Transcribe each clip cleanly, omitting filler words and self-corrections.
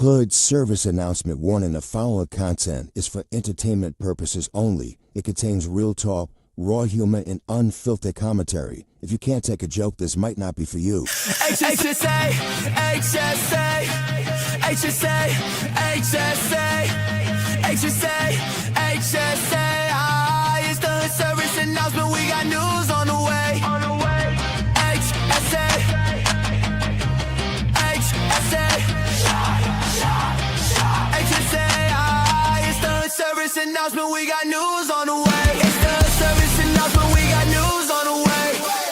Hood service announcement warning: the following content is for entertainment purposes only. It contains real talk, raw humor, and unfiltered commentary. If you can't take a joke, this might not be for you. HSA, HSA, HSA, HSA, HSA, HSA. It's the hood service announcement. We got news on the way. HSA, HSA, HSA. It's the hood service announcement. We got news on the way. It's the hood service announcement. We got news on the way.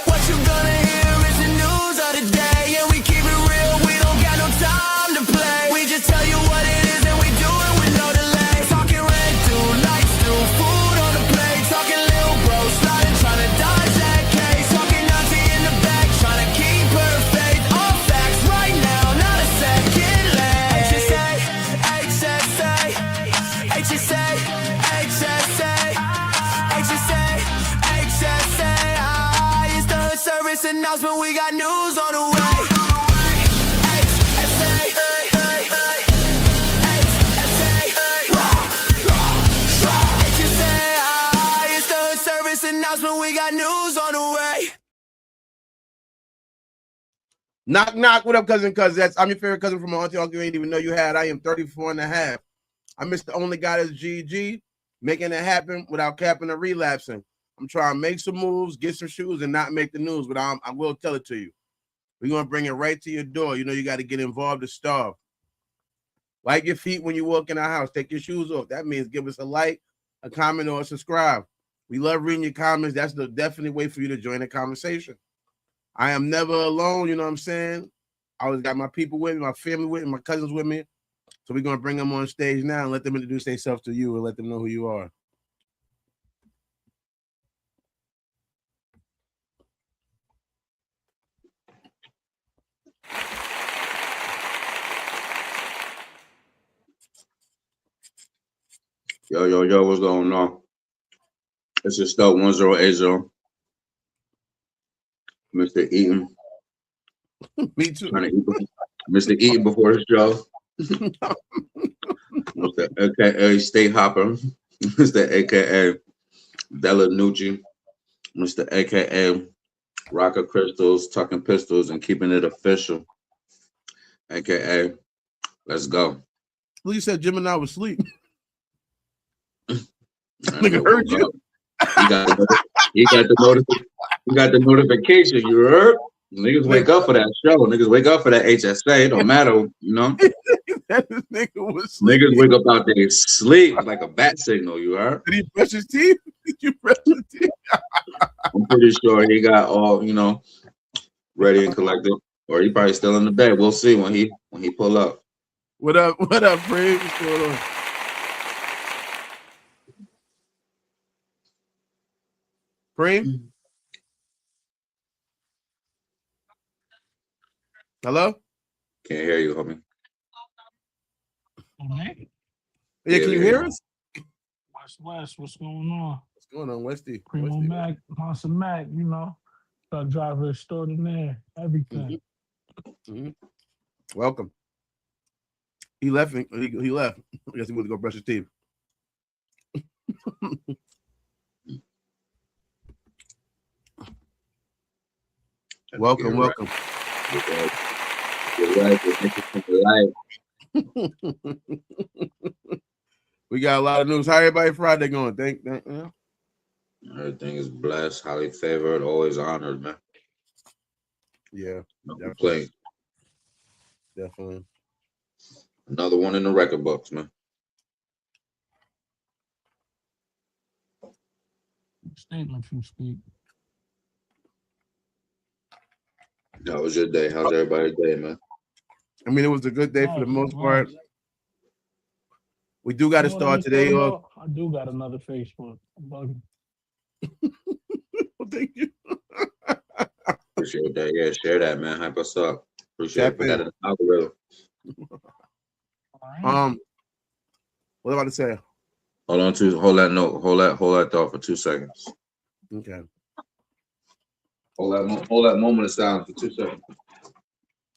What you gonna hear is the news of the day, and we keep it real. We don't got no time to play. We just tell you what it is, and we do it with no delay. Talking red through lights through food on the plate. Talking little bro sliding, trying to dodge that case. Talking Nazi in the back, trying to keep her faith. All facts right now, not a second late. HSA, HSA, HSA, HSA, HSA, HSA. It's the hood service announcement. We got news on the way. HSA, HSA, it's the hood service announcement. We got news on the way. Knock, knock. What up, cousin? I'm your favorite cousin from my auntie uncle you ain't even know you had. I am 34 and a half. I miss the only guy that's GG, making it happen without capping or relapsing. I'm trying to make some moves, get some shoes, and not make the news, but I will tell it to you. We're going to bring it right to your door. You know you got to get involved to starve. Wipe your feet when you walk in our house. Take your shoes off. That means give us a like, a comment, or a subscribe. We love reading your comments. That's the definite way for you to join the conversation. I am never alone, you know what I'm saying? I always got my people with me, my family with me, my cousins with me. So we're going to bring them on stage now and let them introduce themselves to you and let them know who you are. Yo, what's going on? This is Stoke 1080. Mr. Eaton. Me too. Mr. Eaton before the show. Mr. AKA State Hopper. Mr. AKA Della Nucci. Mr. AKA Rocker Crystals, Tucking Pistols, and Keeping It Official. AKA Let's Go. Well, you said Gemini was asleep. Nigga heard you. He got the notification. You heard? Niggas wake up for that show. Niggas wake up for that HSA. It don't matter, you know. Niggas wake up out there sleep like a bat signal. You heard? Did he brush his teeth? Did you brush his teeth? I'm pretty sure he got all, you know, ready and collected, or he probably still in the bed. We'll see when he pull up. What up, Fred? What's going on? Preem? Hello? Can't hear you, homie. Yeah, can you hear us? West, what's going on? What's going on, Westy? Primo Mac, Monster Mac, you know, truck driver extraordinaire, everything. Mm-hmm. Welcome. He left. He left. I guess he went to go brush his teeth. Welcome. We got a lot of news. How everybody Friday going? Thank you. Everything is blessed, highly favored, always honored, man. Yeah. No complaint. Definitely. Another one in the record books, man. Statement you speak. How was your day? How's everybody's day, man? I mean, it was a good day for the most part. We do got to start today off. I do got another Facebook. I'm bugging. Well, thank you. Appreciate that. Yeah, share that, man. Hype us up. Appreciate it for that algorithm. What about to say? Hold that thought for 2 seconds. Okay. Hold that moment of silence for 2 seconds.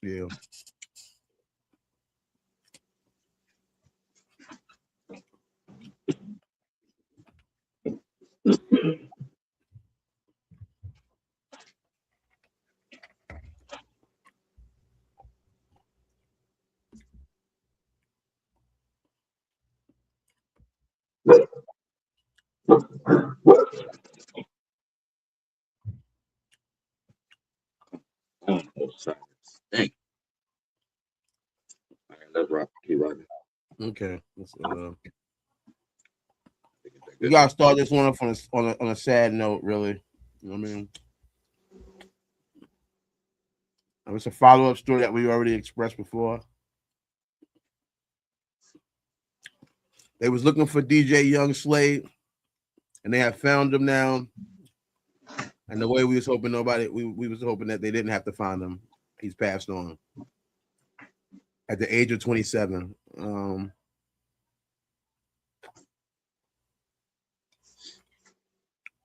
Yeah. Let's rock. Keep rocking. Okay. We gotta start this one off on a sad note, really. You know what I mean? It's a follow-up story that we already expressed before. They was looking for DJ Young Slade, and they have found him now. And the way we was hoping we was hoping that they didn't have to find him. He's passed on at the age of 27.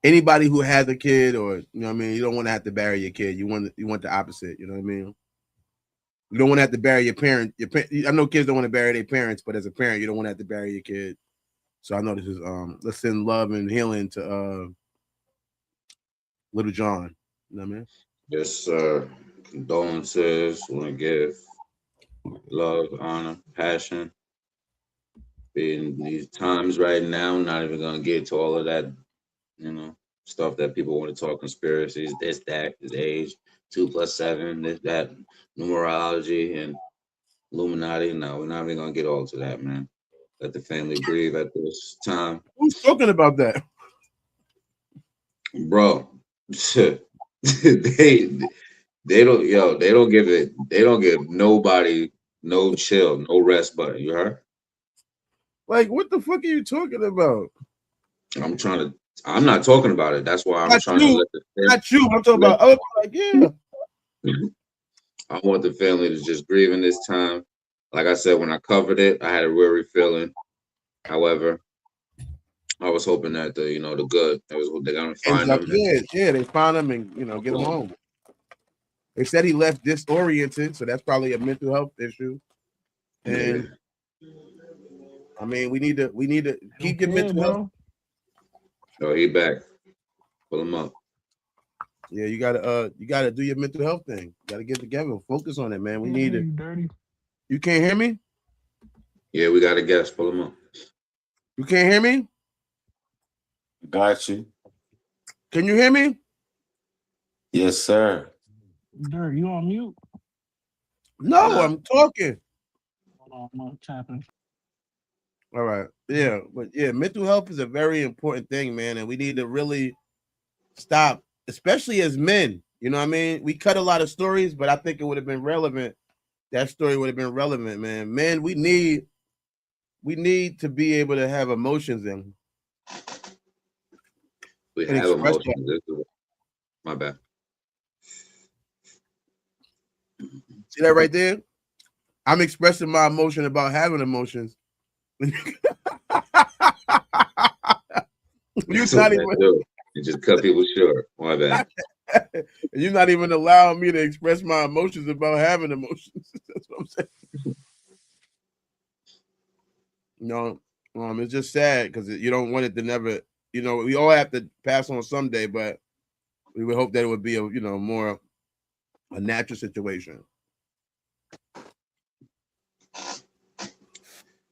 Anybody who has a kid, or you know what I mean, you don't want to have to bury your kid. You want the opposite. You know what I mean? You don't want to have to bury your parent. I know kids don't want to bury their parents, but as a parent, you don't want to have to bury your kid. So I know this is let's send love and healing to Little John. You know what I mean? Yes, condolences. Want to give love, honor, passion. In these times right now, not even gonna get to all of that, stuff that people want to talk conspiracies, this, that, his age, 2 + 7, this, that, numerology, and Illuminati. No, we're not even gonna get all to that, man. Let the family grieve at this time. Who's talking about that? Bro, they don't give nobody no chill, no rest button. You heard? Like, what the fuck are you talking about? I'm not talking about it. That's why I'm trying to let not you. I'm talking about other people. Like, yeah. I want the family to just grieve in this time. Like I said, when I covered it, I had a weary feeling. However, I was hoping that the good, they're gonna find him. Yeah, they found him and get him home. They said he left disoriented, so that's probably a mental health issue. And I mean, we need to keep your mental health. Oh, he back. Pull him up. Yeah, you gotta do your mental health thing. You gotta get together, focus on it, man. We need it. Dirty. You can't hear me? Yeah, we got a guest. Pull him up. You can't hear me? Got you. Can you hear me? Yes, sir. Dirt, you on mute? No, I'm talking. Hold on, I'm tapping. All right. Yeah, but yeah, mental health is a very important thing, man, and we need to really stop, especially as men. You know what I mean? We cut a lot of stories, but I think it would have been relevant. That story would have been relevant, man. Men, we need to be able to have emotions in. We have emotions. My bad. See that right there? I'm expressing my emotion about having emotions. You just cut people short. My bad. You're not even allowing me to express my emotions about having emotions. That's what I'm saying. It's just sad because you don't want it to never. We all have to pass on someday, but we would hope that it would be a more a natural situation.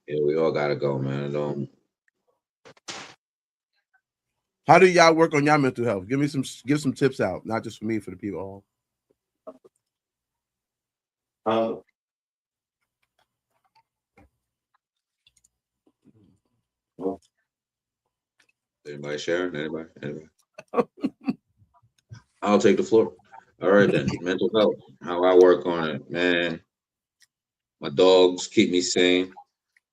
Yeah, we all gotta go, man. How do y'all work on your mental health? Give some tips out, not just for me, for the people. Anybody sharing? Anybody? I'll take the floor. All right then. Mental health. How I work on it, man. My dogs keep me sane.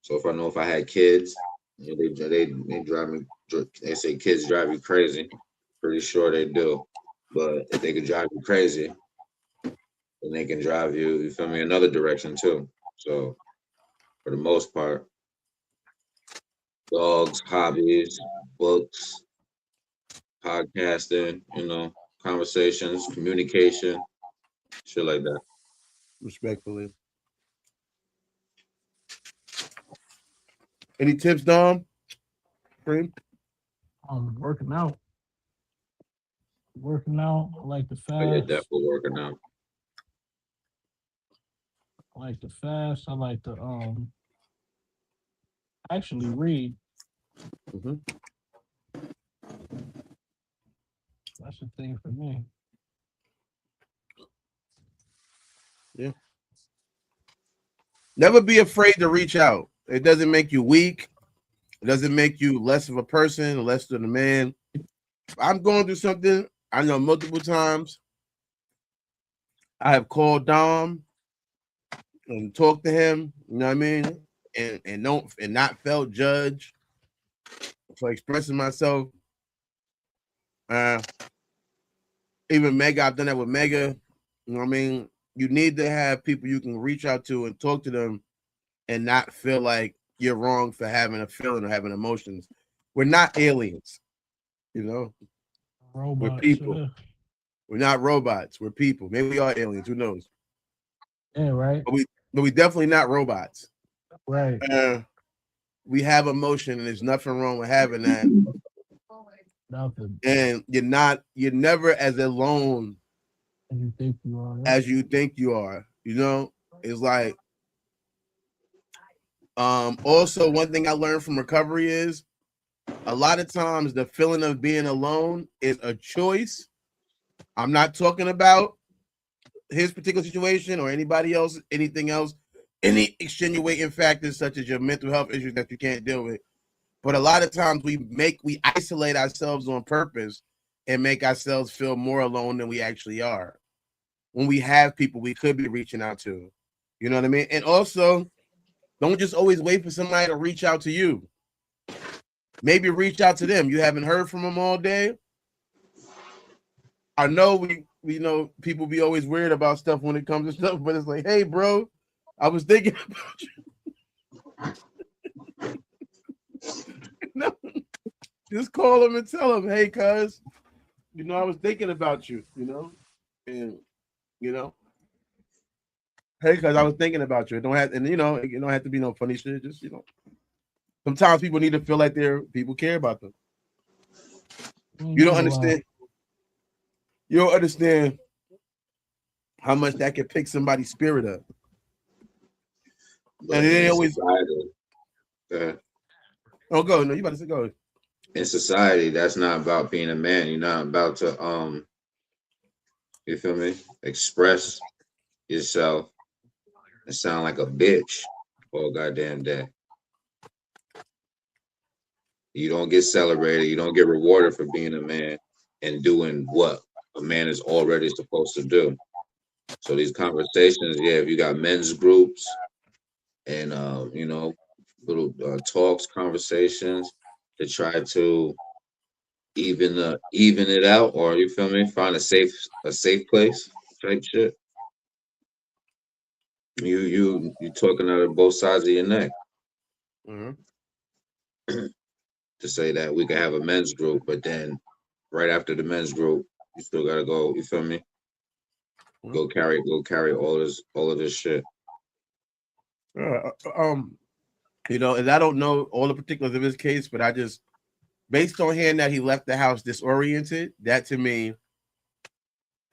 So if I had kids, they drive me. They say kids drive you crazy. Pretty sure they do. But if they could drive you crazy, then they can drive you feel me, another direction too. So for the most part, dogs, hobbies, books, podcasting, conversations, communication, shit like that. Respectfully. Any tips, Dom? Cream? Working out. I like to fast. Oh, yeah, definitely working out. I like to fast. I like to actually read. Mm-hmm. That's the thing for me. Yeah. Never be afraid to reach out. It doesn't make you weak. It doesn't make you less of a person, less than a man. If I'm going through something, I know multiple times I have called Dom and talked to him, you know what I mean? And not felt judged for expressing myself. Uh Even Mega, I've done that with Mega. You know what I mean? You need to have people you can reach out to and talk to them and not feel like you're wrong for having a feeling or having emotions. We're not aliens, you know. We're Robots. people. We're not robots. We're people. Maybe we are aliens. Who knows? Yeah, right. But we definitely not robots. Right. We have emotion, and there's nothing wrong with having that. Nothing. And you're never as alone And you think you are. Yeah. as you think you are. You know, it's like also one thing I learned from recovery is a lot of times the feeling of being alone is a choice. I'm not talking about his particular situation or anybody else, anything else, any extenuating factors such as your mental health issues that you can't deal with. But a lot of times we isolate ourselves on purpose and make ourselves feel more alone than we actually are. When we have people we could be reaching out to. You know what I mean? And also, don't just always wait for somebody to reach out to you. Maybe reach out to them. You haven't heard from them all day. I know we know people be always weird about stuff when it comes to stuff, but it's like, hey, bro, I was thinking about you. No, just call them and tell them, hey, cuz, I was thinking about you, and hey, cuz I was thinking about you. It don't have, and it don't have to be no funny shit. Just sometimes people need to feel like people care about them. You don't understand. You don't understand how much that can pick somebody's spirit up. But and it ain't always. Oh, go. No, you about to say go. In society, that's not about being a man. You're not about to you feel me? Express yourself and sound like a bitch all goddamn day. You don't get celebrated. You don't get rewarded for being a man and doing what a man is already supposed to do. So these conversations, yeah, if you got men's groups and little talks, conversations to try to even it out, or you feel me, find a safe place type shit. You talking out of both sides of your neck. Mm-hmm. To say that we could have a men's group, but then right after the men's group, you still gotta go. You feel me? Mm-hmm. Go carry all of this shit. And I don't know all the particulars of his case, but I just, based on hearing that he left the house disoriented, that to me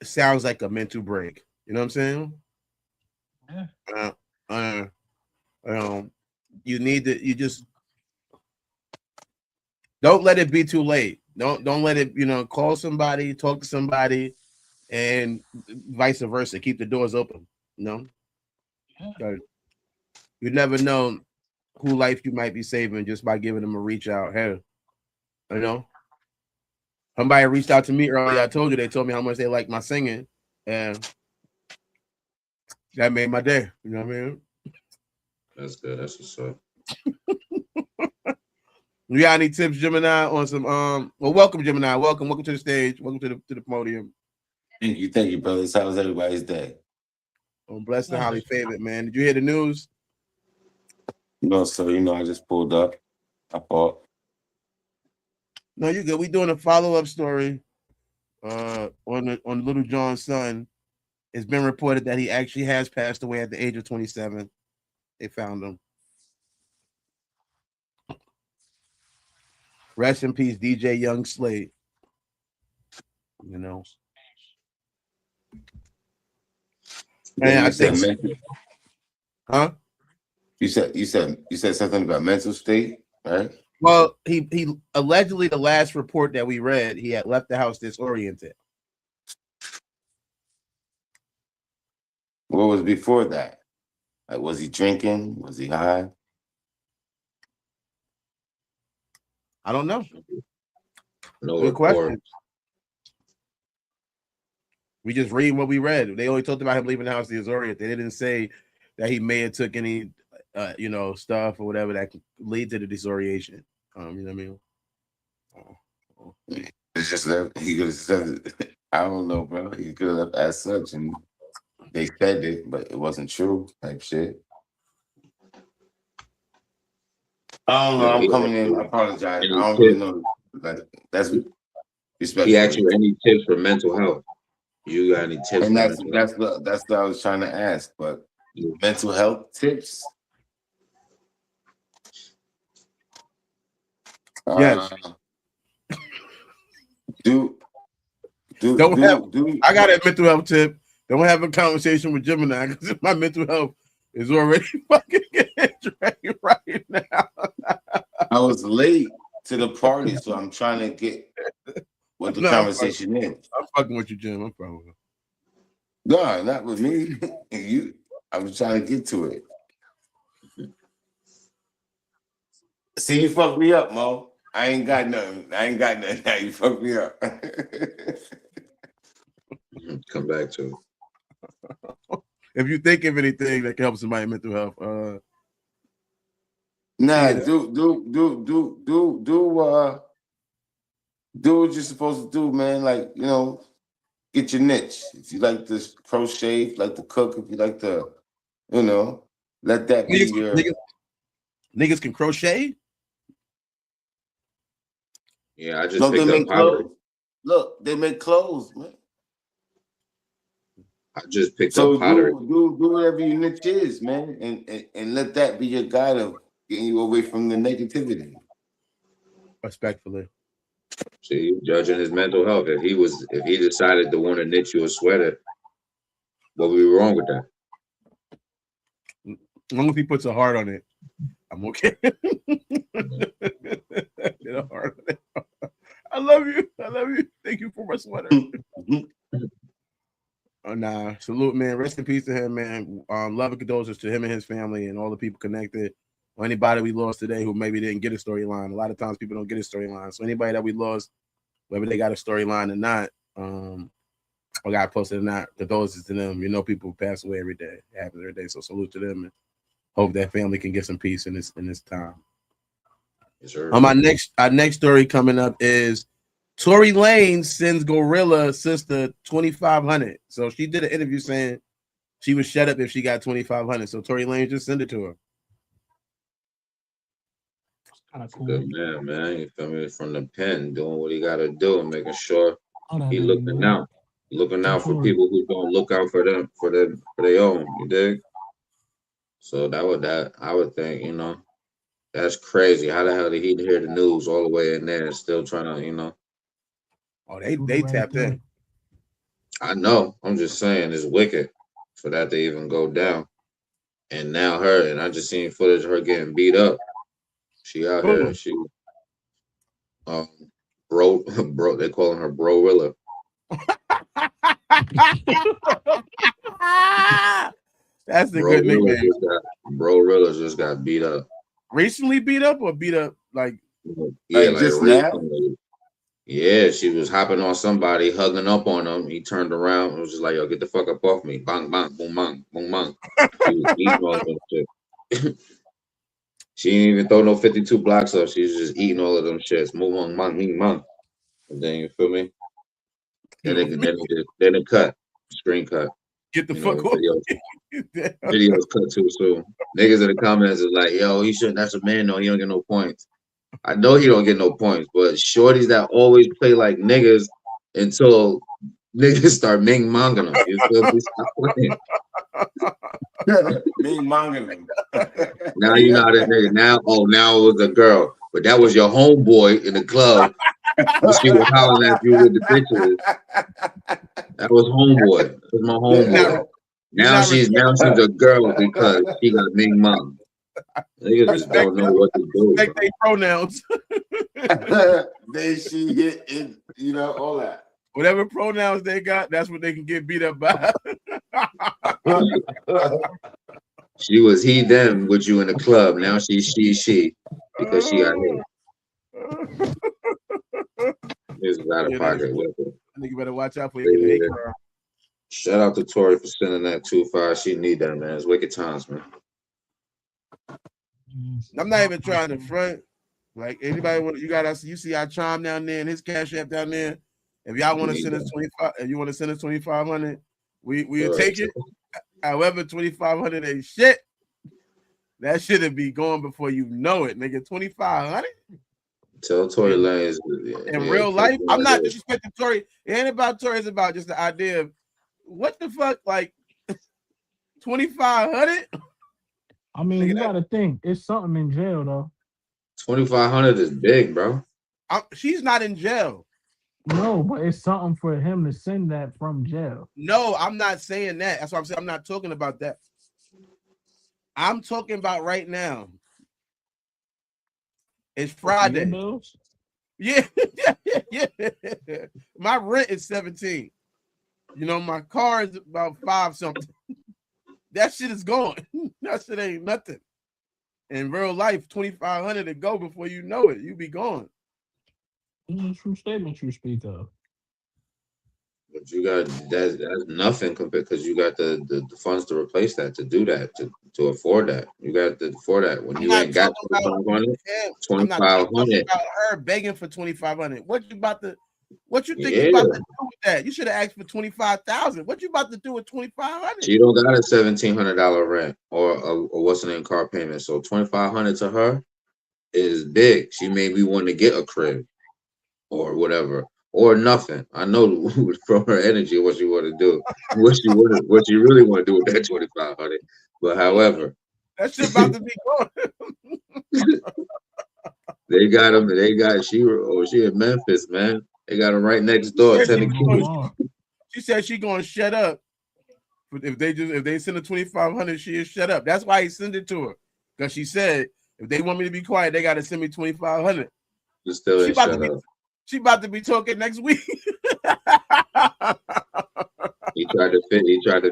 sounds like a mental break. You know what I'm saying? Yeah. You just don't let it be too late. Don't let it, call somebody, talk to somebody, and vice versa. Keep the doors open. Yeah. You never know who life you might be saving just by giving them a reach out. Hey, somebody reached out to me earlier. I told you, they told me how much they liked my singing, and that made my day. You know what I mean? That's good. That's what's up. You got any tips, Gemini, on some well, welcome, Gemini. Welcome to the stage. Welcome to the podium. Thank you, brothers. How was everybody's day? I'm blessed and highly favored, man. Did you hear the news? No, sir. I just pulled up. I thought. No, you good. We doing a follow-up story on Little John's son. It's been reported that he actually has passed away at the age of 27. They found him. Rest in peace, DJ Young Slade. And I think, huh? You said something about mental state, right? Well, he allegedly, the last report that we read, he had left the house disoriented. What was before that? Like, was he drinking? Was he high? I don't know. No Good report. question. We just read what we read. They only talked about him leaving the house to Azorius. They didn't say that he may have took any, stuff or whatever that could lead to the disorientation. You know what I mean? It's just that he could have said it. I don't know, bro. He could have left as such, and they said it, but it wasn't true. Type shit. I don't know. I'm coming in. I apologize. I don't really know. That's respectful. He asked you any tips for mental health. You got any tips? And that's what I was trying to ask. But mental health tips. Yes. I got a mental health tip. Don't have a conversation with Gemini because my mental health is already fucking drained right now. I was late to the party, so I'm trying to get what the conversation is. I'm fucking with you, Jim. I'm probably. No, not with me. I was trying to get to it. See, you fucked me up, Mo. I ain't got nothing. Now you fucked me up. Come back to it. If you think of anything that can help somebody mental health, do what you're supposed to do, man. Like, get your niche. If you like to crochet, if you like to cook, if you like to, let that be your. Niggas can crochet. Yeah, I just picked up pottery. Look, they make clothes, man. I just picked up pottery. Do whatever your niche is, man, and let that be your guide of getting you away from the negativity. Respectfully. See, judging his mental health. If he decided to want to knit you a sweater, what would be wrong with that? As long as he puts a heart on it, I'm okay. Get a heart on it. I love you. Thank you for my sweater. Nah, salute, man. Rest in peace to him, man. Love and condolences to him and his family and all the people connected. Or anybody we lost today who maybe didn't get a storyline. A lot of times people don't get a storyline. So anybody that we lost, whether they got a storyline or not, or got posted or not, condolences to them. People pass away every day. It happens every day. So salute to them and hope that family can get some peace in this time. Yes, sir. Our next story coming up is Tory Lanez sends Gorilla sister $2,500. So she did an interview saying she would shut up if she got $2,500. So Tory Lanez just sent it to her. Kind of cool. Good man. You feel me? From the pen, doing what he got to do and making sure he looking out for people who don't look out for them for their own. You dig? So I would think, that's crazy. How the hell did he hear the news all the way in there and still trying to, Oh, they tapped in. I know. I'm just saying it's wicked for that to even go down. And now I just seen footage of her getting beat up. She out here. She bro, they calling her Bro-Rilla. That's the good nickname. Bro-Rilla just got beat up. Recently beat up or beat up like just now? Yeah, she was hopping on somebody, hugging up on him. He turned around and was just like, "Yo, get the fuck up off me!" Bang, bang, boom, bang, boom, bang. She was eating all of them shit. She didn't even throw no 52 blocks up. She was just eating all of them shits. Move on, man. And then you feel me? Then it cut, screen cut. Get the fuck off. Videos cut too soon. Niggas in the comments is like, "Yo, he shouldn't. That's a man. No, he don't get no points." I know he don't get no points, but shorties that always play like niggas until niggas start ming-monging them. You feel me? Stop playing. Ming-monging them. Now you know that nigga. Now it was a girl, but that was your homeboy in the club. She was hollering at you with the bitches. That was homeboy. That was my homeboy. Now she's a girl because she got ming-monged. Niggas just don't know what to do. Respect their pronouns. They, she, it, all that. Whatever pronouns they got, that's what they can get beat up by. She was he them with you in the club. Now she's she because she got hit. This is out of pocket. I think you better watch out for you get a hate crime. Shout out to Tori for sending that 2-5. She need that, man. It's wicked times, man. I'm not even trying to front. Like anybody want you got us, you see our charm down there and his cash app down there. If y'all want to send us 25, if you want to send us 2,500, we'll take it. However, 2,500 ain't shit. That shouldn't be going before you know it, nigga. 2,500. Tell Tory Lanez in real life. I'm not disrespecting Tory. It ain't about Tory. It's about just the idea of what the fuck, like 2,500. I mean, you gotta think it's something in jail though. 2,500 is big, bro. She's not in jail. No, but it's something for him to send that from jail. No, I'm not saying that. That's what I'm saying. I'm not talking about that. I'm talking about right now. It's Friday. Yeah. My rent is 17. You know, my car is about 5 something. That shit is gone. That shit ain't nothing. In real life, 2,500 to go before you know it. You be gone. It's a true statement you speak of. But you got that's nothing compared because you got the funds to replace that, to do that, to afford that. You got to afford that when you ain't got 2,500. 2,500. About her begging for 2,500. What you think you about to do with that? You should have asked for 25,000. What you about to do with 2,500? She don't got a $1,700 rent or what's the name car payment. So 2,500 to her is big. She may be wanting to get a crib or whatever. Or nothing. I know from her energy what she want to do, what she really want to do with that 2,500. But however, that shit about to be going. They got him. She in Memphis, man. They got him right next door. She said she gonna shut up. If they send her 2,500, she'll shut up. That's why he sent it to her, because she said if they want me to be quiet, they got to send me 2,500. Still ain't shut up. She about to be talking next week. He tried to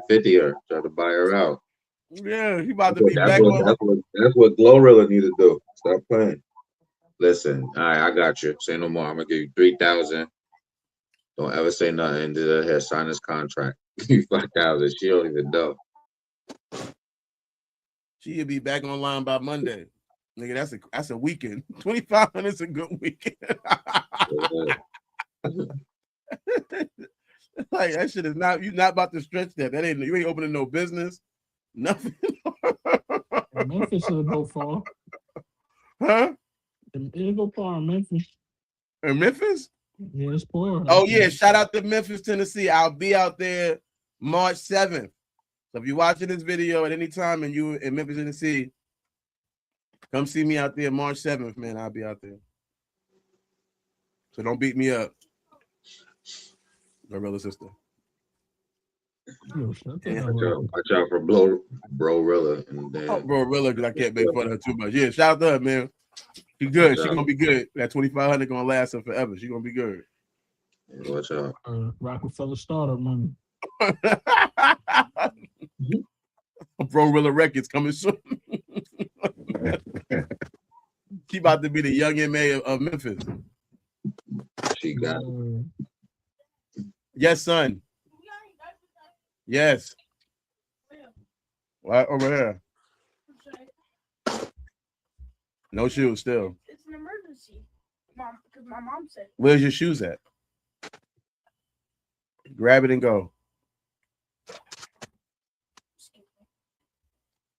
50 her, tried to buy her out. Yeah, he about to be back on. That's what Glorilla need to do. Stop playing. Listen, all right, I got you. Say no more. I'm gonna give you 3,000. Don't ever say nothing. Did her sign this contract? Give you 5,000. She don't even know. She'll be back online by Monday. Nigga, that's a weekend. 2,500 is a good weekend. Like that shit is not. You're not about to stretch that. You ain't opening no business. Nothing. Memphis will go far. Huh? It'll go far in Memphis. In Memphis? Yeah, it's poor. Oh yeah! Shout out to Memphis, Tennessee. I'll be out there March 7th. So if you're watching this video at any time and you in Memphis, Tennessee, come see me out there March 7th, man. I'll be out there. So don't beat me up. Gorilla sister. Watch out for Bro-Rilla. And then Bro-Rilla, because I can't make fun of her too much. Yeah, shout out to her, man. She's good. She's going to be good. That 2,500 going to last her forever. She's going to be good. Watch out. Rockefeller startup money. Bro-Rilla Records coming soon. She about to be the young MA of Memphis. She got it. Yes, son. Yes. Right over here. No shoes still. It's an emergency. Mom, because my mom said. Where's your shoes at? Grab it and go.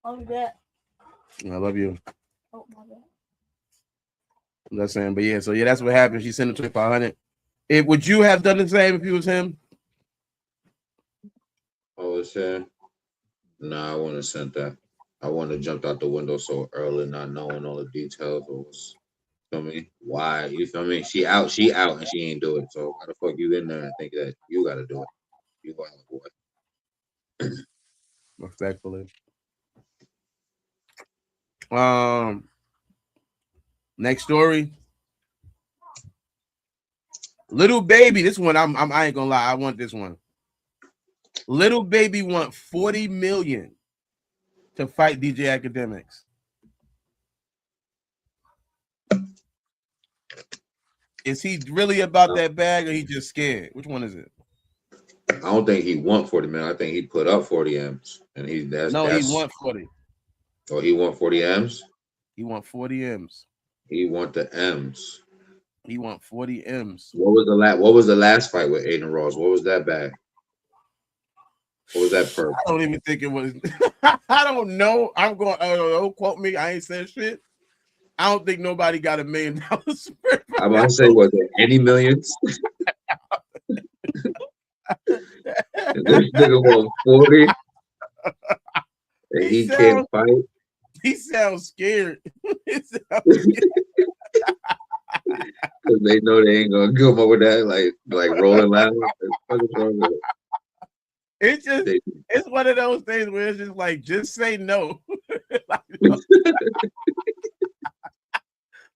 I'll be back. I love you. Oh, my bad. I'm not saying, but yeah, so yeah, that's what happened. She sent it to 500. Would you have done the same if you was him? Oh, shit. Nah, I wouldn't have sent that. I wouldn't have jumped out the window so early, not knowing all the details. Feel me? Why? You feel me? She out, and she ain't do it. So why the fuck you in there and think that you gotta do it? You wild boy. Respectfully. Next story. Little Baby. This one, I ain't gonna lie. I want this one. Little Baby want $40 million to fight DJ Academics? Is he really about that bag, or he just scared? Which one is it? I don't think he want 40 million. I think he put up 40 M's, and he want 40. Oh, he want 40 M's. He want 40 M's. He want the M's. He want 40 M's. What was the last fight with Aiden Ross? What was that bag? What was that perk? I don't even think it was. I don't know. I'm going. Don't quote me. I ain't said shit. I don't think nobody got $1 million. I'm about to say, was there any millions? This nigga want 40, and he can't fight. He sounds scared. Because they know they ain't gonna come up with that, like rolling loud. It's just, it's one of those things where it's just like, just say no. Like,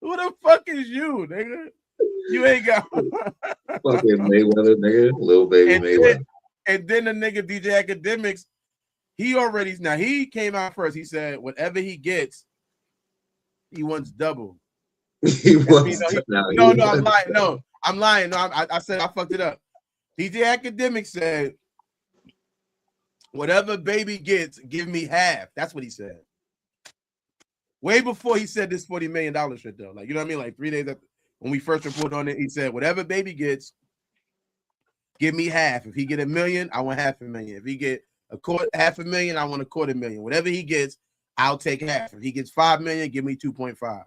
who the fuck is you, nigga? You ain't got fucking Mayweather, nigga, little baby Mayweather. And then the nigga DJ Academics, he came out first. He said whatever he gets, he wants double. I'm lying. No, I said I fucked it up. DJ Academics said, whatever baby gets, give me half. That's what he said. Way before he said this $40 million shit, though. Like, you know what I mean? Like 3 days after, when we first reported on it, he said, whatever baby gets, give me half. If he get $1 million, I want $500,000. If he get $500,000, I want $250,000. Whatever he gets, I'll take half. If he gets $5 million, give me 2.5.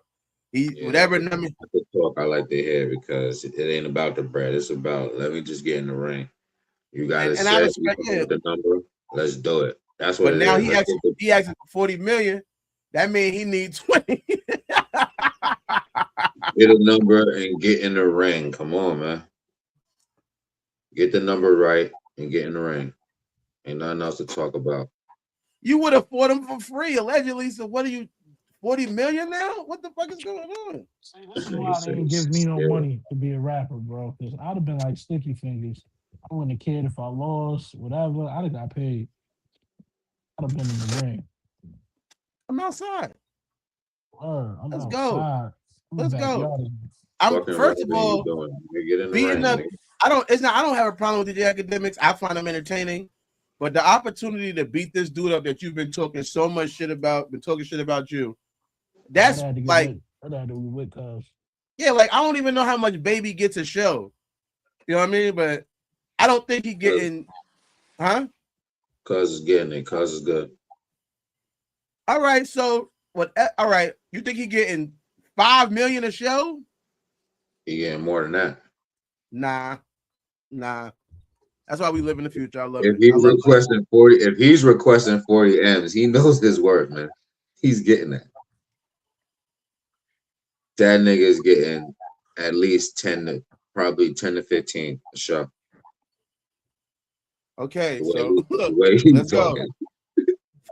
Whatever number. The talk I like to hear, because it ain't about the bread. It's about, let me just get in the ring. You gotta set the number. Let's do it. That's what. But now he asking for $40 million. That means he needs 20. Get a number and get in the ring. Come on, man. Get the number right and get in the ring. Ain't nothing else to talk about. You would have fought him for free, allegedly. So what are you, 40 million now? What the fuck is going on? See, this is why they didn't give me no money to be a rapper, bro. Because I'd have been like Sticky Fingers. I wouldn't have cared if I lost, whatever. I'd have got paid. I'd have been in the ring. I'm outside. Let's go. Let's go. First of all, beating up. I don't have a problem with DJ Academics. I find them entertaining, but the opportunity to beat this dude up that you've been talking so much shit about, you. That's like, yeah, like I don't even know how much Baby gets a show. You know what I mean? But I don't think he getting, huh? Cuz is getting it. Cuz is good. All right, so what? All right, you think he getting $5 million a show? He getting more than that. Nah. That's why we live in the future. I love if it. He's requesting 40, if he's requesting 40 M's, he knows his worth, man. He's getting it. That nigga is getting at least 10 to 15 a show. Okay, so let's go.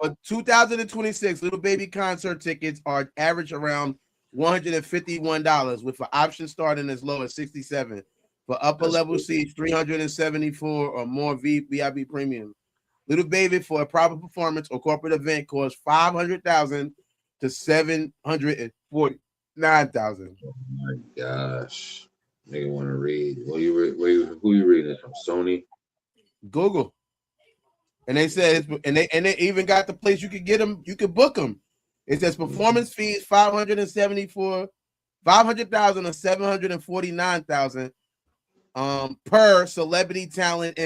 For 2026, Little Baby concert tickets are average around $151, with an option starting as low as $67. For upper level seats, $374 or more VIP premium. Little Baby for a proper performance or corporate event costs $500,000 to $749,000. Oh my gosh, nigga want to read? Who you reading from? Sony? Google. And they said, and they even got the place you could get them. You could book them. It says performance fees $500,000 or $749,000 per celebrity talent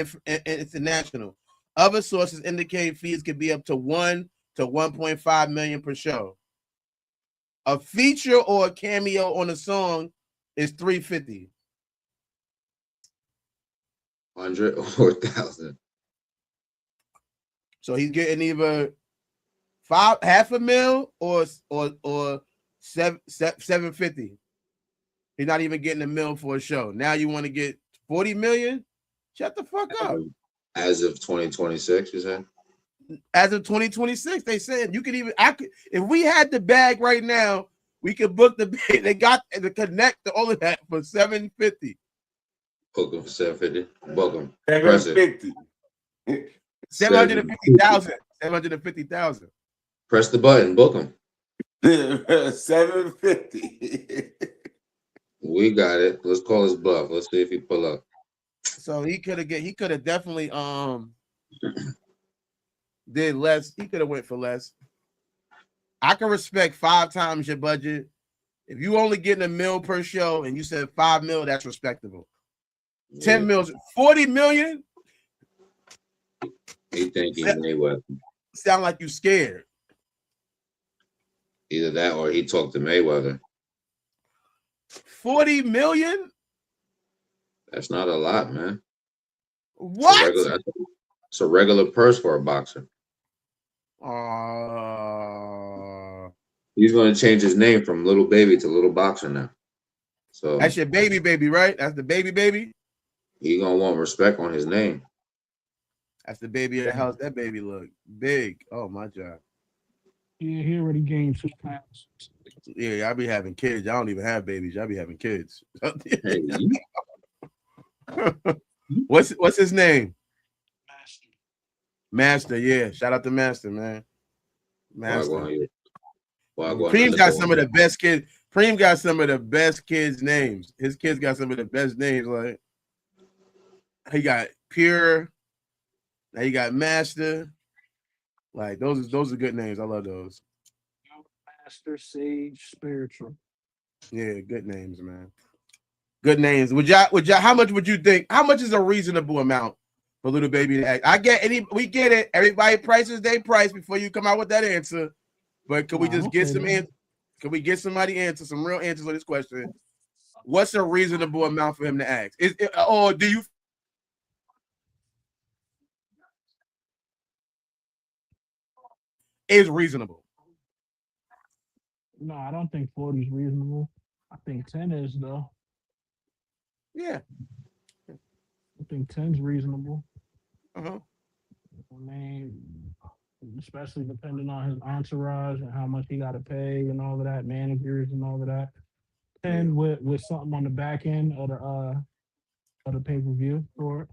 international. Other sources indicate fees could be up to $1 to $1.5 million per show. A feature or a cameo on a song is $350. 100 or 1,000. So he's getting either $500,000 or $750. He's not even getting $1 million for a show. Now you want to get $40 million? Shut the fuck up. As of 2026, you said? As of 2026, they said you could even. If we had the bag right now, we could book the bag. They got the connect to all of that for $750. Book them for $750. Book them. $750. 750,000. 750,000. Press the button. Book him. 750. We got it. Let's call his bluff. Let's see if he pull up. So he could have definitely did less. He could have went for less. I can respect 5 times your budget. If you only getting $1 million per show and you said $5 million, that's respectable. 10 million, 40 million. He think he Mayweather. Sound like you scared. Either that or he talked to Mayweather. 40 million? That's not a lot, man. What? It's a regular purse for a boxer. He's going to change his name from Little Baby to Little Boxer now. So that's your baby, right? That's the baby. He going to want respect on his name. That's the baby of the house. That baby look big. Oh, my God. Yeah, he already gained 2 pounds. Yeah, I be having kids. I don't even have babies. I be having kids. Hey. What's his name? Master. Yeah. Shout out to Master, man. Master. Preem got some of the best kids. Preem got some of the best kids' names. His kids got some of the best names. Like he got Pure. Now you got Master. Like those are good names. I love those. Master, Sage, Spiritual. Yeah, good names, man. Good names. Would y'all? How much would you think? How much is a reasonable amount for Little Baby to act? We get it. Everybody prices their price before you come out with that answer. But can we just get some answers? Can we get somebody answer some real answers on this question? What's a reasonable amount for him to ask? Or do you? Is reasonable? No, I don't think 40 is reasonable. I think 10 is though. Yeah. I think 10 is reasonable. Uh-huh. I mean, especially depending on his entourage and how much he got to pay and all of that, managers and all of that. 10 with something on the back end of the pay-per-view for it.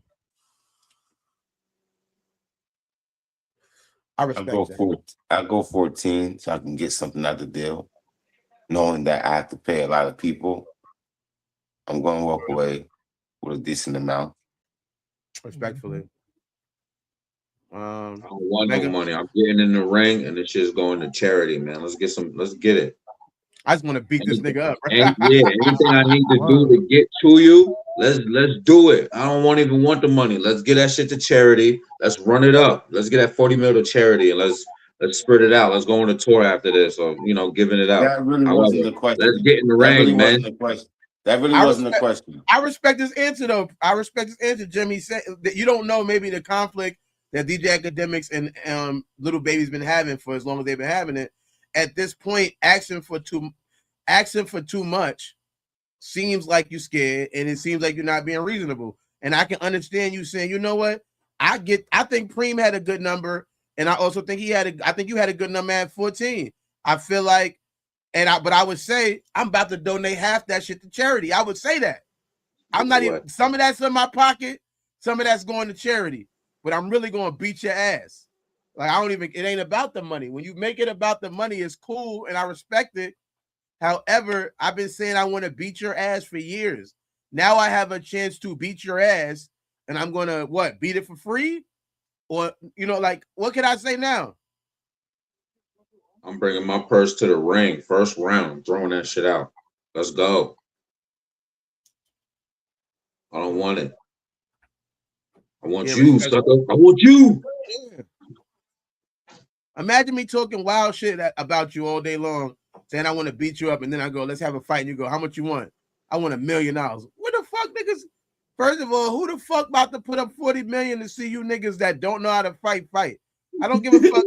I respect that. I'll go 14 so I can get something out of the deal. Knowing that I have to pay a lot of people, I'm going to walk away with a decent amount. Respectfully. I don't want no money. I'm getting in the ring and this shit's going to charity, man. Let's get it. I just want to beat this nigga up. Anything I need to do to get to you, let's do it. I don't even want the money. Let's get that shit to charity. Let's run it up. Let's get that 40 mil to charity and let's spread it out. Let's go on a tour after this, or giving it out. That really wasn't the question. Let's get in the ring, man. That really wasn't the question. I respect his answer though. I respect his answer. Jimmy said that you don't know maybe the conflict that DJ Academics and Little Baby's been having for as long as they've been having it. At this point, asking for too much seems like you're scared, and it seems like you're not being reasonable. And I can understand you saying, you know what? I think Preem had a good number, and I also think I think you had a good number at 14. I feel like, but I would say I'm about to donate half that shit to charity. I would say that. I'm not even, some of that's in my pocket, some of that's going to charity, but I'm really going to beat your ass. Like, it ain't about the money. When you make it about the money, it's cool, and I respect it. However, I've been saying I want to beat your ass for years. Now I have a chance to beat your ass, and I'm going to, beat it for free? Or, what can I say now? I'm bringing my purse to the ring, first round, throwing that shit out. Let's go. I don't want it. I want you, sucker. I want you. Yeah. Imagine me talking wild shit about you all day long, saying I want to beat you up, and then I go, let's have a fight, and you go, how much you want? I want $1 million. What the fuck, niggas? First of all, who the fuck about to put up 40 million to see you niggas that don't know how to fight? I don't give a fuck.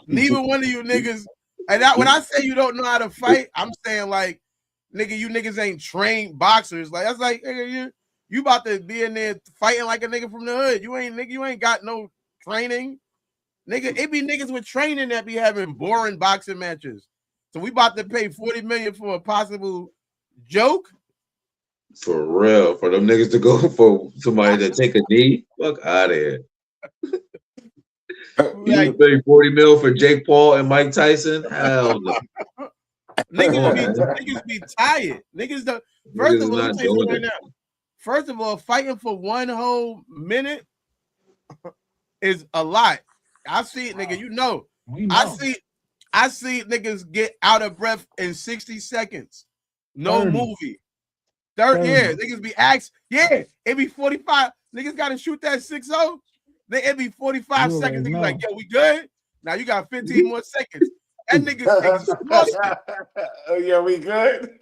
Neither one of you niggas. And when I say you don't know how to fight, I'm saying like, nigga, you niggas ain't trained boxers. Like, that's like, nigga, you about to be in there fighting like a nigga from the hood. You ain't got no training. Nigga, it be niggas with training that be having boring boxing matches. So we about to pay 40 million for a possible joke? For real. For them niggas to go for somebody to take a knee? Fuck out of here. You pay 40 mil for Jake Paul and Mike Tyson? Hell no. Niggas be tired. Niggas don't. First of all, let me tell you something right now. First of all, fighting for one whole minute is a lot. I see it, nigga. You know. I see niggas get out of breath in 60 seconds. No 30. movie. 30 years. Niggas be asked, yeah, it be 45. Niggas gotta shoot that 6-0. It be 45 seconds. Niggas like, yo, we good? Now you got 15 more seconds. That nigga exhausted. Oh yeah, we good.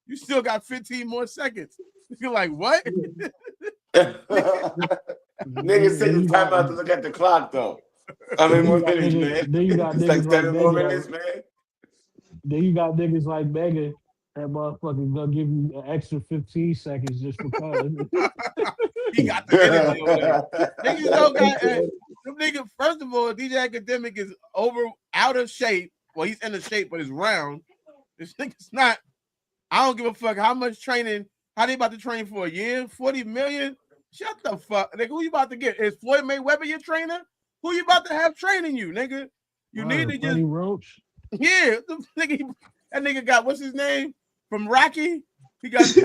You still got 15 more seconds. You're like, what? Niggas take the time out to look at the clock though. How many more minutes, man? Then you got it's niggas like 7 more Megan, minutes, man. Then you got niggas like Megan. That motherfucker gonna give you an extra 15 seconds just because. He got the energy over there. Niggas don't got them niggas. First of all, DJ Academic is out of shape. Well, he's in the shape, but it's round. This nigga's not. I don't give a fuck how much training. How they about to train for a year? 40 million? Shut the fuck. Nigga, who you about to get? Is Floyd Mayweather your trainer? Who you about to have training you, nigga? You need to just Roach. Yeah, that nigga got what's his name from Rocky? He got you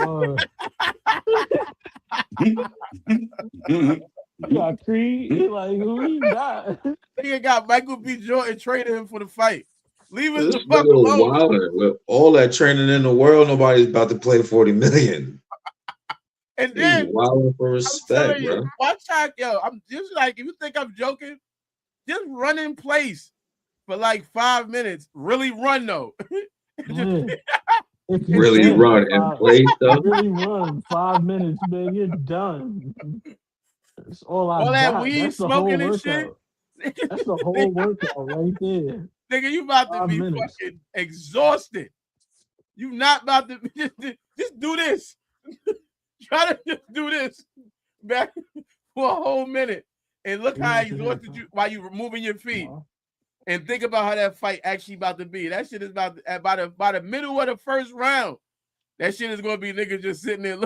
got Creed. Like who you got? Nigga got Michael B. Jordan training him for the fight. Leave us This the fuck alone. Wilder, with all that training in the world, nobody's about to play 40 million. And then Wilder for respect, bro. Watch out, yo. I'm just like, if you think I'm joking, just run in place for like 5 minutes. Really run though. Really run in place though. Really run 5 minutes, man. You're done. That's all I got. That weed That's smoking and shit. That's the whole workout right there. Nigga, you about to be fucking exhausted. You not about to just do this. Try to just do this back for a whole minute and look how exhausted you while you moving your feet. And think about how that fight actually about to be. That shit is by the middle of the first round. That shit is gonna be niggas just sitting there.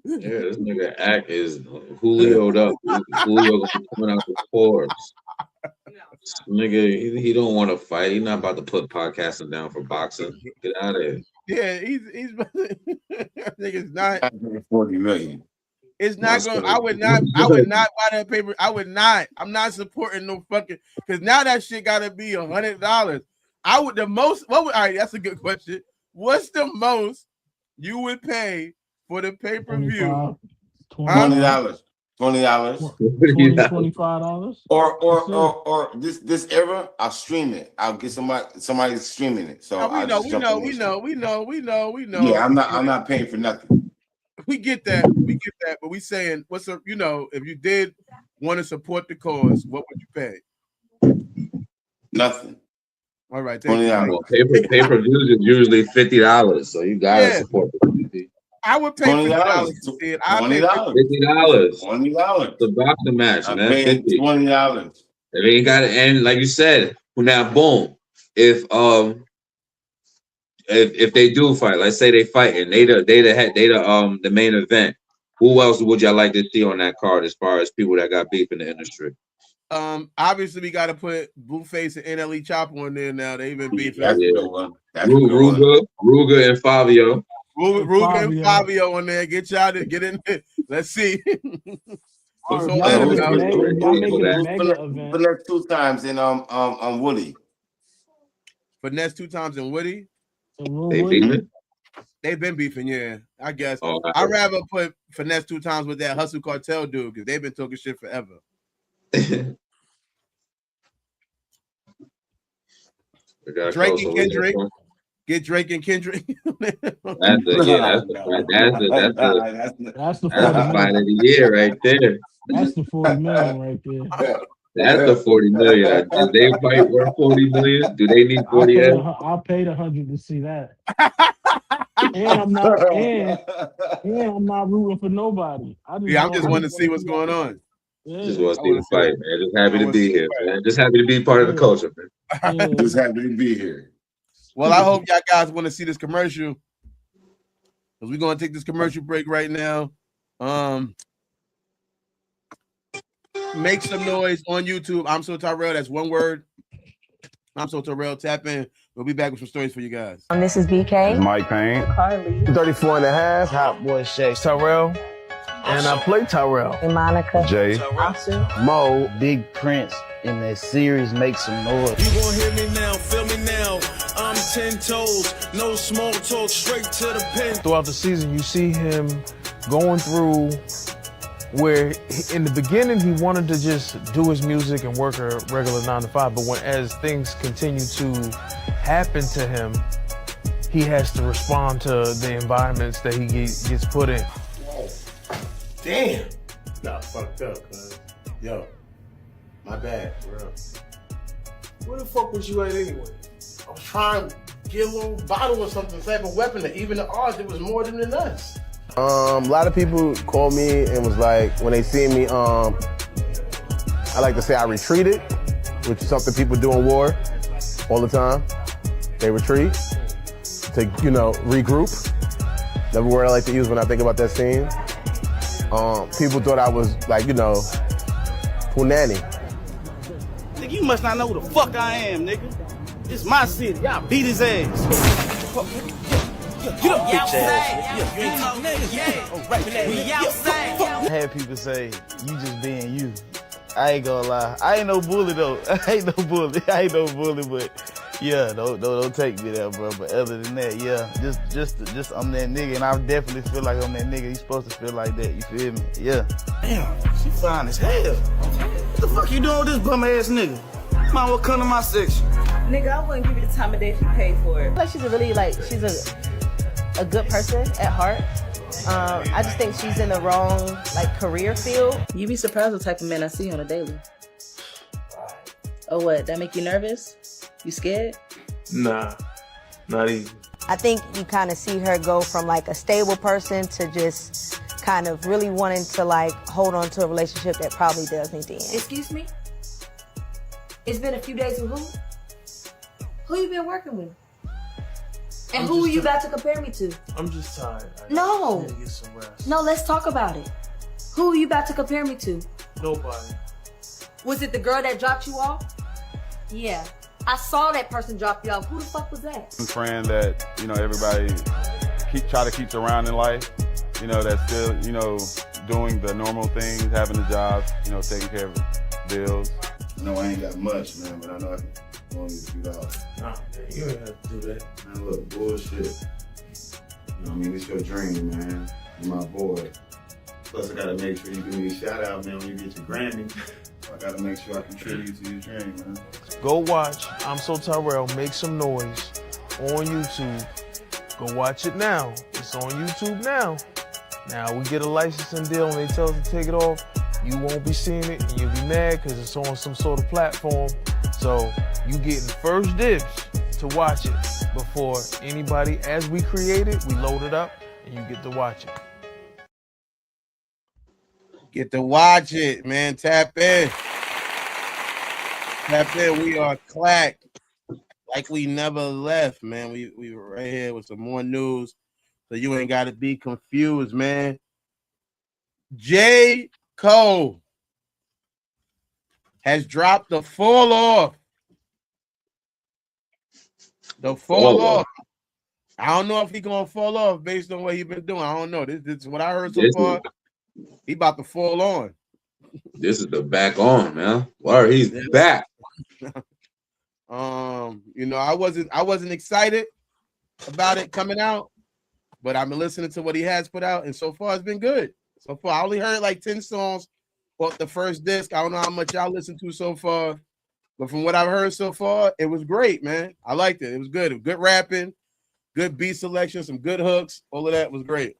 Yeah, this nigga act is Julio'd up. Julio coming out the pores. Nigga, he don't want to fight. He's not about to put podcasting down for boxing. Get out of here. Yeah, he's nigga's not 40 million. It's not going. I would not buy that paper. I would not. I'm not supporting no fucking because now that shit gotta be $100. I would the most. All right, that's a good question. What's the most you would pay for the pay-per-view? $20. $25. Or this era, I'll stream it. I'll get somebody streaming it. So we know. Yeah, I'm not paying for nothing. We get that. But we saying, what's up? You know, if you did want to support the cause, what would you pay? Nothing. All right. $20. Pay-per-views is usually $50, so you gotta support the community. I would pay $50. $50. The boxing match, I'm man. paying $20. If ain't got it, and like you said, now boom. If they do fight, let's say they fight and they the main event. Who else would y'all like to see on that card as far as people that got beef in the industry? Obviously we got to put Blueface and NLE Chopper on there now. They've been beefing. That's a good one. Ruger and Fabio. Ruger and Fabio on there. Get y'all to get in there. Let's see. Finesse 2 times in Woody. Finesse 2 times in Woody. They beefing? They've been beefing, yeah. I guess. Oh, I'd rather put Finesse 2 times with that Hustle Cartel dude because they've been talking shit forever. Drake and Kendrick. Get Drake and Kendrick. That's the fight of the year right there. That's the 40 million right there. That's the 40 million. Did they fight worth 40 million? Do they need 40? I'll pay the 100 to see that. and I'm not rooting for nobody. I'm just wanting to see what's going on. Yeah. Just want to see the fight, man. Just happy to be here, man. Just happy to be part of the culture, man. Just happy to be here. Well, I hope y'all guys want to see this commercial. We're gonna take this commercial break right now. Make some noise on YouTube. I'm So Tyrell. That's one word. I'm So Tyrell. Tap in. We'll be back with some stories for you guys. This is BK. It's Mike Payne. Carly. 34 and a half. Hot boy Shay. Tyrell. And I play Tyrell. And Monica. Jay. Asu. Mo. Big Prince in that series Make Some Noise. You gon' hear me now, feel me now. I'm 10 toes, no small talk, straight to the pen. Throughout the season, you see him going through where in the beginning he wanted to just do his music and work a regular 9 to 5, but as things continue to happen to him, he has to respond to the environments that he gets put in. Damn. Got fucked up, cuz. Yo, my bad, bro. Where the fuck was you at anyway? I was trying to get a little bottle or something, type of weapon that even the odds, it was more than us. A lot of people called me and was like, when they see me, I like to say I retreated, which is something people do in war all the time. They retreat to, regroup. Another word I like to use when I think about that scene. People thought I was like, punani. Nigga, you must not know who the fuck I am, nigga. It's my city. Y'all beat his ass. Get up, bitch ass. You ain't talking niggas. We outside. I had people say, you just being you. I ain't gonna lie. I ain't no bully though. I ain't no bully, but yeah, don't take me there, bro. But other than that, yeah, just I'm that nigga, and I definitely feel like I'm that nigga. You supposed to feel like that. You feel me? Yeah. Damn, she fine as hell. What the fuck you doing with this bum ass nigga? Might well come to my section. Nigga, I wouldn't give you the time of day if you paid for it. Like she's she's a good person at heart. I just think she's in the wrong career field. You be surprised what type of man I see on a daily. Oh, what? That make you nervous? You scared? Nah, not even. I think you kind of see her go from a stable person to just kind of really wanting to hold on to a relationship that probably does need to end. Excuse me? It's been a few days with who? Who you been working with? And who are you about to compare me to? I'm just tired. No. I need to get some rest. No, let's talk about it. Who are you about to compare me to? Nobody. Was it the girl that dropped you off? Yeah. I saw that person drop you off. Who the fuck was that? I'm praying that, everybody try to keep around in life, that's still, doing the normal things, having a job, taking care of bills. No, I ain't got much, man, but I know I can go on you $2. Nah, man, you ain't have to do that. Man, look, bullshit. You know what I mean? It's your dream, man. You're my boy. Plus, I gotta make sure you give me a shout out, man, when you get your Grammy. I gotta make sure I contribute to your dream, man. Go watch I'm So Tyrell, Make Some Noise on YouTube. Go watch it now. It's on YouTube now. Now we get a licensing deal and they tell us to take it off. You won't be seeing it and you'll be mad because it's on some sort of platform. So you getting first dibs to watch it before anybody. As we create it, we load it up and you get to watch it. Get to watch it, man. Tap in. Tap in. We are clacked like we never left, man. We were right here with some more news, so you ain't got to be confused, man. J. Cole has dropped the Fall Off. The Fall Off. I don't know if he's gonna fall off based on what he's been doing. I don't know. This is what I heard so far. He about to fall on. This is the back on, man. Wow, he's back. I wasn't excited about it coming out, but I've been listening to what he has put out, and so far it's been good. So far, I only heard 10 songs off the first disc. I don't know how much y'all listened to so far, but from what I've heard so far, it was great, man. I liked it. It was good. It was good rapping, good beat selection, some good hooks. All of that was great.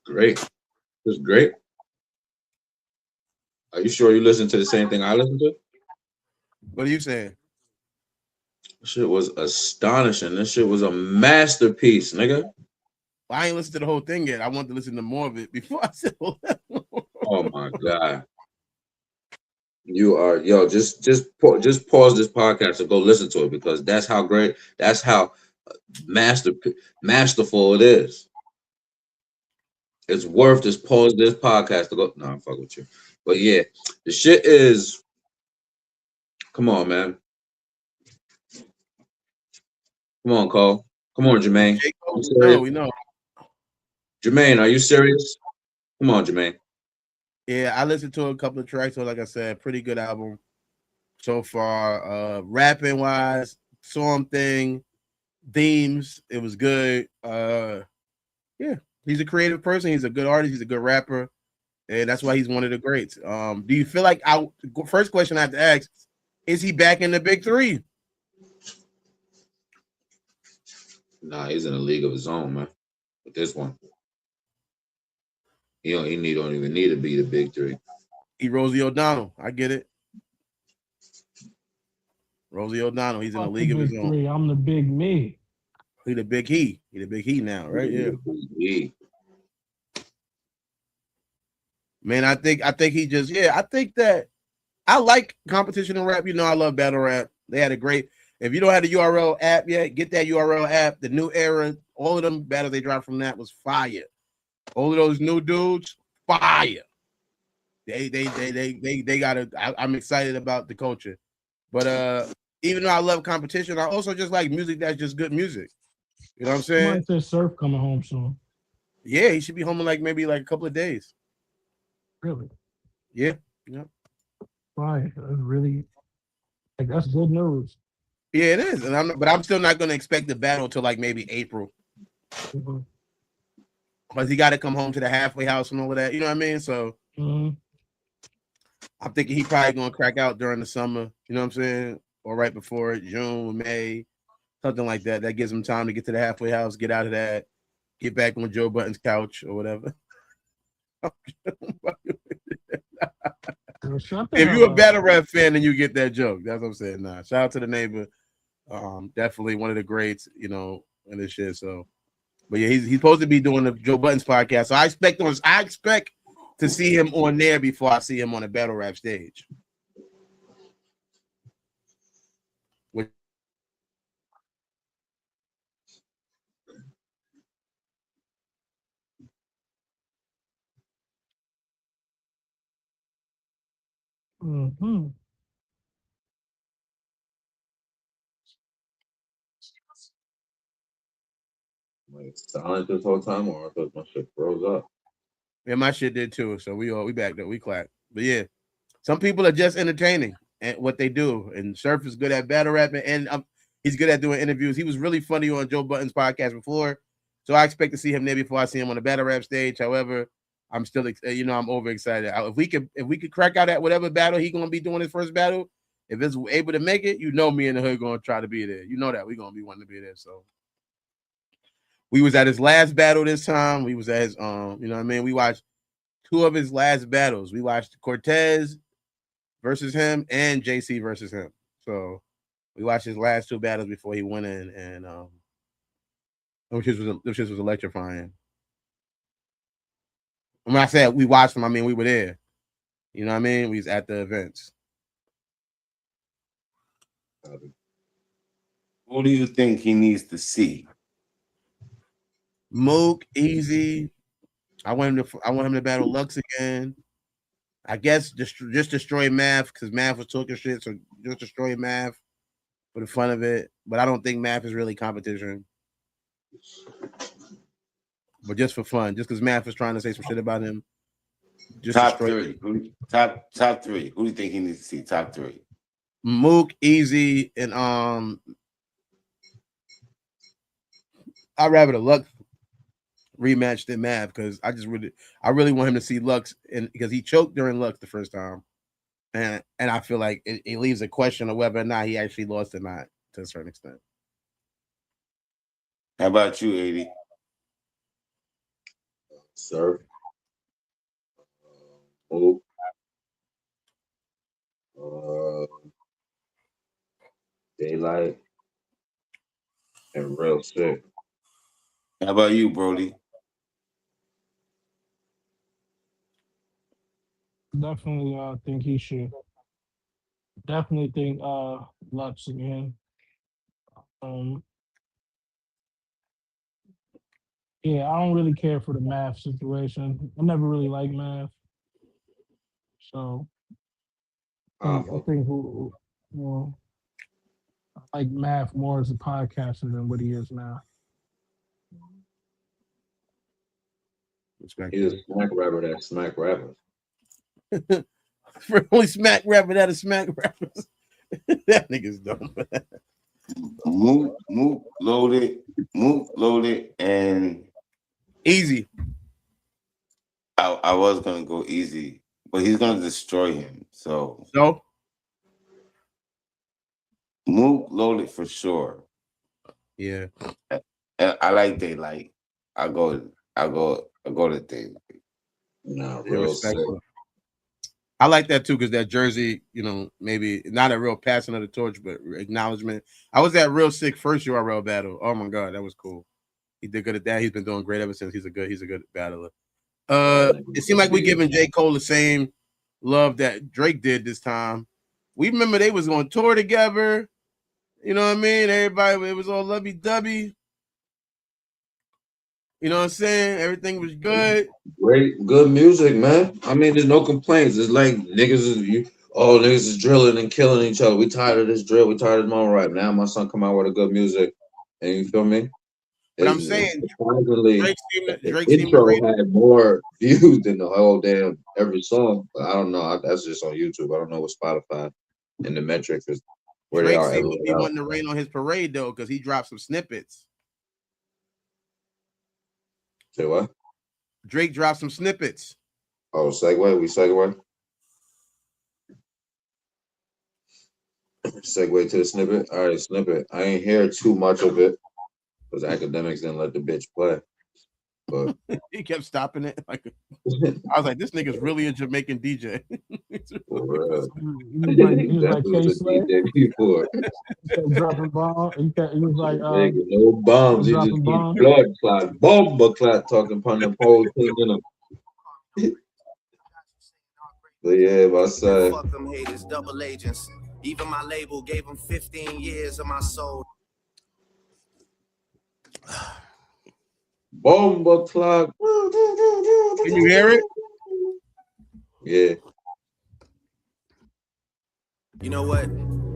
Great. It was great. Are you sure you listened to the same thing I listened to? What are you saying? This shit was astonishing. This shit was a masterpiece, nigga. Well, I ain't listened to the whole thing yet. I want to listen to more of it before I said Oh my God. You are, just pause this podcast and go listen to it, because that's how great, that's how masterful it is. It's worth this pause this podcast to go. No, I'm fucking with you. But yeah, the shit is. Come on, man. Come on, Cole. Come on, Jermaine. We know. Jermaine, are you serious? Come on, Jermaine. Yeah, I listened to a couple of tracks. So, like I said, pretty good album so far. Rapping wise, song thing, themes, it was good. Yeah, he's a creative person. He's a good artist. He's a good rapper, and that's why he's one of the greats. Do you feel like first question I have to ask is he back in the big three? Nah, he's in a league of his own, man. With this one, he don't even need to be the big three. He Rosie O'Donnell. I get it. Rosie O'Donnell. He's in a league of his own. Three. I'm the big me. He the big he. He the big he now, right? Yeah. Man, I think he just I think that I like competition in rap. You know, I love battle rap. They had a great. If you don't have the URL app yet, get that URL app. The new era, all of them battles they dropped from that was fire. All of those new dudes, fire. They got it. I'm excited about the culture, but even though I love competition, I also just like music that's just good music. You know what I'm saying? Somebody said Surf coming home soon. Yeah, he should be home in maybe a couple of days. Really? Yeah. Yeah. Right. That's really that's good news. Yeah, it is, and I'm still not going to expect the battle until maybe April, because he got to come home to the halfway house and all of that. You know what I mean? So I'm thinking he probably going to crack out during the summer. You know what I'm saying? Or right before it, June, May, something like that. That gives him time to get to the halfway house, get out of that, get back on Joe Budden's couch or whatever. If you're a battle rap fan, then you get that joke. That's what I'm saying. Nah, shout out to the neighbor. Definitely one of the greats, in this shit. So, but yeah, he's supposed to be doing the Joe Budden's podcast. So I expect to see him on there before I see him on a battle rap stage. Silent this whole time, or I thought my shit froze up. Yeah, my shit did too. So we back there, we clap. But yeah, some people are just entertaining at what they do, and Surf is good at battle rapping, and he's good at doing interviews. He was really funny on Joe Budden's podcast before, so I expect to see him there before I see him on the battle rap stage. However, I'm still, I'm overexcited. If we could crack out at whatever battle he's gonna be doing his first battle, if it's able to make it, me and the hood gonna try to be there. You know that we're gonna be wanting to be there. So we was at his last battle this time. We was at his we watched 2 of his last battles. We watched Cortez versus him and JC versus him. So we watched his last 2 battles before he went in, and which was electrifying. When I said we watched him, I mean we were there. You know what I mean? We was at the events. Who do you think he needs to see? Mook, Easy. I want him to battle Lux again. I guess just destroy Math, because Math was talking shit. So just destroy Math for the fun of it. But I don't think Math is really competition. But just for fun, just because Math was trying to say some shit about him. Just top 3. Top 3. Who do you think he needs to see? Top 3. Mook, Easy, and I'd rather the Lux rematch than Mav, because I really want him to see Lux, and because he choked during Lux the first time, and I feel like it leaves a question of whether or not he actually lost or not to a certain extent. How about you, 80? Surf. Daylight and Real Sick. How about you, Brody? Definitely think he should. Definitely think Lux again. Yeah, I don't really care for the math situation. I never really liked math. So I think well, I like math more as a podcaster than what he is now. He's a smack rapper that smack rappers. For only smack rapper that is smack rappers. That nigga's dumb. Mook loaded, and easy. I was gonna go easy, but he's gonna destroy him. So Mook loaded for sure. Yeah, and I like they like. I go to thing. No, Yeah, real sick. respectful. I like that too because that jersey, you know, maybe not a real passing of the torch, but acknowledgement. I was at Real Sick first URL battle. Oh my god, that was cool. He did good at that. He's been doing great ever since. He's a good battler. It seemed like we giving J. Cole the same love that Drake did this time. We remember they was on tour together. You know what I mean? Everybody, it was all lovey-dovey. You know what I'm saying? Everything was good. Great, good music, man. I mean, there's no complaints. It's like niggas is drilling and killing each other. We tired of this drill. We tired of this moment right now. My son come out with a good music, and you feel me? But I'm saying, surprisingly, Drake the intro had more views than the whole damn every song. But I don't know. That's just on YouTube. I don't know what Spotify and the metrics is where Drake they are. seemed to be wanting to rain on his parade though, because he dropped some snippets. Say what? Drake dropped some snippets. Oh, segue. We segue. Segue to the snippet. All right, snippet. I ain't hear too much of it because academics didn't let the bitch play. But he kept stopping it. Like I was like, this nigga's really a Jamaican DJ. For real. He was like K-Slay. Before. Dropping bombs. He was like no bombs. He just keep blood clot, bomba clot talking upon the whole thing in him. But yeah, my son. Fuck them haters, double agents. Even my label gave them 15 years of my soul. Bomba clock. Can you hear it? Yeah. You know what?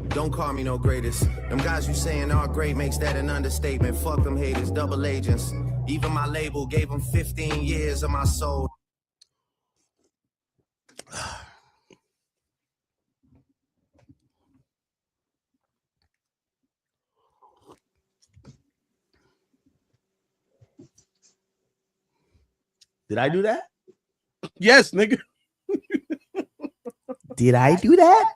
Don't call me no greatest. Them guys you saying are great makes that an understatement. Fuck them haters, double agents. Even my label gave them 15 years of my soul. Did I do that? Yes, nigga. Did I do that?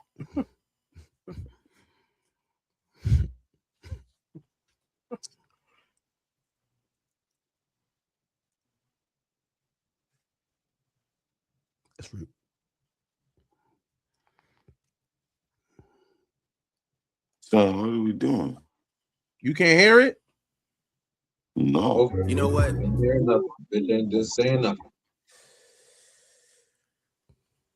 That's rude. So what are we doing? You can't hear it? No. You know what? Bitch ain't just saying nothing.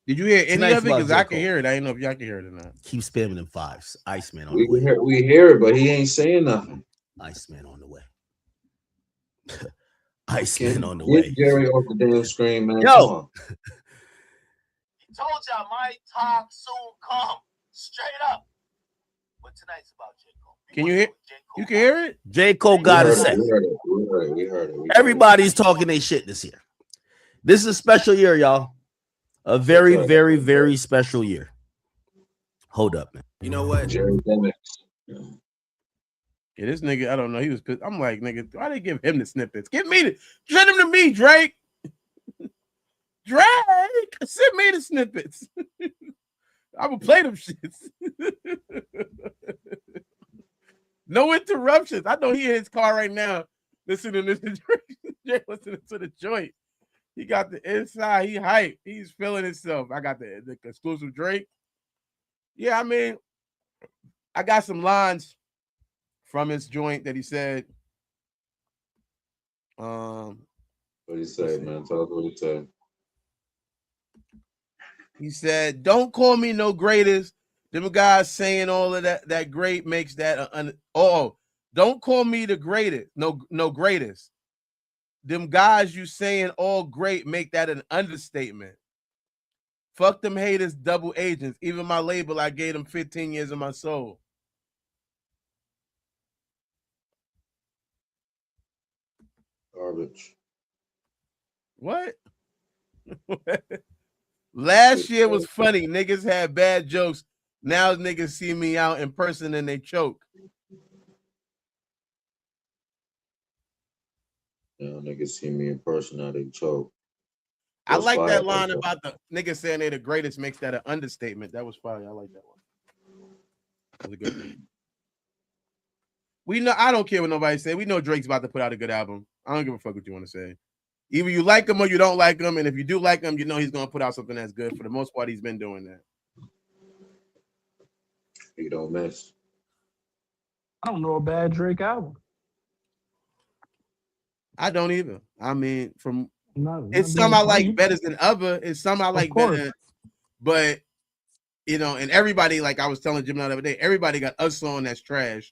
Did you hear any nice of it? love, Because J. I Cole. can hear it. I didn't know if y'all can hear it or not. Keep spamming them fives. Iceman on We the way. we hear it, but he ain't saying nothing. Iceman on the way. Iceman on the Get way. Jerry off the damn screen, man. Yo. Come on. He told y'all my time soon come. Straight up. But tonight's about J. Cole. Can you hear? You can hear it? J. Cole got to say. We heard it. Everybody's talking their shit this year. This is a special year, y'all. A very, very, very special year. Hold up, man. You know what? Jerry Demix. Yeah, this nigga, I don't know. He was pissed. I'm like, nigga, why they give him the snippets? Send him to me, Drake. Drake, send me the snippets. I will play them shits. No interruptions. I know he in his car right now listening to Drake, listening to the joint. He got the inside. He hype. He's feeling himself. I got the exclusive Drake. Yeah, I mean, I got some lines from his joint that he said. What he say, man? Tell us what he said. He said, "Don't call me no greatest." Them guys saying all of that great makes that don't call me the greatest. No greatest. them guys you saying all great make that an understatement. Fuck them haters, double agents. Even my label, I gave them 15 years of my soul. Garbage. What? Last year was funny. Niggas had bad jokes. Now niggas see me out in person and they choke. Yeah, niggas see me in person, now they choke. I like that line about the niggas saying they're the greatest makes that an understatement. That was fire. I like that one. That was a good one. We know, I don't care what nobody say. We know Drake's about to put out a good album. I don't give a fuck what you want to say. Either you like him or you don't like him. And if you do like him, you know he's going to put out something that's good. For the most part, he's been doing that. He don't miss. I don't know a bad Drake album. I don't either. I mean, from Not it's some I like funny. better than other. It's some I like better. But, you know, and everybody, like I was telling Jim the other day, everybody got a song that's trash.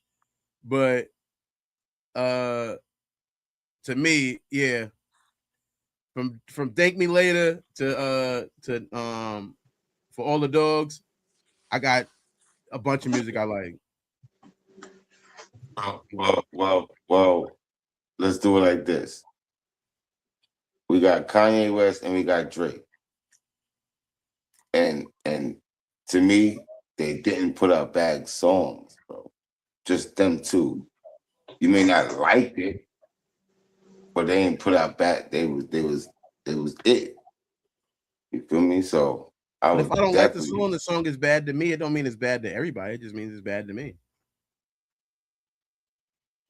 But to me, yeah. From Thank Me Later to For All the Dogs, I got a bunch of music I like. Well, let's do it like this. We got Kanye West and we got Drake. And to me, they didn't put out bad songs, bro. Just them two. You may not like it, but they ain't put out bad. They was it. You feel me? So But if I don't like the song is bad to me. It don't mean it's bad to everybody. It just means it's bad to me.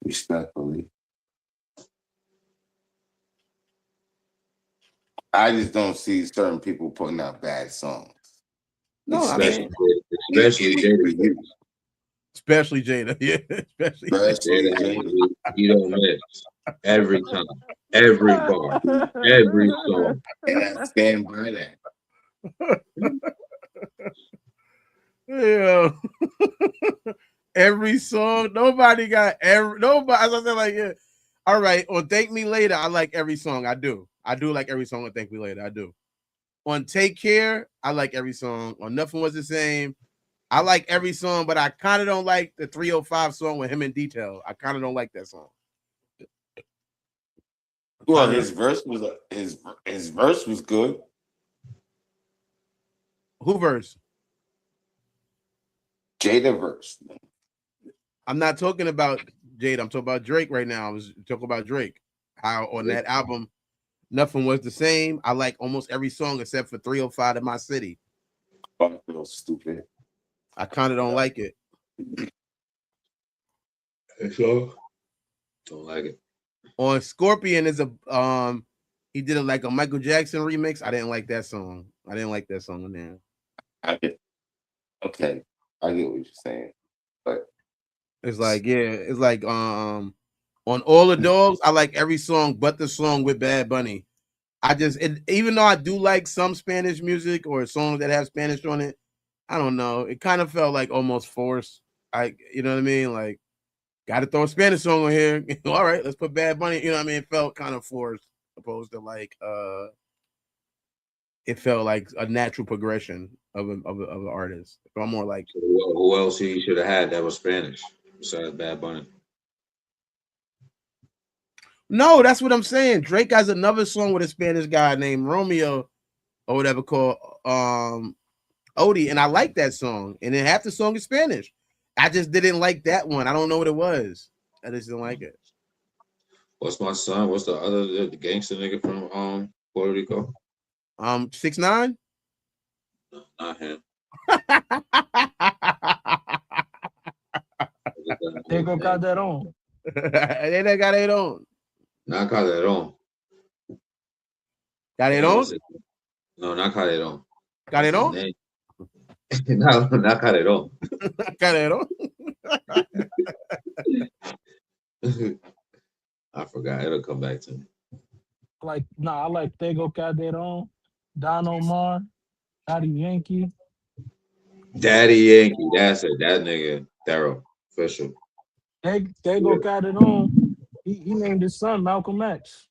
Respectfully. I just don't see certain people putting out bad songs. No, especially Jada. Especially Jada. Yeah, especially Jada. He don't miss every time, every bar, every song. And I stand by that. Yeah. Every song, nobody. As I said, like, yeah. All right, on Thank Me Later, I like every song. I do like every song on Thank Me Later. I do. On Take Care, I like every song. On Nothing Was the Same, I like every song, but I kind of don't like the 305 song with him in Detail. I kind of don't like that song. Well, his verse was good. Who verse? Jada verse. I'm not talking about Jada. I'm talking about Drake right now. I was talking about Drake. How on that album, Nothing Was the Same. I like almost every song except for 305 in My City. I feel stupid. I kind of don't like it. So don't like it. On Scorpion is a he did it like a Michael Jackson remix. I didn't like that song. I didn't like that song on there. Okay, I get what you're saying, but it's like on All the Dogs, I like every song but the song with Bad Bunny. Even though I do like some Spanish music or songs that have Spanish on it, I don't know. It kind of felt like almost forced. You know what I mean? Like, got to throw a Spanish song on here. All right, let's put Bad Bunny. You know what I mean? It felt kind of forced, opposed to like it felt like a natural progression of an artist. So I'm more like, who else he should have had that was Spanish besides Bad Bunny? No, that's what I'm saying. Drake has another song with a Spanish guy named Romeo or whatever called Odie, and I like that song. And then half the song is Spanish. I just didn't like that one. I don't know what it was. I just didn't like it. What's my son? What's the other the gangster nigga from Puerto Rico? 6ix9ine? No, not him. Tego Calderon. They got it on. Not Calderon. Calderon? No, not Calderon. Calderon? No, not Calderon. Calderon? I forgot. It'll come back to me. I like Tego Calderon, Don Omar, Daddy Yankee. Daddy Yankee. That's it. That nigga. Thorough. Official. Tego Calderon. He named his son Malcolm X.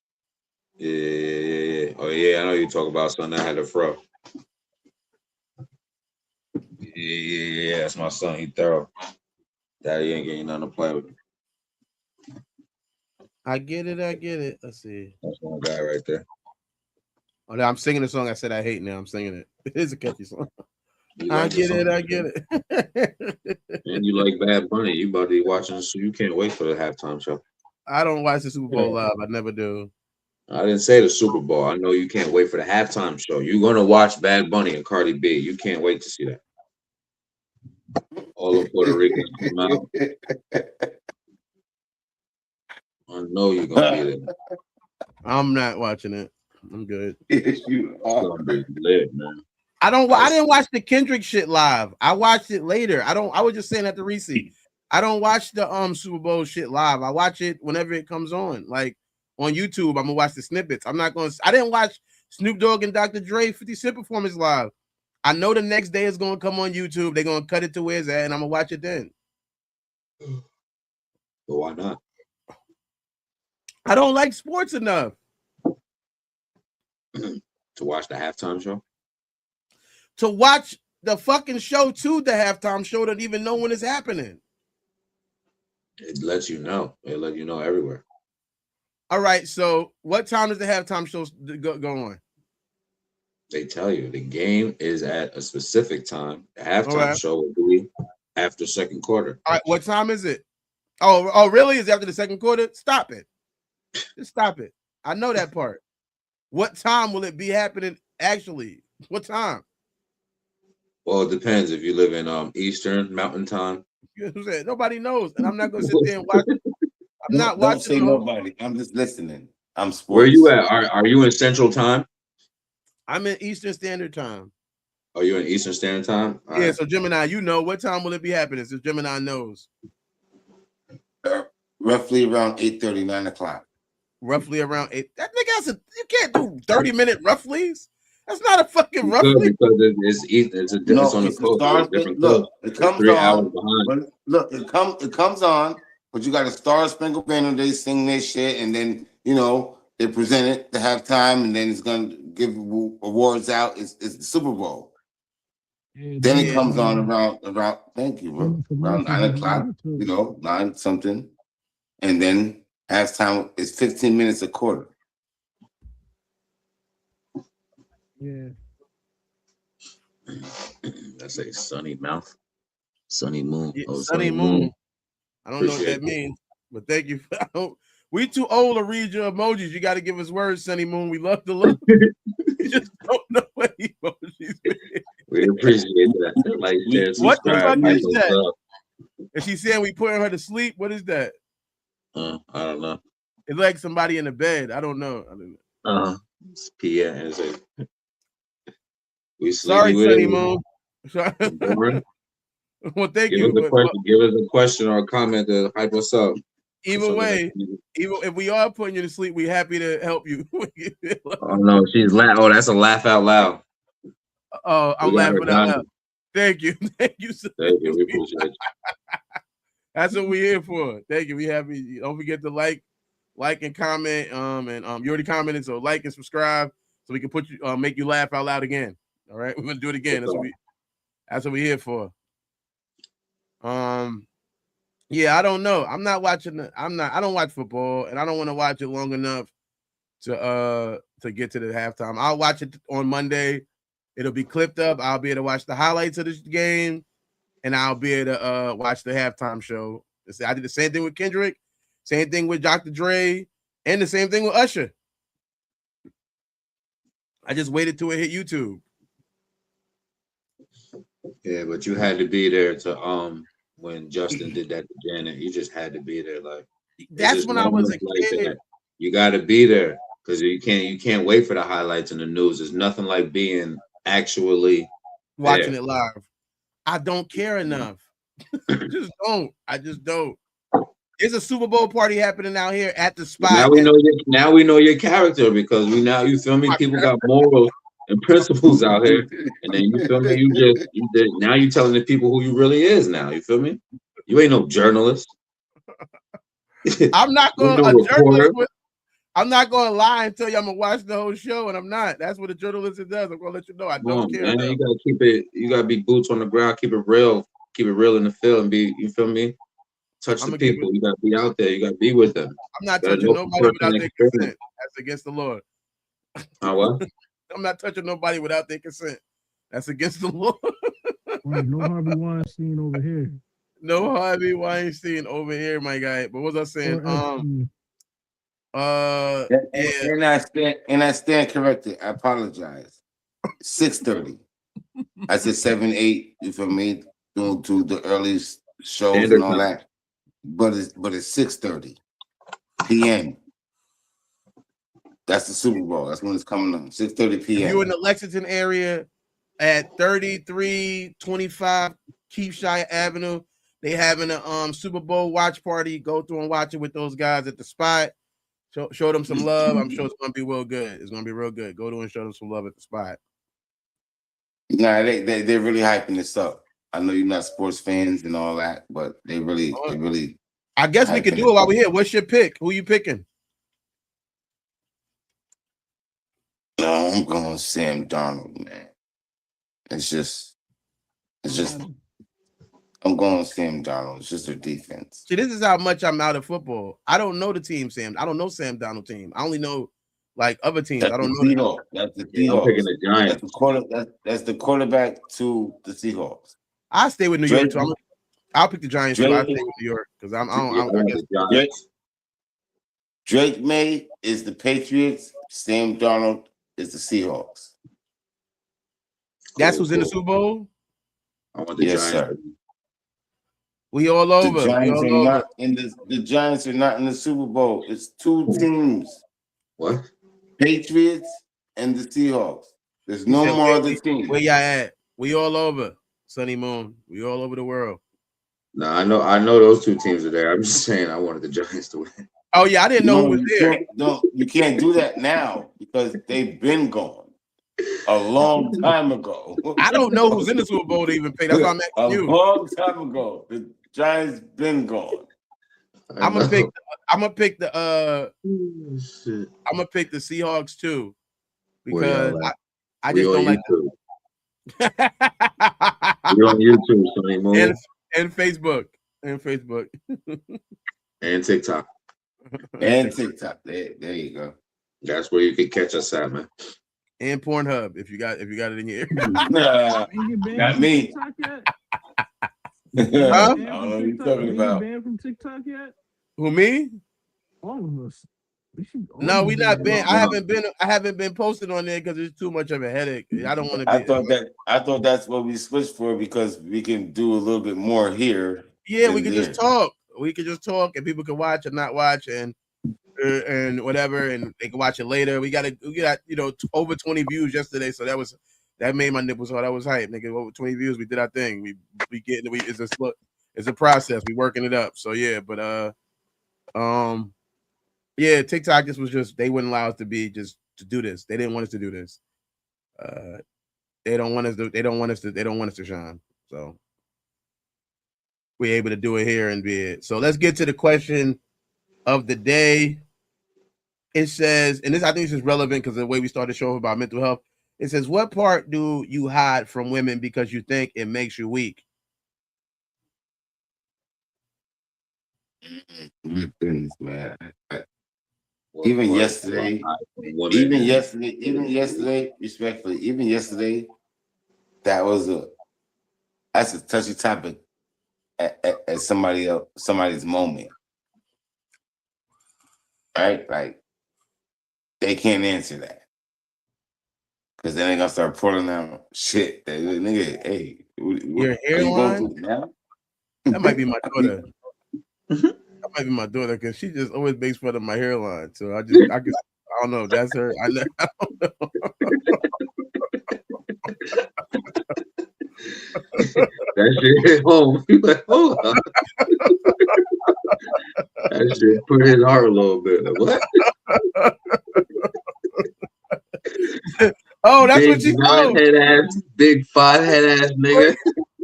Yeah. Oh yeah, I know you talk about son that had a fro. Yeah. That's my son. He thorough. Daddy ain't getting nothing to play with. I get it. Let's see. That's one guy right there. Oh, no, I'm singing the song I said I hate now. I'm singing it. It is a catchy song. You I like the get song, it. I get it. and you like Bad Bunny. You about to be watching, so you can't wait for the halftime show. I don't watch the Super Bowl live. I never do. I didn't say the Super Bowl. I know you can't wait for the halftime show. You're gonna watch Bad Bunny and Cardi B. You can't wait to see that. All the Puerto Ricans come out. I know you're gonna be there. I'm not watching it. I'm good. You It's gonna be lit, man. I didn't watch the Kendrick shit live. I watched it later. I was just saying at the receipt. I don't watch the Super Bowl shit live. I watch it whenever it comes on. Like on YouTube, I'm gonna watch the snippets. I didn't watch Snoop Dogg and Dr. Dre 50 Cent performance live. I know the next day it's gonna come on YouTube. They're gonna cut it to where it's at, and I'm gonna watch it then. But why not? I don't like sports enough to watch the halftime show. To watch the fucking show to the halftime show, don't even know when it's happening. It lets you know. It let you know everywhere. All right. So, what time does the halftime show go on? They tell you the game is at a specific time. The halftime show will be after second quarter. All right. What time is it? Oh, really? Is it after the second quarter? Stop it. Just stop it. I know that part. What time will it be happening actually? What time? Well, it depends. If you live in Eastern Mountain Time. Nobody knows, and I'm not going to sit there and watch it. I'm not watching. Don't say nobody. I'm just listening. I'm sports. Where are you at? Are you in Central Time? I'm in Eastern Standard Time. Are you in Eastern Standard Time? All right. So Gemini, you know what time will it be happening? So Gemini knows. Roughly around 8:30, 9 o'clock. Roughly around 8. That nigga you can't do 30-minute roughlies. That's not a fucking roughly. Because it's on the coast. Look, it comes 3 on. hours behind. Look, it comes on, but you got a Star Spangled Banner. They sing their shit, and then they present it to halftime, and then it's gonna give awards out. It's the Super Bowl. Then it comes on around. Thank you, bro. Around 9 o'clock. 9 something, and then halftime is 15 minutes a quarter. Yeah. That's a sunny mouth. Sunny moon. Yeah, Oh, sunny moon. I don't know what that means, but thank you. We too old to read your emojis. You got to give us words, Sunny Moon. We love to look. You just don't know what emojis mean. We appreciate that. Like, share, what the fuck is like, that? Is she saying we putting her to sleep? What is that? I don't know. It's like somebody in the bed. I don't know. It's P.A. and it's like, we sorry, Sunny Moon. Well, thank you. Give us a question or a comment to hype us up. Either way, even if we are putting you to sleep, we're happy to help you. Oh no, she's laughing. Oh, that's a laugh out loud. Oh, I'm laughing out loud. Thank you. Thank you. Thank you. We appreciate you. That's what we're here for. Thank you. We happy. Don't forget to like and comment. And you already commented, so like and subscribe so we can put you make you laugh out loud again. All right, we're gonna do it again. That's what we're here for. Yeah, I don't know. I'm not watching I don't watch football, and I don't want to watch it long enough to get to the halftime. I'll watch it on Monday. It'll be clipped up. I'll be able to watch the highlights of this game, and I'll be able to watch the halftime show. I did the same thing with Kendrick, same thing with Dr. Dre, and the same thing with Usher. I just waited till it hit YouTube. Yeah, but you had to be there to when Justin did that to Janet. You just had to be there. Like that's when I was a kid. That. You got to be there because you can't wait for the highlights and the news. There's nothing like being actually watching it live. I don't care enough. I just don't. There's a Super Bowl party happening out here at the spot. Now we know your character because you feel me? People got morals and principles out here, and then you feel me? Now you telling the people who you really is. Now you feel me? You ain't no journalist. I'm not going to I'm not gonna lie and tell you I'm gonna watch the whole show, and I'm not. That's what a journalist does. I'm gonna let you know. I don't care. Man, you gotta keep it. You gotta be boots on the ground. Keep it real. Keep it real in the field, and be. You feel me? Touch the people. You gotta be out there. You gotta be with them. I'm not touching nobody without their consent. That's against the law. What? I'm not touching nobody without their consent. That's against the law. Wait, no Harvey Weinstein over here. No Harvey Weinstein over here, my guy. But what was I saying? And I stand corrected. I apologize. 6:30. I said 7, 8. You feel me? Doing to the earliest shows and all that. But it's 6:30 p.m. That's the Super Bowl. That's when it's coming on. 6:30 p.m. If you're in the Lexington area at 3325 Keithshire Avenue, they having a Super Bowl watch party. Go through and watch it with those guys at the spot. Show them some love. I'm sure it's gonna be real good. It's gonna be real good. Go to and show them some love at the spot. Nah, they're really hyping this up. I know you're not sports fans and all that, but they really. I guess we could do it while we're here. What's your pick? Who you picking? No, I'm going Sam Darnold, man. I'm going Sam Darnold. It's just their defense. See, this is how much I'm out of football. I don't know the team, Sam. I don't know Sam Darnold team. I only know like other teams. That's I don't know. That's the Seahawks. I'm picking the Giants. That's the quarterback to the Seahawks. I stay with New York too. I'll pick the Giants too. I stay with New York because I guess Drake May is the Patriots. Sam Darnold is the Seahawks. That's who's in the Super Bowl. I want the Giants. Sir. We all over. The Giants are not in the Giants are not in the Super Bowl. It's two teams. What? Patriots and the Seahawks. There's no more other teams. Where y'all at? We all over. Sunny Moon. We all over the world. No, I know those two teams are there. I'm just saying I wanted the Giants to win. Oh yeah, I didn't know who was there. You can't do that now because they've been gone a long time ago. I don't know who's in the Super Bowl to even pick. That's why I'm asking you. A long time ago. The Giants been gone. I'm gonna pick the Seahawks too because I just don't like them. You're on YouTube, Sonny Moon. And Facebook. And TikTok. And TikTok. There you go. That's where you can catch us at, man. And Pornhub if you got it in your ear. Not me. Huh? I don't know what you're talking about. Banned from TikTok yet? Who, me? All of us. No, we not banned. I haven't been posted on there because it's too much of a headache. I don't want to be. I thought that's what we switched for because we can do a little bit more here. Yeah, we can just talk. We can just talk, and people can watch or not watch, and whatever, and they can watch it later. We got over 20 views yesterday, so that made my nipples hard. That was hype, nigga. Over 20 views, we did our thing. It's a process. We working it up. So yeah, but yeah, TikTok they wouldn't allow us to do this. They didn't want us to do this. They don't want us to shine. So we're able to do it here and be it. So let's get to the question of the day. It says, and I think this is relevant because of the way we started the show about mental health. It says, what part do you hide from women because you think it makes you weak? Goodness, man. Even yesterday, respectfully, that's a touchy topic at somebody's moment. Right? Like they can't answer that. Because then they're gonna start pulling out shit. Nigga, hey, your hairline? That might be my daughter. That might be my daughter because she just always makes fun of my hairline. So I don't know. That's her. I don't know. That shit hit home. You like, hold on. That shit put his heart a little bit. Like, what? Oh, that's big what you know. Big 5-head ass nigga.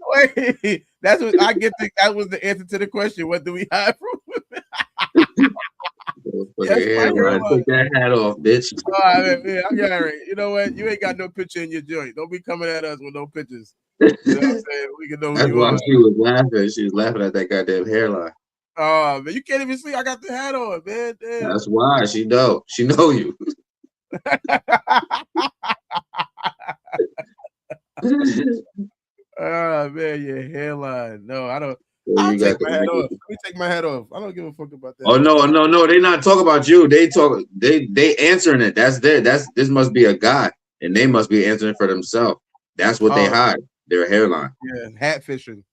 Wait, that's what I get. That was the answer to the question. What do we hide from? Yes, my hairline. Take that hat off, bitch. All right, yeah, I got it. You know what? You ain't got no picture in your joint. Don't be coming at us with no pictures. You know what I'm saying? We can know who That's you why are. she was laughing. She was laughing at that goddamn hairline. Oh man, you can't even see. I got the hat on, man. Damn. That's why she know. She know you. Oh man, your hairline. No, I don't. So I'll you take got my hat off. the. Let me take my hat off. I don't give a fuck about that. Oh no! They not talking about you. They talk. They answering it. That's there. This must be a guy, and they must be answering for themselves. That's what they Oh, hide. Their hairline. yeah, hat fishing.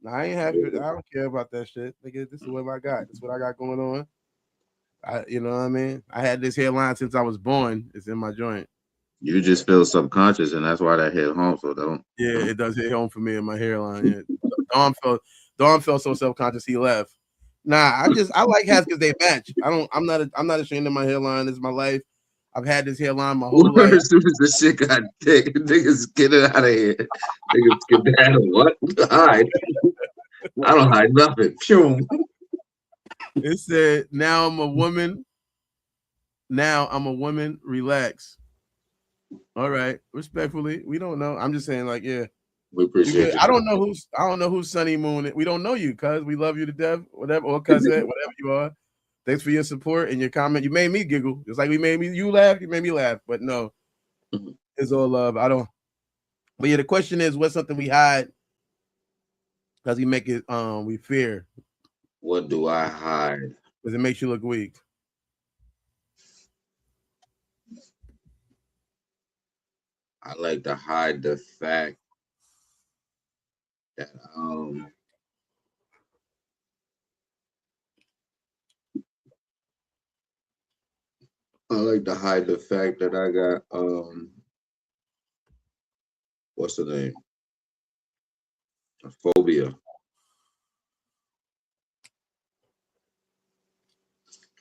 No, I ain't have. I don't care about that shit. Nigga, this is what I got. This is what I got going on. You know what I mean? I had this hairline since I was born. It's in my joint. You just feel subconscious, and that's why that hit home. So don't. Yeah, it does hit home for me in my hairline. Yeah. Dom felt so self-conscious he left. Nah, I like hats because they match. I'm not ashamed of my hairline. This is my life. I've had this hairline my whole life. As soon as the shit got thick, niggas get it out of here. Niggas skedaddle. What? Hide? I don't hide nothing. Phew. It said, "Now I'm a woman. Now I'm a woman. Relax." All right, respectfully, we don't know. I'm just saying, like, yeah, we appreciate you. I don't know who's Sunny Moon. We don't know you, cuz we love you to death, whatever, or cousin, whatever you are. Thanks for your support and your comment. You made me giggle, just like you laugh. You made me laugh, but no, it's all love. I don't. But yeah, the question is, what's something we hide? Because we make it, we fear. What do I hide? Because it makes you look weak. I like to hide the fact that I like to hide the fact that I got what's the name? A phobia.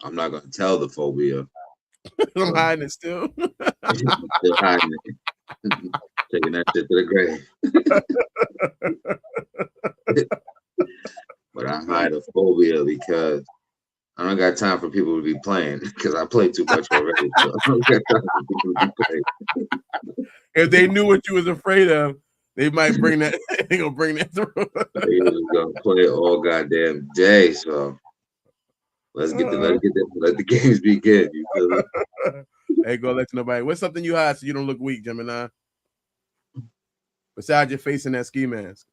I'm not gonna tell the phobia. I'm hiding it still. Still hiding it. Taking that shit to the grave. But I hide a phobia because I don't got time for people to be playing because I play too much already. So I don't got time for people to be playing. If they knew what you was afraid of, they might bring that. They gonna bring that through. They just gonna play all goddamn day. So let the games begin. You feel me? Hey, go let nobody. What's something you hide so you don't look weak, Gemini? Besides your face and that ski mask.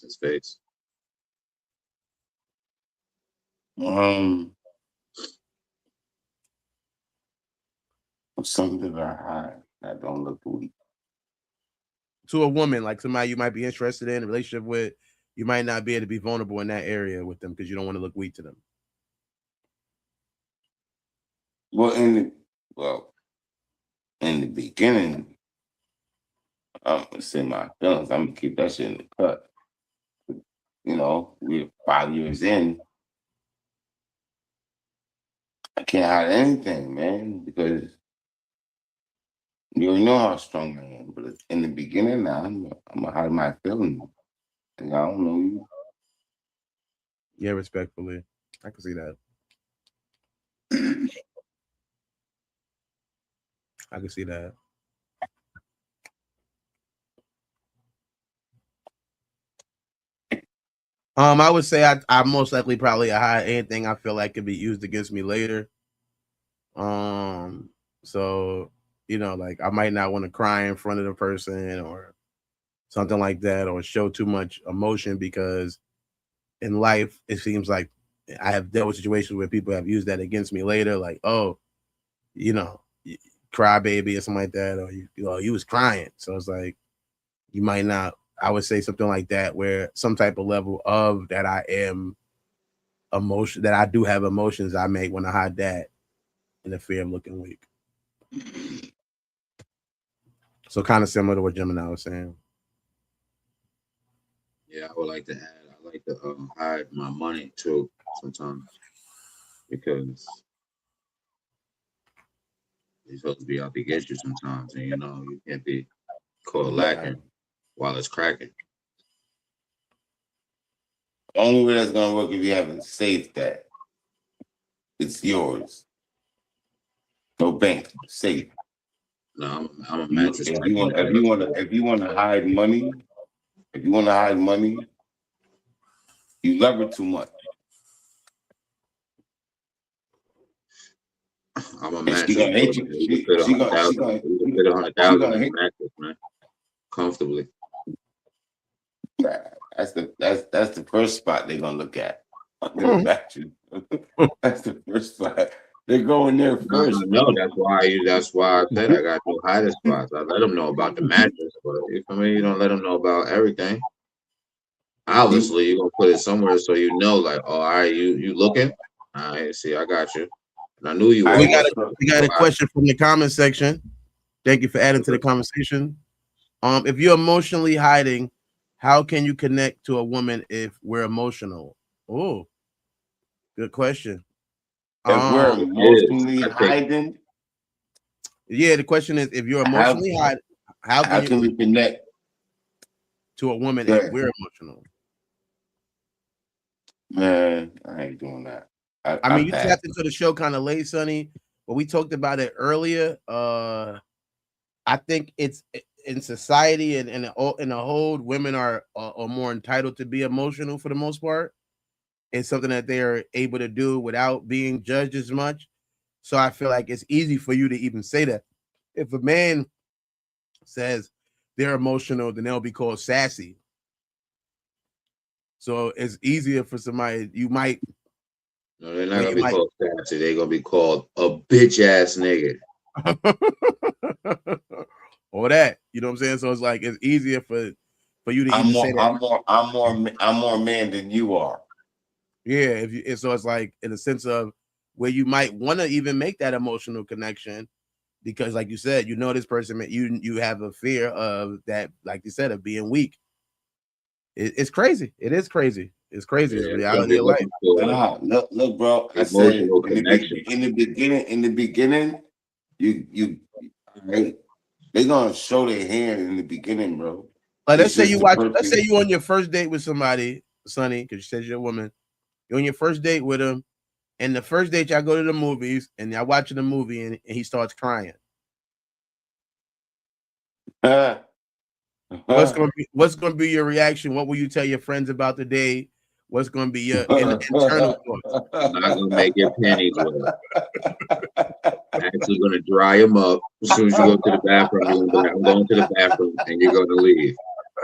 His face. Something that I hide that don't look weak. To a woman, like somebody you might be interested in a relationship with, you might not be able to be vulnerable in that area with them because you don't want to look weak to them. Well, in the beginning, I'm gonna say my feelings. I'm gonna keep that shit in the cut. You know, we're 5 years in. I can't hide anything, man, because you already know how strong I am. But in the beginning, now I'm gonna hide my feelings. And I don't know you. Yeah, respectfully, I can see that. I can see that. I would say I most likely probably hide anything I feel like could be used against me later. So like I might not want to cry in front of the person or something like that, or show too much emotion because in life it seems like I have dealt with situations where people have used that against me later, like, oh, cry baby or something like that, or you was crying. So it's like you might not. I would say something like that, where some type of level of that I am emotion, that I do have emotions, I make when I hide that in the fear of looking weak. So kind of similar to what Gemini was saying. Yeah, I would like to add. I like to hide my money too sometimes because you're supposed to be out to get you sometimes, and you can't be caught lacking while it's cracking. The only way that's gonna work if you have a safe that. it's yours. No bank, safe. No, I'm a If mattress. you want to hide money, you lever too much. I'm a And mattress. she gonna hate Boy, you. man. You can fit 100,000. You can fit 100,000 in a hate. mattress, man, comfortably. That's the first spot they're gonna look at. Under the mattress. That's the first spot. They're going there first. No, that's why I said I got no hiding spots. I let them know about the mattress, but you feel me? You don't let them know about everything. Obviously, you're gonna put it somewhere so you know, like, oh, all right, you looking? All right, see, I got you. And I knew you were. We got a question from the comment section. Thank you for adding to the conversation. If you're emotionally hiding, how can you connect to a woman if we're emotional? Oh, good question. If we're emotionally hiding, yeah, the question is if you're emotionally hiding, how can you connect to a woman if we're emotional? Man, I ain't doing that. I mean, you tapped into the show kind of late, Sonny, but we talked about it earlier. I think it's in society and in the whole, women are more entitled to be emotional for the most part. It's something that they are able to do without being judged as much. So I feel like it's easy for you to even say that. If a man says they're emotional, then they'll be called sassy. So it's easier for somebody, you might. No, they're not gonna be called sassy. They're gonna be called a bitch ass nigga. Or that, you know what I'm saying? So it's like it's easier for you to even say that. I'm more man than you are. Yeah, and so it's like in a sense of where you might want to even make that emotional connection because, like you said, you know this person, you have a fear of that, like you said, of being weak. It's crazy. It is crazy. It's crazy. It's reality of life. Look, bro. I said in the beginning, you right? They gonna show their hand in the beginning, bro. Like let's say you on your first date with somebody, Sonny, because you said you're a woman. You're on your first date with him, and the first date y'all go to the movies, and y'all watching the movie, and he starts crying. What's gonna be your reaction? What will you tell your friends about the date? What's gonna be your internal thoughts? I'm not gonna make your panties wet. I'm actually gonna dry them up as soon as you go to the bathroom. You're gonna be like, I'm going to the bathroom, and you're gonna leave.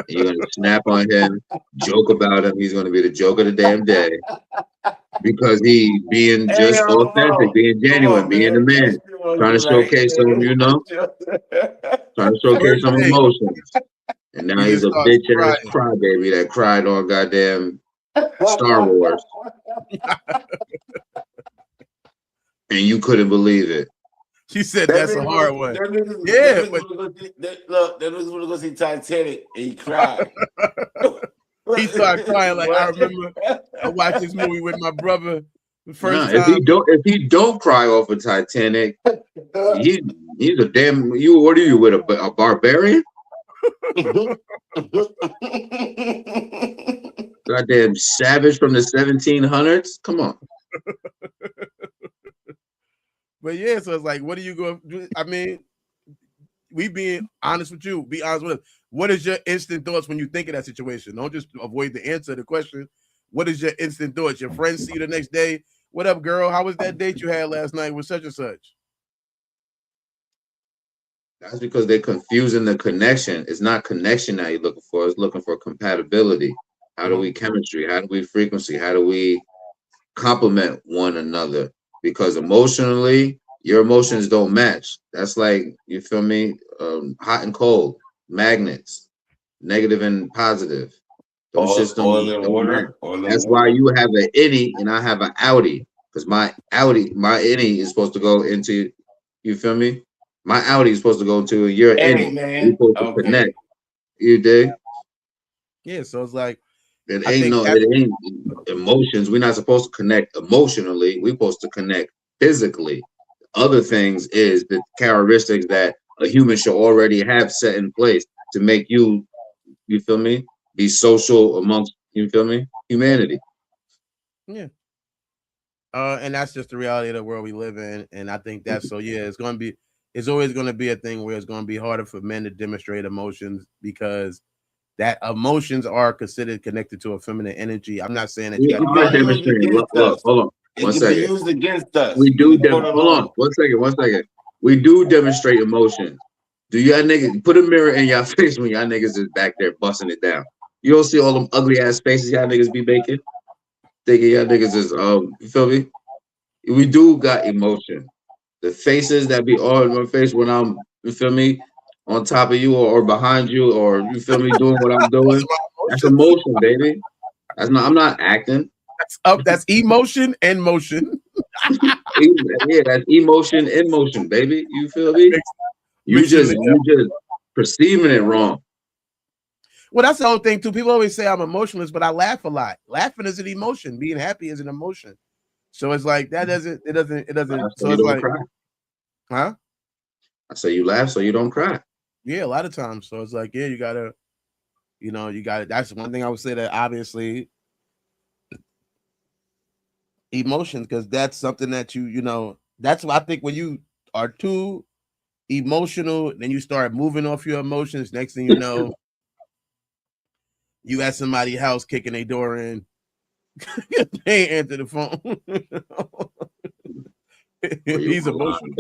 And you're gonna snap on him, joke about him. He's gonna be the joke of the damn day because he being just authentic, being genuine, being the man, trying to showcase some, trying to showcase some emotions. And now he's a bitch ass crybaby that cried on goddamn Star Wars. And you couldn't believe it. She said that's a hard one. Yeah, but look, that was when go see Titanic and he cried. He started crying like I remember I watched this movie with my brother the first time. If he don't cry off of Titanic, he's a damn what are you with a barbarian? Goddamn savage from the 1700s. Come on. But yeah, so it's like, what are you going to do? I mean, we being honest with you, be honest with us. What is your instant thoughts when you think of that situation? Don't just avoid the answer to the question. What is your instant thoughts? Your friends see you the next day. What up, girl? How was that date you had last night with such and such? That's because they're confusing the connection. It's not connection that you're looking for. It's looking for compatibility. How do we chemistry? How do we frequency? How do we complement one another? Because emotionally, your emotions don't match. That's like, you feel me? Hot and cold, magnets, negative and positive. Those shits don't match. That's why you have an innie and I have an outie. Because my innie is supposed to go into, you feel me? My outie is supposed to go into your innie. We're supposed to connect. You dig? Yeah, so it's like it ain't emotions. We're not supposed to connect emotionally. We're supposed to connect physically. Other things is the characteristics that a human should already have set in place to make you feel me, be social amongst, you feel me, humanity. Yeah. And that's just the reality of the world we live in. And I think that's so. Yeah, it's always going to be a thing where it's going to be harder for men to demonstrate emotions because that emotions are considered connected to a feminine energy. I'm not saying that you got It can to be used against us. Hold on. It One can be second. used against us. We do Hold hold on. One second. We do demonstrate emotion. Do y'all niggas put a mirror in y'all face when y'all niggas is back there busting it down? You don't see all them ugly ass faces y'all niggas be making? Thinking y'all niggas is you feel me? We do got emotion. The faces that be all in my face when I'm, you feel me, on top of you or behind you or you feel me doing what I'm doing. That's emotion, baby. I'm not acting. That's emotion and motion. Yeah, that's emotion in motion, baby. You feel me? You just perceiving it wrong. Well, that's the whole thing too. People always say I'm emotionless, but I laugh a lot. Laughing is an emotion. Being happy is an emotion. So it's like that doesn't. So you it's don't like, cry. huh? I say you laugh so you don't cry. Yeah, a lot of times. So it's like, yeah, you gotta, that's one thing I would say that obviously emotions, because that's something that that's what I think when you are too emotional, then you start moving off your emotions. Next thing you know, you at somebody's house kicking their door in. They ain't answer the phone. He's emotional.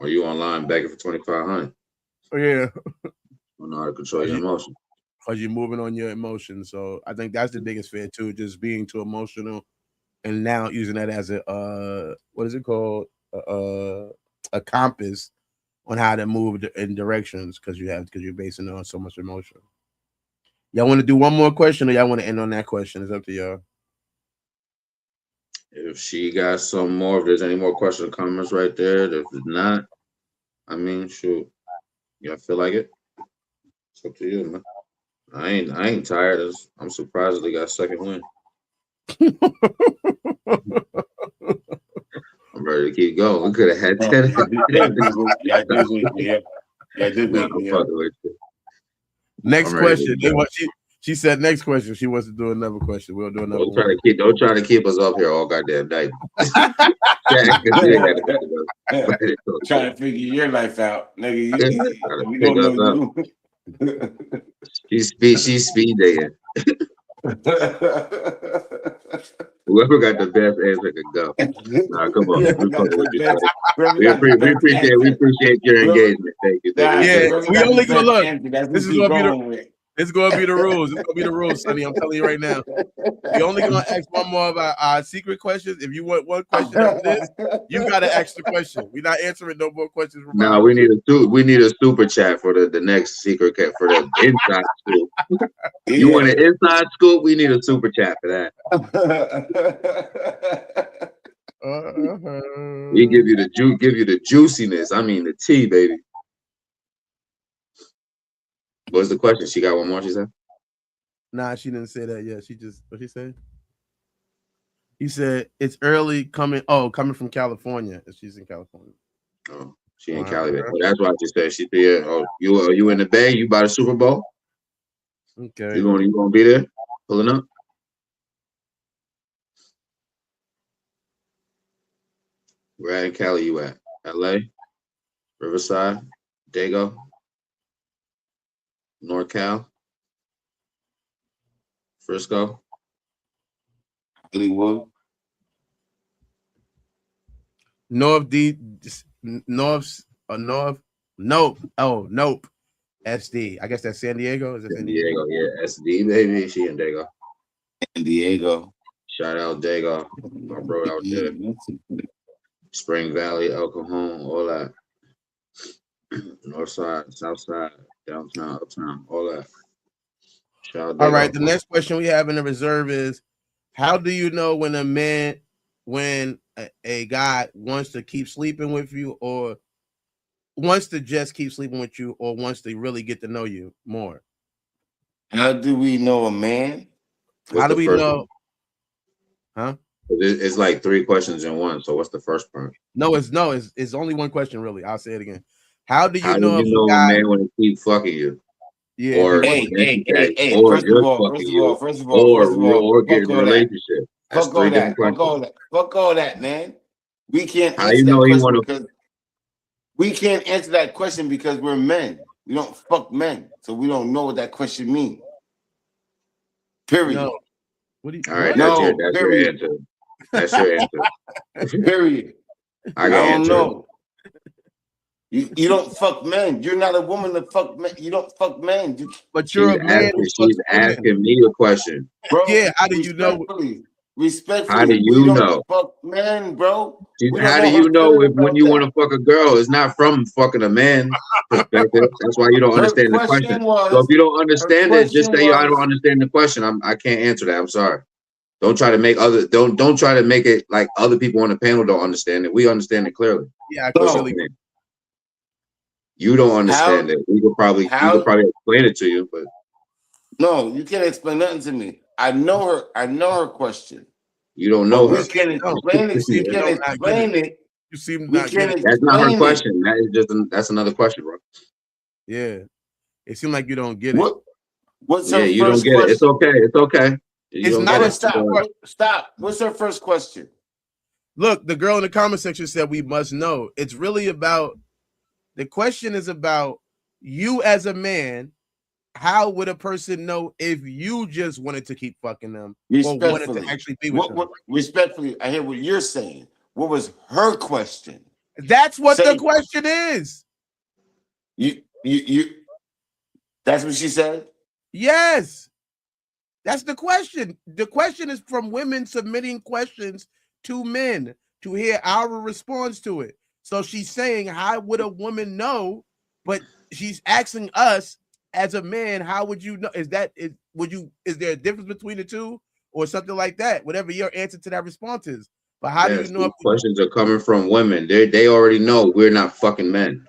Are you online begging for 2,500? Oh, yeah. You know how to control your emotions. Because you're moving on your emotions. So I think that's the biggest fear too, just being too emotional and now using that as a what is it called? A compass on how to move in directions because you're basing it on so much emotion. Y'all want to do one more question or y'all want to end on that question? It's up to y'all. If she got some more, if there's any more questions or comments right there, if not, I mean, shoot, y'all feel like it? It's up to you, man. I ain't tired. I'm surprised they got second win. I'm ready to keep going. We could have had 10. Next question. She said next question. She wants to do another question. We'll do another one. Don't try to keep us up here all goddamn night. Trying to figure your life out, nigga. She's speed dating. Whoever got the best answer can go. Nah, come on. We appreciate your engagement. Thank you. Yeah, we only gonna look. This is gonna be the rules. It's gonna be the rules, Sonny. I'm telling you right now. We're only gonna ask one more of our secret questions. If you want one question after this, you gotta ask the question. We're not answering no more questions. No, we need a super chat for the next secret cat for the inside scoop. You want an inside scoop? We need a super chat for that. We give you the juiciness. I mean the tea, baby. What's the question? She got one more, she said? Nah, she didn't say that yet. She just, what she said? He said it's early coming from California. She's in California. Oh, she in Cali. Well, that's why she said she did. Oh, you in the Bay? You by the Super Bowl? Okay. You gonna be there? Pulling up? Where at in Cali you at? LA? Riverside? Dago? NorCal? Frisco? Hollywood? Nope. SD. I guess that's San Diego. Is that San Diego? Yeah, SD baby. She in Dago. San Diego. Shout out Dago. My bro out there. Spring Valley, El Cajon, all that. North side, south side, downtown, uptown, all that. Shout out All Dago. right. The next question we have in the reserve is, how do you know when a guy wants to keep sleeping with you or wants to just keep sleeping with you or wants to really get to know you more? How do we know a man? How do we know? Huh? It's like 3 questions in one. So what's the first part? No, it's only one question, really. I'll say it again. How do you know if a guy, man want to keep fucking you? Yeah. Or Hey, or first of all, get in a relationship. That's Fuck all three different that. Fuck questions. all that. Fuck all that, man. We can't How answer you that know he question want to? because we can't answer that question because we're men. We don't fuck men, so we don't know what that question means. Period. No. What do you? All right, No, that's your period. answer. That's your answer. Period. I I can don't answer it. know. You don't fuck men. You're not a woman to fuck men. You don't fuck men. But you're a man who She's fucks women. asking me a question. Bro, Yeah, how do you know? Respectfully, How do we you don't know? fuck men, bro. We don't How do know you her know feeling if when about you that. want to fuck a girl, it's not from fucking a man perspective? That's why you don't Her understand the question question. was- So if you don't her understand it, just question say, I don't was- understand the question. I can't answer that. I'm sorry. Don't try to make don't try to make it like other people on the panel don't understand it. We understand it clearly. Yeah, I What's clearly. your opinion? You don't understand it. We could probably explain it to you, but No, you can't explain nothing to me. I know her. I know her question. you don't know her. We can't explain it. You can't explain it. You seem We not can't good. That's not her explain it. question. That is that's another question, bro. Yeah, it seemed like you don't get it. What's her you first don't get question? it. It's okay. It's okay. You It's don't not get a it. stop. Stop. What's her first question? Look, the girl in the comment section said we must know. It's really about the question is about you as a man. How would a person know if you just wanted to keep fucking them or wanted to actually be with them? Respectfully, I hear what you're saying. What was her question? That's what the question is. You. That's what she said? Yes. That's the question. The question is from women submitting questions to men to hear our response to it. So she's saying, how would a woman know? But she's asking us as a man, how would you know? Is there a difference between the two or something like that? Whatever your answer to that response is. But how do you know? These questions are coming from women. They already know we're not fucking men.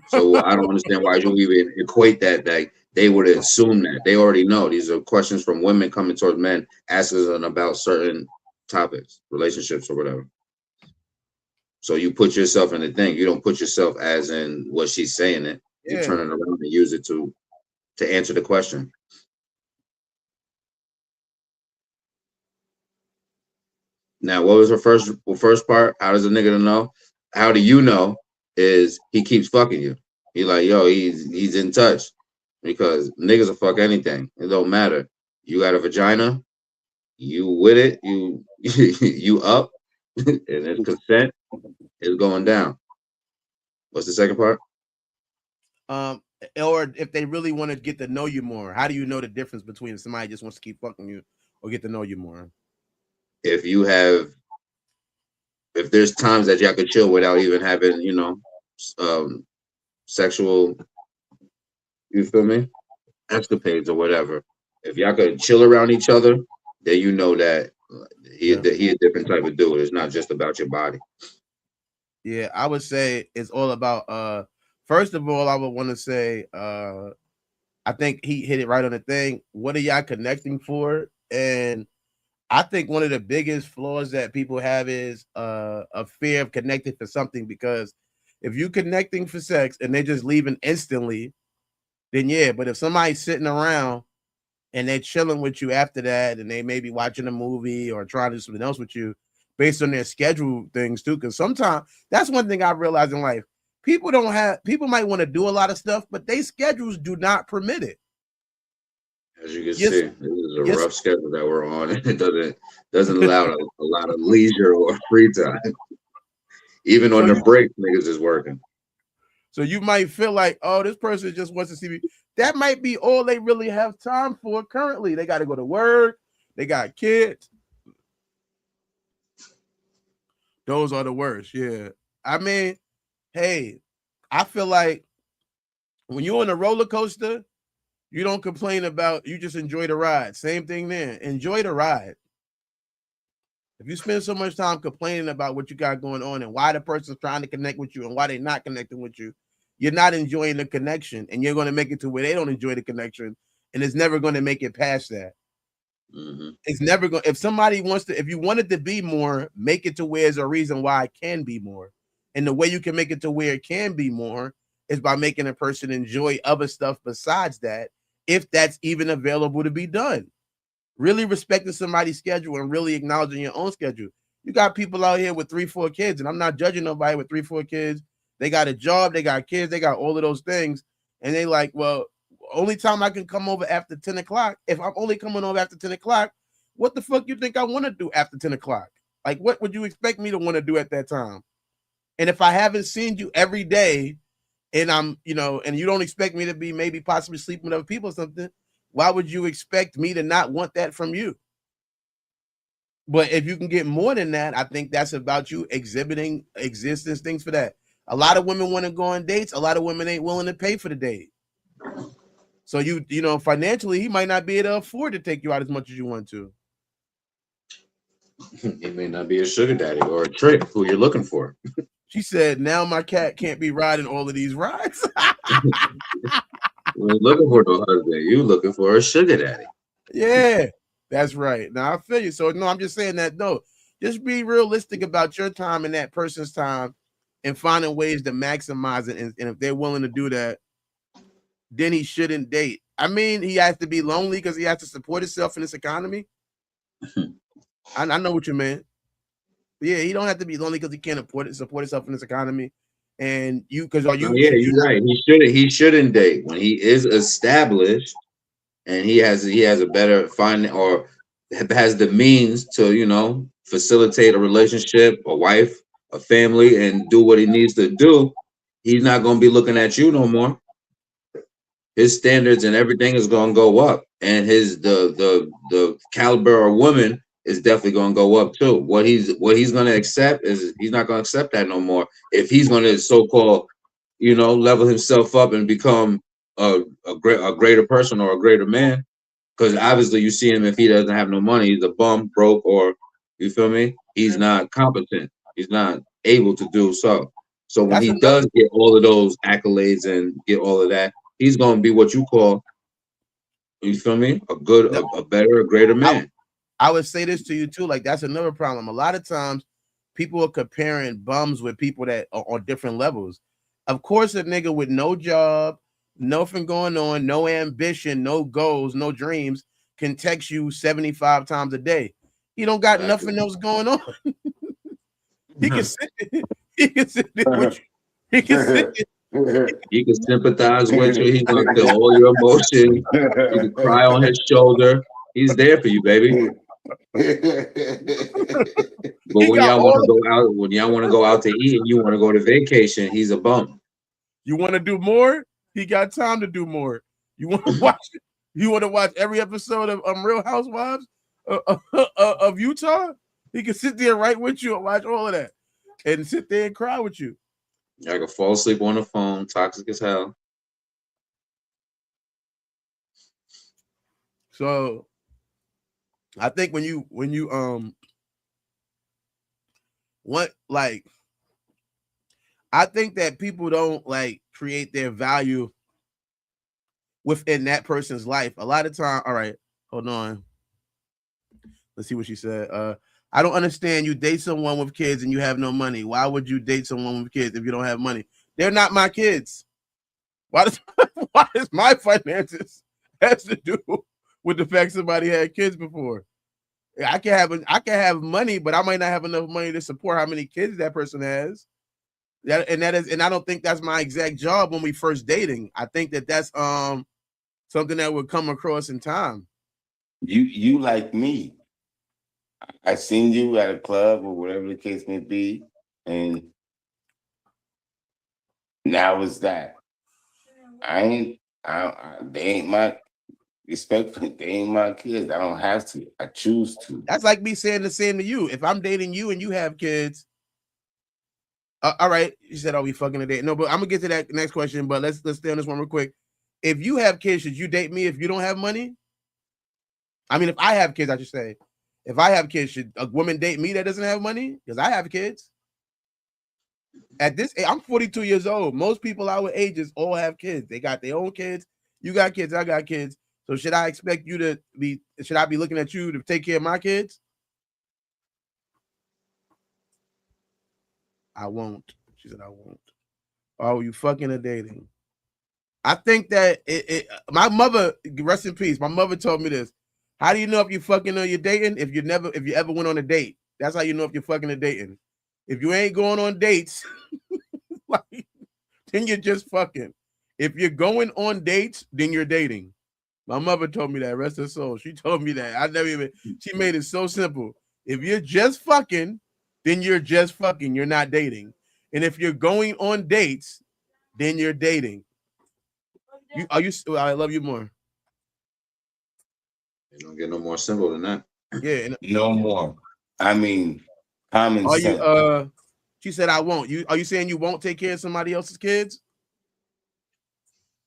So I don't understand why you even equate that. Like they would assume that they already know. These are questions from women coming towards men, asking them about certain topics, relationships, or whatever. So you put yourself in the thing. You don't put yourself as in what she's saying it. You turn it around and use it to answer the question. Now, what was her first part? How does a nigga know? How do you know? Is he keeps fucking you? He like, yo, he's in touch, because niggas will fuck anything. It don't matter. You got a vagina, you with it, you you up, and it's consent. It's going down. What's the second part? Or if they really want to get to know you more, how do you know the difference between somebody just wants to keep fucking you or get to know you more? If there's times that y'all could chill without even having, sexual, you feel me, escapades or whatever. If y'all could chill around each other, then you know that he a different type of dude. It's not just about your body. Yeah, I would say it's all about first of all, I would want to say I think he hit it right on the thing. What are y'all connecting for? And I think one of the biggest flaws that people have is a fear of connecting for something, because if you're connecting for sex and they're just leaving instantly, then yeah. But if somebody's sitting around and they're chilling with you after that, and they may be watching a movie or trying to do something else with you based on their schedule things too, because sometimes that's one thing I've realized in life. People might want to do a lot of stuff, but their schedules do not permit it. As you can see, this is a rough schedule that we're on, and it doesn't allow a lot of leisure or free time. Even on the break, niggas is working. So you might feel like, oh, this person just wants to see me. That might be all they really have time for currently. They got to go to work. They got kids. Those are the worst. Yeah. I mean, hey, I feel like when you're on a roller coaster, you don't complain about, you just enjoy the ride. Same thing there. Enjoy the ride. If you spend so much time complaining about what you got going on and why the person's trying to connect with you and why they're not connecting with you, you're not enjoying the connection, and you're going to make it to where they don't enjoy the connection, and it's never going to make it past that. Mm-hmm. It's never going. If somebody wants to, if you want it to be more, make it to where there's a reason why it can be more. And the way you can make it to where it can be more is by making a person enjoy other stuff besides that, if that's even available to be done. really respecting somebody's schedule and really acknowledging your own schedule. You got people out here with 3-4 kids, and I'm not judging nobody with 3-4 kids. They got a job, they got kids, they got all of those things, and they like, well, only time I can come over after 10 o'clock. If I'm only coming over after 10 o'clock, what the fuck you think I want to do after 10 o'clock? Like, what would you expect me to want to do at that time? And if I haven't seen you every day, and I'm, and you don't expect me to be maybe possibly sleeping with other people or something, why would you expect me to not want that from you? But if you can get more than that, I think that's about you exhibiting existence things for that. A lot of women want to go on dates. A lot of women ain't willing to pay for the date. So financially, he might not be able to afford to take you out as much as you want to. It may not be a sugar daddy or a trick who you're looking for. She said, now my cat can't be riding all of these rides. You're looking for no husband. You looking for a sugar daddy. Yeah, that's right. Now I feel you. So no, I'm just saying that just be realistic about your time and that person's time and finding ways to maximize it. And if they're willing to do that, then he shouldn't date. I mean, he has to be lonely because he has to support himself in this economy. I know what you meant. Yeah, he don't have to be lonely because he can't support himself in this economy. And you're right. He shouldn't date when he is established and he has a better or has the means to facilitate a relationship, a wife, a family, and do what he needs to do. He's not going to be looking at you no more. His standards and everything is going to go up, and the caliber of woman is definitely going to go up too. What he's going to accept is he's not going to accept that no more. If he's going to so-called, level himself up and become a greater person or a greater man, because obviously you see him, if he doesn't have no money, he's a bum, broke, or you feel me? He's not competent. He's not able to do so. So when he does get all of those accolades and get all of that, he's going to be what you call, you feel me? A better, a greater man. I would say this to you too. Like, that's another problem. A lot of times people are comparing bums with people that are on different levels. Of course, a nigga with no job, nothing going on, no ambition, no goals, no dreams can text you 75 times a day. He don't got nothing else going on. He can sit there with you. He can sit there. He can sympathize with you. He's gonna feel all your emotions. You can cry on his shoulder. He's there for you, baby. But when y'all want to go out to eat and you want to go to vacation, he's a bum. You want to do more? He got time to do more. You want to watch? You want to watch every episode of Real Housewives of Utah? He can sit there right with you and watch all of that, and sit there and cry with you. I can fall asleep on the phone, toxic as hell. So I think when you I think that people don't create their value within that person's life. A lot of time, all right, hold on. Let's see what she said. I don't understand. You date someone with kids and you have no money. Why would you date someone with kids if you don't have money? They're not my kids. Why does my finances has to do with the fact somebody had kids before? I can have money, but I might not have enough money to support how many kids that person has. And I don't think that's my exact job when we first dating. I think that's something that would come across in time. You like me. I seen you at a club or whatever the case may be, and now it's that. They ain't my respectfully, they ain't my kids. I don't have to. I choose to. That's like me saying the same to you. If I'm dating you and you have kids, all right. You said, "Are we fucking a date?" No, but I'm gonna get to that next question. But let's stay on this one real quick. If you have kids, should you date me if you don't have money? I mean, if I have kids, I should say. If I have kids, should a woman date me that doesn't have money? Because I have kids. At this age, I'm 42 years old. Most people our ages all have kids. They got their own kids. You got kids. I got kids. So should I expect you to be? Should I be looking at you to take care of my kids? I won't. She said, I won't. Oh, you fucking or dating? I think that my mother, rest in peace, my mother told me this. How do you know if you're fucking or you're dating? If you ever went on a date, that's how you know if you're fucking or dating. If you ain't going on dates, like, then you're just fucking. If you're going on dates, then you're dating. My mother told me that. Rest her soul. She told me that. I never even. She made it so simple. If you're just fucking, then you're just fucking. You're not dating. And if you're going on dates, then you're dating. I love you more. You don't get no more simple than that. Yeah. And, No more. I mean, common are sense. you? She said, "I won't." Are you saying you won't take care of somebody else's kids?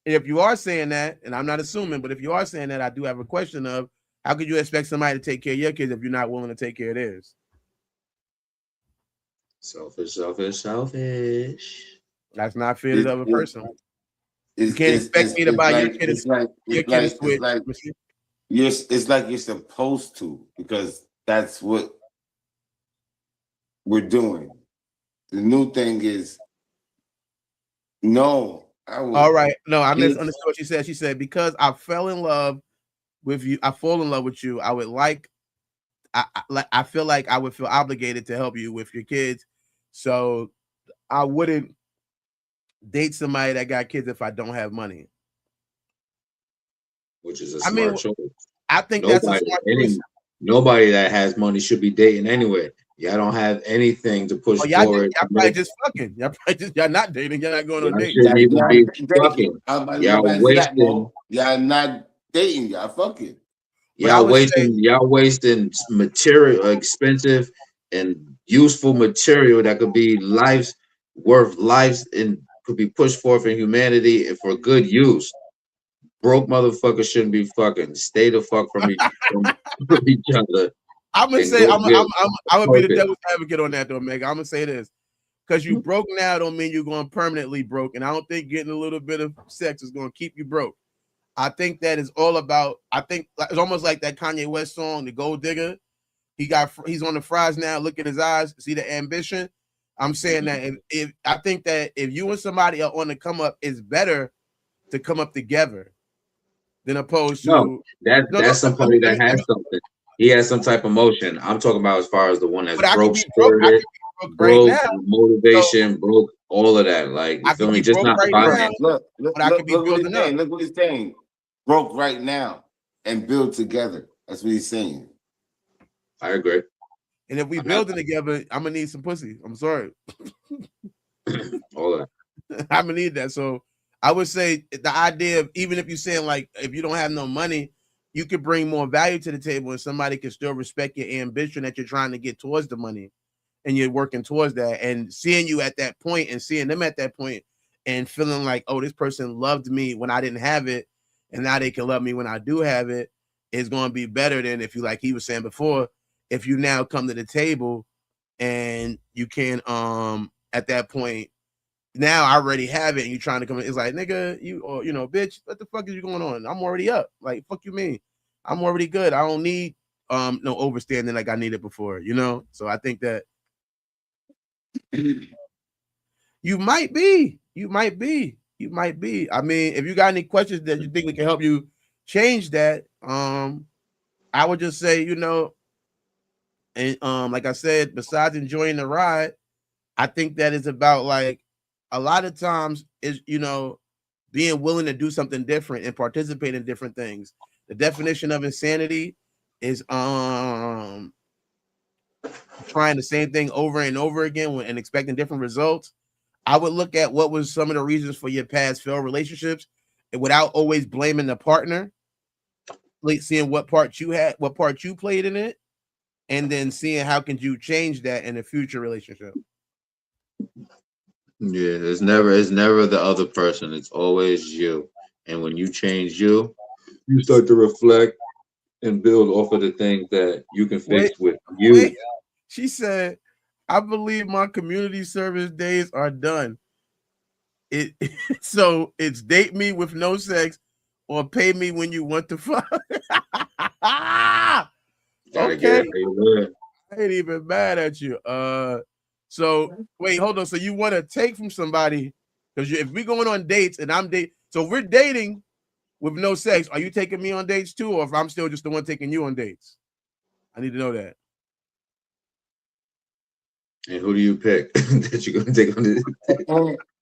And if you are saying that, and I'm not assuming, but if you are saying that, I do have a question of how could you expect somebody to take care of your kids if you're not willing to take care of theirs? Selfish. That's not fair to the other person. You can't It's expect me to buy your kid a Switch. It's like you're supposed to, because that's what we're doing. The new thing is, no. All right. No, I misunderstood what she said. She said, because I fell in love with you, I fall in love with you. I would like, I feel like I would feel obligated to help you with your kids. So I wouldn't date somebody that got kids if I don't have money. Which is a smart choice. I think that's a smart choice. Nobody that has money should be dating anyway. Y'all don't have anything to push forward. Y'all probably just fucking. Y'all not dating. Y'all not going on dates. Shouldn't even be fucking. Y'all wasting. Y'all not dating. Y'all fucking. Y'all wasting material, expensive and useful material that could be worth lives and could be pushed forth in humanity and for good use. Broke motherfuckers shouldn't be fucking. Stay the fuck from each other. I'm gonna say I'm gonna be the devil's advocate on that though, Meg. I'm gonna say this. Because you broke now don't mean you're going permanently broke. And I don't think getting a little bit of sex is going to keep you broke. I think that is all about, I think it's almost like that Kanye West song, The Gold Digger. He's on the fries now. Look at his eyes. See the ambition. I'm saying that I think that if you and somebody are on the come up, it's better to come up together than opposed to that's somebody that has something. He has some type of motion. I'm talking about as far as the one that's broke, motivation, broke, all of that. Like, you feel me? Just not right look what he's saying. Broke right now and build together. That's what he's saying. I agree. And if we building together, I'm gonna need some pussy. I'm sorry. All that. I'm gonna need that. So I would say the idea of, even if you're saying like, if you don't have no money, you could bring more value to the table and somebody can still respect your ambition that you're trying to get towards the money and you're working towards that, and seeing you at that point and seeing them at that point and feeling like, oh, this person loved me when I didn't have it and now they can love me when I do have it, is going to be better than if you, like he was saying before, if you now come to the table and you can, at that point, now I already have it and you're trying to come in, it's like, nigga, bitch, what the fuck is you going on? I'm already up. Like, fuck you mean? I'm already good. I don't need no overstanding like I needed before, So I think that you might be. I mean, if you got any questions that you think we can help you change that, I would just say, and like I said, besides enjoying the ride, I think that is about, like, a lot of times is, being willing to do something different and participate in different things. The definition of insanity is trying the same thing over and over again and expecting different results. I would look at what was some of the reasons for your past failed relationships, and without always blaming the partner, like seeing what part you had, what part you played in it, and then seeing how can you change that in a future relationship. Yeah, it's never the other person. It's always you. And when you change you start to reflect and build off of the things that you can fix with you. She said, I believe my community service days are done. So it's date me with no sex or pay me when you want to fuck. Okay. I ain't even mad at you. So wait, hold on. So you want to take from somebody, because if we're going on dates and I'm dating, so we're dating with no sex, are you taking me on dates too, or if I'm still just the one taking you on dates? I need to know that. And who do you pick that you're gonna take on this?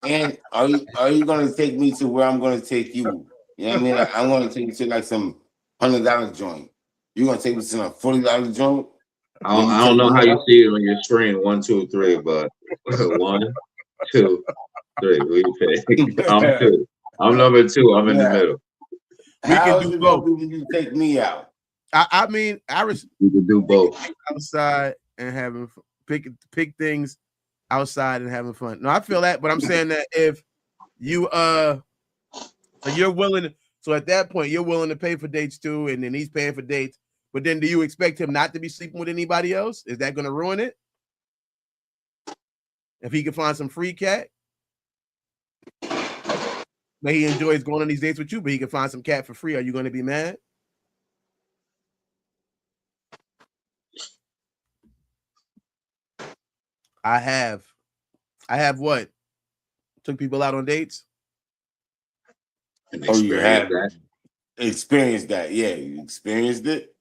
And are you gonna take me to where I'm gonna take you? You know what I mean? Like, I'm gonna take you to like some $100 joint. You gonna take me to some $40 joint? I don't know how you see it on your screen. 1, 2, 3, but 1, 2, 3. Who you pick? I'm 2. I'm number 2. I'm in the middle. We How can is do it both. gonna be when you take me out? I mean, we can do both. Outside and having pick things outside and having fun. No, I feel that, but I'm saying that if you so you're willing, so at that point you're willing to pay for dates too, and then he's paying for dates. But then, do you expect him not to be sleeping with anybody else? Is that going to ruin it? If he can find some free cat, that he enjoys going on these dates with you, but he can find some cat for free, are you going to be mad? I have what? Took people out on dates. And Oh, you have that. Experienced that? Yeah, you experienced it.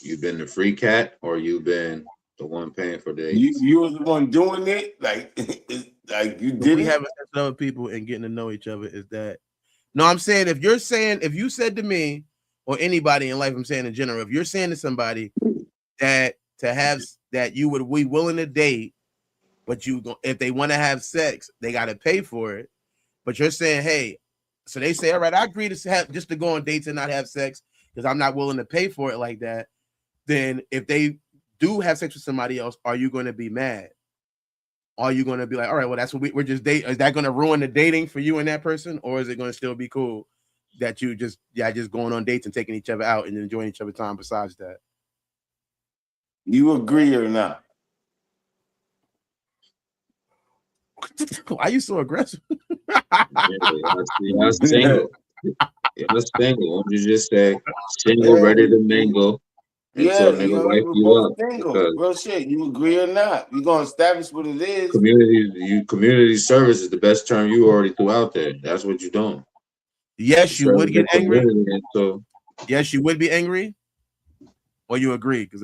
You've been the free cat, or you've been the one paying for dates. You were the one doing it, like you did We it. having sex with other people and getting to know each other. Is that? No, I'm saying if you said to me or anybody in life, I'm saying in general, if you're saying to somebody that you would be willing to date, but if they want to have sex, they got to pay for it. But you're saying, hey, so they say, all right, I agree to go on dates and not have sex because I'm not willing to pay for it like that. Then if they do have sex with somebody else, are you going to be mad? Are you going to be like, all right, well, that's what we're just dating? Is that going to ruin the dating for you and that person, or is it going to still be cool that you just going on dates and taking each other out and enjoying each other's time? Besides that, you agree or not? Why are you so aggressive? You're single. You're single. Won't you just say single, ready to mingle until nigga wife we're you both up? single. Real shit. You agree or not? We're gonna establish what it is. Community service is the best term you already threw out there. That's what you're doing. Yes, you would get angry. So yes, you would be angry. Or you agree? Because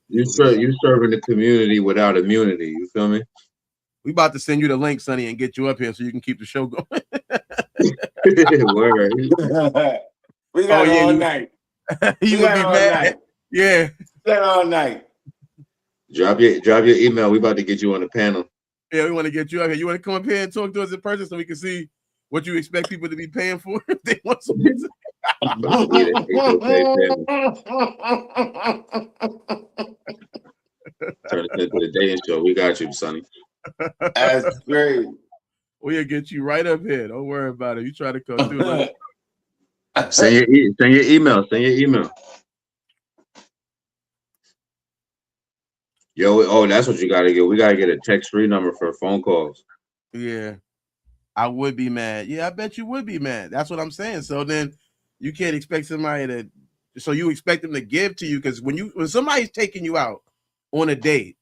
you serving the community without immunity. You feel me? We about to send you the link, Sonny, and get you up here so you can keep the show going. Word. We got all night. You would be mad. Night. Yeah. We got all night. Drop your email. We about to get you on the panel. Yeah, we want to get you up here. You want to come up here and talk to us in person so we can see what you expect people to be paying for if they want some music. Turn it into the dating show. We got you, Sonny. That's great. We'll get you right up here. Don't worry about it. You try to come through. Send your email. Send your email. Yo, that's what you gotta get. We gotta get a text-free number for phone calls. Yeah. I would be mad. Yeah, I bet you would be mad. That's what I'm saying. So then you can't expect somebody so you expect them to give to you, because when somebody's taking you out on a date,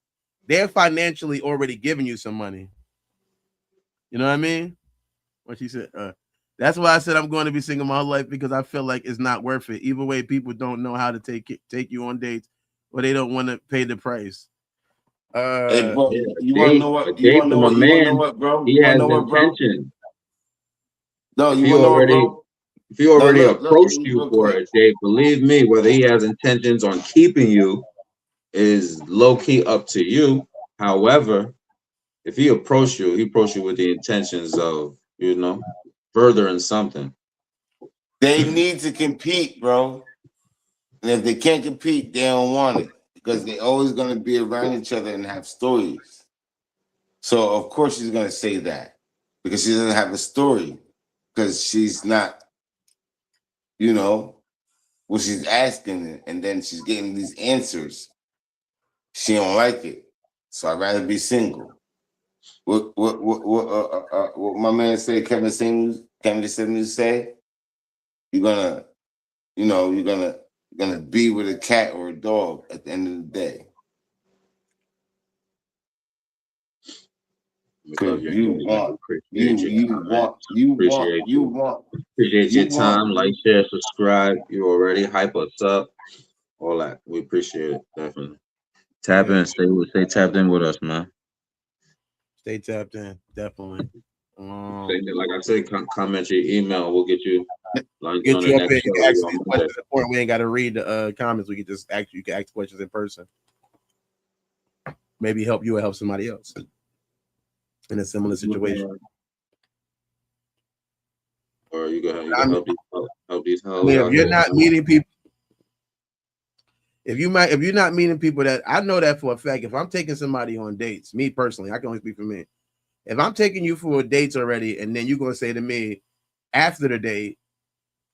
they're financially already giving you some money. You know what I mean? What she said. That's why I said I'm going to be single my whole life, because I feel like it's not worth it. Either way, people don't know how to take you on dates, or they don't want to pay the price. Hey, bro, you want to know what? You want to know what? You want to know what, bro? He has intention. No, you want to know what, bro? If he already approached you for a date, believe me, whether he has intentions on keeping you is low-key up to you. However, if he approached you with the intentions of, furthering something. They need to compete, bro. And if they can't compete, they don't want it, because they're always going to be around each other and have stories. So, of course, she's going to say that, because she doesn't have a story, because she's not, what she's asking, and then she's getting these answers. She don't like it. So I'd rather be single. What my man said, Kevin Simmons say, you're gonna be with a cat or a dog at the end of the day. Because you want, appreciate your time. Like, share, subscribe. You already hype us up. All that. We appreciate it. Definitely. Tap in. Stay tapped in with us, man. Stay tapped in. Definitely. Like I said, comment your email. We'll get you on Get the you up next here. You show. can ask these questions important. We ain't got to read the comments. We can just ask. You can ask questions in person. Maybe help you or help somebody else in a similar situation. Or you can help these I mean, if you're not meeting people, if you're not meeting people that I know that for a fact, if I'm taking somebody on dates, me personally, I can only speak for me. If I'm taking you for dates already, and then you're gonna say to me after the date,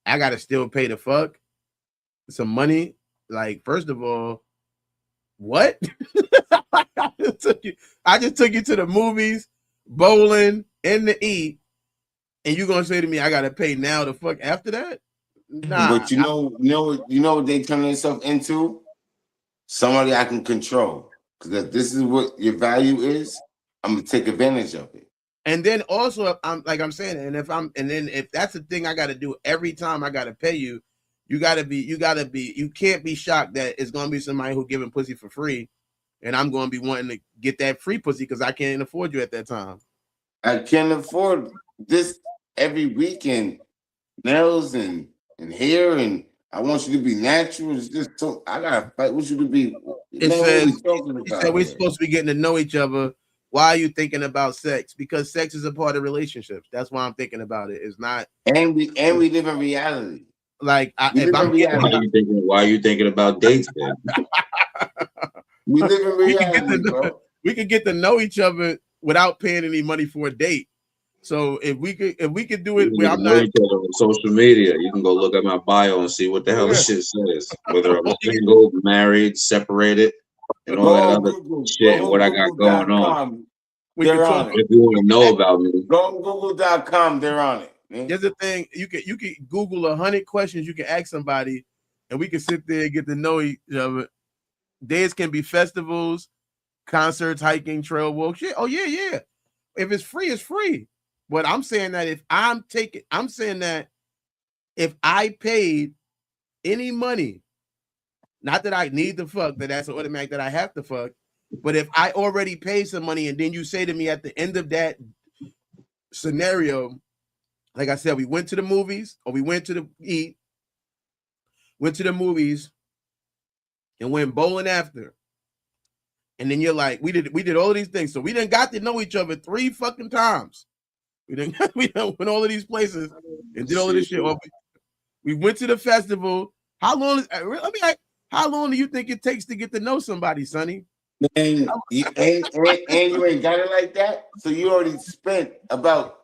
I gotta still pay the fuck some money. Like, first of all, what? I just took you to the movies, bowling, and to eat, and you're gonna say to me, I gotta pay now the fuck after that? Nah. But you know what they turn themselves into? Somebody I can control. Because if this is what your value is, I'm gonna take advantage of it. And then also, I'm saying, and if that's the thing I got to do every time I got to pay you, you can't be shocked that it's gonna be somebody who giving pussy for free, and I'm gonna be wanting to get that free pussy because I can't afford you at that time. I can't afford this every weekend, nails and hair, and I want you to be natural. It's just so I gotta fight with you to be. It says we're supposed to be getting to know each other. Why are you thinking about sex? Because sex is a part of relationships. That's why I'm thinking about it. It's not. And we live in reality. Like, why are you thinking about dates, then? We live in reality, bro. We could get to know each other without paying any money for a date. So if we could do it where I'm not on social media, you can go look at my bio and see what the hell this shit says. Whether I'm single, married, separated, and all that other shit, and what I got going on. They're on it. If you want to know about me, go on Google.com. They're on it. Man. There's a thing you can Google 100 questions you can ask somebody, and we can sit there and get to know each other. Days can be festivals, concerts, hiking, trail walks. Yeah. Oh yeah. If it's free, it's free. But I'm saying that if I paid any money, not that I need to fuck, that's an automatic that I have to fuck. But if I already paid some money and then you say to me at the end of that scenario, like I said, we went to the movies or we went to the movies and went bowling after. And then you're like, we did all of these things. So we done got to know each other 3 fucking times. We done went all of these places and did all of this shit. We went to the festival. How long do you think it takes to get to know somebody, Sonny? And you ain't got it like that. So you already spent about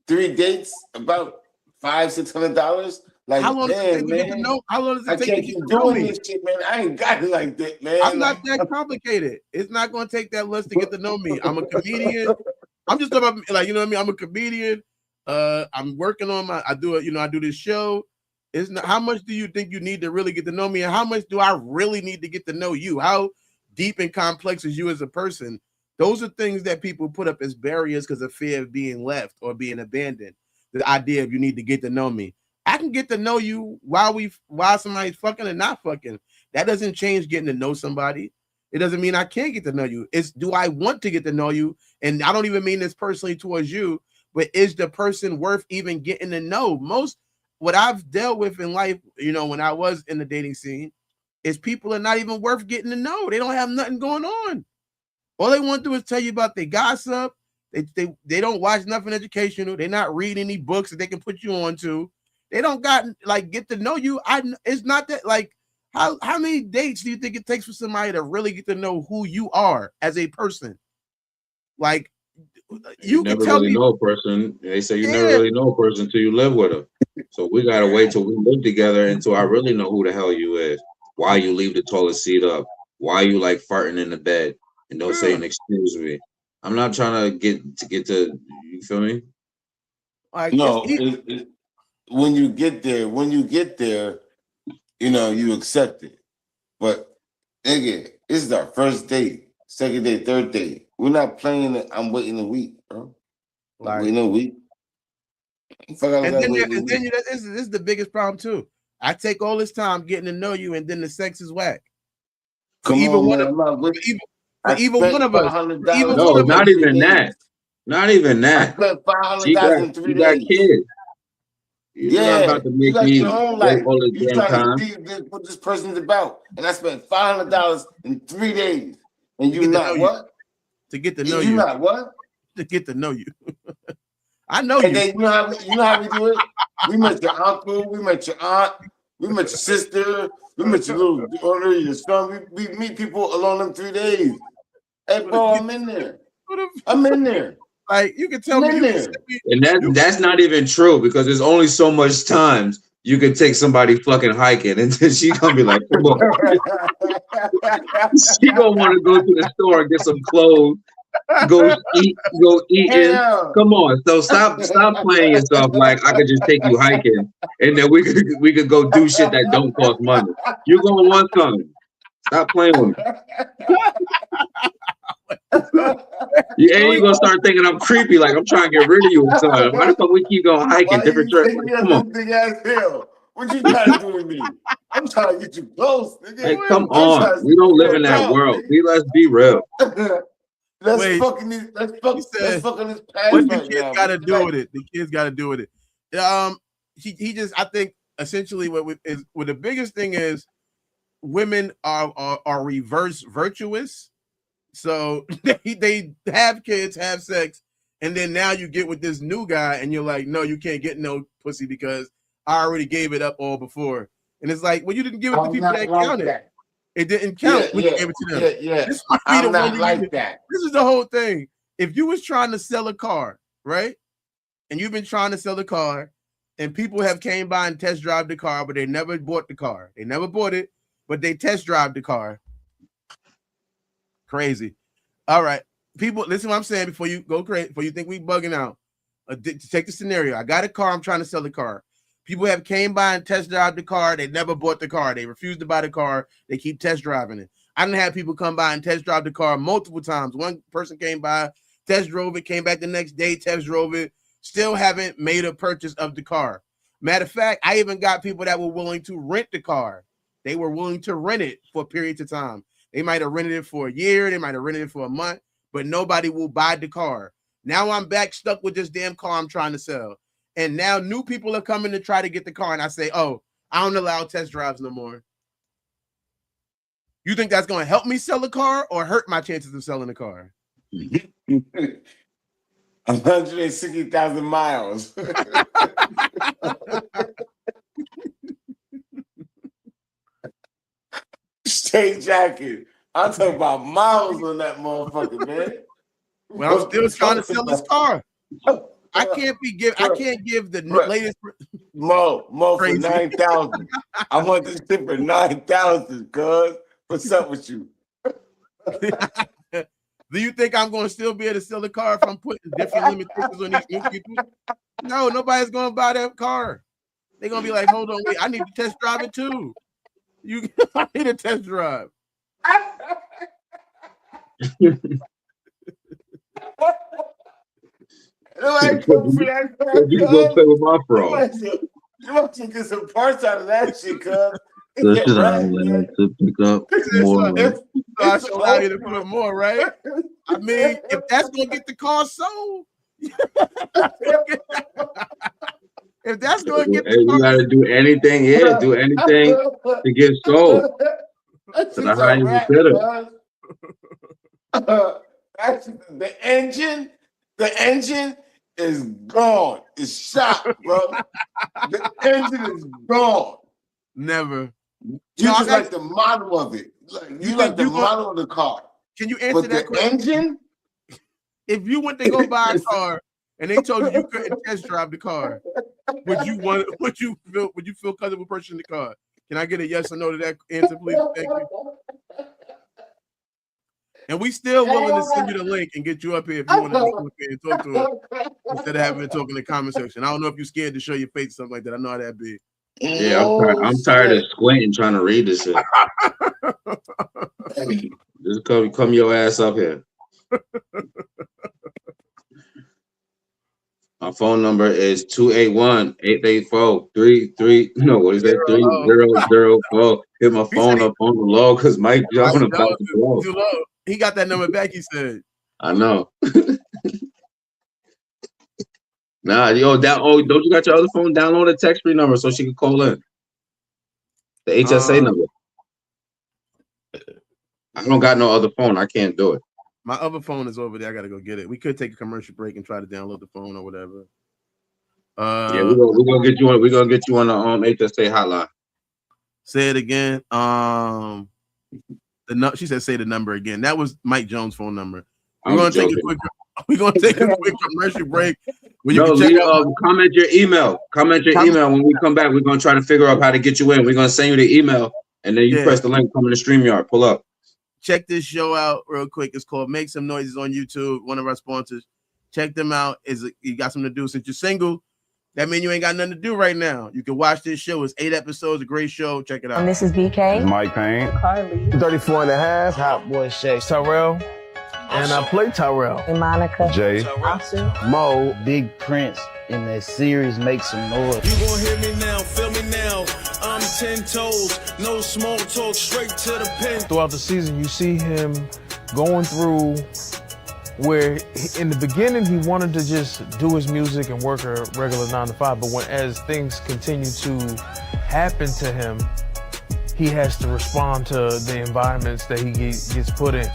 3 dates, about $500-$600. Like, how long does it take to get to know? How long does it take to get to know me? This shit, man. I ain't got it like that, man. I'm not that complicated. It's not going to take that less to get to know me. I'm a comedian. I'm just talking about, like, you know what I mean? I'm a comedian. I'm working on I do this show. It's not, how much do you think you need to really get to know me? And how much do I really need to get to know you? How deep and complex is you as a person? Those are things that people put up as barriers because of fear of being left or being abandoned. The idea of you need to get to know me. I can get to know you while somebody's fucking and not fucking. That doesn't change getting to know somebody. It doesn't mean I can't get to know you. It's, do I want to get to know you? And I don't even mean this personally towards you, but is the person worth even getting to know? Most what I've dealt with in life, when I was in the dating scene, is people are not even worth getting to know. They don't have nothing going on. All they want to do is tell you about their gossip. They don't watch nothing educational. They're not reading any books that they can put you on to. They don't got get to know you. It's not that how many dates do you think it takes for somebody to really get to know who you are as a person? Like, you never can tell really me, know a person. They say you never really know a person until you live with them. So we gotta wait till we live together until I really know who the hell you is. Why you leave the toilet seat up? Why you like farting in the bed and don't say an excuse me? I'm not trying to get to you feel me? No, when you get there, you accept it. But nigga, this is our first date, second date, third date. We're not playing it. I'm waiting a week, bro. Like, waiting a week. and then this is the biggest problem too. I take all this time getting to know you, and then the sex is whack. For either one of us. No, not even that. Not even that. I spent She got, $500 in 3 you got days. kids. You're not about to you make got me your own wait life. all this You damn trying to time. see what this person's about, and I spent $500 in 3 days, and you To not what? To get to know You you. not what? To get to know you. I know and you. Then you know how we do it. We met your uncle. We met your aunt. We met your sister. We met your little brother, your son. We meet people along them 3 days. Hey, bro, I'm in there. I'm in there. Like, you can tell me. And that's not even true, because there's only so much times you can take somebody fucking hiking, and then she gonna be like, come on. She gonna want to go to the store and get some clothes, go eating. Come on, so stop playing yourself like I could just take you hiking and then we could go do shit that don't cost money. You're gonna want something. Stop playing with me. You're gonna start thinking I'm creepy, like I'm trying to get rid of you or something. Why the fuck we keep going hiking different trips? Like, come on. Big ass hill. What you trying to do with me? I'm trying to get you close. Nigga. Hey, come on. We don't live in that world. Let's be real. Let's fucking this past What the kids got to do with it? The kids got to do with it. He just, I think, essentially what the biggest thing is, women are reverse virtuous. So they have kids, have sex, and then now you get with this new guy, and you're like, no, you can't get no pussy because I already gave it up all before. And it's like, well, you didn't give it to people that counted. It didn't count when you gave it to them. Yeah. This I'm not like that. This is the whole thing. If you was trying to sell a car, right? And you've been trying to sell a car, and people have came by and test drive the car, but they never bought the car. They never bought it, but they test drive the car. Crazy. All right. People, listen to what I'm saying before you go crazy, before you think we bugging out. Take the scenario. I got a car. I'm trying to sell the car. People have came by and test drive the car. They never bought the car. They refused to buy the car. They keep test driving it. I didn't have people come by and test drive the car multiple times. One person came by, test drove it, came back the next day, test drove it, still haven't made a purchase of the car. Matter of fact, I even got people that were willing to rent the car. They were willing to rent it for periods of time. They might have rented it for a year. They might have rented it for a month, but nobody will buy the car. Now I'm back stuck with this damn car I'm trying to sell. And now new people are coming to try to get the car. And I say, oh, I don't allow test drives no more. You think that's going to help me sell a car or hurt my chances of selling a car? 160,000 miles. Straight jacket. I'm talking about miles on that motherfucker, man. Well, I'm still trying to sell this car. I can't give the latest. Mo for 9,000. I want this shit for 9,000, cuz. What's up with you? Do you think I'm going to still be able to sell the car if I'm putting different limitations on these new people? No, nobody's going to buy that car. They're going to be like, hold on, wait, I need to test drive it too. I need a test drive. You go play with my fraud. You want to get some parts out of that shit, cuz. This is how I like to pick up more. I should allow you to put more, right? I mean, if that's gonna get the car sold, if that's gonna get the car, you gotta do anything, do anything to get sold. To the highest bidder. The engine is gone. It's shot, bro. The engine is gone. Never. You just like the model of it. You like the model of the car. Can you answer that question? Engine? If you went to go buy a car and they told you couldn't test drive the car, would you feel comfortable purchasing the car? Can I get a yes or no to that answer, please? Thank you. And we still willing to send you the link and get you up here if you want to come up here and talk to us instead of having to talk in the comment section. I don't know if you're scared to show your face or something like that. I know how that be. Yeah, I'm tired of squinting trying to read this shit. Just come your ass up here. My phone number is 281-884-33. No, what is that? 3004. Hit my phone up on the low because Mike Jones about to blow. Too low. He got that number back. He said, I know. Nah, yo, don't you got your other phone? Download a text-free number so she can call in. The HSA number. I don't got no other phone. I can't do it. My other phone is over there. I gotta go get it. We could take a commercial break and try to download the phone or whatever. Yeah, we're gonna get you on. We're gonna get you on the HSA hotline. Say it again. She said say the number again. That was Mike Jones' phone number. We're gonna take a quick commercial break. When you comment your email. Comment your email. When we come back, we're gonna try to figure out how to get you in. We're gonna send you the email, and then you press the link. Come in the StreamYard. Pull up. Check this show out real quick. It's called Make Some Noises on YouTube. One of our sponsors. Check them out. You got something to do since you're single. That means you ain't got nothing to do right now. You can watch this show. It's 8 episodes. A great show. Check it out. And this is BK. Mike Payne. Carly. 34 and a half. Hot boy Shay. Tyrell. And I play Tyrell. And Monica. Jay. Mo. Big Prince in that series Make Some Noise. You gon' hear me now, feel me now. I'm 10 toes, no small talk, straight to the pen. Throughout the season, you see him going through where in the beginning he wanted to just do his music and work a regular 9 to 5, but as things continue to happen to him, he has to respond to the environments that he gets put in.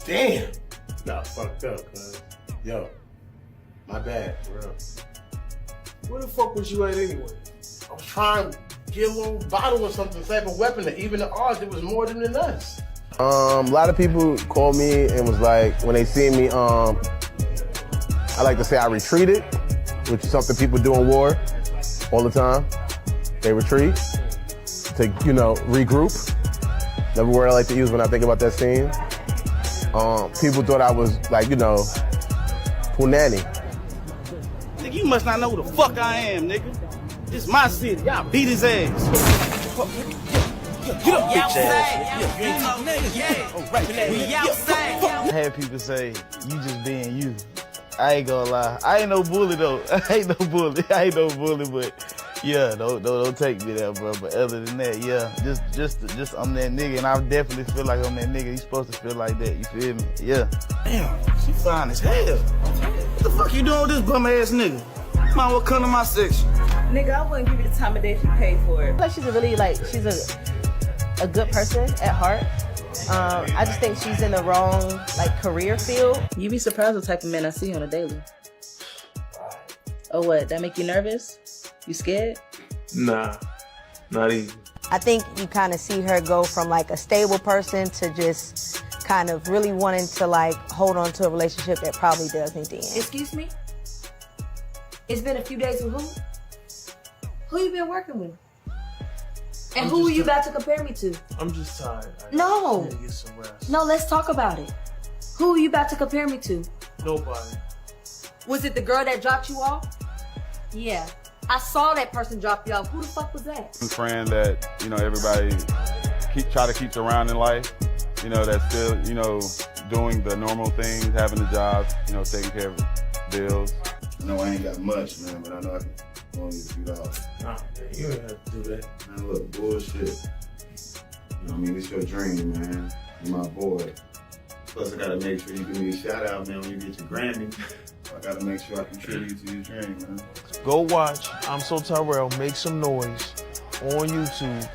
Damn. Nah, fucked up, cuz. Yo, my bad, bro. Where the fuck was you at anyway? I was trying to get a little bottle or something, type of weapon that even the odds it was more than us. A lot of people call me and was like, when they see me, I like to say I retreated, which is something people do in war all the time. They retreat to, regroup. Another word I like to use when I think about that scene. People thought I was like, punani. Nigga, you must not know who the fuck I am, nigga. This my city. Y'all beat his ass. Get up, bitch ass. You ain't talking nigga. Oh, right, I had people say, you just being you. I ain't gonna lie. I ain't no bully though. I ain't no bully, but yeah, don't take me there, bro. But other than that, yeah, just I'm that nigga, and I definitely feel like I'm that nigga. You supposed to feel like that. You feel me? Yeah. Damn, she fine as hell. What the fuck you doing with this bum ass nigga? Might well come to my section. Nigga, I wouldn't give you the time of day if you paid for it. Like she's a good person at heart. I just think she's in the wrong career field. You'd be surprised what type of men I see on a daily. Oh, what? That make you nervous? You scared? Nah, not even. I think you kind of see her go from a stable person to just kind of really wanting to hold on to a relationship that probably does need to end. Excuse me? It's been a few days with who? Who you been working with? And who are you about to compare me to? I'm just tired. No. I need to get some rest. No, let's talk about it. Who are you about to compare me to? Nobody. Was it the girl that dropped you off? Yeah. I saw that person drop you off. Who the fuck was that? Friend that, everybody try to keep around in life, that's still, doing the normal things, having a job, taking care of bills. No, I ain't got much, man, but I know I can only $2. Nah, man, you ain't have to do that. Man, look, bullshit. You know what I mean? It's your dream, man. You're my boy. Plus, I gotta make sure you give me a shout out, man, when you get your Grammy. I gotta make sure I contribute to your dream, man. Go watch I'm So Tyrell, Make Some Noise on YouTube.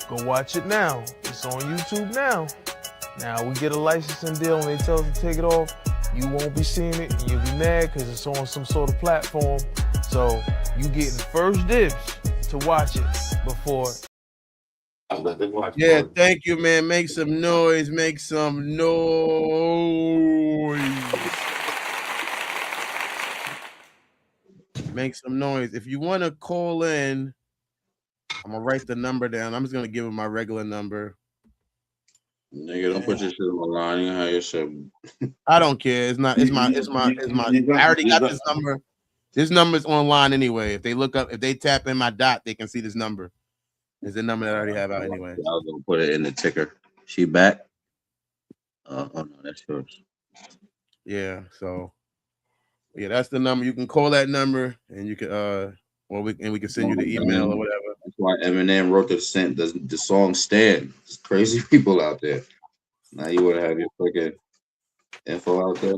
Go watch it now. It's on YouTube now. Now we get a licensing deal and they tell us to take it off. You won't be seeing it and you'll be mad because it's on some sort of platform. So you getting first dibs to watch it before. Yeah, thank you, man. Make some noise. Make some noise. Make some noise. If you want to call in, I'm gonna write the number down. I'm just gonna give him my regular number. Nigga, don't put your shit on the line. You have your shit. I don't care. It's my. I already got this number. This number's online anyway. If they tap in my dot, they can see this number. It's the number that I already have out anyway. I was gonna put it in the ticker. She back? Oh no, that's yours. Yeah. So Yeah, that's the number. You can call that number, and you can or we can send you the email or whatever. That's why Eminem wrote the song "Stand." There's crazy people out there. Now you would have your fucking info out there.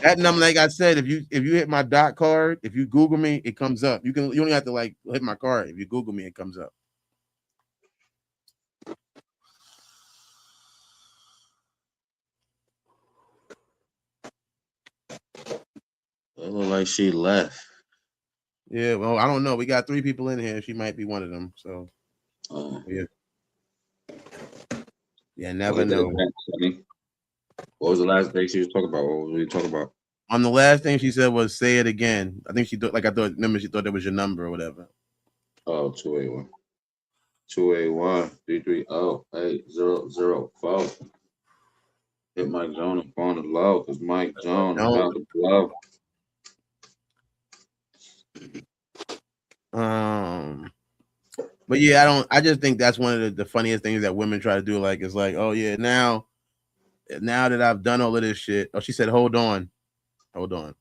That number, like I said, if you hit my dot card, if you Google me, it comes up. You don't have to like hit my card. If you Google me, it comes up. It looked like she left. Yeah, well, I don't know. We got 3 people in here. She might be one of them. So, yeah. Yeah, never know. What was the last thing she was talking about? What was we talking about? On the last thing she said was say it again. I think she thought, remember she thought that was your number or whatever. Oh, 281. 281-330-8004. Hit Mike Jones on the low because Mike Jones about to blow. But yeah, I just think that's one of the funniest things that women try to do. Like, it's like, oh yeah, now that I've done all of this shit. Oh, she said, hold on. Well,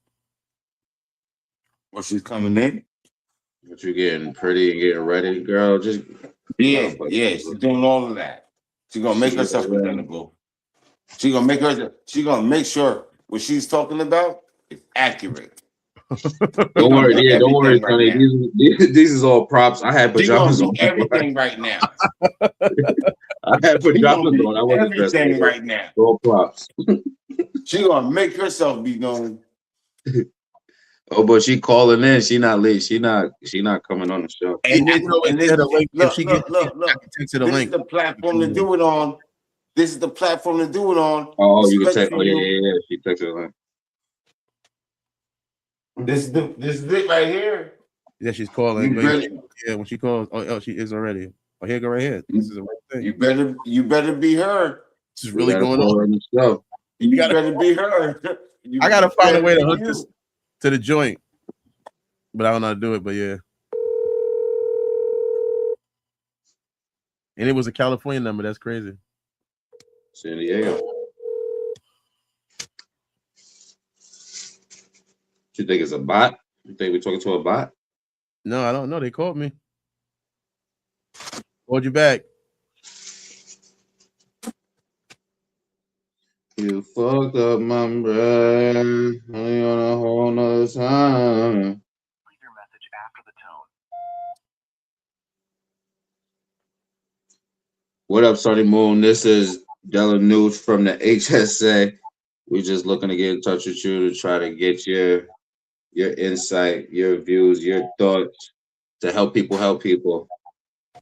she's coming in. But you getting pretty and getting ready, girl. Just yeah, she's doing all of that. She's gonna make herself presentable. She's gonna make sure what she's talking about is accurate. Don't worry, don't worry, Sonny. These is all props. I had pajamas on. Everything right now. I had pajamas on. I wasn't dressed everything right now. All props. She gonna make herself be known. Oh, but she calling in. She not late. She not coming on the show. And look, this is the platform to do it on. This is the platform to do it on. Oh, you can text. Oh, yeah. She texted the link. This is it right here. Yeah, she's calling. Yeah, when she calls, oh, she is already. Oh, here go right here. This is the right thing. You better be her. This is really going on. The show. You better be her. I gotta find a way to hook this to the joint, but I don't know how to do it. But yeah, and it was a California number. That's crazy. San Diego. You think it's a bot? You think we're talking to a bot? No, I don't know. They called me. Called you back. You fucked up my brain. Only on a whole nother time. Leave your message after the tone. What up, Sonny Moon? This is Della News from the HSA. We're just looking to get in touch with you to try to get your insight, your views, your thoughts to help people help people.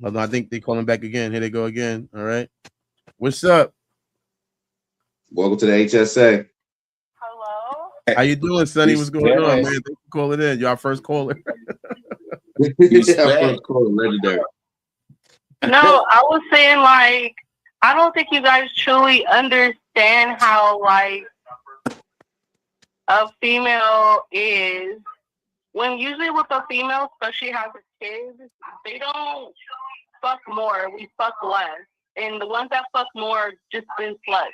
Well, I think they're calling back again. Here they go again. All right. What's up? Welcome to the HSA. Hello. How you doing, Sonny? What's going on, man? Thanks for calling in. You're our first caller. First caller, legendary. No, I was saying, like, I don't think you guys truly understand how, like, a female is. When usually with a female, especially has a kid, they don't fuck more. We fuck less. And the ones that fuck more just been sluts.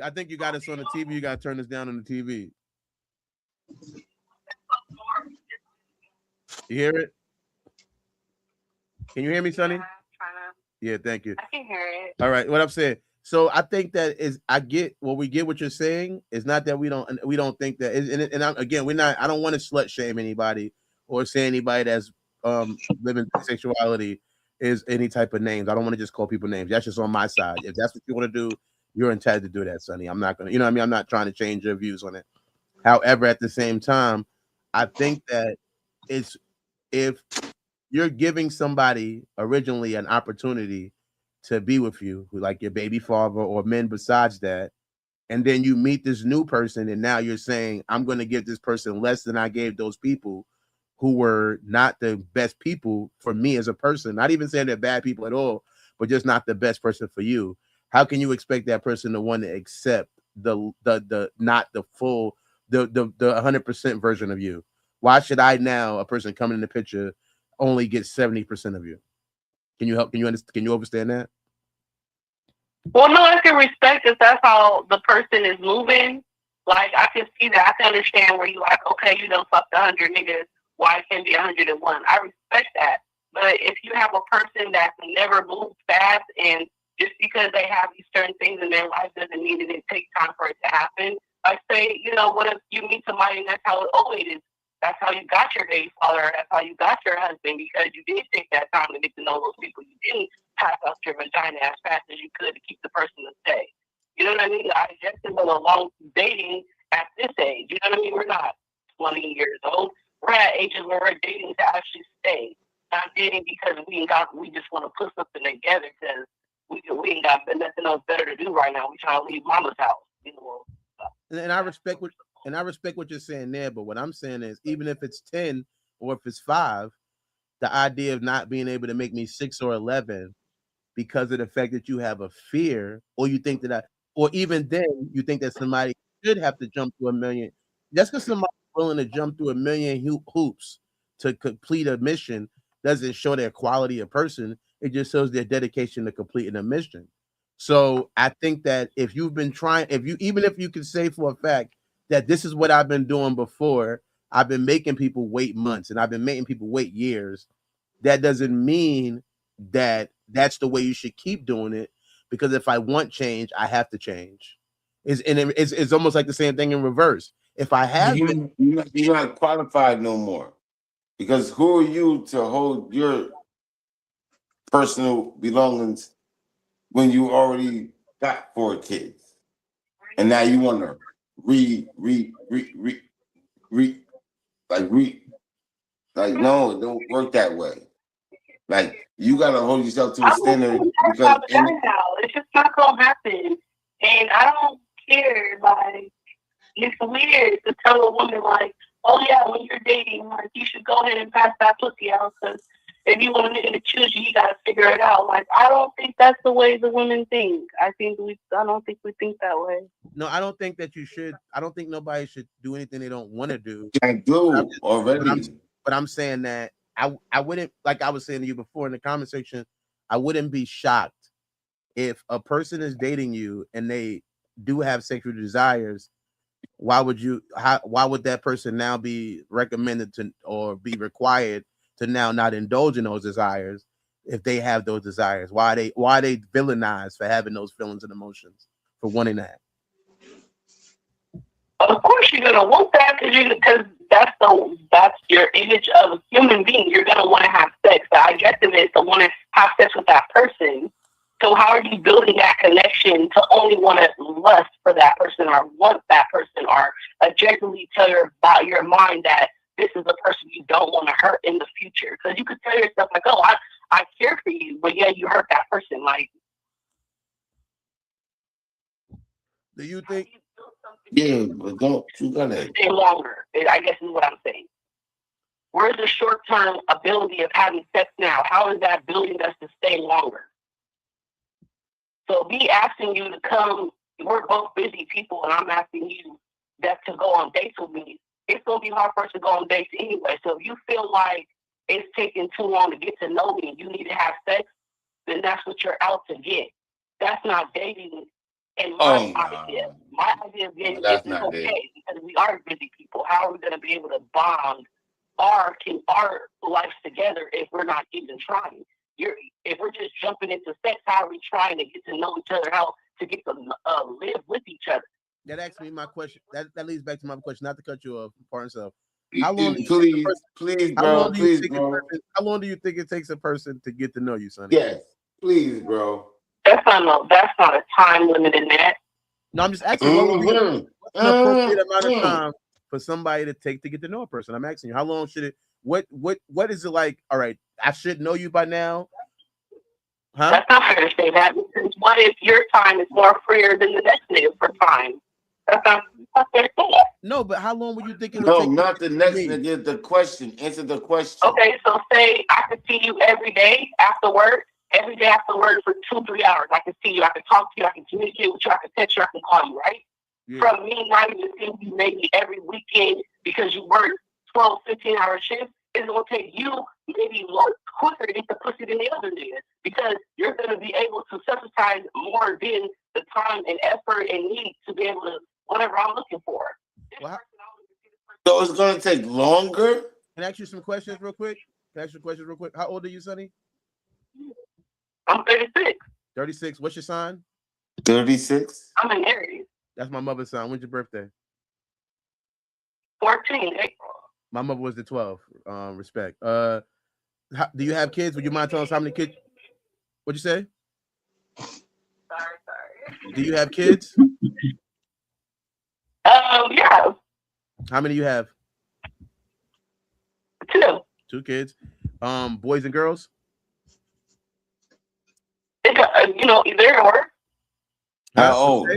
I think you got us on the TV. You got to turn this down on the TV. You hear it? Can you hear me, Sonny? Yeah, thank you. I can hear it. All right, what I'm saying. So I think that is, we get what you're saying. It's not that we don't think that. Again, we're not. I don't want to slut shame anybody or say anybody that's living sexuality is any type of names. I don't want to just call people names. That's just on my side. If that's what you want to do, you're entitled to do that, Sonny. I'm not gonna. You know what I mean? I'm not trying to change your views on it. However, at the same time, I think that it's if you're giving somebody originally an opportunity to be with you, like your baby father or men besides that, and then you meet this new person, and now you're saying, I'm going to give this person less than I gave those people who were not the best people for me as a person. Not even saying they're bad people at all, but just not the best person for you. How can you expect that person to want to accept the not the full, the 100% version of you? Why should I now, a person coming in the picture, only get 70% of you? Can you help? Can you understand? Can you understand that? Well, no, I can respect if that's how the person is moving. Like, I can see that. I can understand where you like, okay, you don't fuck 100 niggas. Why it can be 101? I respect that. But if you have a person that never moves fast and just because they have these certain things in their life doesn't mean that it takes time for it to happen. I say, you know, what if you meet somebody and that's how it always is? That's how you got your baby father. That's how you got your husband because you did take that time to get to know those people. You didn't pass out your vagina as fast as you could to keep the person to stay. You know what I mean? I just been along dating at this age. You know what I mean? We're not 20 years old. We're at ages where we're dating to actually stay. Not dating because we just want to put something together because we ain't got nothing else better to do right now. We trying to leave mama's house. You know. And I respect what you're saying there, but what I'm saying is even if it's 10 or if it's 5, the idea of not being able to make me 6 or 11 because of the fact that you have a fear, or you think that or even then you think that somebody should have to jump through a million. Just because somebody's willing to jump through a million hoops to complete a mission doesn't show their quality of person. It just shows their dedication to completing a mission. So I think that if you've been trying, even if you can say for a fact that this is what I've been doing before, I've been making people wait months and I've been making people wait years. That doesn't mean that that's the way you should keep doing it. Because if I want change, I have to change. It's almost like the same thing in reverse. If I have you're not qualified no more. Because who are you to hold your personal belongings when you already got 4 kids? And now you want to no, it don't work that way. Like, you got to hold yourself to a standard because It's just not going to happen. And I don't care. Like, it's weird to tell a woman, like, oh, yeah, when you're dating, like, you should go ahead and pass that pussy out because if you want a nigga to choose you, you got to figure it out. Like, I don't think that's the way the women think. I don't think we think that way. No, I don't think that you should. I don't think nobody should do anything they don't want to do. Can't do already. But I'm saying that I wouldn't, like I was saying to you before in the comment section, I wouldn't be shocked if a person is dating you and they do have sexual desires. Why would that person now be recommended to or be required to now not indulge in those desires if they have those desires? Why are they villainized for having those feelings and emotions, for wanting that? Of course, you're gonna want that because that's your image of a human being. You're gonna want to have sex. The objective is to want to have sex with that person. So how are you building that connection to only want to lust for that person or want that person or objectively tell about your mind that this is a person you don't want to hurt in the future? Because you could tell yourself like, oh, I care for you, but yeah, you hurt that person. Like, do you think? Yeah, but you gotta stay longer. I guess is what I'm saying. Where's the short-term ability of having sex now? How is that building us to stay longer? So me asking you to come, we're both busy people, and I'm asking you that to go on dates with me. It's gonna be hard for us to go on dates anyway. So if you feel like it's taking too long to get to know me and you need to have sex, then that's what you're out to get. That's not dating. And my idea of dating is okay because we are busy people. How are we going to be able to bond our lives together if we're not even trying? If we're just jumping into sex, how are we trying to get to know each other? How to get to live with each other? That asks me my question. That leads back to my question. Not to cut you off, part of how long? Please, bro. How long do you think it takes a person to get to know you, Sonny? Yes, please, bro. That's not a time limit in that. No, I'm just asking what would be an appropriate amount of time for somebody to take to get to know a person. I'm asking you, how long should it? What is it like? All right, I should know you by now. Huh? That's not fair to say that because what if your time is more freer than the next nigga for time? That's not fair to say that. No, but how long would you think it would take? No, not the next nigga. The question. Answer the question. Okay, so say I could see you every day after work. Every day after work for 2-3 hours. I can see you, I can talk to you, I can communicate with you, I can text you, I can call you, right? Yeah. From me not even seeing you maybe every weekend because you work 12, 15-hour shifts, it's gonna take you maybe more quicker to get the pussy than the other nigga because you're gonna be able to subsidize more than the time and effort and need to be able to whatever I'm looking for. So it's gonna take longer. Can I ask you some questions real quick? How old are you, Sonny? I'm 36. 36. What's your sign? 36. I'm an Aries. That's my mother's sign. When's your birthday? 14, April. My mother was the 12. Respect. Do you have kids? Would you mind telling us how many kids? What'd you say? Sorry. Do you have kids? Yeah. How many you have? 2. 2 kids. Boys and girls? Either or. How old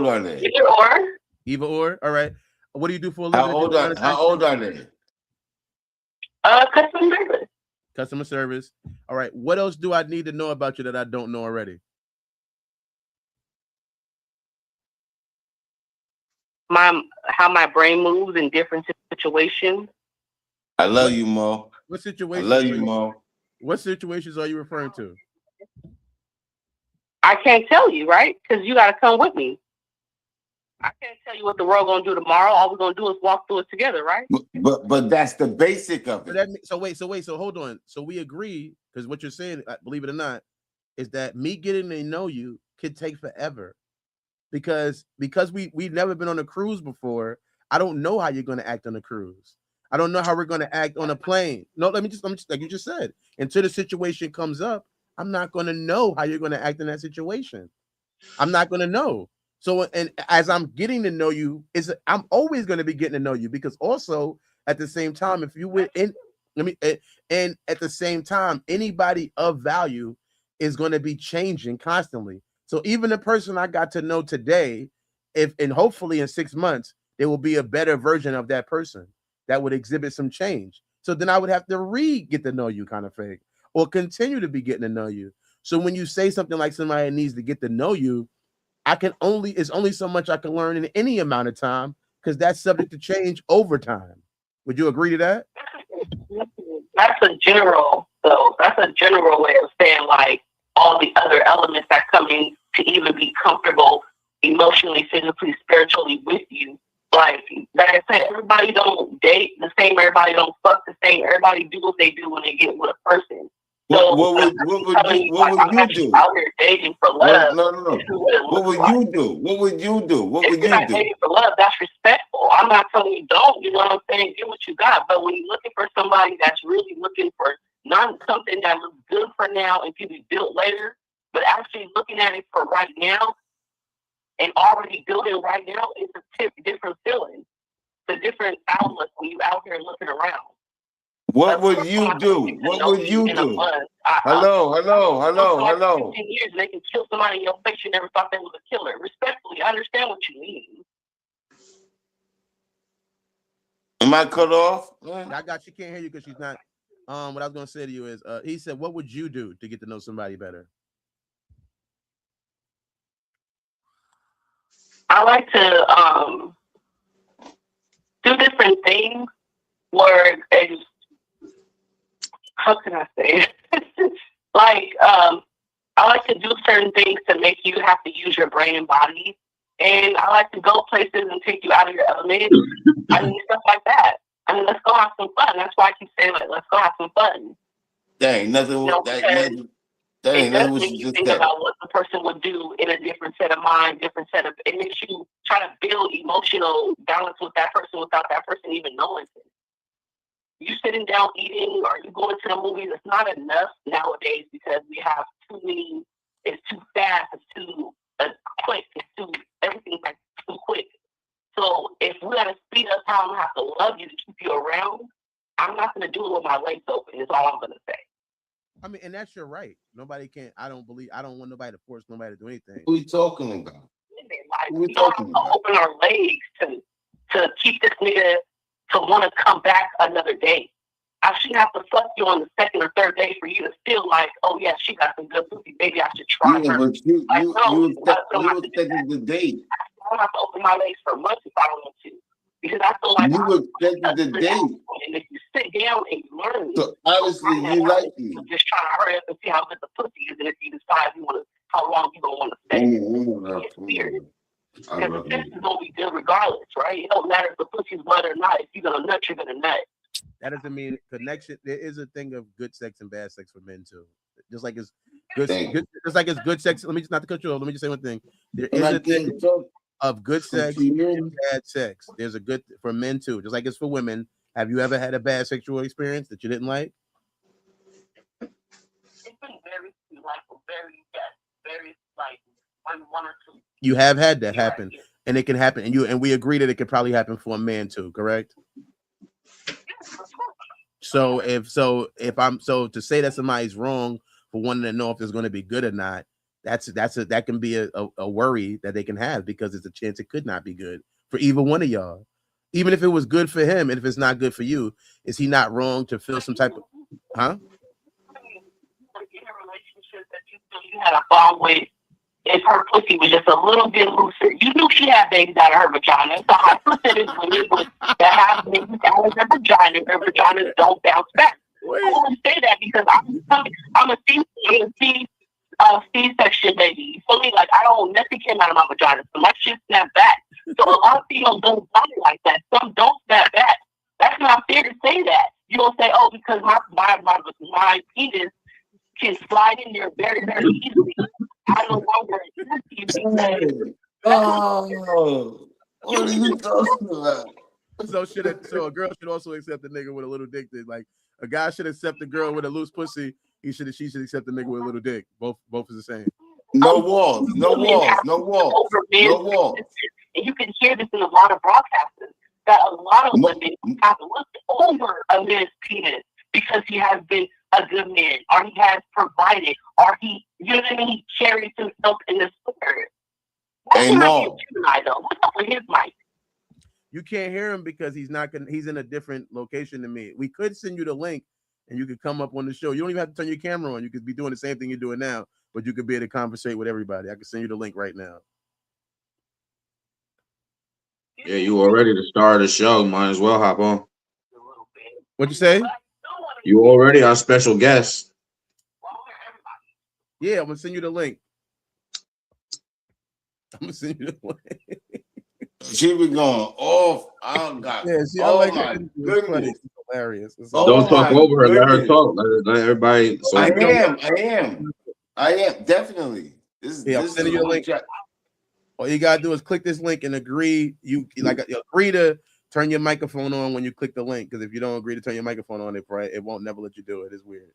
are they? Either or. Either or. All right. What do you do for a living? How old are they? Customer service. Customer service. All right. What else do I need to know about you that I don't know already? How my brain moves in different situations. I love you, Mo. What situations? I love you, Mo. What situations are you referring to? I can't tell you, right? Because you got to come with me. I can't tell you what the world gonna do tomorrow. All we're gonna do is walk through it together, right? But that's the basic of it. So hold on. So we agree, because what you're saying, believe it or not, is that me getting to know you could take forever. Because we've never been on a cruise before. I don't know how you're gonna act on a cruise. I don't know how we're gonna act on a plane. No, let me just like you just said, until the situation comes up, I'm not gonna know how you're gonna act in that situation. I'm not gonna know. So, and as I'm getting to know you, I'm always going to be getting to know you, because also at the same time, if you would, and at the same time, anybody of value is going to be changing constantly. So even the person I got to know today, and hopefully in 6 months, there will be a better version of that person that would exhibit some change. So then I would have to get to know you kind of thing, or continue to be getting to know you. So when you say something like somebody needs to get to know you, it's only so much I can learn in any amount of time, because that's subject to change over time. Would you agree to that? That's a general way of saying like all the other elements that come in to even be comfortable emotionally, physically, spiritually with you. Like I said, everybody don't date the same, everybody don't fuck the same, everybody do what they do when they get with a person. So what would you do? Out here dating for love. No. What would you do? What would you do? What would you do? Dating for love, that's respectful. I'm not telling you don't. You know what I'm saying? Get what you got. But when you're looking for somebody that's really looking for not something that looks good for now and can be built later, but actually looking at it for right now and already building right now, it's a different feeling. It's a different outlook when you're out here looking around. What would you do? What would you do? Hello. 15 years, they can kill somebody in your face. You never thought they was a killer. Respectfully, I understand what you mean. Am I cut off? I got you. Can't hear you because she's not. What I was gonna say to you is, he said, "What would you do to get to know somebody better?" I like to do different things where it's, how can I say it? Like, I like to do certain things to make you have to use your brain and body. And I like to go places and take you out of your element. I mean, stuff like that. I mean, let's go have some fun. That's why I keep saying, like, let's go have some fun. That ain't nothing. That ain't nothing what you just think said. About what the person would do in a different set of mind, it makes you try to build emotional balance with that person without that person even knowing it. You sitting down eating or you going to the movies, it's not enough nowadays because we have too many, it's too fast, it's too quick, everything's like too quick. So if we gotta speed up how I'm gonna have to love you to keep you around, I'm not gonna do it with my legs open, is all I'm gonna say. I mean, and that's your right. Nobody can, I don't want nobody to force nobody to do anything. What are you talking about? Like, we don't have to open our legs to keep this nigga to want to come back another day. I shouldn't have to fuck you on the second or third day for you to feel like, oh yeah, she got some good pussy. Maybe I should try her. But you I don't expected the date. have to open my legs for months if I don't want to. Because I feel like You expected the date. and if you sit down and you learn, So obviously you like me. just trying to hurry up and see how good the pussy is, and if you decide you want to, how long you gonna want to stay. It's weird. Because the sex is gonna be good regardless, right? It don't matter if the pussy's wet or not. If you're gonna nut, you're gonna nut. That doesn't mean connection. There is a thing of good sex and bad sex for men too. Just like it's good, just like it's good sex. Let me just not to cut you off. Let me just say one thing. There is a thing of good sex and bad sex. There's a good for men too, just like it's for women. Have you ever had a bad sexual experience that you didn't like? It's been very like one or two. You have had that happen, and it can happen, and we agree that it could probably happen for a man too, correct? So if I'm to say that somebody's wrong for wanting to know if it's going to be good or not, that can be a worry that they can have, because it's a chance it could not be good for either one of y'all. Even if it was good for him, and if it's not good for you, is he not wrong to feel some type of In a relationship that you feel you had a bond with, if her pussy was just a little bit looser, you knew she had babies out of her vagina. So I put that in women that have babies out of their vagina. Their vaginas don't bounce back. I only say that because I'm a C-section baby. For me, like, nothing came out of my vagina, so my shit snapped back. So a lot of females don't body like that. Some don't snap back. That's not fair to say that. You don't say, oh, because my penis can slide in there very, very easily. I no longer exist because what are you talking about? So a girl should also accept a nigga with a little dick. Like a guy should accept a girl with a loose pussy. She should accept a nigga with a little dick. Both is the same. No walls. And you can hear this in a lot of broadcasters, that a lot of women have looked over a man's penis because he has been a good man, or he has provided, or he, you know what I mean, he carries himself in the spirit. What's up with his mic? You can't hear him because he's in a different location than me. We could send you the link and you could come up on the show. You don't even have to turn your camera on. You could be doing the same thing you're doing now, but you could be able to conversate with everybody. I can send you the link right now. Yeah, you already the star of the show. Might as well hop on. What you say? You already our special guest. Yeah, I'm gonna send you the link. She be going off. Oh God. Yeah, see, oh I like my it. goodness. It's hilarious. Don't talk over her. Let her talk. Let everybody. So I am definitely. This I'm sending you the link. All you gotta do is click this link and agree. You agree to turn your microphone on when you click the link, because if you don't agree to turn your microphone on, it won't never let you do it. It's weird.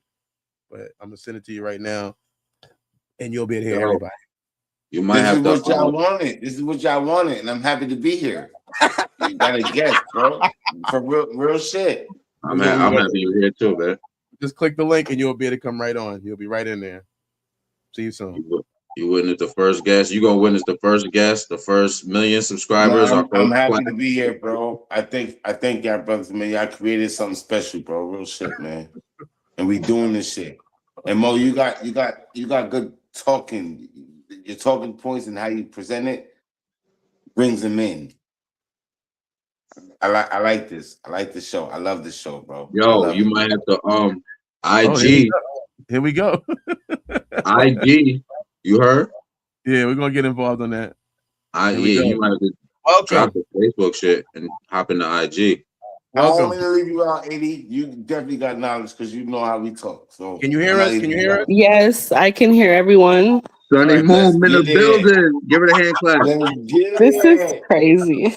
But I'm gonna send it to you right now, and you'll be able to hear everybody. You might have what y'all wanted. This is what y'all wanted, and I'm happy to be here. You got a guest, bro. For real shit. I'm happy you're here too, man. Just click the link and you'll be able to come right on. You'll be right in there. See you soon. You witnessed the first guest. You gonna witness the first guest, the first 1 million subscribers. No, I'm happy to be here, bro. I think y'all brothers, man, y'all created something special, bro. Real shit, man. And we doing this shit. And Mo, you got good talking. Your talking points and how you present it brings them in. I like this. I like this show. I love this show, bro. Yo, you might have to IG. Here we go. IG. You heard? Yeah, we're gonna get involved on that. You might have to drop the Facebook shit and hop into IG. I don't want to leave you out, 80. You definitely got knowledge because you know how we talk. So can you hear us? Can you hear us? Yes, I can hear everyone. Sunny Moon in the building. Give her a hand clap. This is crazy.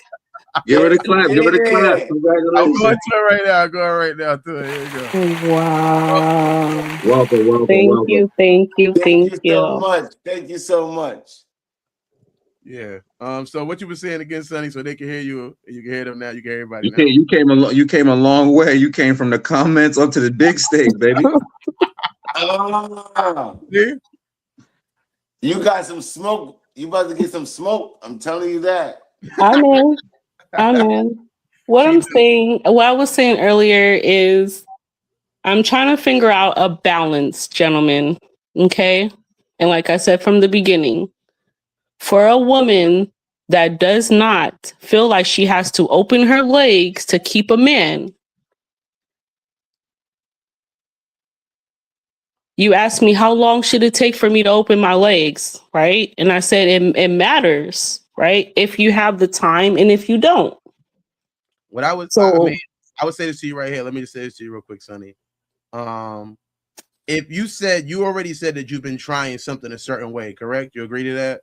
Give her a clap. Give her a clap. Congratulations. I'm going to it right now. I'm going right now to it. Here you go. Wow. Welcome. Thank you. Thank you so much. Thank you so much. Yeah. So what you were saying again, Sonny, so they can hear you. You can hear them now. You can hear everybody now. You came a long way. You came from the comments up to the big stage, baby. See? You got some smoke. You about to get some smoke. I'm telling you that. I'm in. What I was saying earlier is I'm trying to figure out a balance, gentlemen. Okay. And like I said from the beginning, for a woman that does not feel like she has to open her legs to keep a man. You asked me how long should it take for me to open my legs, right? And I said it matters, right? If you have the time and if you don't. What I would, So, I mean, I would say this to you right here. Let me just say this to you real quick, Sonny. If you already said that you've been trying something a certain way, correct? You agree to that?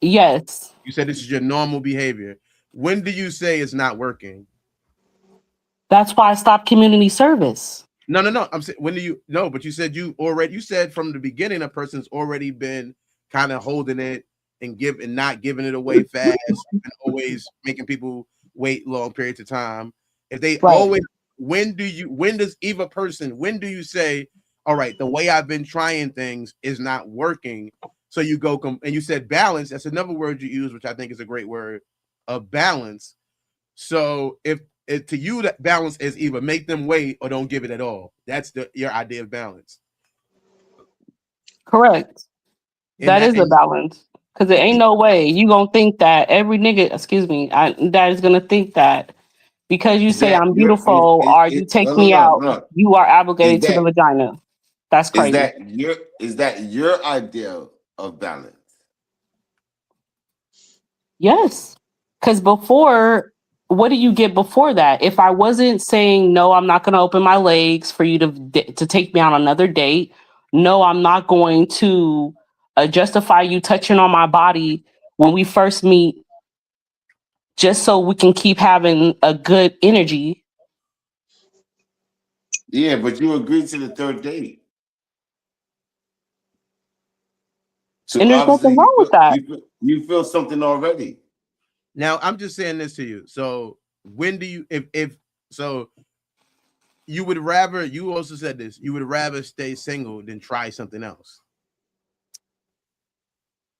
yes. You said this is your normal behavior. When do you say it's not working? That's why I stopped community service. No. I'm saying, when do you no? But you said you said from the beginning a person's already been kind of holding it and not giving it away fast and always making people wait long periods of time. If they always, when do you say, all right, the way I've been trying things is not working? So you go and you said balance. That's another word you use, which I think is a great word, of balance. So if to you, that balance is either make them wait or don't give it at all. That's your idea of balance. Correct. That is a balance. Because there ain't no way you gonna think that every nigga, that is gonna think that because you say I'm beautiful or you take me out, you are obligated to the vagina. That's crazy. Is that your idea of balance? Yes. Because before, what do you get before that? If I wasn't saying, no, I'm not going to open my legs for you to take me on another date. No, I'm not going to justify you touching on my body when we first meet, just so we can keep having a good energy. Yeah, but you agreed to the third date. So and there's nothing wrong with that. You feel something already. Now, I'm just saying this to you. So when do you, if so, you would rather, you also said this, you would rather stay single than try something else.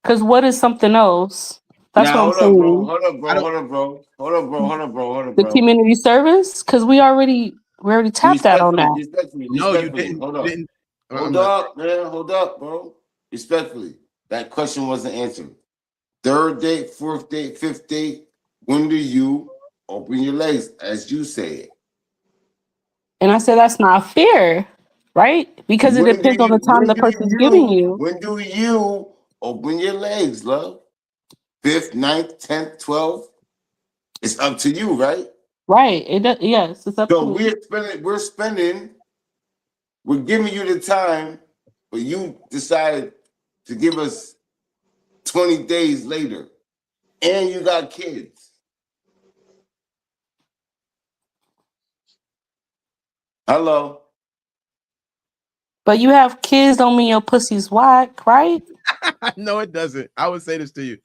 Because what is something else? That's now, what I'm saying. Hold up, bro. The community service? Because we already tapped that on that. Respectfully, no, you didn't. Hold up, man. Hold up, bro. Respectfully, that question wasn't answered. Third date, fourth date, fifth date. When do you open your legs, as you said? And I said that's not fair, right? Because it depends on the time the person's giving you. When do you open your legs, love? 5th, 9th, 10th, 12th? It's up to you, right? Right. Yes, it's up to me. So we're giving you the time, but you decided to give us 20 days later. And you got kids. Hello. But you have kids don't mean your pussy's whack, right? No, it doesn't. I would say this to you.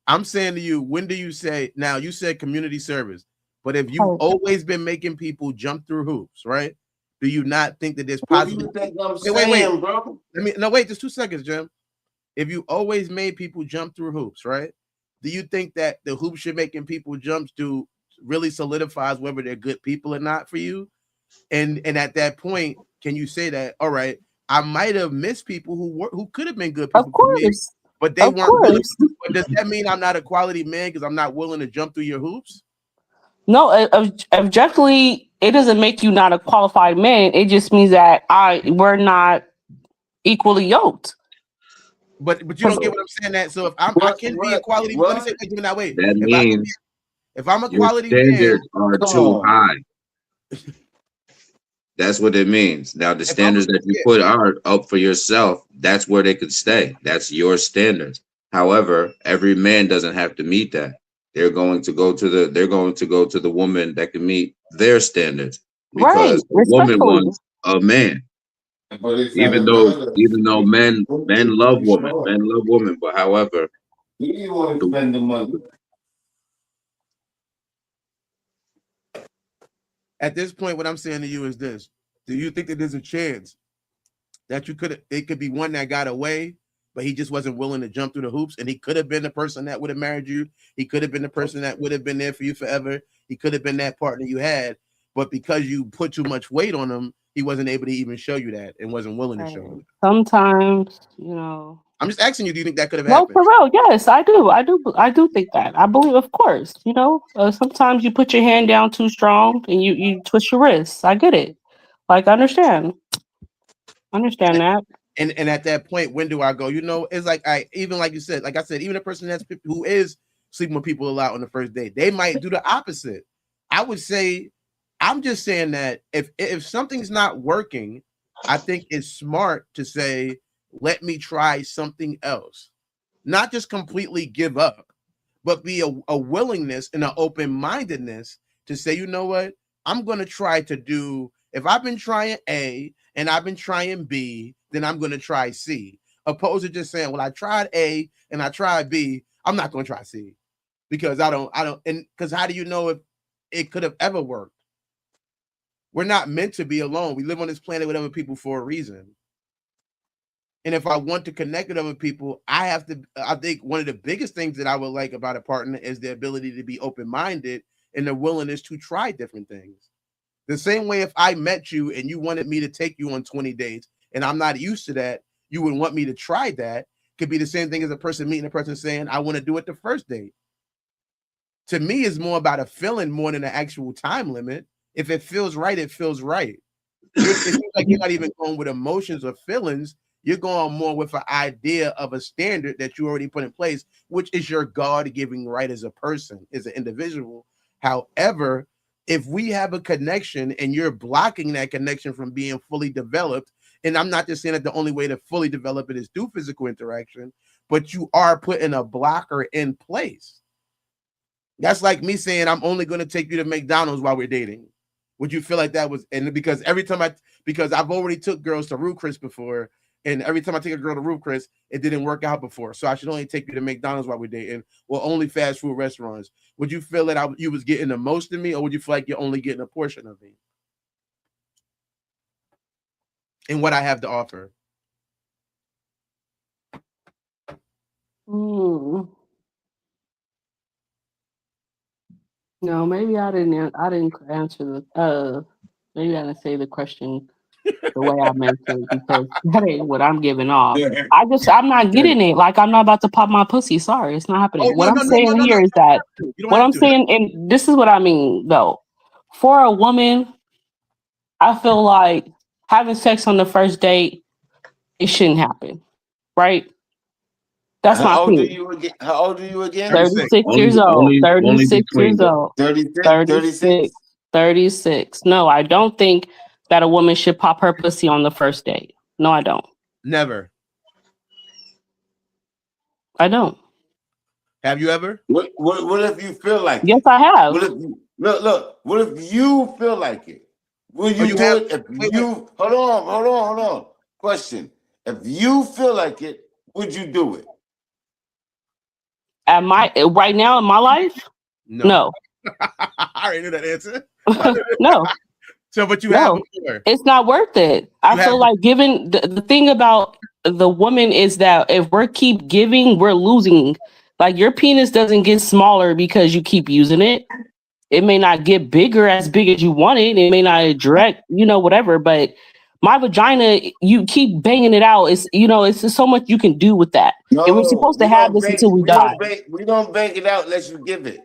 I'm saying to you, when do you say, now you said community service, but if you've always been making people jump through hoops, right? Do you not think that there's possible? Wait, bro. Wait, just 2 seconds, Jim. If you always made people jump through hoops, right? Do you think that the hoops you're making people jump to really solidifies whether they're good people or not for you? And at that point, can you say that, all right, I might have missed people who could have been good people for me, but they weren't willing. But does that mean I'm not a quality man because I'm not willing to jump through your hoops? No, objectively, it doesn't make you not a qualified man. It just means that we're not equally yoked. But you don't get what I'm saying. That so if I can be a quality, let me say wait. That means if I'm a your quality standards man, are too high. That's what it means. Now the standards that you put are up for yourself. That's where they could stay. That's your standards. However, every man doesn't have to meet that. They're going to go to the woman that can meet their standards because the woman wants a man. Even though men love women, but however, you want to spend the money. At this point, what I'm saying to you is this: do you think that there's a chance that it could be one that got away, but he just wasn't willing to jump through the hoops, and he could have been the person that would have married you. He could have been the person that would have been there for you forever. He could have been that partner you had, but because you put too much weight on him, he wasn't able to even show you that and wasn't willing to show you that. Sometimes, I'm just asking you, do you think that could have No, happened? for real. Yes, I do. I do think that. I believe, of course. Sometimes you put your hand down too strong and you twist your wrists. I get it. Like, I understand. Understand that. And at that point, when do I go? It's like even like you said, like I said, even a person who is sleeping with people a lot on the first date, they might do the opposite. I would say, I'm just saying that if something's not working, I think it's smart to say, let me try something else. Not just completely give up, but be a willingness and an open-mindedness to say, you know what, I'm going to try to do, if I've been trying A and I've been trying B, then I'm going to try C. Opposed to just saying, well, I tried A and I tried B, I'm not going to try C. Because because how do you know if it could have ever worked? We're not meant to be alone. We live on this planet with other people for a reason. And if I want to connect with other people, I think one of the biggest things that I would like about a partner is the ability to be open-minded and the willingness to try different things. The same way if I met you and you wanted me to take you on 20 dates and I'm not used to that, you would want me to try that. Could be the same thing as a person meeting a person saying, I want to do it the first date. To me, it's more about a feeling more than an actual time limit. If it feels right, it feels right. It seems like you're not even going with emotions or feelings. You're going more with an idea of a standard that you already put in place, which is your God-given right as a person, as an individual. However, if we have a connection and you're blocking that connection from being fully developed, and I'm not just saying that the only way to fully develop it is through physical interaction, but you are putting a blocker in place. That's like me saying, I'm only going to take you to McDonald's while we're dating. Would you feel like that was, and because I've already took girls to Ruth Chris before, and every time I take a girl to Ruth Chris, it didn't work out before. So I should only take you to McDonald's while we're dating, or only fast food restaurants. Would you feel that you was getting the most of me, or would you feel like you're only getting a portion of me and what I have to offer? No, maybe I didn't answer the maybe I didn't say the question the way I meant to, because that ain't what I'm giving off. I'm not getting it. Like, I'm not about to pop my pussy. Sorry, it's not happening. Oh, What no, I'm no, no, saying no, no, here no. is that You don't what have I'm to. saying, and this is what I mean though. For a woman, I feel like having sex on the first date, it shouldn't happen. Right? That's my How old are opinion. you again? How old are you again? 36 years Only, old. only, only 36 years between old. 36, 36. 36. No, I don't think that a woman should pop her pussy on the first date. No, I don't. Never. I don't. Have you ever? What if you feel like Yes, it? I have. What if look? What if you feel like it? Will you, you do have- it? If wait. you hold on. Question: if you feel like it, would you do it? At my right now in my life? No. I already knew that answer. No. So, but you have No. before. It's not worth it. I You feel have- like giving the thing about the woman is that if we keep giving, we're losing. Like, your penis doesn't get smaller because you keep using it. It may not get bigger as big as you want it. It may not direct, whatever. But my vagina, you keep banging it out. It's just so much you can do with that. And we're supposed to have this until we die. We don't bang it out unless you give it.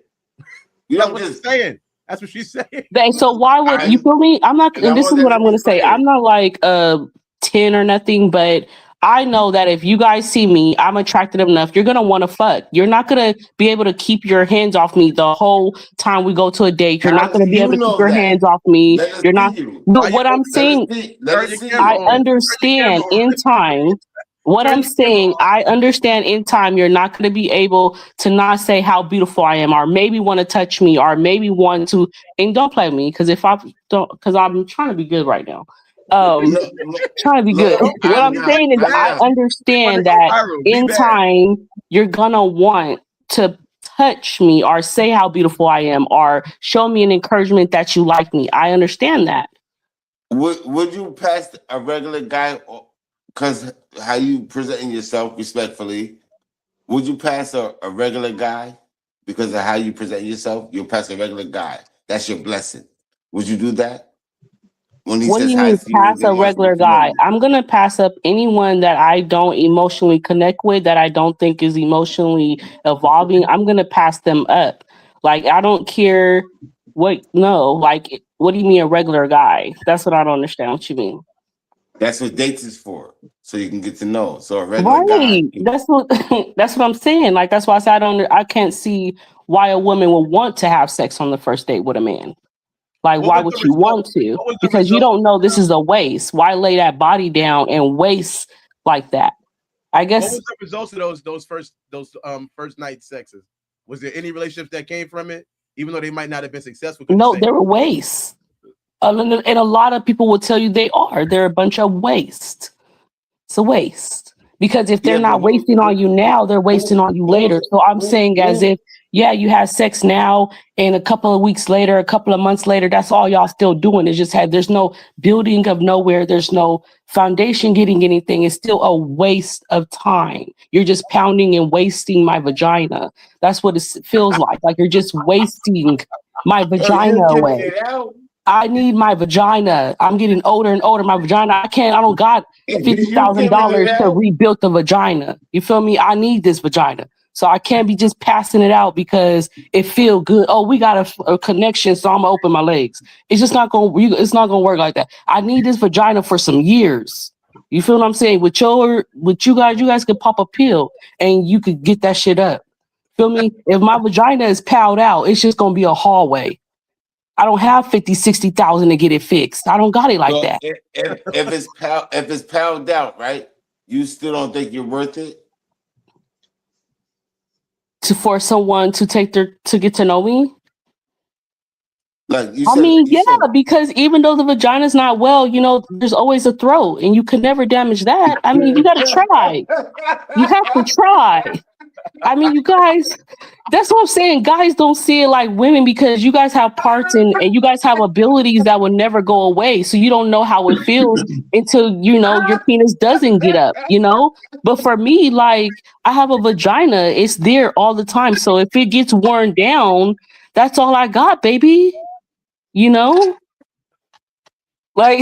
You That's don't what just she's saying. That's what she's saying. So why would you feel me? I'm not, and this is what I'm going to say. I'm not like 10 or nothing, but I know that if you guys see me, I'm attractive enough. You're going to want to fuck. You're not going to be able to keep your hands off me the whole time we go to a date. You're not going to be able to keep your hands off me. You're not. But what I'm saying, I understand in time. What I'm saying, I understand in time you're not going to be able to not say how beautiful I am, or maybe want to touch me, or maybe want to, and don't play me, because because I'm trying to be good right now. Trying to be good. What I'm saying is I understand that in time you're gonna want to touch me or say how beautiful I am or show me an encouragement that you like me. I understand that. Would you pass a regular guy, because how you presenting yourself respectfully? Would you pass a regular guy because of how you present yourself? You'll pass a regular guy. That's your blessing. Would you do that? When he What do says you hi mean to you, pass he a wants to get regular to know guy? you. I'm gonna pass up anyone that I don't emotionally connect with, that I don't think is emotionally evolving. I'm gonna pass them up. Like I don't care what. No, like what do you mean a regular guy? That's what I don't understand. What you mean? That's what dates is for, so you can get to know. So a regular guy, Right. That's what that's what I'm saying. Like that's why I said I can't see why a woman would want to have sex on the first date with a man. Like, What why was would the you result? want to? What was the Because you result? don't know this is a waste. Why lay that body down and waste like that? I What guess was the results of those first night sexes? Was there any relationships that came from it, even though they might not have been successful? Because no, you say they're a waste. And a lot of people will tell you they are. They're a bunch of waste. It's a waste. Because if they're yeah, but not wasting on you now, they're wasting on you later. So I'm saying as if, yeah, you have sex now and a couple of weeks later, a couple of months later, that's all y'all still doing. Is just there's no building of nowhere. There's no foundation getting anything. It's still a waste of time. You're just pounding and wasting my vagina. That's what it feels like. Like you're just wasting my oh, vagina you're giving away. it out. I need my vagina. I'm getting older and older. My vagina, I don't got You giving it $50,000 to out. rebuild the vagina. You feel me? I need this vagina. So I can't be just passing it out because it feel good. Oh, we got a connection, so I'm gonna open my legs. It's just not gonna. It's not gonna work like that. I need this vagina for some years. You feel what I'm saying? With you guys could pop a pill and you could get that shit up. Feel me? If my vagina is palled out, it's just gonna be a hallway. I don't have 50, 60,000 to get it fixed. I don't got it like So that. if it's pounded out, right? You still don't think you're worth it? For someone to get to know me. Like I mean, yeah, because even though the vagina's not well, there's always a throat and you can never damage that. I mean, you got to try. You have to try. I mean, you guys, that's what I'm saying. Guys don't see it like women because you guys have parts and you guys have abilities that will never go away. So you don't know how it feels until, your penis doesn't get up. But for me, like, I have a vagina, it's there all the time. So if it gets worn down, that's all I got, baby. You know? Like,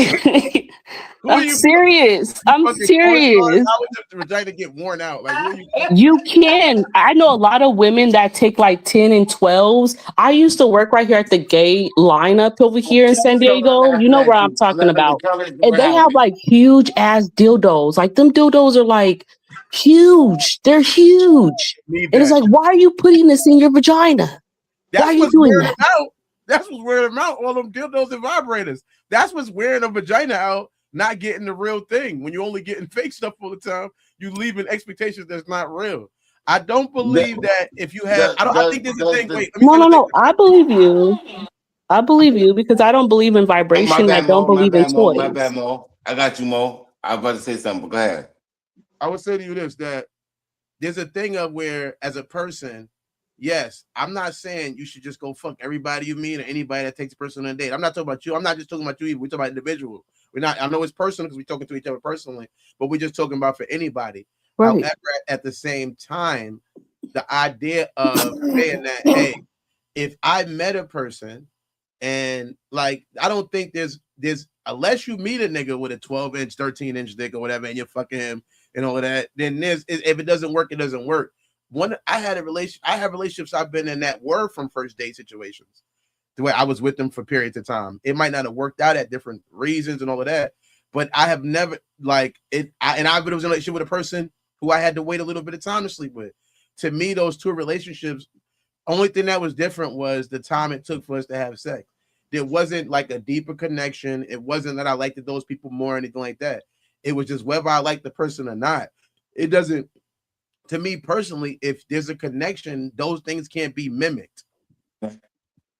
who are I'm you? serious. You I'm fucking porn stars? serious. How would the vagina get worn out? Like, who are you? You can. I know a lot of women that take like 10 and 12s. I used to work right here at the gay lineup over here in San Diego. You know where I'm talking about. And they have like huge ass dildos. Like them dildos are like huge. They're huge. Need And it's that. like, why are you putting this in your vagina? Why are That's you what's doing wearing that? them out. That's what's wearing them out. All them dildos and vibrators. That's what's wearing a vagina out. Not getting the real thing. When you're only getting fake stuff all the time, you leaving expectations that's not real. I don't believe that if you have. I think there's a thing. Wait, let me say one thing. No. I believe you. I believe you because I don't believe in Oh, my vibration. I bad, don't Mo. My believe in bad, Mo. My bad, toys. Mo. I got you, Mo. I was about to say something, but go ahead. I would say to you this: that there's a thing of where, as a person, yes, I'm not saying you should just go fuck everybody you meet or anybody that takes a person on a date. I'm not talking about you. I'm not just talking about you either. We're talking about individual. We're not. I know it's personal because we're talking to each other personally, but we're just talking about for anybody. Right. However, at the same time, the idea of saying that, hey, if I met a person and like, I don't think there's unless you meet a nigga with a 12-inch, 13-inch dick or whatever, and you're fucking him and all of that, then there's if it doesn't work, it doesn't work. I have relationships I've been in that were from first date situations, the way I was with them for periods of time. It might not have worked out at different reasons and all of that, but I have never like it. I was in a relationship with a person who I had to wait a little bit of time to sleep with. To me, those two relationships, only thing that was different was the time it took for us to have sex. There wasn't like a deeper connection. It wasn't that I liked those people more or anything like that. It was just whether I liked the person or not. It doesn't, to me personally, if there's a connection, those things can't be mimicked.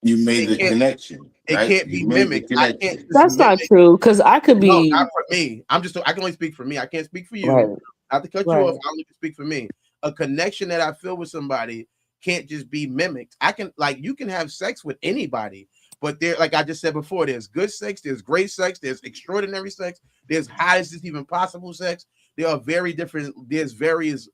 You made the connection. It Right? can't be mimicked. I can't just That's not mimic. true because I could No, be. not for me. I can only speak for me. I can't speak for you. Right. Not to cut you Right. off. I only can speak for me. A connection that I feel with somebody can't just be mimicked. You can have sex with anybody, but there, like I just said before, there's good sex, there's great sex, there's extraordinary sex, there's highest even possible sex. There are there's various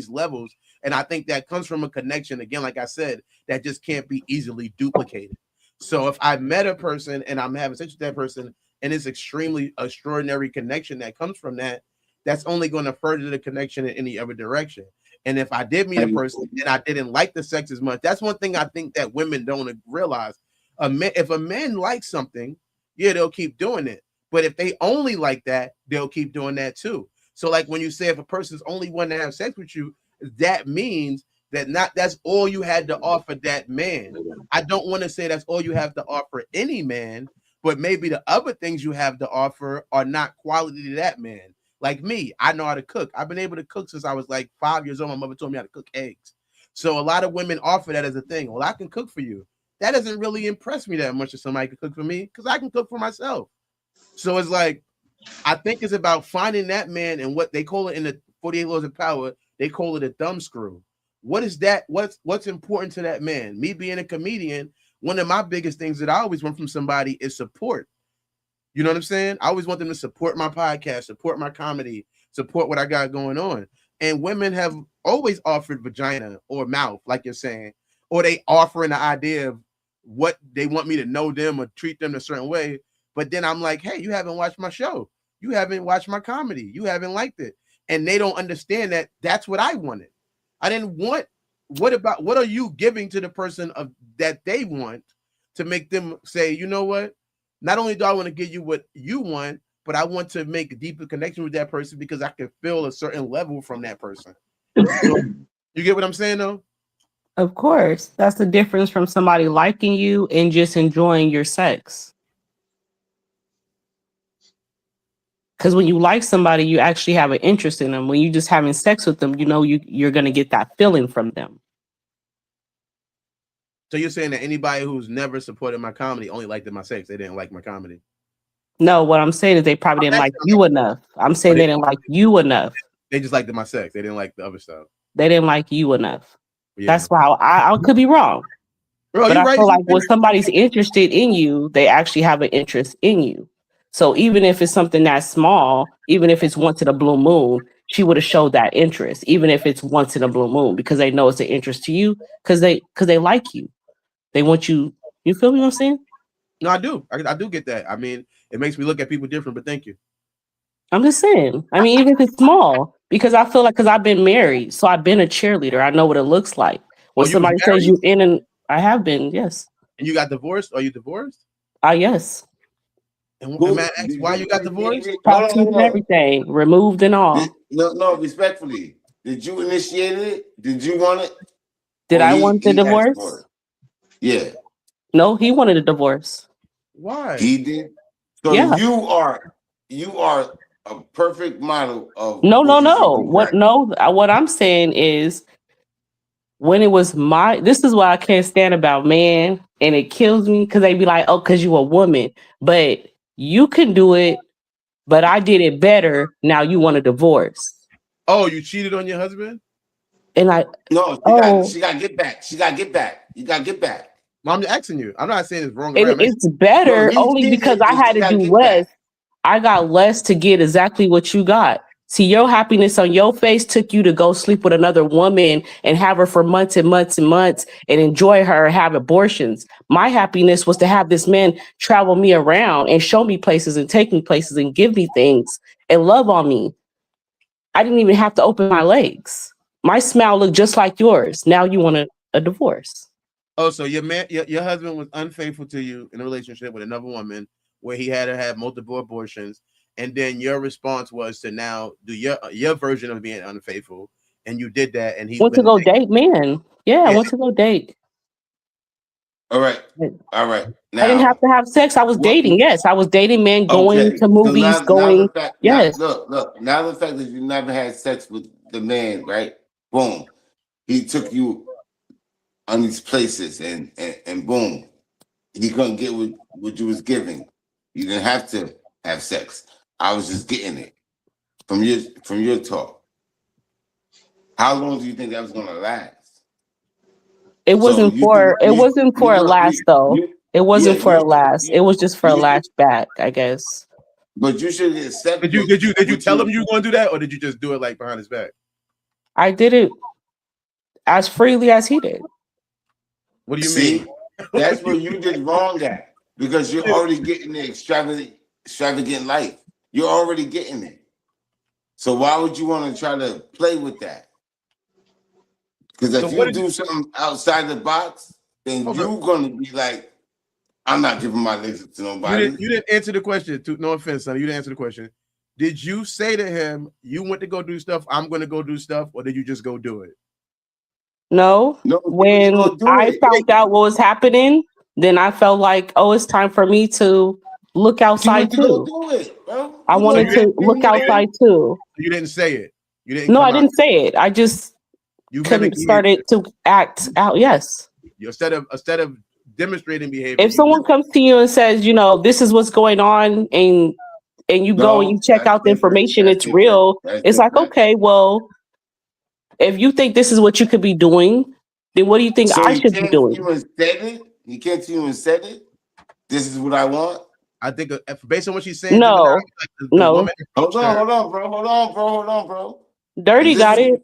levels, and I think that comes from a connection, again, like I said, that just can't be easily duplicated. So if I met a person and I'm having sex with that person and it's extremely extraordinary connection that comes from that, that's only going to further the connection in any other direction. And if I did meet a person and I didn't like the sex as much, that's one thing I think that women don't realize. If a man likes something, yeah, they'll keep doing it. But if they only like that, they'll keep doing that too. So like when you say if a person's only wanting to have sex with you, that means that that's all you had to offer that man. I don't want to say that's all you have to offer any man, but maybe the other things you have to offer are not quality to that man. Like me, I know how to cook. I've been able to cook since I was like 5 years old. My mother told me how to cook eggs. So a lot of women offer that as a thing. Well, I can cook for you. That doesn't really impress me that much if somebody can cook for me because I can cook for myself. So it's like, I think it's about finding that man and what they call it in the 48 Laws of Power. They call it a thumb screw. What is that? What's important to that man? Me being a comedian, one of my biggest things that I always want from somebody is support. You know what I'm saying? I always want them to support my podcast, support my comedy, support what I got going on. And women have always offered vagina or mouth, like you're saying, or they offering the idea of what they want me to know them or treat them a certain way. But then I'm like, hey, you haven't watched my show. You haven't watched my comedy. You haven't liked it. And they don't understand that that's what I wanted. I didn't want, what are you giving to the person of that they want to make them say, you know what? Not only do I want to give you what you want, but I want to make a deeper connection with that person because I can feel a certain level from that person. So, you get what I'm saying, though? Of course. That's the difference from somebody liking you and just enjoying your sex. Because when you like somebody, you actually have an interest in them. When you're just having sex with them, you know you're going to get that feeling from them. So you're saying that anybody who's never supported my comedy only liked my sex. They didn't like my comedy. No, what I'm saying is they probably didn't like you enough. I'm saying they didn't like you enough. They just liked my sex. They didn't like the other stuff. They didn't like you enough. Yeah. That's why I could be wrong. Bro, but I right. feel like when somebody's interested in you, they actually have an interest in you. So even if it's something that's small, even if it's once in a blue moon, she would have showed that interest, even if it's once in a blue moon, because they know it's an interest to you, because they like you. They want you. You feel me what I'm saying? No, I do. I do get that. I mean, it makes me look at people different, but thank you. I'm just saying. I mean, even if it's small, because I feel like, because I've been married, so I've been a cheerleader. I know what it looks like. When somebody says you in, and I have been, yes. And you got divorced? Are you divorced? Yes. And Matt asked why you got divorced? Property and everything, removed and all. No, respectfully. Did you initiate it? Did you want it? Did I want the divorce? Yeah. No, he wanted a divorce. Why? He did. So yeah. you are a perfect model of no. What I'm saying is, when it was this is what I can't stand about man, and it kills me because they be like, oh, because you a woman, but you can do it, but I did it better. Now you want a divorce. Oh, you cheated on your husband? And she got to get back. She got to get back. You got to get back. Well, I'm asking you. I'm not saying it's wrong. And it's better only because I had to do less. I got less to get exactly what you got. See, your happiness on your face took you to go sleep with another woman and have her for months and months and months and enjoy her and have abortions. My happiness was to have this man travel me around and show me places and take me places and give me things and love on me. I didn't even have to open my legs. My smile looked just like yours. Now you want a divorce. Oh, so your husband was unfaithful to you in a relationship with another woman where he had to have multiple abortions. And then your response was to now do your version of being unfaithful, and you did that. And he went to go date men. Yeah, I went to go date. All right. Now, I didn't have to have sex. I was dating. Yes, I was dating men, going to movies, going. Yes. Look. Now the fact that you never had sex with the man, right? Boom. He took you on these places, and boom, he couldn't get what you was giving. You didn't have to have sex. I was just getting it from your talk. How long do you think that was gonna last? It wasn't for a last though. It wasn't for a last. It was just for a last back, I guess. But you should accept. Did you tell him you were going to do that, or did you just do it like behind his back? I did it as freely as he did. What do you mean? That's where you did wrong at, because you're already getting the extravagant extravagant life. You're already getting it. So why would you want to try to play with that? Because if you do something outside the box, then you're gonna be like, I'm not giving my legs to nobody. You didn't answer the question. No offense, son. You didn't answer the question. Did you say to him, you went to go do stuff, I'm going to go do stuff, or did you just go do it? No. When I found out what was happening, then I felt like, oh, it's time for me to look outside too. Do it, bro. I wanted to look outside too. You didn't say it. You didn't. No, I didn't say it. I just couldn't started to act out. Yes. Instead of demonstrating behavior. If someone comes to you and says, you know, this is what's going on, and you go and you check out the information, it's real. It's like, okay, well, if you think this is what you could be doing, then what do you think I should be doing? He came to you and said it. This is what I want. I think based on what she's saying. No, no. Hold on, bro. Dirty got it.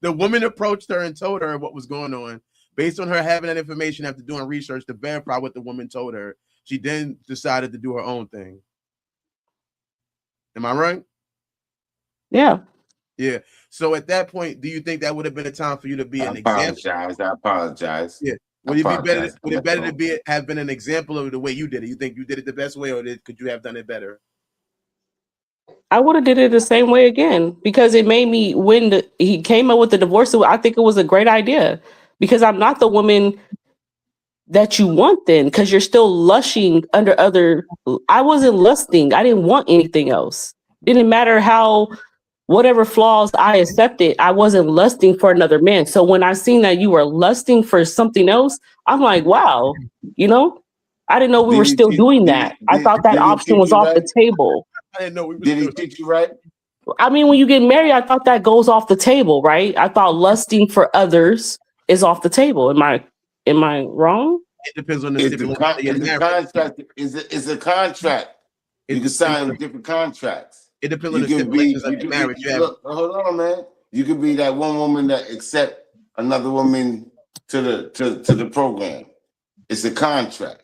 The woman approached her and told her what was going on. Based on her having that information after doing research to verify what the woman told her, she then decided to do her own thing. Am I right? Yeah. Yeah. So at that point, do you think that would have been a time for you to be an example? I apologize. Yeah. Would it be better to have been an example of the way you did it? You think you did it the best way, or could you have done it better? I would have did it the same way again, because it made me, when he came up with the divorce, I think it was a great idea, because I'm not the woman that you want then, because you're still lushing under other. I wasn't lusting. I didn't want anything else. Didn't matter how, whatever flaws I accepted, I wasn't lusting for another man. So when I seen that you were lusting for something else, I'm like, wow, you know, I didn't know we were still doing that. I thought that option was off the table. I didn't know we were. Did he treat you right? I mean, when you get married, I thought that goes off the table, right? I thought lusting for others is off the table. Am I wrong? It depends on the contract. It's a contract. You can sign with different contracts. It depends on the stipulations of the marriage. Hold on, man. You could be that one woman that accept another woman to the program. It's a contract,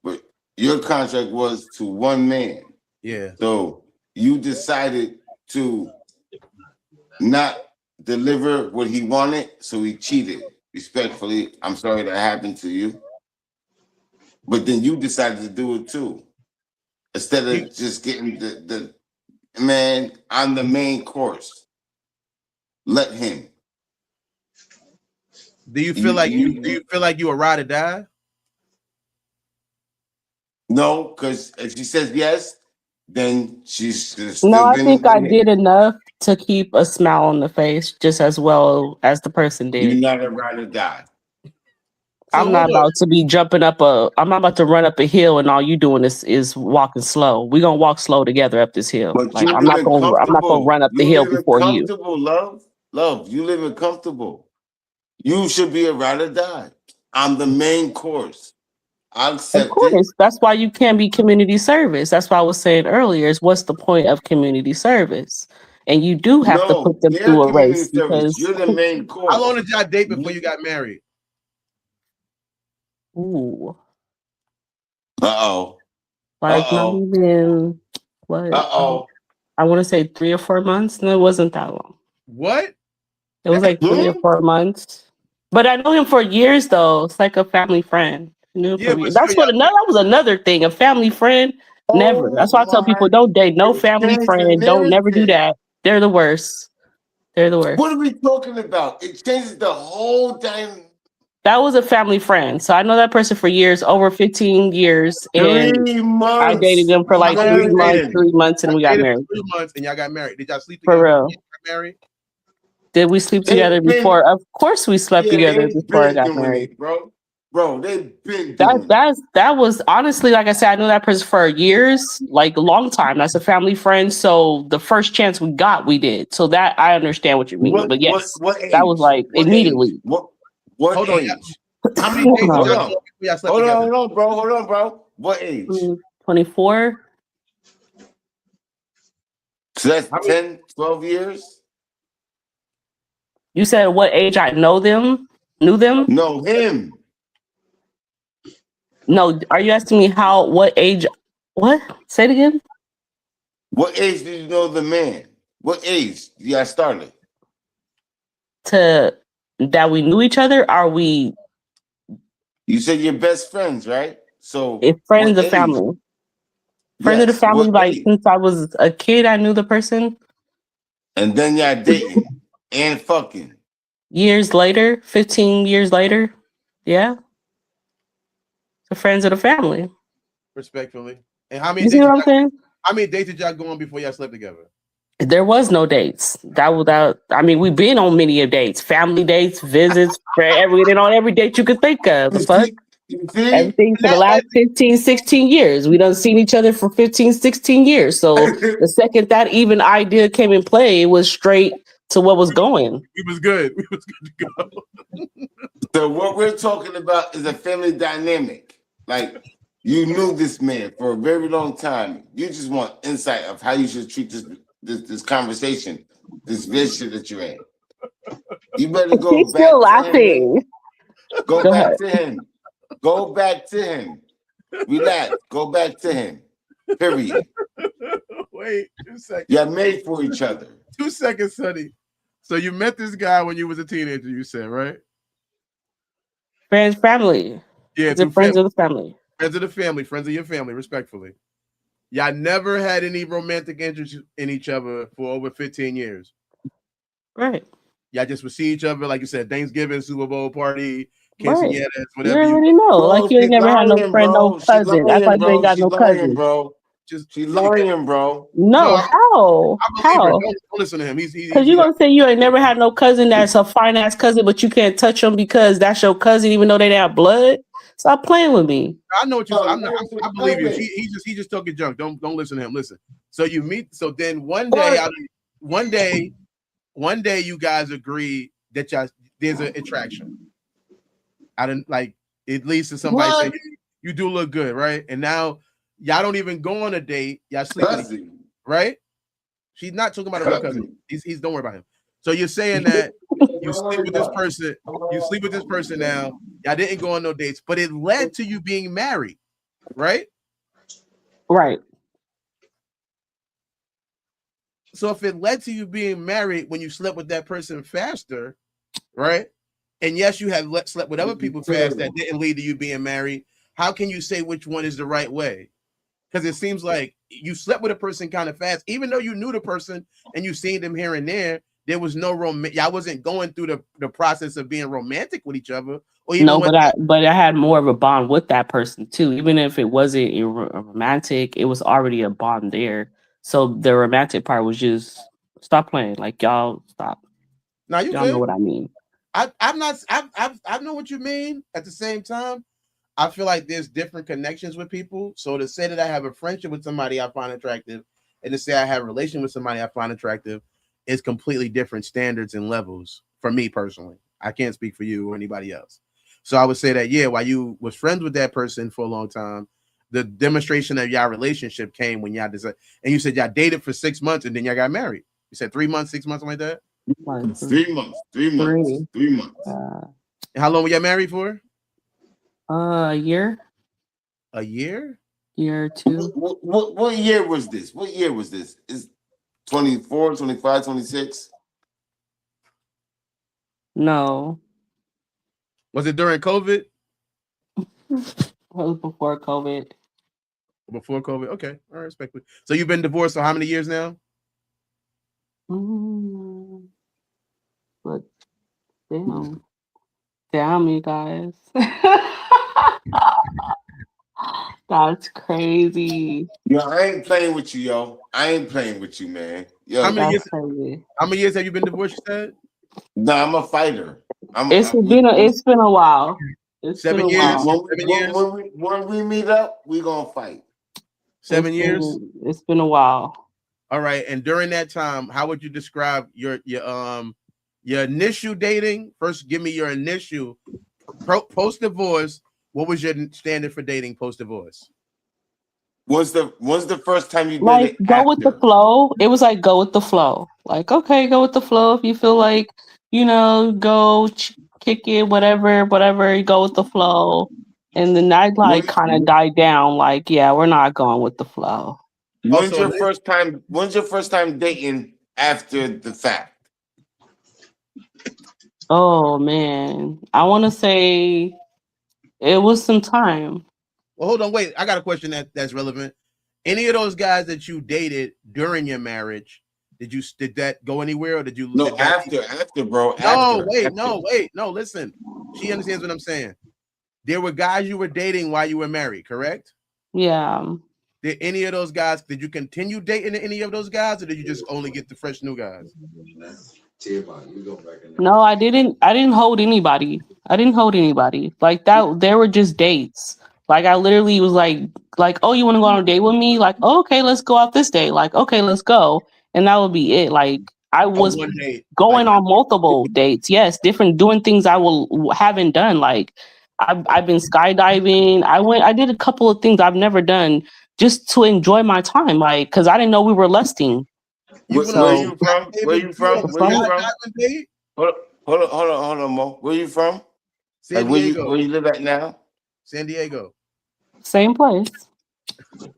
but your contract was to one man. Yeah. So you decided to not deliver what he wanted, so he cheated. Respectfully, I'm sorry that happened to you. But then you decided to do it too. Instead of just getting the man on the main course. Let him. Do you feel like you a ride or die? No, because if she says yes, then she's still. No, I think I did enough to keep a smile on the face, just as well as the person did. You're not a ride or die. I'm not about to be jumping up I'm not about to run up a hill and all you doing is walking slow. We're gonna walk slow together up this hill. But like I'm not gonna run up the hill before you. Love, you living comfortable. You should be a ride or die. I'm the main course. I accept Of course, it. that's why you can't be community service. That's why I was saying earlier, is what's the point of community service? And you do have to put them through a race because you're the main course. How long did y'all date before you got married? Ooh. Uh-oh. Like not even what? I want to say 3 or 4 months. No, it wasn't that long. What? It was like 3 or 4 months. But I know him for years though. It's like a family friend. That was another thing. A family friend, never. That's why I tell people don't date no family friend. Don't never do that. They're the worst. They're the worst. What are we talking about? It changes the whole damn. That was a family friend. So I know that person for years, over 15 years. And 3 months. I dated them for like 3 months, and we got married. 3 months and y'all got married. Did y'all sleep together? For real. Married? Did we sleep together before? Of course we slept together before I got married. Bro, they've been that was honestly, like I said, I knew that person for years, like a long time. That's a family friend. So the first chance we got, we did. So that I understand what you mean. But yes, that was like immediately. What hold age? How many days Hold y'all on. slept Hold together? on, bro. What age? 24. So that's 10, 12 years? You said what age I knew them? No, him. No, are you asking me what age? What? Say it again. What age did you know the man? What age you got started? To that we knew each other? Are we You said you're best friends, right? So if friends what of the age? family? Friends of the Yes, family, what like age? since I was a kid, I knew the person. And then y'all dating and fucking. Years later, 15 years later, yeah, the friends of the family. Respectfully. And how many You see dates? what I'm saying? How many dates did y'all go on before y'all slept together? There was no dates. I mean, we've been on many of dates, family dates, visits, for every date you could think of. The fuck? You see? Everything for the last 15, 16 years. We done seen each other for 15, 16 years. So the second that even idea came in play, it was straight to what was going. We was good. We was good to go. So what we're talking about is a family dynamic. Like you knew this man for a very long time. You just want insight of how you should treat this conversation, this relationship that you're in. You better go He's back still to him. laughing. Go Go back ahead. to him. Go back to him. Relax. Go back to him. Period. Wait 2 seconds. You're made for each other. 2 seconds, Sonny. So you met this guy when you was a teenager, you said, right? Friends, family. Yeah, The friends of the family. Friends of the family, friends of your family, respectfully. Y'all never had any romantic interest in each other for over 15 years. Right. Y'all just would see each other, like you said, Thanksgiving, Super Bowl party, Right. quinceañeras, You whatever. already know. Bro, Like you ain't she never had no lying, friend, no bro. She cousin. That's lying, like you ain't bro. got She no lying, cousin. bro. She lying, bro. No, how? I believe How? her. Don't listen to him. Because you gonna say you ain't never had no cousin that's a fine ass cousin, but you can't touch them because that's your cousin, even though they don't have blood. Stop playing with me. I know what you. I believe you. He just talking junk. Don't listen to him. Listen. So you meet. So then one day you guys agree that there's an attraction. I didn't like. It leads to somebody saying you do look good, right? And now y'all don't even go on a date. Y'all sleep with each other, right? She's not talking about a real cousin. He's don't worry about him. So you're saying that you sleep with this person. You sleep with this person now. Y'all didn't go on no dates, but it led to you being married, right? Right. So if it led to you being married when you slept with that person faster, right? And yes, you have slept with other people fast that didn't lead to you being married. How can you say which one is the right way? Because it seems like you slept with a person kind of fast, even though you knew the person and you seen them here and there. There was no y'all wasn't going through the process of being romantic with each other, or even No, but I had more of a bond with that person too. Even if it wasn't romantic, it was already a bond there. So the romantic part was just stop playing. Like y'all stop. Now you y'all know what I mean. I know what you mean. At the same time, I feel like there's different connections with people. So to say that I have a friendship with somebody I find attractive, and to say I have a relation with somebody I find attractive, is completely different standards and levels for me personally. I can't speak for you or anybody else. So I would say that while you was friends with that person for a long time, the demonstration of y'all relationship came when y'all decided, and you said y'all dated for 6 months and then y'all got married. You said 3 months, 6 months, something like that. 3 months. 3 months. 3 months. How long were y'all married for? A year. A year? Year or two. What year was this? What year was this? Is 24, 25, 26? No. Was it during COVID? It was before COVID. Before COVID. Okay. All right, respectfully. So you've been divorced for how many years now? But damn, you guys. That's crazy. Yo, I ain't playing with you, yo. I ain't playing with you, man. Yo, How many crazy. How many years have you been divorced? You said? No, I'm a fighter. It's been a while. It's 7 been a years. while. 7 years. When we meet up, we gonna fight. 7 years. It's been a while. All right. And during that time, how would you describe your initial dating? First, give me your initial post divorce. What was your standard for dating post divorce? When's the first time you did Like it? go with the flow. It was like go with the flow. Like okay, go with the flow. If you feel like go kick it, whatever, you go with the flow. And then I like When, kind of died down. Like, yeah, we're not going with the flow. when's your first time? When's your first time dating after the fact? Oh man, I want to say it was some time. Well, hold on, wait. I got a question that's relevant. Any of those guys that you dated during your marriage, did that go anywhere, or did you? No, did that after, bro. No, After. wait, no. Listen, she understands what I'm saying. There were guys you were dating while you were married, correct? Yeah. Did any of those guys? Did you continue dating any of those guys, or did you just only get the fresh new guys? No, I didn't. I didn't hold anybody. I didn't hold anybody like that. They were just dates. Like I literally was like, oh, you want to go on a date with me? Like, oh, okay, let's go out this day. Like, okay, let's go, and that would be it. Like I was One date, going on multiple dates. Yes, different doing things I haven't done. Like I've been skydiving. I did a couple of things I've never done just to enjoy my time. Like because I didn't know we were lusting. Where you from? Where you from? Where you from? Date? Hold on, Mo. Where you from? San Like Diego. where you live at now? San Diego. Same place.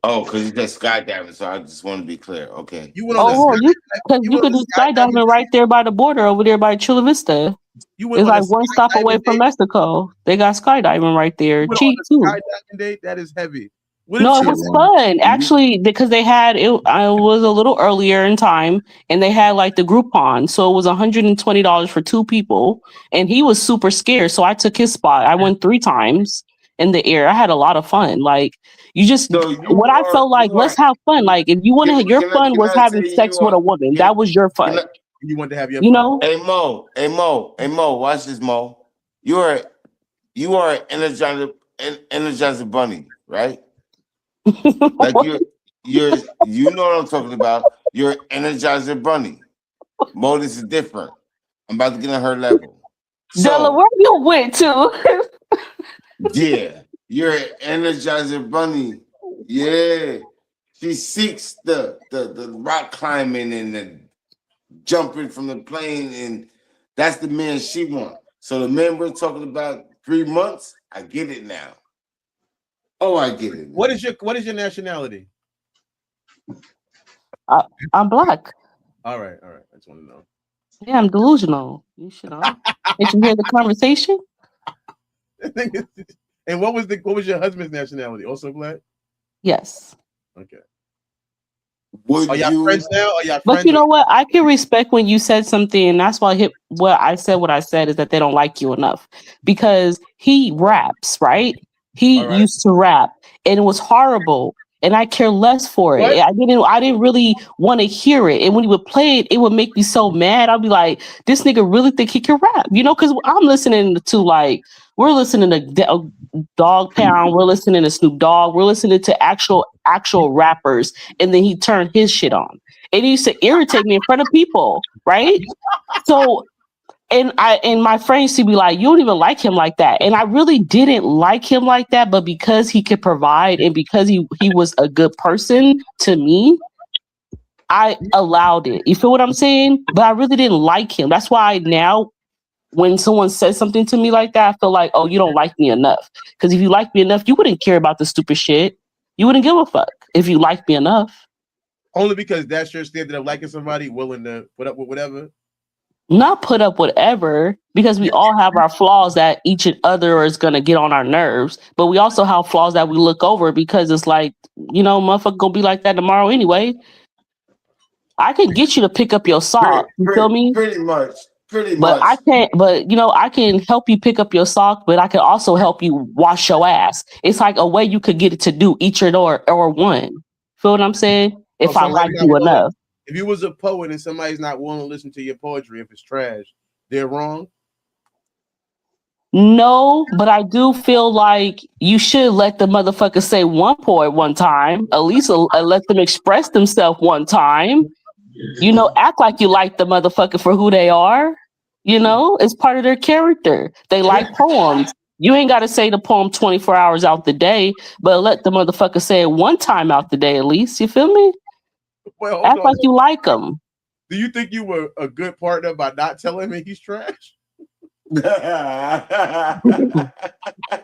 Oh, because you just skydiving, so I just want to be clear. Okay. You went on because you could do skydiving right there by the border over there by Chula Vista. You went It's on a like one stop away from Mexico. They got skydiving right there. You went Cheap on a too. skydiving date? That is heavy. No, it was fun actually because they had it. I was a little earlier in time, and they had like the Groupon, so it was $120 for two people, and he was super scared, so I took his spot. I went 3 times in the air. I had a lot of fun. Like you just what I felt like. Let's have fun. Like if you want to, your fun was having sex with a woman. That was your fun. You wanted to have your You fun. know. Hey Mo, watch this, Mo. You are an energizer bunny, right? Like you know what I'm talking about. You're an energizer bunny. Mo, this is different. I'm about to get on her level. Della, where you went to? Yeah, you're an energizer bunny. Yeah. She seeks the rock climbing and the jumping from the plane, and that's the man she wants. So the man we're talking about 3 months, I get it now. Oh, I get it. What is your nationality? I'm black. All right. I just want to know. Yeah, I'm delusional. You should know. Did you hear the conversation? And what was your husband's nationality? Also black? Yes. Okay. Are y'all friends now? But you know what? I can respect when you said something, and that's why what I said is that they don't like you enough because he raps, right? He used to rap, and it was horrible, and I care less for it. I didn't really want to hear it, and when he would play it, it would make me so mad. I'd be like, "This nigga really think he can rap?" You know? Because I'm listening to we're listening to Dog Pound, we're listening to Snoop Dogg, we're listening to actual rappers, and then he turned his shit on. It used to irritate me in front of people, right? So, and my friends used to be like, "You don't even like him like that," and I really didn't like him like that, but because he could provide and because he was a good person to me, I allowed it. You feel what I'm saying? But I really didn't like him. That's why now, when someone says something to me like that, I feel like, oh, you don't like me enough. Because if you like me enough, you wouldn't care about the stupid shit. You wouldn't give a fuck if you like me enough. Only because that's your standard of liking somebody, willing to put up with whatever? Not put up whatever, because we all have our flaws that each other is going to get on our nerves. But we also have flaws that we look over because it's like, motherfucker gonna be like that tomorrow anyway. I can get you to pick up your sock. You feel me? Pretty much. But I can't. But I can help you pick up your sock. But I can also help you wash your ass. It's like a way you could get it to do each or one. Feel what I'm saying? If I like you enough. If you was a poet and somebody's not willing to listen to your poetry, if it's trash, they're wrong. No, but I do feel like you should let the motherfucker say one poem one time. At least let them express themselves one time. Act like you like the motherfucker for who they are. It's part of their character. They like poems. You ain't got to say the poem 24 hours out the day, but let the motherfucker say it one time out the day at least. You feel me? Well, act like you like him. Do you think you were a good partner by not telling him he's trash?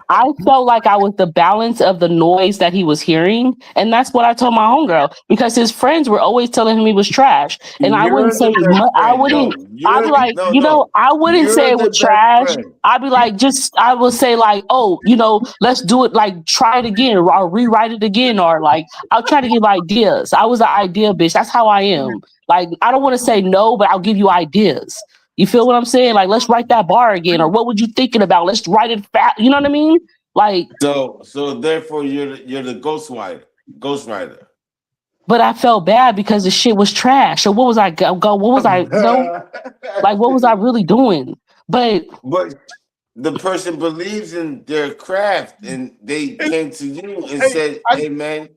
I felt like I was the balance of the noise that he was hearing. And that's what I told my homegirl because his friends were always telling him he was trash. And I wouldn't You're say, the best I friend. wouldn't, No, I'd be you're like, no, you know, no. I wouldn't say You're it the was best trash. friend. I'd be like, I would say like, oh, you know, let's do it, like try it again or rewrite it again. Or like, I'll try to give ideas. I was an idea bitch. That's how I am. Like, I don't want to say no, but I'll give you ideas. You feel what I'm saying? Like, let's write that bar again. Or what would you thinking about? Let's write it fast. You know what I mean? Like, So therefore you're the ghostwriter. but I felt bad because the shit was trash. So what was I what was I, like what was I really doing? But the person believes in their craft and they came to you and said, hey man,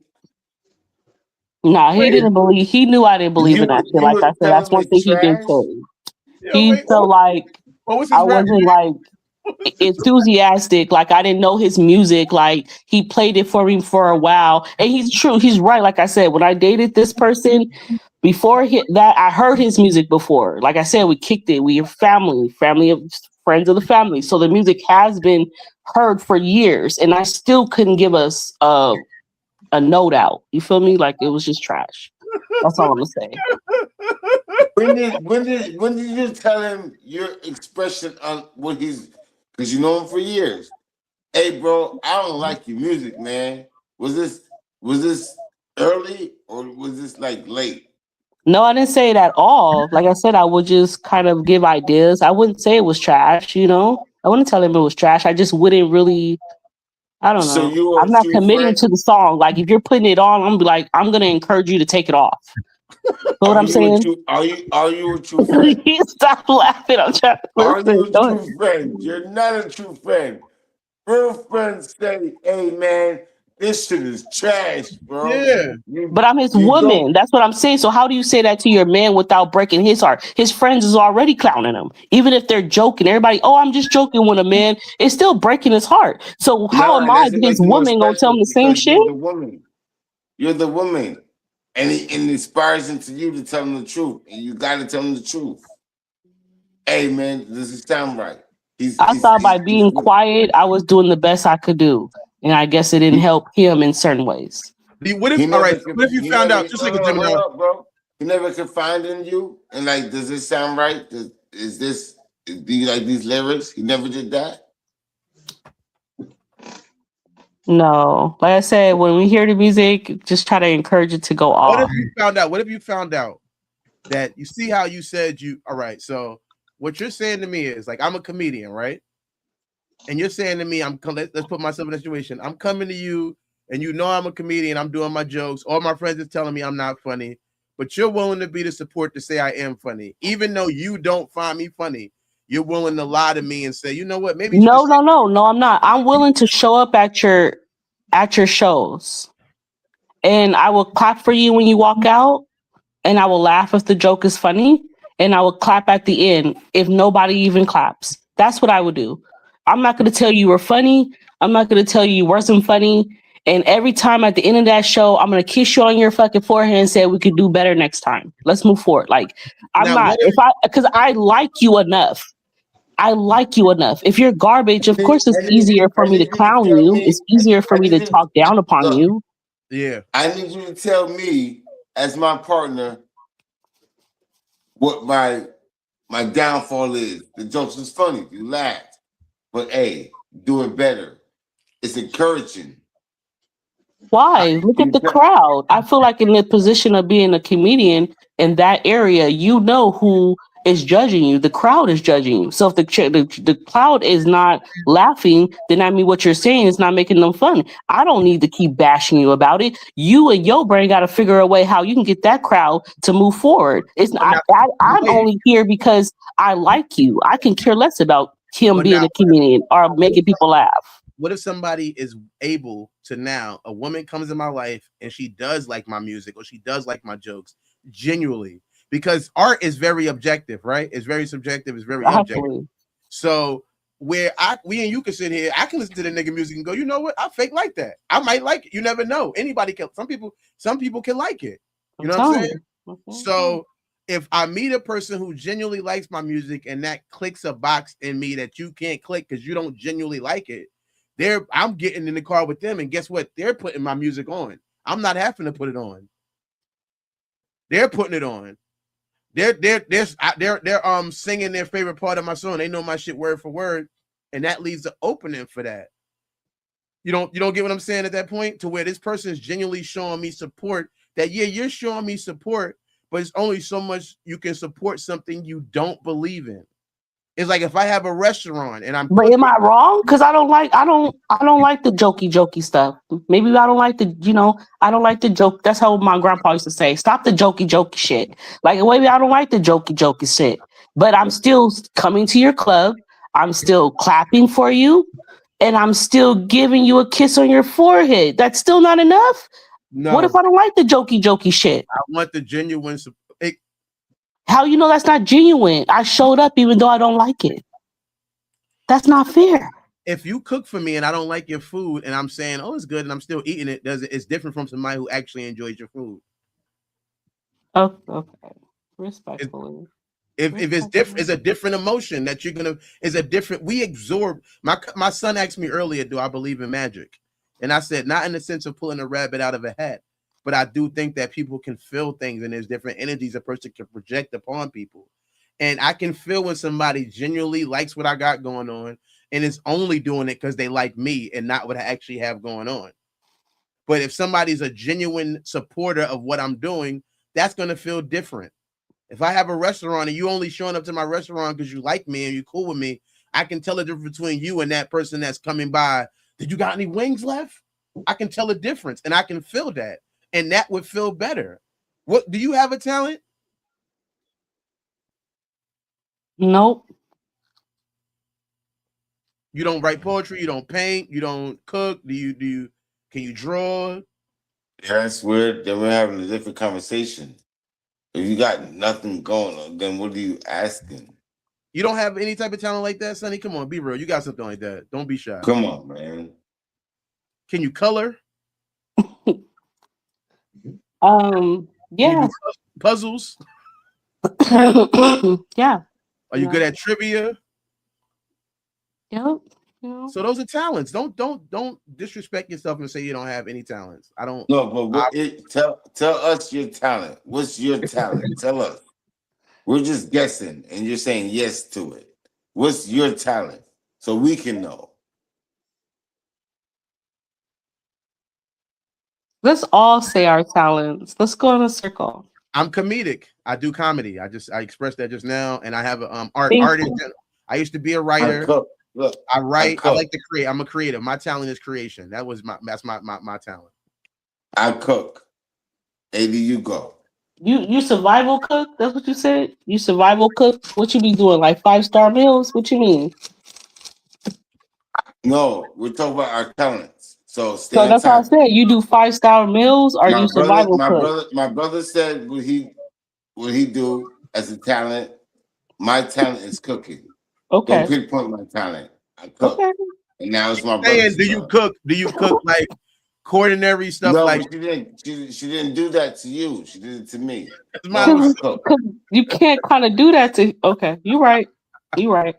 nah, he didn't believe, he knew I didn't believe in that shit. you Like were I said, that's telling one me thing he did trash. say. Yo, He wait, felt like what was I his rap? wasn't like enthusiastic, like I didn't know his music, like he played it for me for a while. And he's true, he's right. Like I said, when I dated this person before that, I heard his music before. Like I said, we kicked it. We are family of friends of the family. So the music has been heard for years, and I still couldn't give us a note out. You feel me? Like it was just trash. That's all I'm gonna say. When did you tell him your expression on what he's, because you know him for years? Hey bro, I don't like your music, man. Was this early or was this like late? No, I didn't say it at all. Like I said, I would just kind of give ideas. I wouldn't say it was trash, you know? I wouldn't tell him it was trash. I just wouldn't really, I don't So know. you were I'm a not true committing friend? to the song. Like if you're putting it on, I'm gonna be like, I'm gonna encourage you to take it off. Know what Are I'm you a saying? true are you a true friend? Stop laughing. I'm trying to Are you listen. a Go ahead. true friend? You're not a true friend. Real friends say, hey man, this shit is trash, bro. Yeah. But I'm his You don't woman. That's what I'm saying. So how do you say that to your man without breaking his heart? His friends is already clowning him. Even if they're joking, everybody, oh, I'm just joking with a man. It's still breaking his heart. So how nah, am I, that's what his makes it more woman, gonna tell him special the same because shit? you're the woman. You're the woman. And it inspires him to you to tell him the truth. And you gotta tell him the truth. Hey man, does it sound right? I thought by being quiet, I was doing the best I could do. And I guess it didn't help him in certain ways. What if, all right, what if you found out, just like a Gemini? Hold up, bro. He never confided in you. And like, does this sound right? Do you like these lyrics? He never did that. No, like I said, when we hear the music, just try to encourage it to go What if off. you found out? What if you found out that you see how you said you, all right, so what you're saying to me is like, I'm a comedian, right? And you're saying to me, let's put myself in a situation. I'm coming to you and you know I'm a comedian. I'm doing my jokes. All my friends are telling me I'm not funny, but you're willing to be the support to say I am funny. Even though you don't find me funny, you're willing to lie to me and say, you know what, maybe you should No, just no, I'm not. I'm willing to show up at your shows. And I will clap for you when you walk out, and I will laugh if the joke is funny, and I will clap at the end if nobody even claps. That's what I would do. I'm not going to tell you were funny. I'm not going to tell you wasn't funny. And every time at the end of that show, I'm going to kiss you on your fucking forehead and say we could do better next time. Let's move forward. Like I'm Now, not, what if because I like you enough. I like you enough. If you're garbage, of course it's easier for I me to need you to clown tell you. me. It's easier for I me need to you talk down upon look. you. Yeah. I need you to tell me as my partner what my downfall is. The jokes was funny. You laughed. But hey, do it better. It's encouraging. Why? Look at the crowd. I feel like in the position of being a comedian in that area, you know who is judging you. The crowd is judging you. So if the crowd is not laughing, then I mean what you're saying is not making them fun. I don't need to keep bashing you about it. You and your brain got to figure a way how you can get that crowd to move forward. I'm only here because I like you. I can care less about him But being now, a comedian or making people laugh. what if somebody is able to now, a woman comes in my life and she does like my music or she does like my jokes genuinely, because art is very objective, right? It's very subjective, it's very objective. Absolutely. So where we and you can sit here, I can listen to the nigga music and go, you know what? I fake like that. I might like it. You never know. Anybody can, some people can like it. You know what I'm saying? So if I meet a person who genuinely likes my music and that clicks a box in me that you can't click because you don't genuinely like it, I'm getting in the car with them, and guess what? They're putting my music on. I'm not having to put it on. They're putting it on. They're singing their favorite part of my song. They know my shit word for word, and that leaves the opening for that. You don't get what I'm saying at that point, to where this person is genuinely showing me support. That yeah, you're showing me support, but it's only so much you can support something you don't believe in. It's like if I have a restaurant and I'm But cooking. am I wrong? Because I don't like the jokey stuff. Maybe I don't like I don't like the joke. That's how my grandpa used to say. Stop the jokey shit. Like maybe I don't like the jokey shit. But I'm still coming to your club. I'm still clapping for you, and I'm still giving you a kiss on your forehead. That's still not enough. No, What if I don't like the jokey shit? I want the genuine support. How you know that's not genuine? I showed up even though I don't like it. That's not fair. If you cook for me and I don't like your food and I'm saying, oh, it's good and I'm still eating it, it's different from somebody who actually enjoys your food. Oh, okay. Respectfully. If it's different, it's a different emotion that you're gonna. It's a different. We absorb. My son asked me earlier, do I believe in magic? And I said, not in the sense of pulling a rabbit out of a hat, but I do think that people can feel things and there's different energies a person can project upon people. And I can feel when somebody genuinely likes what I got going on and is only doing it because they like me and not what I actually have going on. But if somebody's a genuine supporter of what I'm doing, that's gonna feel different. If I have a restaurant and you only showing up to my restaurant because you like me and you're cool with me, I can tell the difference between you and that person that's coming by. Did you got any wings left? I can tell a difference and I can feel that. And that would feel better. What do you have a talent? Nope. You don't write poetry, you don't paint, you don't cook. Can you draw? That's weird. Then we're having a different conversation. If you got nothing going on, then what are you asking? You don't have any type of talent like that, Sonny? Come on, be real. You got something like that. Don't be shy. Come on, man. Can you color? Yeah. Can you do puzzles? Yeah. Are you good at trivia? Yep. So those are talents. Don't disrespect yourself and say you don't have any talents. I don't. No, but tell us your talent. What's your talent? Tell us. We're just guessing, and you're saying yes to it. What's your talent? So we can know. Let's all say our talents. Let's go in a circle. I'm comedic. I do comedy. I expressed that just now, and I have a art. Thank Art. you. I used to be a writer. Look, I write. I like to create. I'm a creative. My talent is creation. That's my talent. I cook. AD, you go. You survival cook? That's what you said? You survival cook? What you be doing? Like 5-star meals? What you mean? No, we're talking about our talents. So stay So on that's what I time. said. You do 5-star meals or you survival cook? My brother said what he do as a talent. My talent is cooking. Okay. Don't pinpoint my talent. I cook. Okay. And now it's my Saying, brother's do you cook? Do you cook like culinary stuff? No, like but she didn't do that to you. She did it to me. Because you can't kind of do that to. Okay, you right. You right.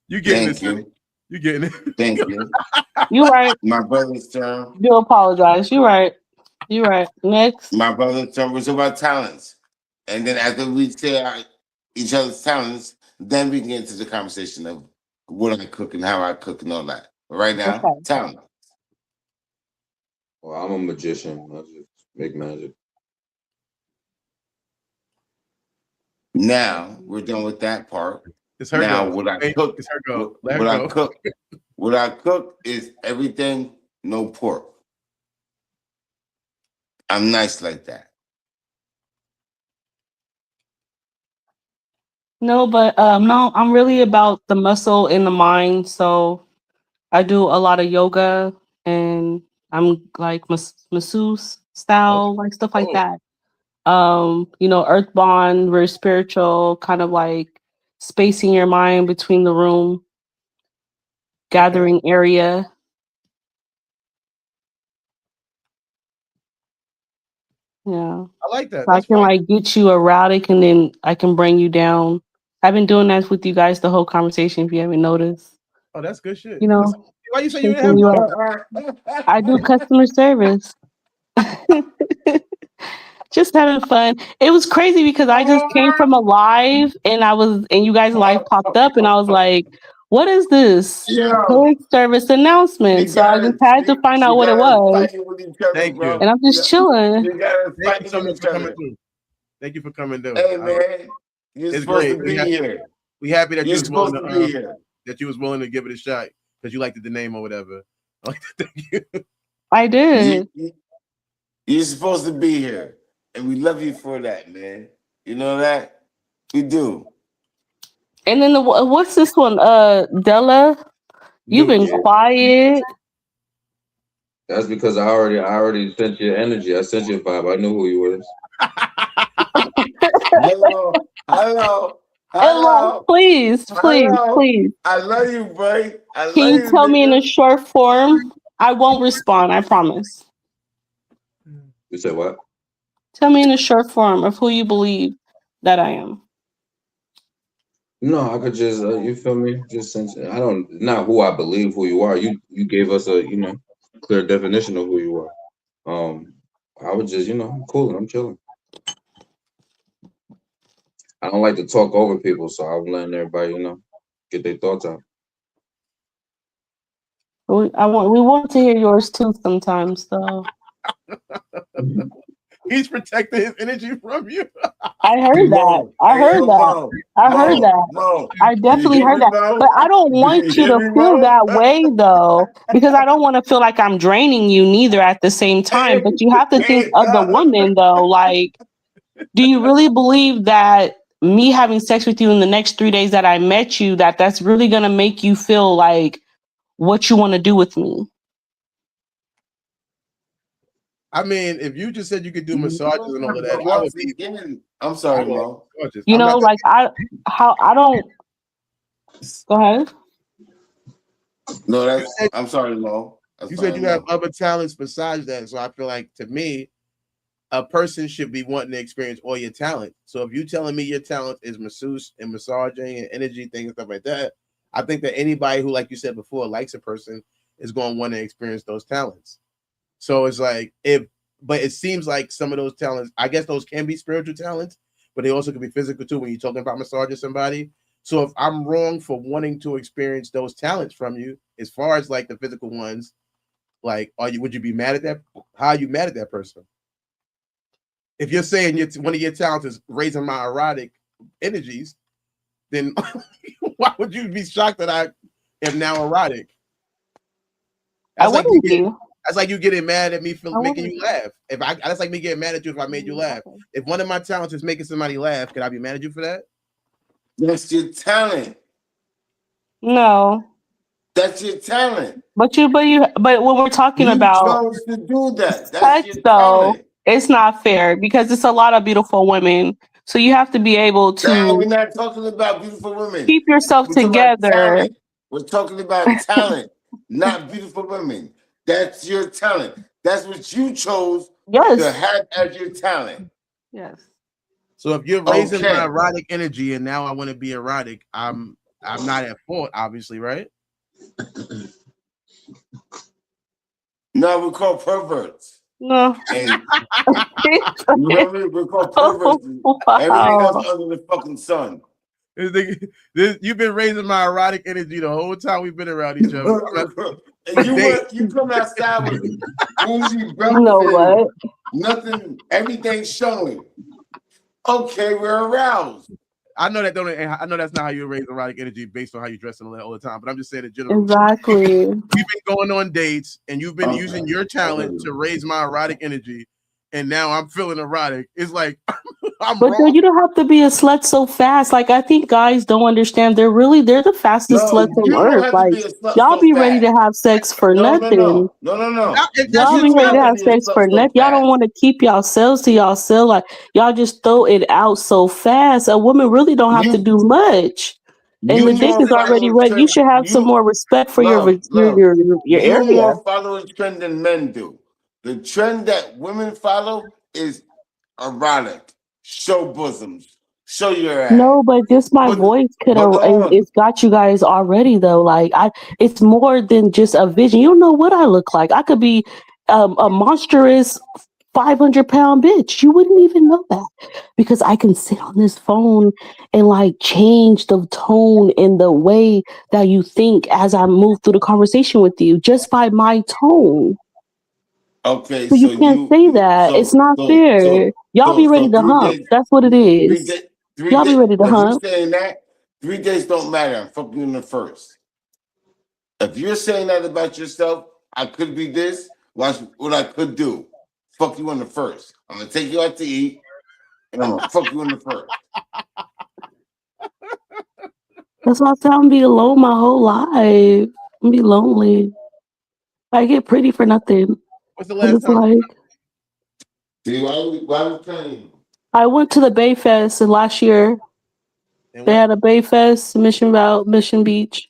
You getting Thank you. You getting it? Thank you. You right. My brother's turn. You apologize. You right. You right. Next. My brother's turn was about talents, and then after we say each other's talents, then we can get into the conversation of what I cook and how I cook and all that. But right now, Okay. talent. Well, I'm a magician. I just make magic. Now we're done with that part. It's her now go. what I cook, It's her go. Let what her I go. cook, what I cook is everything, no pork. I'm nice like that. No, but no, I'm really about the muscle in the mind. So I do a lot of yoga and I'm like masseuse style, like stuff like that. Earthbound, very spiritual, kind of like spacing your mind between the room, gathering area. Yeah. I like that. So I That's can fine. like get you erotic and then I can bring you down. I've been doing that with you guys the whole conversation, if you haven't noticed. Oh, that's good shit. You Listen, know, why you say you didn't shaking have you fun? up. I do customer service. Just having fun. It was crazy because I just came from a live and you guys live popped up and I was like, what is this? Yo, Public service announcement. So I just had to find out you what it got us was. fighting with each other, Thank you. bro. And I'm just chilling. You got us Thank you fighting so with much each for coming other. through. Thank you for coming through. Hey, man, you're It's supposed great. to be here. We happy that You're you was willing supposed to to be here. that you was willing to give it a shot because you liked the name or whatever. I like to thank you. I did. You're supposed to be here, and we love you for that, man. You know that? We do. And then what's this one? Della, you've been Nooch. quiet. That's because I already sent you energy. I sent you a vibe. I knew who you was. Hello, hello, Ella, hello, please, hello. please. I love you, boy. I love Can you you, tell me in a nigga. short form? I won't respond, I promise. You said what? Tell me in a short form of who you believe that I am. No, I could just you feel me? Just since I don't not who I believe who you are. You gave us a clear definition of who you are. I would just I'm cool. I'm chilling. I don't like to talk over people, so I'm letting everybody get their thoughts out. We want to hear yours too sometimes, though. He's protecting his energy from you. I heard that. I heard that. I heard that. I definitely heard that. But I don't want you to feel that way though, because I don't want to feel like I'm draining you neither at the same time. But you have to think of the woman though. Like, do you really believe that me having sex with you in the next 3 days that I met you, that's really gonna make you feel like what you want to do with me? I mean, if you just said you could do massages and all of that, I would be. I'm sorry, Mo. You know, like I don't. Go ahead. No, I'm sorry, Mo. You said you have other talents besides that, so I feel like to me, a person should be wanting to experience all your talent. So if you telling me your talent is masseuse and massaging and energy things and stuff like that, I think that anybody who, like you said before, likes a person is going to want to experience those talents. So it's like but it seems like some of those talents, I guess those can be spiritual talents, but they also can be physical too when you're talking about massaging somebody. So if I'm wrong for wanting to experience those talents from you, as far as like the physical ones, like would you be mad at that? How are you mad at that person? If you're saying one of your talents is raising my erotic energies, then why would you be shocked that I am now erotic? That's like you getting mad at me for making you laugh. That's like me getting mad at you if I made you laugh. If one of my talents is making somebody laugh, could I be mad at you for that? That's your talent. No. That's your talent. But when we're talking about chose to do that. That's sex, your though, talent. it's not fair because it's a lot of beautiful women. So you have to be able to. No, we're not talking about beautiful women. Keep yourself together. We're talking about talent, not beautiful women. That's your talent. That's what you chose to have as your talent. Yes. So if you're raising my erotic energy and now I want to be erotic, I'm not at fault, obviously, right? No, we're called perverts. No. And, you know what I mean? We're called perverts. Wow. Everything else under the fucking sun. You've been raising my erotic energy the whole time we've been around each other. And you come outside with boozy belts what? Nothing, everything's showing. Okay, we're aroused. I know that's not how you raise erotic energy based on how you dress all the time, but I'm just saying in general. Exactly. We've been going on dates and you've been using your talent to raise my erotic energy, and now I'm feeling erotic. It's like But you don't have to be a slut so fast. Like I think guys don't understand. They're the fastest sluts on earth. Like y'all be ready to have sex for nothing. No. Y'all be ready to have sex for nothing. Y'all don't want to keep yourselves to yourself. Like y'all just throw it out so fast. A woman really don't have to do much. And the dick is already ready. You should have some more respect for your area. You more follow a trend than men do. The trend that women follow is erotic. Show bosoms. Show your ass. No, but just my voice could have. Hold on. It's got you guys already though. Like it's more than just a vision. You don't know what I look like. I could be a monstrous 500-pound bitch. You wouldn't even know that because I can sit on this phone and like change the tone and the way that you think as I move through the conversation with you just by my tone. Okay, So you can't say that. It's not fair. Y'all be ready to 3 hump. days. That's what it 3 is. days. 3 Y'all be days. ready to If you're hump. saying that, 3 days don't matter. I'm fucking you in the first. If you're saying that about yourself, I could be this. Watch what I could do. Fuck you in the first. I'm gonna take you out to eat, and I'm gonna fuck you in the first. That's why I said I'm gonna be alone my whole life. I'm gonna be lonely. I get pretty for nothing. What's the And last it's time? like See, why we playing? I went to the Bay Fest last year. And They had a Bay Fest, Mission Beach.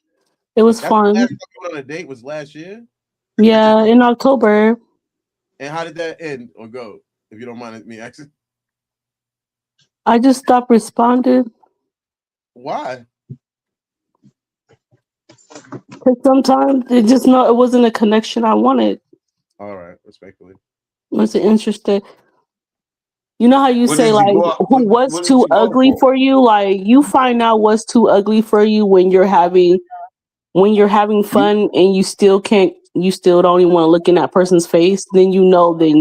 It was that's the last fun. time you went on a date was last year. Yeah, in October. And how did that end or go? If you don't mind me asking. I just stopped responding. Why? Because sometimes it wasn't a connection I wanted. All right, respectfully. Wasn't interested. You know how you What say did you like go out? who was What did too you go ugly for? for you? Like you find out what's too ugly for you when you're having fun and you still don't even want to look in that person's face, then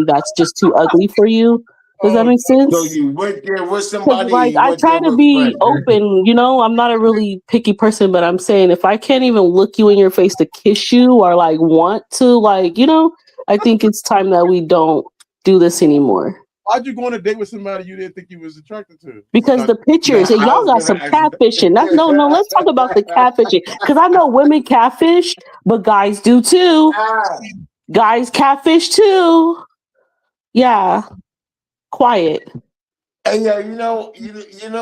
that's just too ugly for you. Does that make sense? So you went there with 'Cause, somebody. like You I went try there to with be friends. open, I'm not a really picky person, but I'm saying if I can't even look you in your face to kiss you or like want to, I think it's time that we don't do this anymore. Why'd you go on a date with somebody you didn't think you was attracted to? Because the pictures, and y'all got some catfishing. That's no, let's talk about the catfishing. Because I know women catfish, but guys do too. Guys catfish too. Yeah. Quiet. Hey, yeah, you know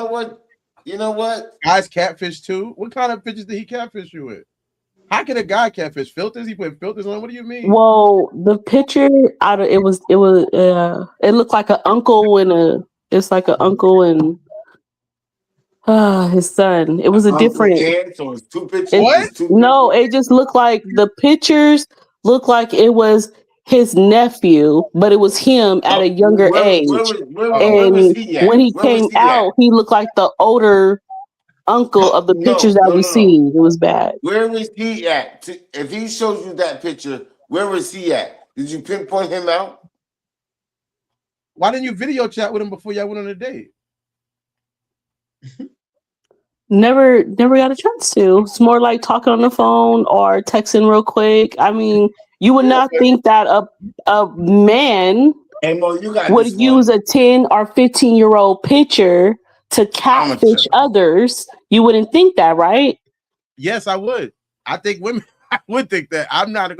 what? Guys catfish too. What kind of pictures did he catfish you with? How can a guy catfish? Filters? He put filters on. What do you mean? Well, the picture it looked like an uncle and his son. It was a different. So it's two pictures. No, it just looked like the pictures looked like it was his nephew, but it was him at a younger age. Where was he at? When he came out, he looked like the older uncle of the pictures that we seen. It was bad. Where was he at? If he shows you that picture, where was he at? Did you pinpoint him out? Why didn't you video chat with him before y'all went on a date? Never got a chance to. It's more like talking on the phone or texting real quick. I mean, you would not think that a man would use a 10 or 15-year-old picture to catfish others. You wouldn't think that, right? Yes, I would. I think women I would think that. I'm not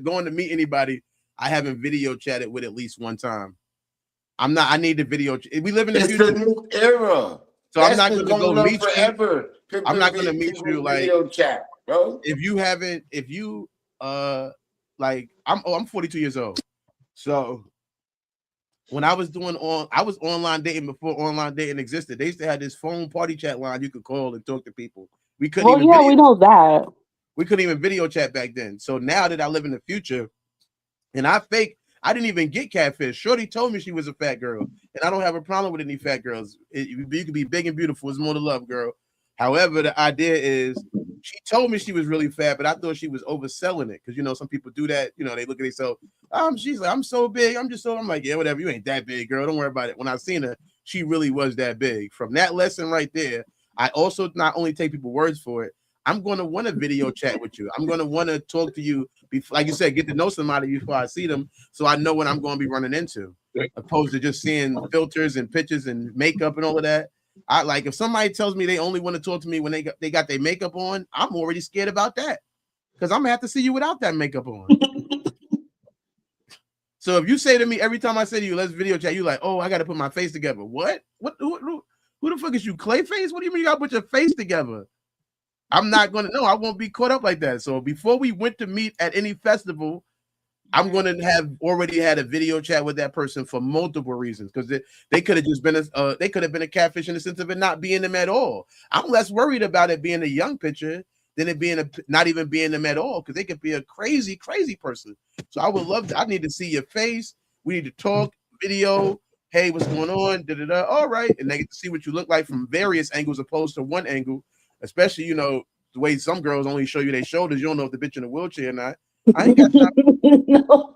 going to meet anybody I haven't video chatted with at least one time. I need the video. We live in the future. It's a new era. So I'm not going to go meet forever. you. I'm not going to meet you like video chat, bro. I'm 42 years old. So when I was online dating before online dating existed. They used to have this phone party chat line you could call and talk to people. We couldn't we know that. We couldn't even video chat back then. So now that I live in the future and I didn't even get catfish. Shorty told me she was a fat girl, and I don't have a problem with any fat girls. You can be big and beautiful. It's more to love, girl. However, the idea is she told me she was really fat, but I thought she was overselling it because some people do that. They look at themselves. She's like, I'm so big. I'm like, yeah, whatever. You ain't that big, girl. Don't worry about it. When I seen her, she really was that big. From that lesson right there, I also not only take people's words for it. I'm going to want to video chat with you. I'm going to want to talk to you, like you said, get to know somebody before I see them, so I know what I'm going to be running into, opposed to just seeing filters and pictures and makeup and all of that. I like if somebody tells me they only want to talk to me when they got their makeup on, I'm already scared about that because I'm gonna have to see you without that makeup on. So if you say to me every time I say to you, let's video chat, you like, oh, I got to put my face together. What? Who the fuck is you, Clayface? What do you mean you got to put your face together? I'm not going to know. I won't be caught up like that. So before we went to meet at any festival, I'm going to have already had a video chat with that person for multiple reasons because they could have just been they could have been a catfish in the sense of it not being them at all. I'm less worried about it being a young picture than it being not even being them at all because they could be a crazy person. So I would love I need to see your face. We need to talk video. Hey, what's going on? Da-da-da. All right, and they get to see what you look like from various angles opposed to one angle. Especially the way some girls only show you their shoulders. You don't know if the bitch in a wheelchair or not. I ain't got time. No,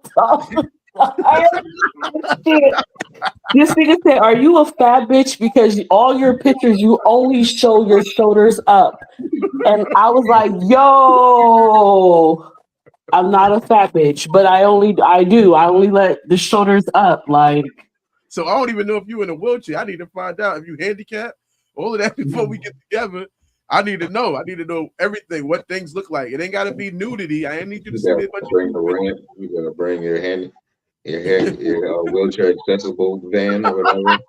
this nigga said, "Are you a fat bitch? Because all your pictures you only show your shoulders up." And I was like, "Yo, I'm not a fat bitch, but I only let the shoulders up." Like, so I don't even know if you in a wheelchair. I need to find out if you handicapped. All of that before we get together. I need to know. I need to know everything. What things look like. It ain't got to be nudity. I ain't need you to see it. Bring the rent. You gotta bring your wheelchair accessible van or whatever.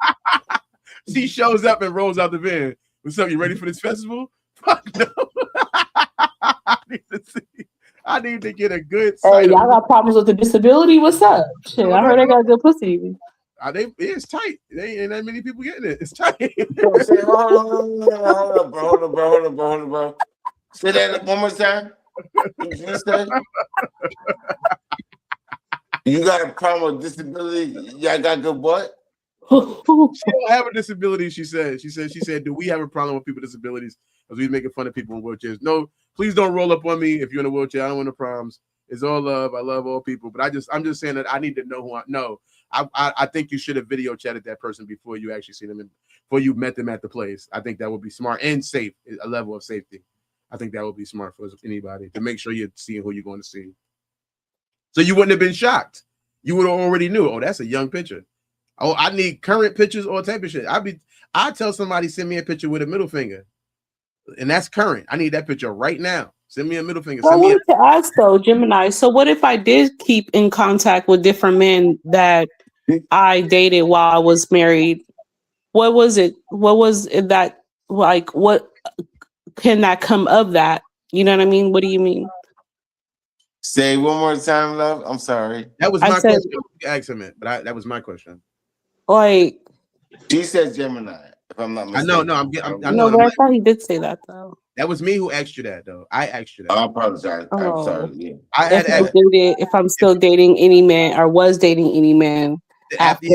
She shows up and rolls out the van. What's up? You ready for this festival? Fuck no. I need to get a good sight. Hey, y'all got problems with the disability? What's up? Shit, I heard I got good pussy. It's tight. There ain't that many people getting it. It's tight. Hold on, bro. Say that one more time. You say? You got a problem with disability? Y'all got good what? She don't have a disability, she said. She said, do we have a problem with people with disabilities? Because we making fun of people in wheelchairs. No, please don't roll up on me if you're in a wheelchair. I don't want no problems. It's all love. I love all people. But I'm just saying that I need to know who I know. I think you should have video chatted that person before you actually see them before you met them at the place. I think that would be smart and safe, a level of safety. I think that would be smart for anybody to make sure you're seeing who you're going to see. So you wouldn't have been shocked. You would have already knew, oh, that's a young picture. Oh, I need current pictures or type of shit. I tell somebody, send me a picture with a middle finger. And that's current. I need that picture right now. Send me a middle finger. I wanted to ask though, Gemini. So what if I did keep in contact with different men that I dated while I was married? What was it? What was it that like? What can that come of that? You know what I mean? What do you mean? Say one more time, love. I'm sorry. That was my question. Accent, but that was my question. Like, she said Gemini. If I'm not mistaken. I know. No, but I thought he did say that though. That was me who asked you that though. I asked you that. I apologize. I'm sorry. Yeah. If I'm still dating any man or was dating any man after.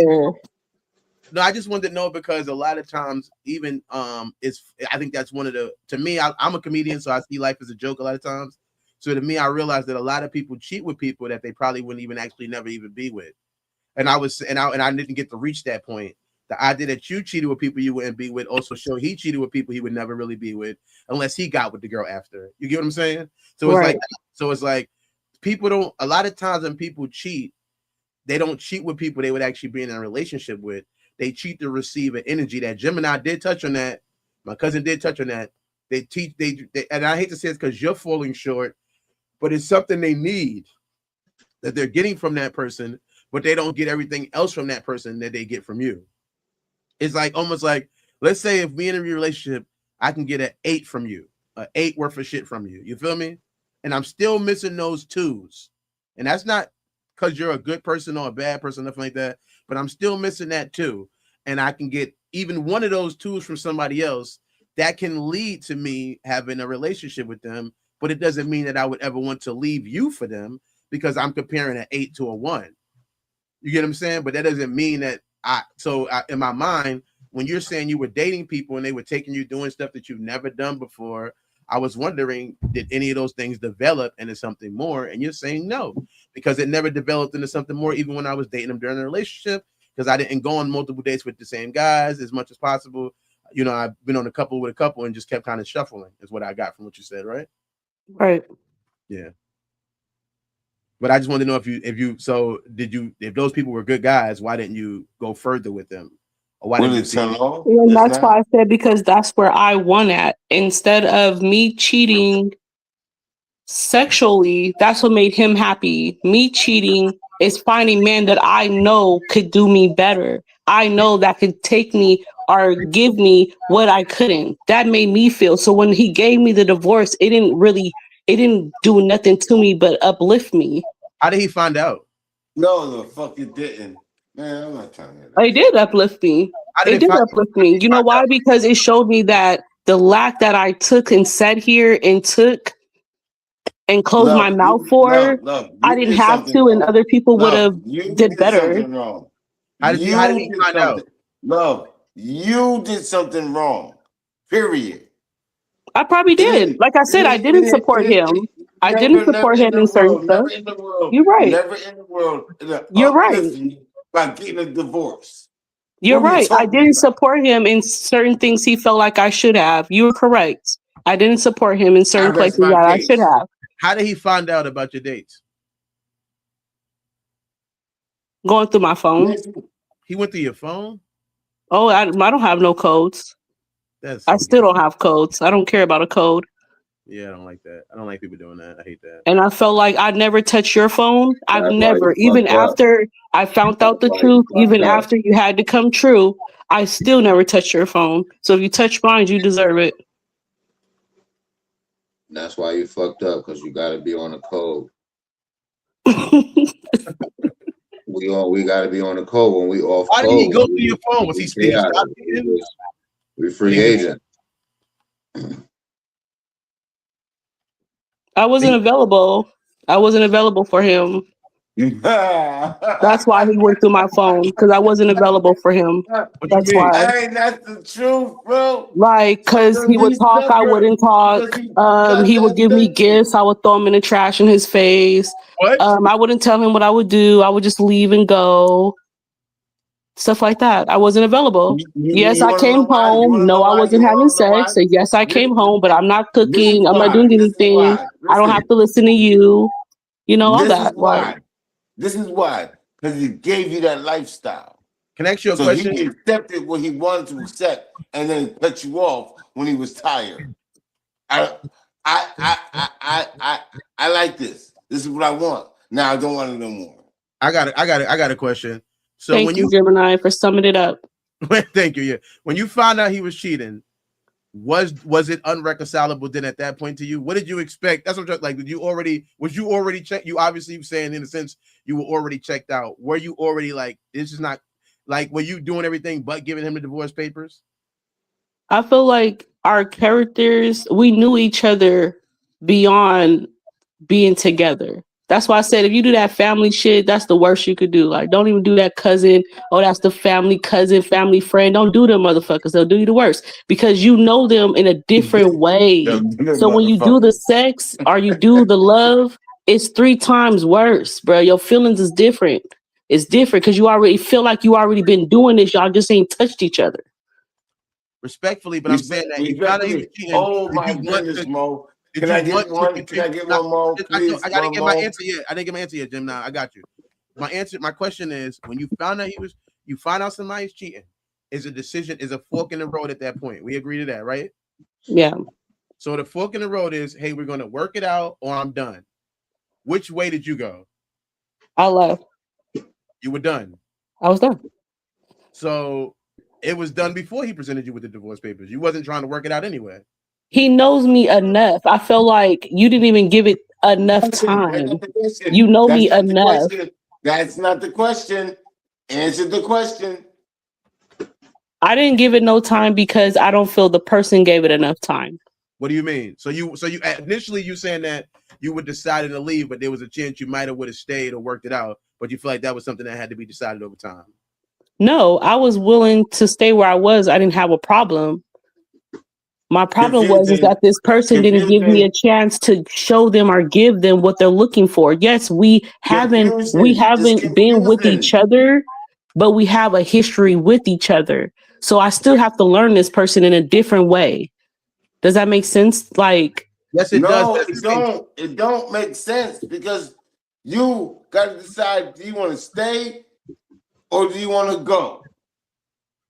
No, I just wanted to know because a lot of times, even I think that's one of the. To me, I'm a comedian, so I see life as a joke a lot of times. So to me, I realized that a lot of people cheat with people that they probably wouldn't even actually never even be with. And I didn't get to reach that point. The idea that you cheated with people you wouldn't be with also showed he cheated with people he would never really be with unless he got with the girl after. You get what I'm saying? So it's like people don't. A lot of times when people cheat, they don't cheat with people they would actually be in a relationship with. They cheat to receive an energy. That Gemini did touch on that. My cousin did touch on that. They and I hate to say it because you're falling short, but it's something they need that they're getting from that person, but they don't get everything else from that person that they get from you. It's like almost like, let's say if we in a relationship, I can get an 8 from you, an 8 worth of shit from you. You feel me? And I'm still missing those 2s. And that's not because you're a good person or a bad person, nothing like that, but I'm still missing that 2. And I can get even one of those 2s from somebody else that can lead to me having a relationship with them. But it doesn't mean that I would ever want to leave you for them because I'm comparing an 8 to a 1. You get what I'm saying? But that doesn't mean that in my mind, when you're saying you were dating people and they were taking you doing stuff that you've never done before, I was wondering, did any of those things develop into something more? And you're saying no, because it never developed into something more, even when I was dating them during the relationship, because I didn't go on multiple dates with the same guys as much as possible. You know, I've been on a couple with a couple and just kept kind of shuffling is what I got from what you said, right? Right. Yeah. But I just wanted to know if those people were good guys, why didn't you go further with them? Or why didn't you and that's why I said, because that's where I won at. Instead of me cheating sexually, that's what made him happy. Me cheating is finding men that I know could do me better. I know that could take me or give me what I couldn't. That made me feel. So when he gave me the divorce, it didn't do nothing to me but uplift me. How did he find out? No, the fuck you didn't. Man, I'm not trying to hear that. It did uplift me. It did uplift me. You know why? Because it showed me that the lack that I took and sat here and took and closed my mouth for, I didn't have to, and other people would have did better. Something wrong. How did he find out? Love, you did something wrong. Period. I probably did. Like I said, I didn't support him. I didn't support him in certain stuff. Never in the world. You're right. Never in the world. You're right. By getting a divorce. You're right. I didn't support him in certain things he felt like I should have. You were correct. I didn't support him in certain places that I should have. How did he find out about your dates? Going through my phone. He went through your phone? Oh, I don't have no codes. I still don't have codes. I don't care about a code. Yeah, I don't like that. I don't like people doing that. I hate that. And I felt like I'd never touch your phone. I've never, even after I found out the truth, even after you had to come true, I still never touched your phone. So if you touch mine, you deserve it. That's why you fucked up, because you got to be on the code. we got to be on the code when we off. Why did he go through your phone? Was he speaking? We free agent. I wasn't available. I wasn't available for him. That's why he went through my phone, because I wasn't available for him. That's why. Hey, that's the truth, bro. Like, because he would talk, I wouldn't talk. He would give me gifts. I would throw them in the trash in his face. What? I wouldn't tell him what I would do. I would just leave and go. Stuff like that. I wasn't available. Yes, I came home. No, I wasn't having sex. So yes, I came home, but I'm not cooking. I'm not doing anything. I don't have to listen to you. You know, all that. Why? This is why. Because he gave you that lifestyle. Can I ask you a so question? He accepted what he wanted to accept and then cut you off when he was tired. I like this. This is what I want. Now I don't want it no more. I got a question. So Thank you, Gemini, for summing it up. Thank you. Yeah. When you found out he was cheating, was it unreconcilable then at that point to you? What did you expect? That's what I'm like. Was you already checked? You obviously saying in a sense you were already checked out. Were you already like, this is not like, were you doing everything but giving him the divorce papers? I feel like our characters, we knew each other beyond being together. That's why I said, if you do that family shit, that's the worst you could do. Like, don't even do that cousin. Oh, that's the family cousin, family friend. Don't do them motherfuckers. They'll do you the worst because you know them in a different way. So when you do the sex or you do the love, it's 3 times worse, bro. Your feelings is different. It's different because you already feel like you already been doing this. Y'all just ain't touched each other. Respectfully, but I'm saying that you gotta even cheating. Oh my goodness, Mo. Can I get one? Can I get one more, please? I gotta get my answer yet. I didn't get my answer yet, Jim. Now I got you. My question is: when you found out you find out somebody's cheating, is a fork in the road at that point? We agree to that, right? Yeah. So the fork in the road is, hey, we're gonna work it out, or I'm done. Which way did you go? I left. You were done. I was done. So it was done before he presented you with the divorce papers. You wasn't trying to work it out anyway. He knows me enough. I feel like you didn't even give it enough time. You know me enough. That's not the question. Answer the question. I didn't give it no time because I don't feel the person gave it enough time. What do you mean? So you initially you saying that you were decided to leave, but there was a chance you might have would have stayed or worked it out, but you feel like that was something that had to be decided over time. No, I was willing to stay where I was. I didn't have a problem. My problem was that this person didn't give me a chance to show them or give them what they're looking for. Yes, we haven't been with each other, but we have a history with each other. So I still have to learn this person in a different way. Does that make sense? Like, yes, it does. It don't make sense because you got to decide: do you want to stay or do you want to go?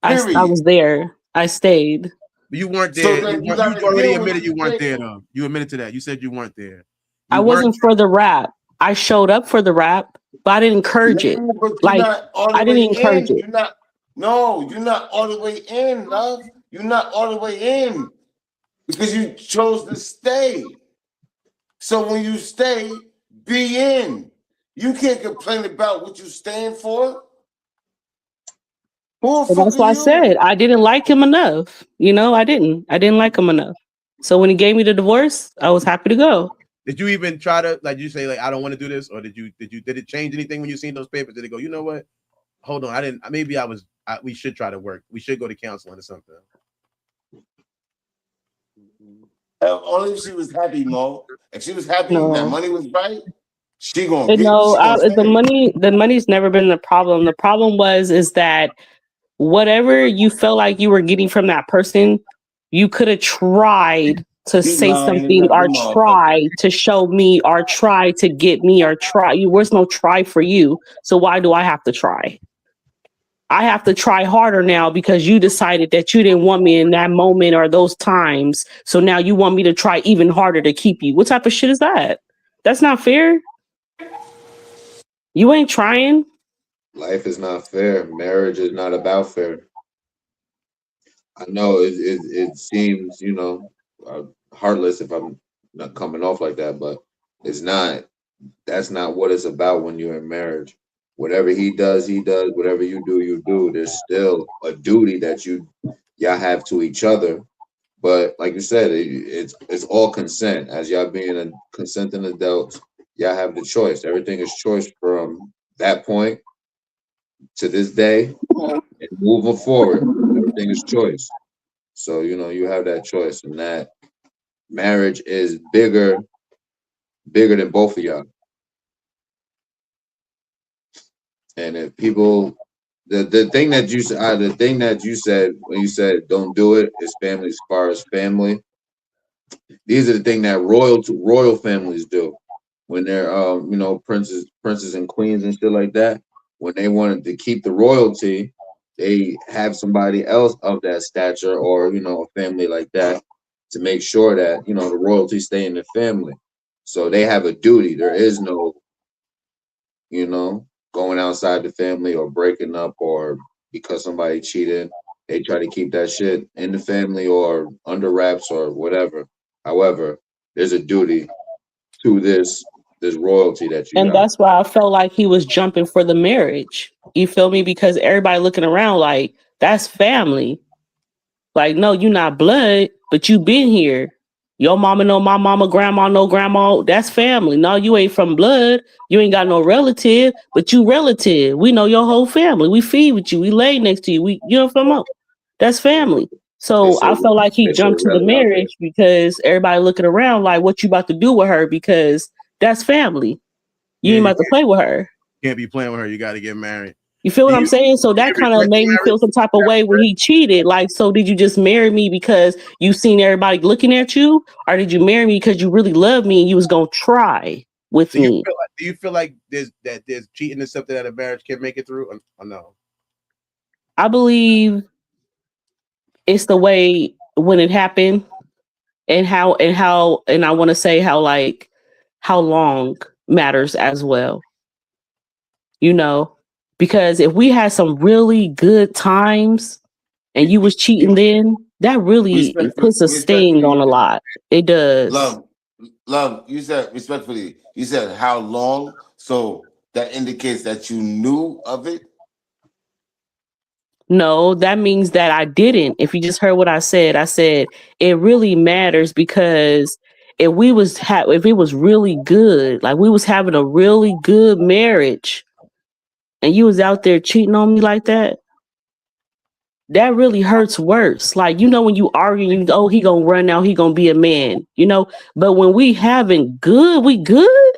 I was there. I stayed. But you weren't there. So you already admitted you weren't there, though. You admitted to that. You said you weren't there. I wasn't for the rap. I showed up for the rap, but I didn't encourage it. Like, I didn't encourage it. You're not all the way in, love. You're not all the way in because you chose to stay. So when you stay, be in. You can't complain about what you stand for. Who And fuck that's are why I you? said I didn't like him enough. You know, I didn't. I didn't like him enough. So when he gave me the divorce, I was happy to go. Did you even try to, like, you say, like, I don't want to do this, or did it change anything when you seen those papers? Did it go, you know what? Hold on, I didn't. Maybe we should try to work. We should go to counseling or something. Only if she was happy, Mo. If she was happy and that No. money was right, she gonna The stay. money's never been the problem. The problem is that whatever you felt like you were getting from that person, you could have tried to He say lying something like a or motherfucker. try to show me or try to get me or try. Where's no try for you? So why do I have to try? I have to try harder now because you decided that you didn't want me in that moment or those times. So now you want me to try even harder to keep you. What type of shit is that? That's not fair. You ain't trying. Life is not fair. Marriage is not about fair. I know it seems, heartless if I'm not coming off like that, but it's not. That's not what it's about when you're in marriage. Whatever he does, he does. Whatever you do, you do. There's still a duty that y'all have to each other. But like you said, it's all consent. As y'all being a consenting adults, y'all have the choice. Everything is choice from that point to this day and moving forward. Everything is choice. So you have that choice, and that marriage is bigger than both of y'all. And if people, the thing that you said when you said don't do it is family. As far as family, these are the thing that royal families do when they're princes and queens and shit like that. When they wanted to keep the royalty, they have somebody else of that stature or a family like that to make sure that the royalty stay in the family. So they have a duty. There is no going outside the family or breaking up or because somebody cheated. They try to keep that shit in the family or under wraps or whatever. However, there's a duty to this royalty that you And got. that's why I felt like he was jumping for the marriage. You feel me? Because everybody looking around like that's family. Like, no, you not blood, but you been here. Your mama know my mama, grandma know grandma. That's family. No, you ain't from blood. You ain't got no relative, but you relative. We know your whole family. We feed with you. We lay next to you. You know from up. That's family. They So say I felt like he jumped to the rel- marriage because everybody looking around like, what you about to do with her? Because that's family. You Yeah, ain't you about to play with her. can't be playing with her. You got to get married. You feel what I'm saying? So that kind of made me feel some type of way when he cheated. Like, so did you just marry me because you seen everybody looking at you, or did you marry me because you really love me and you was gonna try with me? Do you feel like there's cheating is something that a marriage can make it through, or no? I believe it's the way when it happened and how and I want to say how long matters as well. Because if we had some really good times and you was cheating then, that really puts a sting on a lot. It does. Love, you said respectfully, you said how long, so that indicates that you knew of it. No, that means that I didn't. If you just heard what I said it really matters because if if it was really good, like we was having a really good marriage and you was out there cheating on me like that, that really hurts worse. Like, when you argue, he gonna run now, he gonna be a man, but when we having good, we good,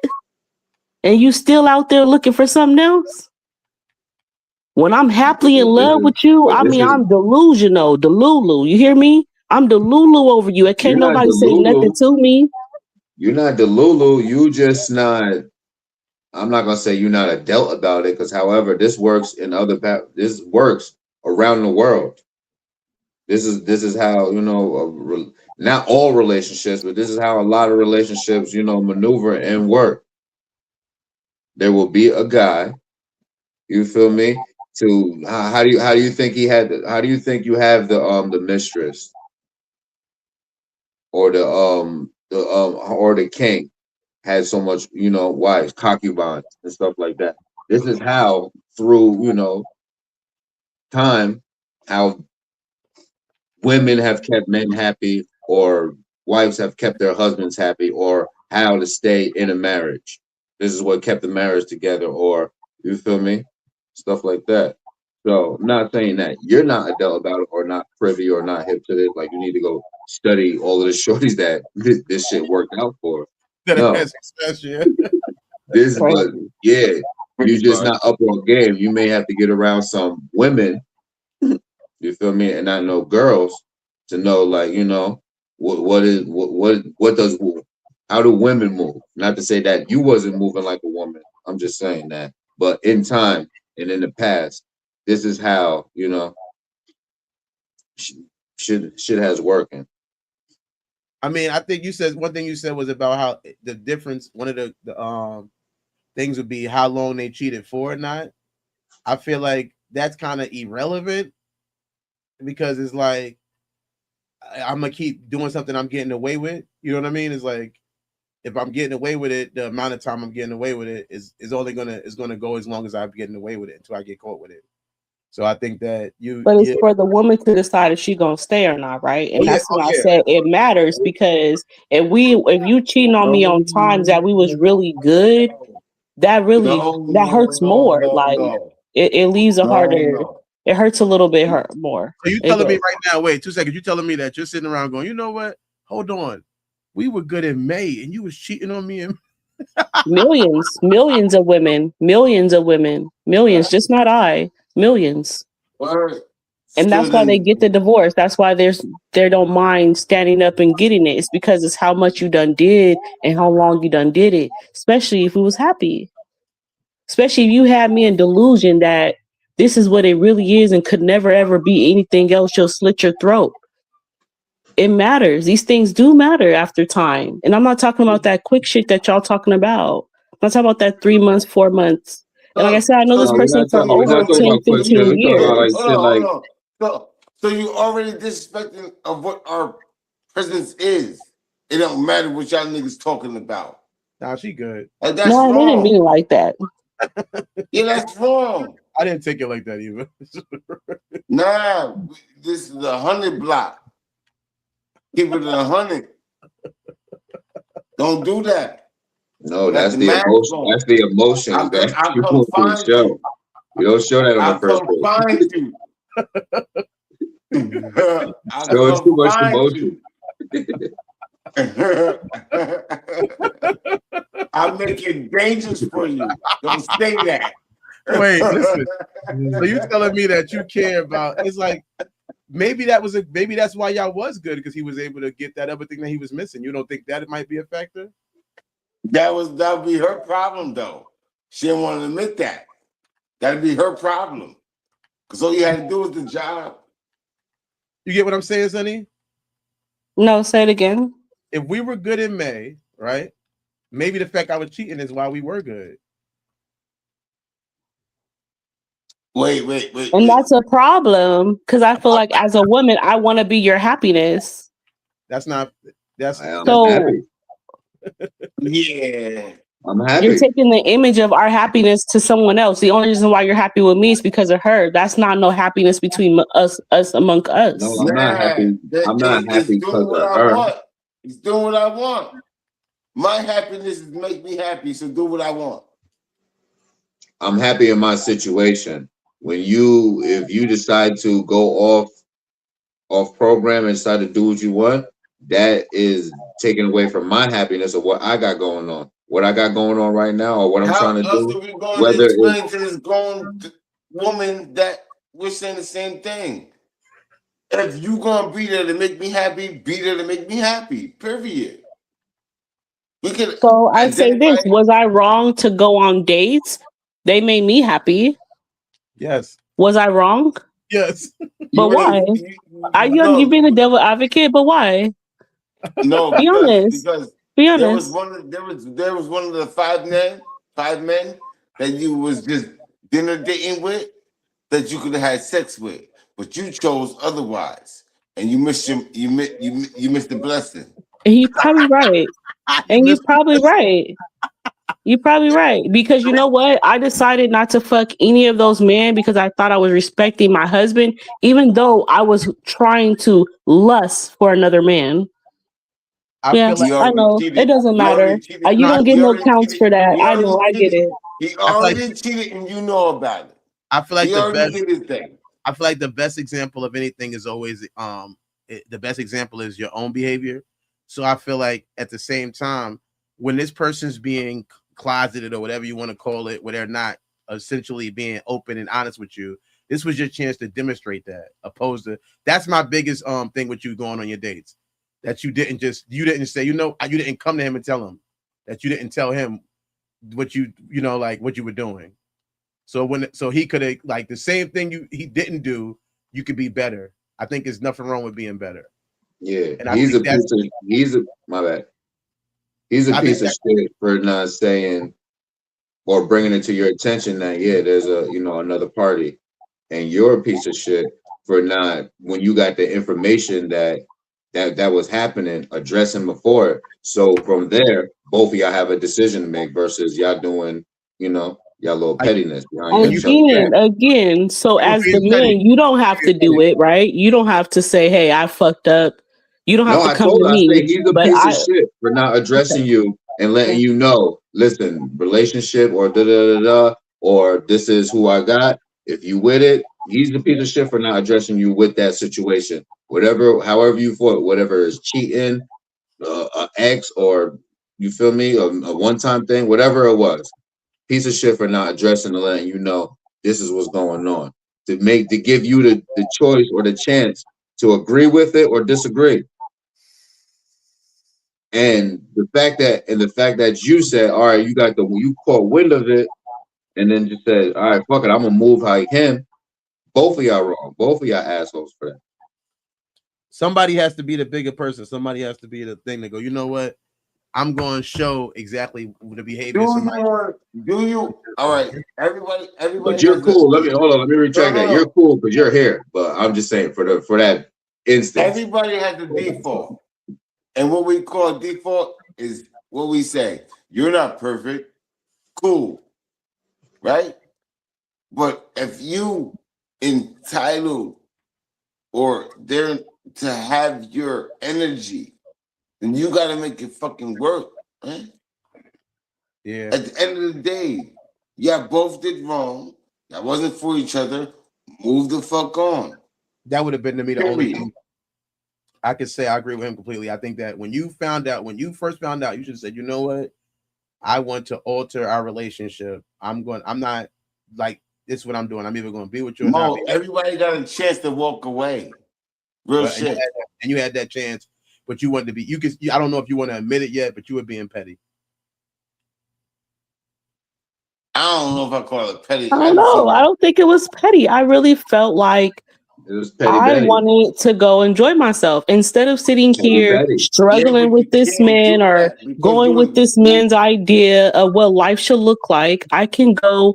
and you still out there looking for something else. When I'm happily in love with you, I mean, I'm delusional, Delulu. You hear me? I'm Delulu over you. And You're can't not nobody say nothing Delulu. to me. You're not Delulu. You just not. I'm not gonna say you're not adult about it, because however, this works in this works around the world. This is how not all relationships, but this is how a lot of relationships maneuver and work. There will be a guy, you feel me? To how do you think how do you think you have the mistress or the king? had so much, wives, concubines, and stuff like that. This is how, through, time, how women have kept men happy, or wives have kept their husbands happy, or how to stay in a marriage. This is what kept the marriage together, or you feel me? Stuff like that. So, not saying that you're not adult about it, or not privy, or not hip to this. Like, you need to go study all of the shorties that this shit worked out for. No, this, but yeah, you're just not up on game. You may have to get around some women, you feel me, and not know girls to know, like, what does how do women move? Not to say that you wasn't moving like a woman. I'm just saying that. But in time and in the past, this is how, shit has working. I mean, I think you said one thing you said was about how the difference. One of the things would be how long they cheated for or not. I feel like that's kind of irrelevant because it's like I'm gonna keep doing something I'm getting away with. You know what I mean? It's like if I'm getting away with it, the amount of time I'm getting away with it is only gonna go as long as I'm getting away with it until I get caught with it. So I think that But it's for the woman to decide if she's gonna stay or not, right? And that's when I said it matters, because if you cheating on me on times that we was really good, that hurts more. Like it leaves a harder. It hurts a little bit more. So you telling me right now? Wait 2 seconds. You telling me that you're sitting around going, you know what? Hold on, we were good in May, and you was cheating on me. millions of women, millions, just not I, millions. And that's why they get the divorce. That's why they don't mind standing up and getting it. It's because it's how much you done did and how long you done did it. Especially if it was happy. Especially if you had me in delusion that this is what it really is and could never ever be anything else. You'll slit your throat. It matters. These things do matter after time. And I'm not talking about that quick shit that y'all talking about. I'm not talking about that 3 months, 4 months. And like I said, I know this person for over 10, 15 years. Hold on. So you already disrespecting of what our presence is. It don't matter what y'all niggas talking about. Nah, she good. That's no, wrong. I didn't mean it like that. Yeah, that's wrong. I didn't take it like that either. Nah, this is the 100 block. Keep it 100. Don't do that. No, that's the emotion. That's the emotions that you want to show. You don't show that on the first page. Find you. Showing too much emotion. I'll make it dangerous for you. Don't say that. Wait, listen. So you telling me that you care about? It's like maybe that's why y'all was good, because he was able to get that other thing that he was missing. You don't think that it might be a factor? That would be her problem, though. She didn't want to admit that. That'd be her problem. Because all you had to do was the job. You get what I'm saying, Sonny? No, say it again. If we were good in May, right? Maybe the fact I was cheating is why we were good. Wait. And that's a problem, because I feel like as a woman, I want to be your happiness. That's so. Happy. Yeah. I'm happy. You're taking the image of our happiness to someone else. The only reason why you're happy with me is because of her. That's not no happiness between us among us. No, I'm not happy. I'm not happy because of her. He's doing what I want. My happiness is make me happy, so do what I want. I'm happy in my situation. If you decide to go off program and decide to do what you want, that is taken away from my happiness of what I got going on. What I got going on right now, or what I'm trying to do. How else are we going to explain to this grown woman that we're saying the same thing? If you gonna be there to make me happy, be there to make me happy. Period. So I say this: was I wrong to go on dates? They made me happy. Yes. Was I wrong? Yes. But why? You've been a devil advocate, but why? No, be honest. Because be honest. There was one of the five men that you was just dinner dating with, that you could have had sex with, but you chose otherwise, and you missed the blessing. He's probably right. And you're probably right. You're probably right. Because you know what? I decided not to fuck any of those men because I thought I was respecting my husband, even though I was trying to lust for another man. I Yeah, feel like I know. It doesn't He matter. already cheated. You don't get He no already counts cheated. for that. He I already know. I get cheated. it. He I feel like already cheated, and you know about it. I feel like He the already best. did his thing. I feel like the best example of anything is always the best example is your own behavior. So I feel like at the same time, when this person's being closeted or whatever you want to call it, where they're not essentially being open and honest with you, this was your chance to demonstrate that. Opposed to that's my biggest thing with you going on your dates. That you didn't say, you didn't come to him and tell him that you didn't tell him what like what you were doing. So he could have like the same thing he didn't do, you could be better. I think there's nothing wrong with being better. Yeah, And I think that's my bad. He's a piece of shit for not saying or bringing it to your attention that there's another party, and you're a piece of shit for not, when you got the information that was happening, addressing before it. So from there, both of y'all have a decision to make versus y'all doing y'all little pettiness behind each other's back. Again. So as the man, you don't have to do it, right? You don't have to say, "Hey, I fucked up." You don't have No, to come to I me. say he's a But piece of shit for not addressing you and letting you know, listen, relationship or or this is who I got. If you with it, he's the piece of shit for not addressing you with that situation. However you fought, whatever is cheating, an ex, or you feel me, a one-time thing, whatever it was, piece of shit for not addressing and letting you know this is what's going on. To give you the choice or the chance to agree with it or disagree. And the fact that you said, all right, you caught wind of it, and then just said, all right, fuck it, I'm gonna move like him. Both of y'all wrong. Both of y'all assholes for that. Somebody has to be the bigger person. Somebody has to be the thing to go, you know what? I'm going to show exactly the behavior. Do you? All right, everybody. But you're cool. Let me retract that. You're cool because you're here. But I'm just saying for that instance. Everybody has a default. And what we call default is what we say. You're not perfect. Cool. Right? But if you entitled or they're to have your energy, then you got to make it fucking work. Right? Yeah. At the end of the day, y'all both did wrong. That wasn't for each other. Move the fuck on. That would have been to me the only thing. I could say I agree with him completely. I think that when you first found out, you should have said, you know what? I want to alter our relationship. I'm not like, this is what I'm doing. I'm either going to be with you or not. Everybody got a chance to walk away. Real shit. And you had that chance, but you wanted to be, I don't know if you want to admit it yet, but you were being petty. I don't know if I call it petty. I don't know. I don't think it was petty. I really felt like I wanted to go enjoy myself instead of sitting here struggling with this man or going with this man's idea of what life should look like. I can go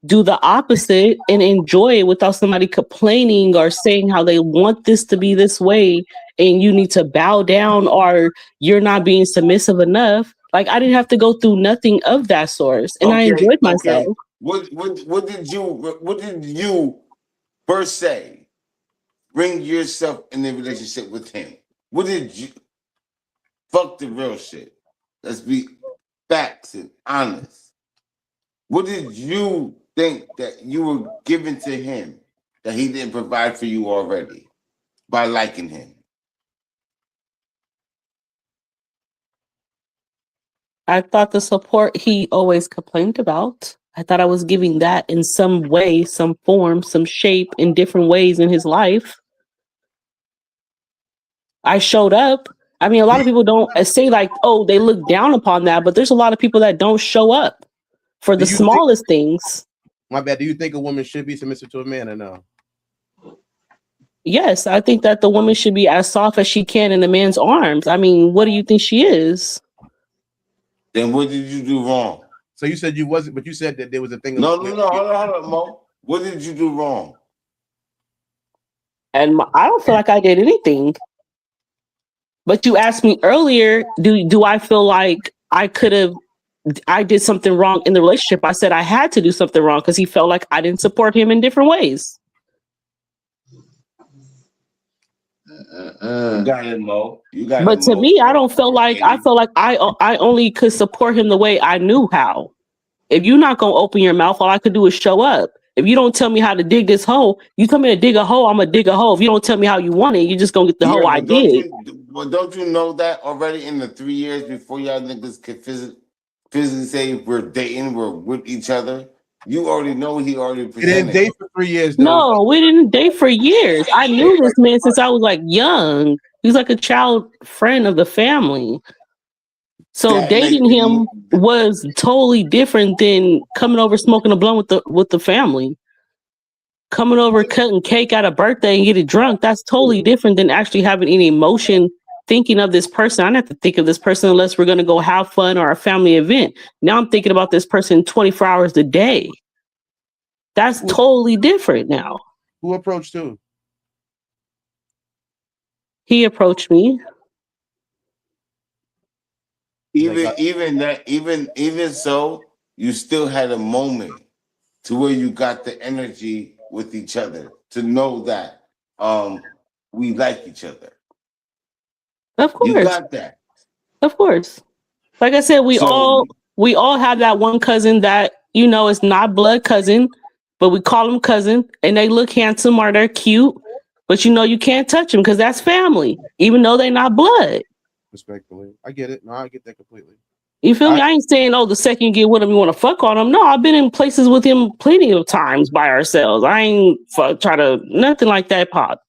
do the opposite and enjoy it without somebody complaining or saying how they want this to be this way and you need to bow down or you're not being submissive enough. Like I didn't have to go through nothing of that source, and I enjoyed myself. What did you per se bring yourself in a relationship with him? What did you fuck the real shit? Let's be facts and honest. What did you think that you were giving to him that he didn't provide for you already by liking him? I thought the support he always complained about. I thought I was giving that in some way, some form, some shape, in different ways in his life. I showed up. I mean, a lot of people don't say like, oh, they look down upon that, but there's a lot of people that don't show up for the smallest things. My bad. Do you think a woman should be submissive to a man or no? Yes, I think that the woman should be as soft as she can in the man's arms. I mean, what do you think she is? Then what did you do wrong? So you said you wasn't, but you said that there was a thing. No, hold on, Mo. What did you do wrong? And I don't feel like I did anything. But you asked me earlier, do I feel like I did something wrong in the relationship? I said I had to do something wrong because he felt like I didn't support him in different ways. You got it, Mo. You got it, But to Mo. me, I don't feel like I feel like I only could support him the way I knew how. If you're not gonna open your mouth, all I could do is show up. If you don't tell me how to dig this hole, you tell me to dig a hole, I'm gonna dig a hole. If you don't tell me how you want it, you're just gonna get the hole I dig. Don't you know that already in the 3 years before y'all niggas could physically say we're dating, we're with each other? You already know he already You didn't presented. date for 3 years, though. No, we didn't date for years. I knew this man since I was like young. He was like a child friend of the family. So dating him was totally different than coming over smoking a blunt with the family. Coming over, cutting cake at a birthday and getting drunk, that's totally different than actually having any emotion thinking of this person. I don't have to think of this person unless we're going to go have fun or a family event. Now I'm thinking about this person 24 hours a day. That's totally different now. Who approached who? He approached me. Even so, you still had a moment to where you got the energy with each other to know that we like each other. Of course. You got that. Of course. Like I said, we all have that one cousin that, you know, is not blood cousin, but we call them cousin, and they look handsome or they're cute, but you know you can't touch them because that's family, even though they're not blood. Respectfully, I get it. No, I get that completely. You feel me? I ain't saying, oh, the second you get with him, you want to fuck on him. No, I've been in places with him plenty of times by ourselves. I ain't try to nothing like that, Pop.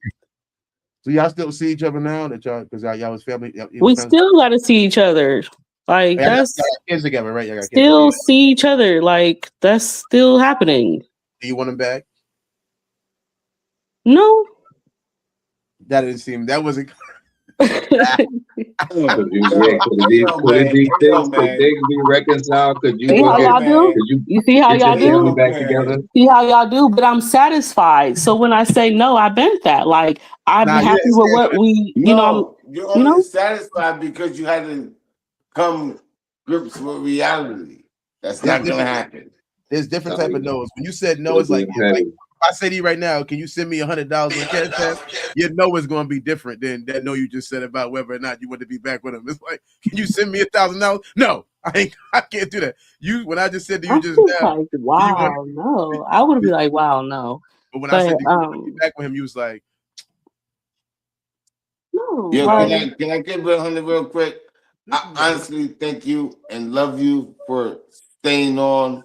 So y'all still see each other now that because y'all was family. We still got to see each other. Like that's y'all got kids together, right? Y'all got still kids see each other. Like that's still happening. Do you want them back? No. That didn't seem. That wasn't. Could things be reconciled? Could you see how y'all do? You see how y'all do? Back together? See how y'all do? But I'm satisfied. So when I say no, I bent that. Like I'm happy with what we. You're only satisfied because you had to come grips with reality. That's not gonna happen. There's different type of no's. When you said no, it's like if I say to you right now, can you send me $100 on cash app? You know it's going to be different than that no you just said about whether or not you want to be back with him. It's like, can you send me $1,000? No, I can't do that. When I just said to you just now, like, wow, no, I would be like, wow, no. But when I said to you back with him, you was like, no. Yeah, can I get $100 real quick? I honestly thank you and love you for staying on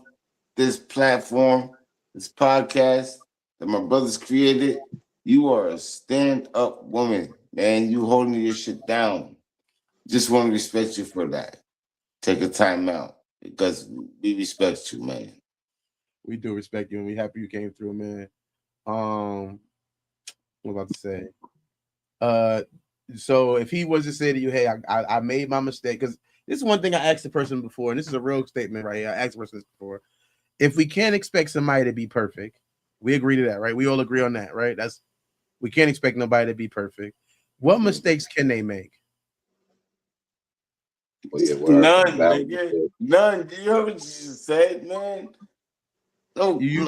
this platform, this podcast that my brothers created. You are a stand-up woman, man. You holding your shit down. Just want to respect you for that. Take a time out because we respect you, man. We do respect you, and we happy you came through, man. What am I about to say? So if he was to say to you, hey, I made my mistake, because this is one thing I asked the person before, and this is a real statement right here. I asked the person this before. If we can't expect somebody to be perfect, we agree to that, right? We all agree on that, right? We can't expect nobody to be perfect. What mistakes can they make? None, nigga. None. Do you hear what you just said, man? No, Do you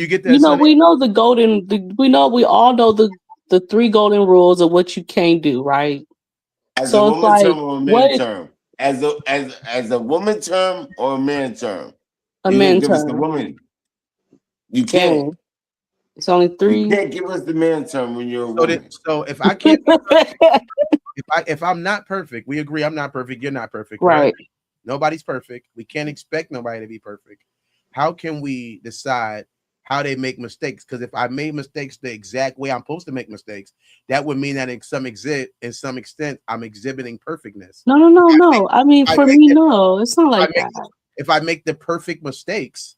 get that? You know, we know we all know the 3 golden rules of what you can't do, right? As a woman term or a man term? As a woman term or a man term? A man give us the term. woman. You can't. It's only 3. You can't give us the man term when you're a woman. So if I can't, if I'm not perfect, we agree I'm not perfect. You're not perfect, right? Nobody's perfect. We can't expect nobody to be perfect. How can we decide how they make mistakes? Because if I made mistakes the exact way I'm supposed to make mistakes, that would mean that in some extent, I'm exhibiting perfectness. No. I mean, for me, no, it's not like that. If I make the perfect mistakes,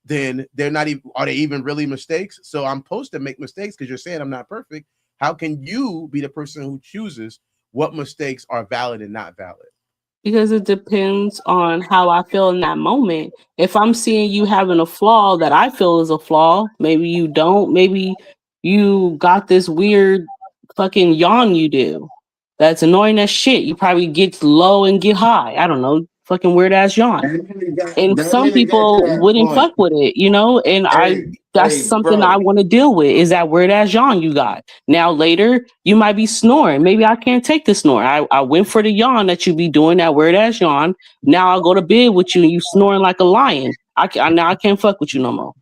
then they're not even. Are they even really mistakes? So I'm supposed to make mistakes because you're saying I'm not perfect. How can you be the person who chooses what mistakes are valid and not valid? Because it depends on how I feel in that moment. If I'm seeing you having a flaw that I feel is a flaw, maybe you don't. Maybe you got this weird fucking yawn you do. That's annoying as shit. You probably get low and get high. I don't know. Fucking weird ass yawn. And That some nigga got to people that wouldn't point. fuck with it, you know? And that's Hey, something bro. I want to deal with is that weird ass yawn you got. Now later, you might be snoring. Maybe I can't take the snore. I went for the yawn that you be doing, that weird ass yawn. Now I'll go to bed with you and you snoring like a lion. Now I can't fuck with you no more.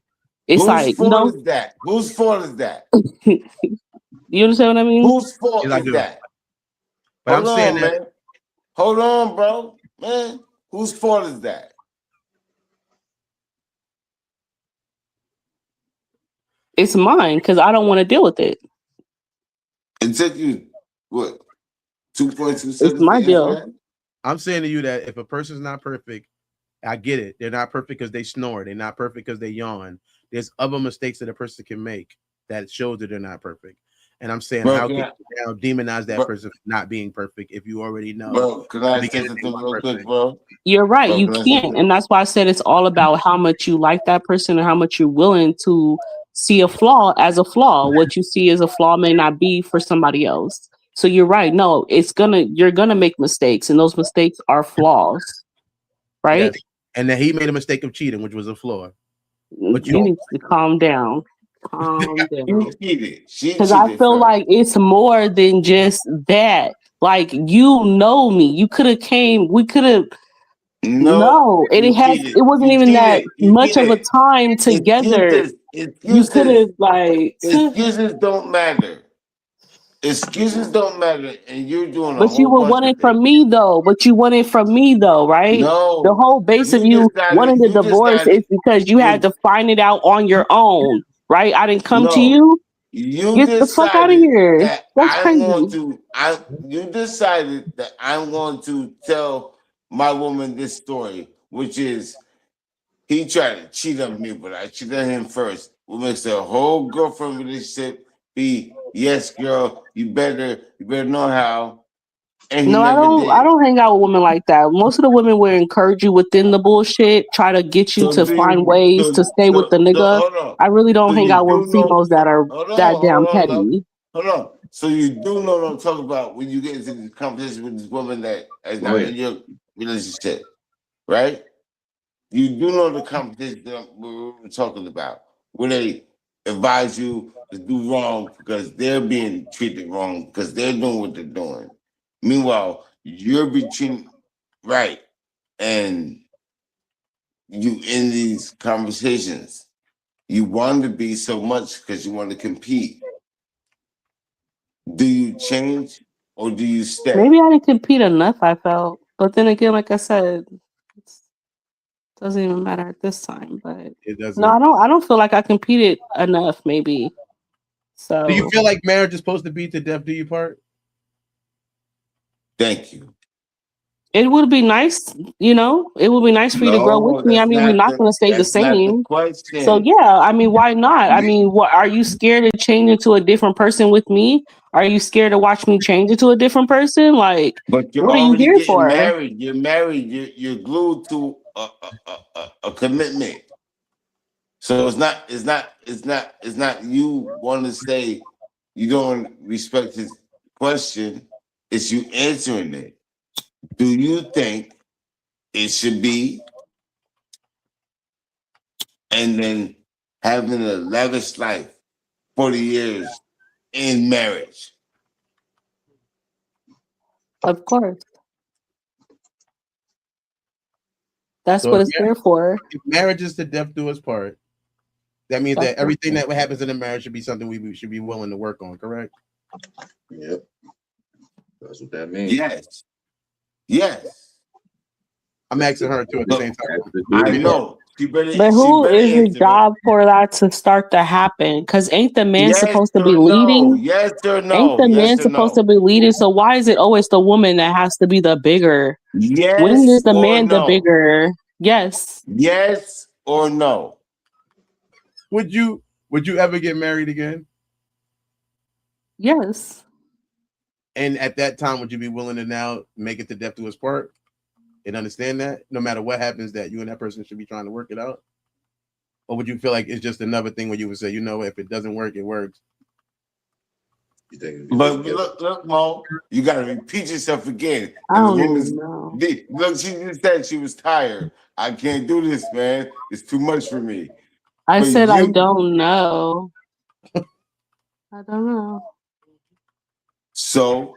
It's Whose like, you fault know, is that? Whose fault is that? you understand what I mean? Whose fault Yes, I is do. that? But Hold I'm saying on, that man. Hold on, bro. Man, whose fault is that? It's mine because I don't want to deal with it. It took you, what, 2.2 It's seconds my to answer deal. that? I'm saying to you that if a person's not perfect, I get it. They're not perfect because they snore. They're not perfect because they yawn. There's other mistakes that a person can make that shows that they're not perfect. And I'm saying, Bro, how can can I, you now demonize that bro, person for not being perfect if you already know bro, can I the say beginning they something weren't real quick, perfect? bro? You're right. Bro, You can I say can't. something? And that's why I said it's all about how much you like that person and how much you're willing to see a flaw as a flaw. What you see as a flaw may not be for somebody else. So you're right. No, you're gonna make mistakes, and those mistakes are flaws, right? Yes. And then he made a mistake of cheating, which was a flaw. But you You need to calm down. Calm She down. cheated. She Because I cheated feel first. like it's more than just that. Like you know me. You could have came, we could have No, no, and you cheated. it wasn't You even that cheated. You much of a cheated. time together. Excuses. You could have Excuses. like Excuses don't matter. Excuses don't matter, and you're doing a but you whole were bunch of wanting things. from me though. But you wanted from me though, right? The No, whole base of you wanting the you divorce is decided, because you had you, to find it out on your own, right? I didn't come to no, you. you Get the fuck out of decided here. that That's crazy. you decided that I'm going to tell my woman this story, which is he tried to cheat on me, but I cheated on him first. What makes the whole girlfriend relationship be, yes, girl, you better know how. And he No, never I did. don't hang out with women like that. Most of the women will encourage you within the bullshit, try to get you So to do find you ways to stay with the so nigga. hold on. I really don't So hang you out with do know females that are hold that damn on, love. petty. Hold on. So you do know what I'm talking about when you get into this conversation with this woman that is Oh, not yeah. in your relationship, right? You do know the conversation that we're talking about, where they advise you to do wrong because they're being treated wrong because they're doing what they're doing. Meanwhile, you're between right, and you in these conversations. You want to be so much because you want to compete. Do you change or do you Maybe stay? I didn't compete enough, I felt. But then again, like I said, it doesn't even matter at this time. But it no, doesn't. I don't feel like I competed enough, maybe. Do you So feel like marriage is supposed to be to death do you part? Thank you. it would be nice, it would be nice for you to grow with No, me. I mean, we're not gonna stay the that's not the same. So question. yeah, I mean, why not? I mean, what are you scared to change into a different person with me? Are you scared to watch me change into a different person? Like, But you're what are you already here getting for? married. You're married. You're glued to a commitment. So it's not you want to say you don't respect his question. It's you answering it. Do you think it should be and then having a lavish life 40 years in marriage? Of course, that's So what it's there for. if marriage is to death do us part, that means That's that what, everything that happens in a marriage should be something we should be willing to work on, correct? Yep. That's what that means. Yes. Yes. I'm asking her too at the same That's time. the I duty. know. but She who better is the answer it. job for that to start to happen? Because ain't the man Yes supposed to be or no. leading? Yes or Ain't no. the man Yes or supposed to no. be leading? So why is it always the woman that has to be the bigger? When Yes is the or man the no. bigger? Yes. Yes or no. Would you ever get married again? Yes. And at that time, would you be willing to now make it to death do us part and understand that no matter what happens, that you and that person should be trying to work it out? Or would you feel like it's just another thing where you would say, if it doesn't work, it works? You think? But look, Mo, you gotta repeat yourself again. I And the don't woman's even know. look, she just said she was tired. I can't do this, man. It's too much for me. I But said I you, don't know. I don't know. so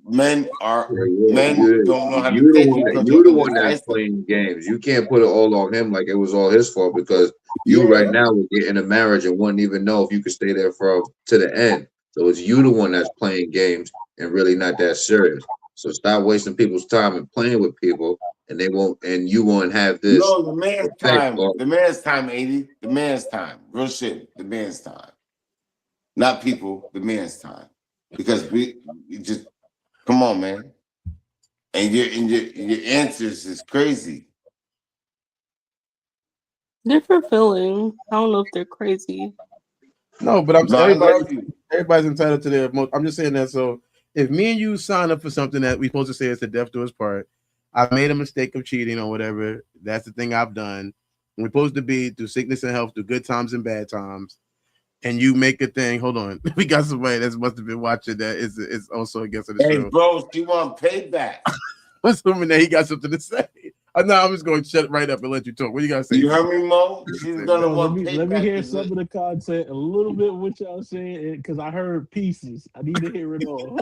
men don't know how to You think because they're the one that's indecisive. playing games. You can't put it all on him like it was all his fault because you Yeah. right now would get in a marriage and wouldn't even know if you could stay there to the end. So it's you the one that's playing games and really not that serious. So stop wasting people's time and playing with people, and you won't have this No, the man's effect. time. The man's time, 80. The man's time. Real shit. The man's time. Not people, the man's time. Because we just come on, man. And your answers is crazy. They're fulfilling. I don't know if they're crazy. No, but I love you. everybody's entitled to their emotion. I'm just saying that. So if me and you sign up for something that we're supposed to say is the death do us part, I made a mistake of cheating or whatever. That's the thing I've done. We're supposed to be through sickness and health, through good times and bad times. And you make a thing. Hold on, we got somebody that must have been watching that is also against the Hey, show. bro, she want payback. Assuming that he got something to say. No, I'm just going to shut it right up and let you talk. What you got to say? You heard me, Mo? She's gonna want payback. Let me hear some of the content, a little bit what y'all saying, because I heard pieces. I need to hear it all.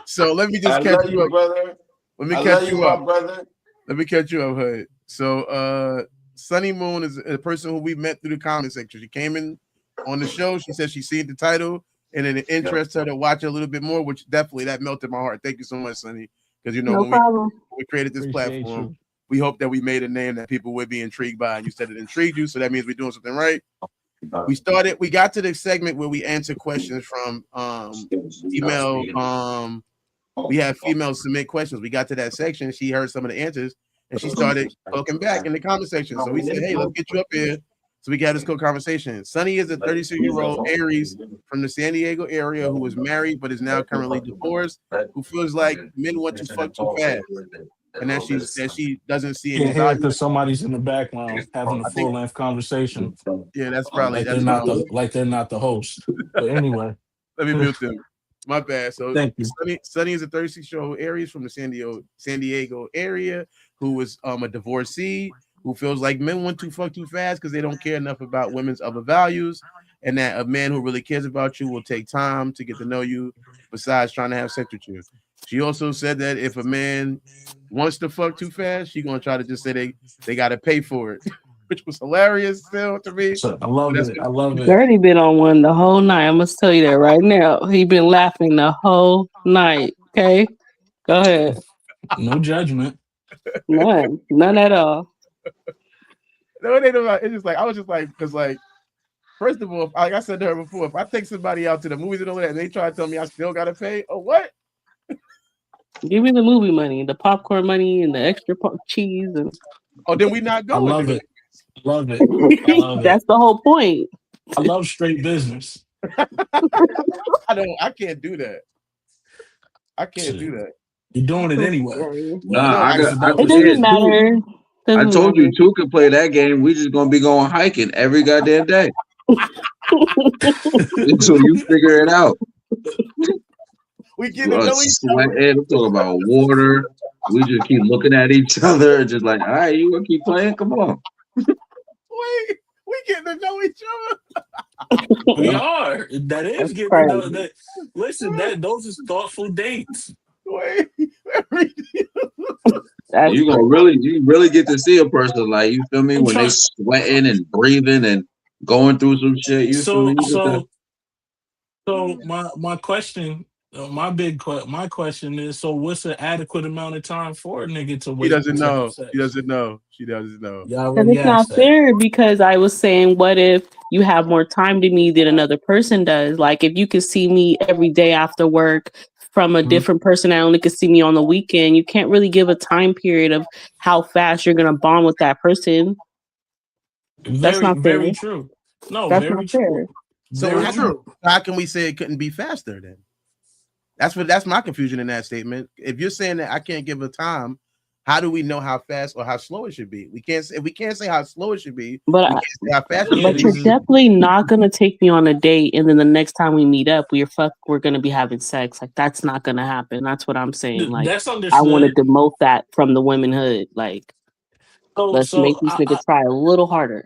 So let me just catch you up, brother. Let me I catch love you you, up, my brother. Let me catch you up, Hood. So Sunny Moon is a person who we met through the comment section. She came in on the show. She said she seen the title and it interests her to watch it a little bit more, which definitely that melted my heart. Thank you so much, Sunny. Because you know No when problem. we created this Appreciate platform, you. we hope that we made a name that people would be intrigued by. And you said it intrigued you, so that means we're doing something right. We got to the segment where we answer questions from female. We have females submit questions. We got to that section. She heard some of the answers and she started talking back in the comment section. So we said, hey, let's get you up here so we can have this cool conversation. Sunny is a 36-year-old Aries from the San Diego area who is married but is now currently divorced, who feels like men want to fuck too fast. And that she doesn't see any Can't hear value. because somebody's in the background having a full length conversation. Yeah, that's probably like they're not the host. But anyway, let me mute them. My bad. So thank you. Sunny is a 36-year-old Aries from the San Diego area who is a divorcee who feels like men want to fuck too fast because they don't care enough about women's other values, and that a man who really cares about you will take time to get to know you besides trying to have sex with you. She also said that if a man wants to fuck too fast, she's gonna try to just say they gotta pay for it, which was hilarious still to me. So, I love it. I love it. Dirty been on one the whole night. I must tell you that right now. He been laughing the whole night. Okay, go ahead. No judgment. None at all. No, it ain't about. It's just like I was just like because like first of all, like I said to her before, if I take somebody out to the movies and all that, and they try to tell me I still gotta pay, oh what? Give me the movie money, the popcorn money, and the extra cheese. And oh, then we not going. I love it. Love it. I love That's the whole point. I love straight business. I can't do that. I can't do that. You're doing it anyway. Nah, it doesn't matter. I told you two could play that game. We just gonna be going hiking every goddamn day until you figure it out. We get to know each other. I'm talking about water. We just keep looking at each other, just like, all right, you gonna keep playing? Come on. Wait, we getting to know each other. We are. That is getting to know that. Listen, those is thoughtful dates. Wait, you really get to see a person, like, you feel me, when they sweating and breathing and going through some shit. You feel me? So my question. My question is: so what's an adequate amount of time for a nigga to wait? She doesn't know. She doesn't know. She doesn't know. And it's not fair because I was saying, what if you have more time to me than another person does? Like if you could see me every day after work from a different person, I only could see me on the weekend. You can't really give a time period of how fast you're gonna bond with that person. That's not fair. Very true. No, that's very not true. fair. So how can we say it couldn't be faster then? That's my confusion in that statement. If you're saying that I can't give a time, How do we know how fast or how slow it should be? We can't say, if we can't say how slow it should be, But we can't say how fast it Yeah, should but be. you're definitely not gonna take me on a date, and then the next time we meet up, we're gonna be having sex. Like that's not gonna happen. That's what I'm saying. Like that's I want to understood. demote that from the womenhood. Like So let's make so this nigga try a little harder.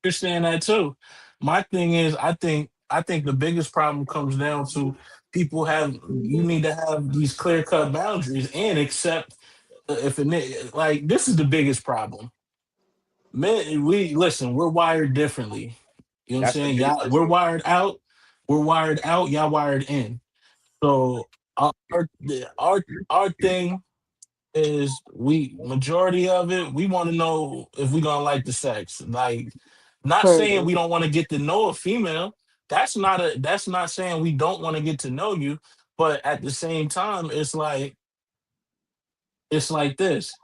understand that too. My thing is, I think the biggest problem comes down to people have. You need to have these clear cut boundaries and accept if like this is the biggest problem. Men, we listen. We're wired differently. You know what I'm That's the saying? biggest Y'all, we're issue. wired out. We're wired out. Y'all wired in. So our our thing is we majority of it we want to know if we gonna like the sex, like not saying Further. we don't want to get to know a female. That's not saying we don't want to get to know you, but at the same time it's like this.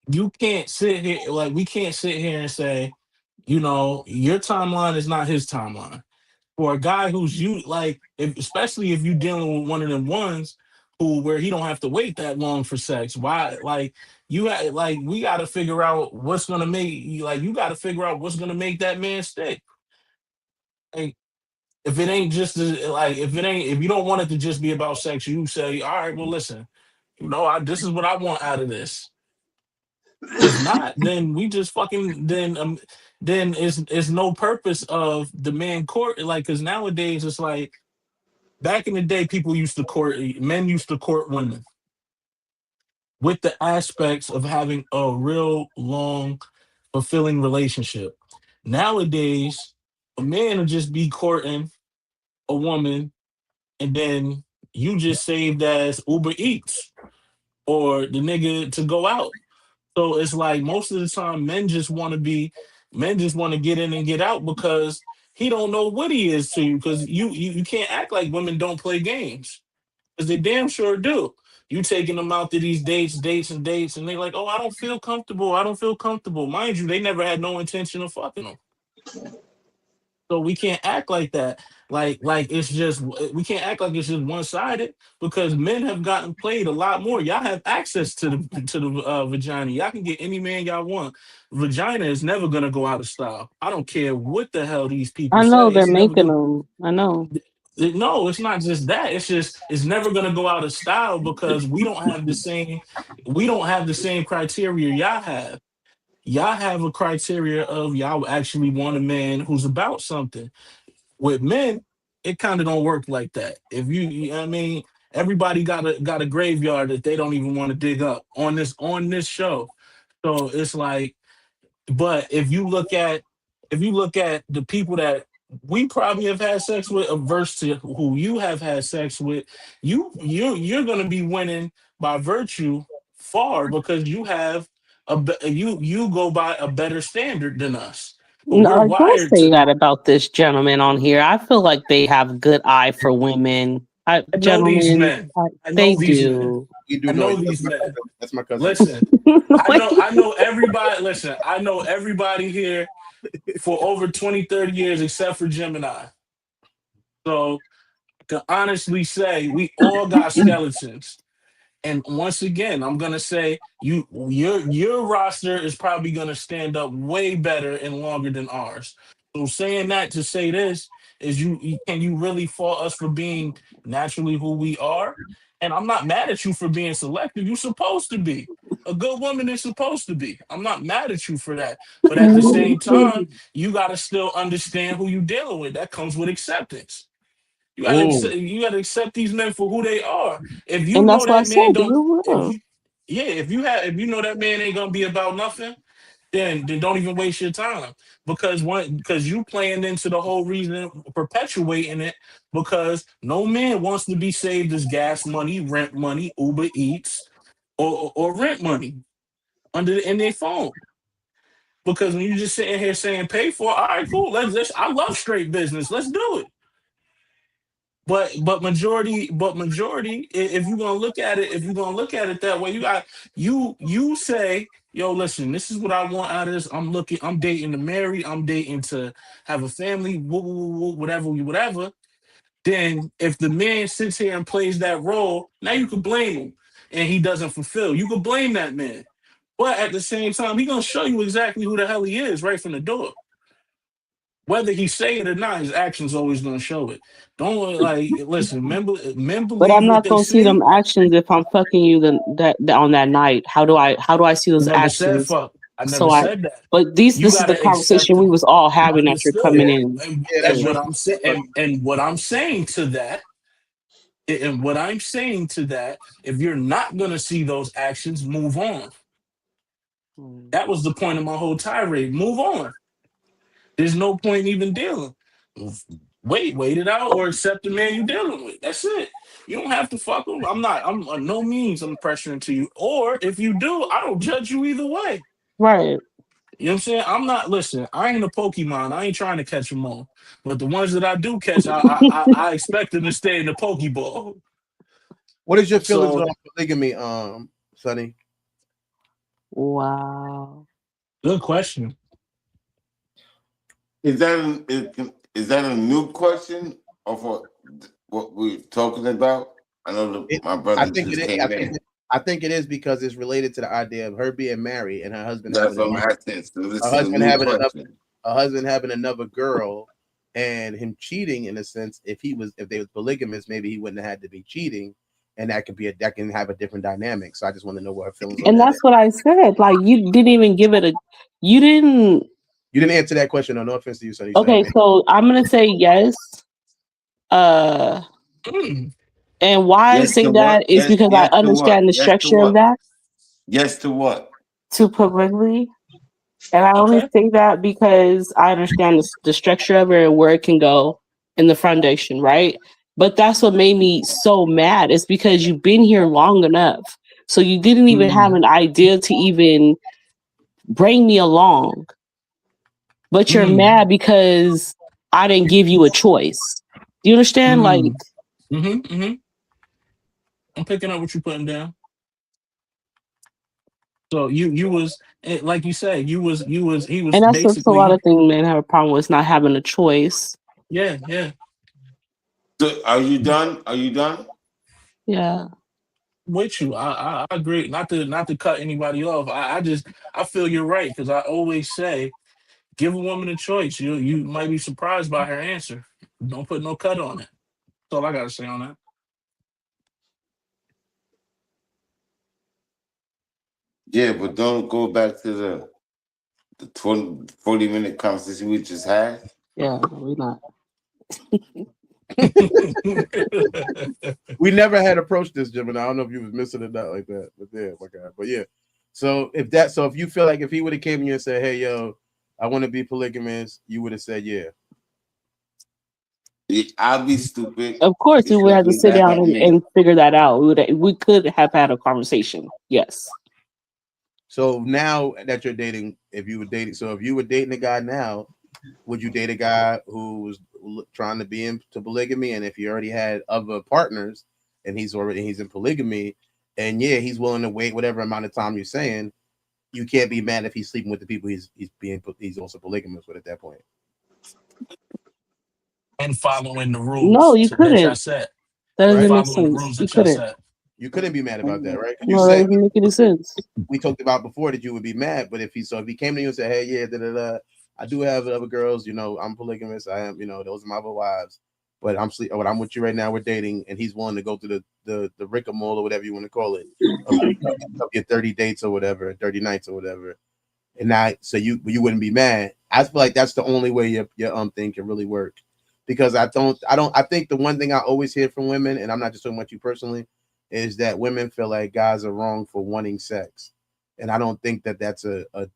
You can't sit here, like we can't sit here and say, your timeline is not his timeline. For a guy who's you like, if, especially if you're dealing with one of them ones who where he don't have to wait that long for sex. Why? Like we got to figure out what's gonna make you like. You got to figure out what's gonna make that man stick. Like if it ain't just like if you don't want it to just be about sex, you say, all right, well, listen, this is what I want out of this. If not, then we just fucking then it's no purpose of the man court, like, because nowadays it's like back in the day, men used to court women with the aspects of having a real long, fulfilling relationship. Nowadays, a man will just be courting a woman, and then you just saved as Uber Eats or the nigga to go out. So it's like most of the time, men just want to get in and get out because he don't know what he is to you. Because you can't act like women don't play games. Because they damn sure do. You taking them out to these dates, and they like, oh, I don't feel comfortable. I don't feel comfortable. Mind you, they never had no intention of fucking them. So we can't act like that. Like it's just we can't act like it's just one sided because men have gotten played a lot more. Y'all have access to the vagina. Y'all can get any man y'all want. Vagina is never gonna go out of style. I don't care what the hell these people I know say. they're It's never making gonna. them. I know. No, it's not just that. It's just it's never gonna go out of style because we don't have the same criteria y'all have. Y'all have a criteria of y'all actually want a man who's about something. With men, it kind of don't work like that. If you know what I mean, everybody got a graveyard that they don't even want to dig up on this show. So it's like but if you look at the people that we probably have had sex with versus to who you have had sex with, you're gonna be winning by virtue far because you have you go by a better standard than us. But we're No, don't wired say to that about this gentleman on here. I feel like they have good eye for women. I know these Gentlemen, men. I they know these men. do. You do I know know you. these men. That's my cousin. Listen, I know everybody. Listen, I know everybody here for over 20, 30 years except for Gemini. So I can honestly say we all got skeletons. And once again, I'm gonna say your roster is probably gonna stand up way better and longer than ours. So saying that to say this is can you really fault us for being naturally who we are? And I'm not mad at you for being selective. You're supposed to be. A good woman is supposed to be. I'm not mad at you for that. But at the same time, you gotta still understand who you're dealing with. That comes with acceptance. Oh, You gotta accept these men for who they are. If you And know that's why I that said man don't, you if will. you, yeah, if you know that man ain't gonna be about nothing, then don't even waste your time because you playing into the whole reason, perpetuating it because no man wants to be saved as gas money, rent money, Uber Eats, or rent money in their phone. Because when you just sitting here saying pay for it, all right, cool, let's I love straight business, let's do it. But majority, if you're gonna look at it, if you're gonna look at it that way, you say, yo, listen, this is what I want out of this. I'm dating to marry, I'm dating to have a family, whatever. Then if the man sits here and plays that role, now you can blame him. and he doesn't fulfill. You can blame that man. But at the same time, he gonna show you exactly who the hell he is right from the door. Whether he say it or not, his actions always gonna show it. Don't like listen, men But believe I'm what not they gonna see them see. actions if I'm fucking you on that night. How do I see I those never said actions? fuck. I never So I said that. but You this is the gotta accept conversation we it. was all having after Understood. coming in. Yeah, that's And true. what I'm saying and what I'm saying to that, and what I'm saying to that, if you're not gonna see those actions, move on. That was the point of my whole tirade. Move on. There's no point even dealing. Wait it out or accept the man you're dealing with. That's it. You don't have to fuck him. I'm on no means I'm pressuring to you. Or if you do, I don't judge you either way. Right. You know what I'm saying? I'm not listen, I ain't a Pokemon. I ain't trying to catch them all. But the ones that I do catch, I expect them to stay in the Pokeball. What is your feelings So on polygamy, Sonny? Wow. good question. Is that a new question of what we're talking about? I know my brother I think just it is. came in. I think it is because it's related to the idea of her being married and her husband That's having what I'm asking. So this a is a husband new having another question. another girl, and him cheating in a sense. If they was polygamous, maybe he wouldn't have had to be cheating, and that can have a different dynamic. So I just want to know what her feelings on And that that's is. what I said. Like you didn't even give it a you didn't You didn't answer that question. No offense to you, Sonny. okay, so I'm gonna say yes. Uh and why I Yes say to that what? is Yes, because I yes to what? understand the Yes to structure of what? that Yes to what? to polygamy. And I only okay. say that because I understand the structure of it and where it can go in the foundation, right? But that's what made me so mad is because you've been here long enough. So you didn't even have an idea to even bring me along. But you're mad because I didn't give you a choice. Do you understand? Like, I'm picking up what you're putting down. So you was like you said, he was and that's a lot basically of things men have a problem with not having a choice. yeah. So are you done? Are you done? Yeah. With you. I agree. Not to cut anybody off. I feel you're right because I always say give a woman a choice. You might be surprised by her answer. Don't put no cut on it. That's all I gotta say on that. Yeah, but don't go back to the 40-minute conversation we just had. Yeah, we're not. We never had approached this, Jim, and I don't know if you was missing it not like that, but yeah, my God. But yeah. So if you feel like if he would have came to you and said, "Hey, yo, I want to be polygamous," you would have said, "Yeah." I'll be stupid. Of course, we would have to Leave sit that down at me. and figure that out. We could have had a conversation. Yes. So now that you're dating, if you were dating a guy now, would you date a guy who was trying to be into polygamy? And if you already had other partners and he's in polygamy, and yeah, he's willing to wait whatever amount of time you're saying, you can't be mad if he's sleeping with the people he's also polygamous with at that point. And following the No, rules you that y'all couldn't. set. That Right? doesn't make Following the sense. rules You that y'all couldn't. set. You couldn't be mad about that, right? No, that doesn't make any sense. We talked about before that you would be mad, but if he came to you and said, "Hey, yeah, I do have other girls, I'm polygamous. I am, those are my other wives, but I'm with you right now. We're dating," and he's willing to go through the rigmarole or whatever you want to call it of your 30 dates or whatever, 30 nights or whatever, and now so you wouldn't be mad. I feel like that's the only way your thing can really work, because I think the one thing I always hear from women, and I'm not just talking about you personally, is that women feel like guys are wrong for wanting sex. And I don't think that that's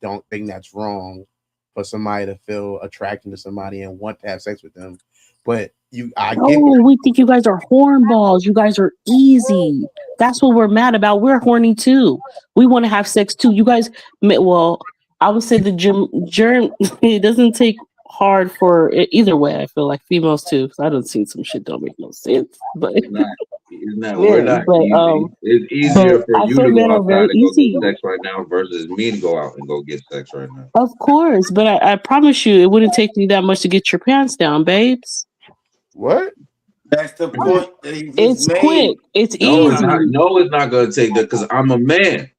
don't think that's wrong for somebody to feel attracted to somebody and want to have sex with them. But Oh, we think you guys are hornballs. You guys are easy. That's what we're mad about. We're horny too. We want to have sex too. You guys, well, I would say the germ it doesn't take hard for either way. I feel like females too. Because I don't see some shit don't make no sense. But It's not. We're yeah, not but easy. It's easier but for I you feel to men go are outside very and go get easy. sex right now versus me to go out and go get sex right now. Of course, but I promise you, it wouldn't take me that much to get your pants down, babes. What? That's the point that he just It's made. quick. It's No, it's not. easy. No, it's not gonna take that because I'm a man.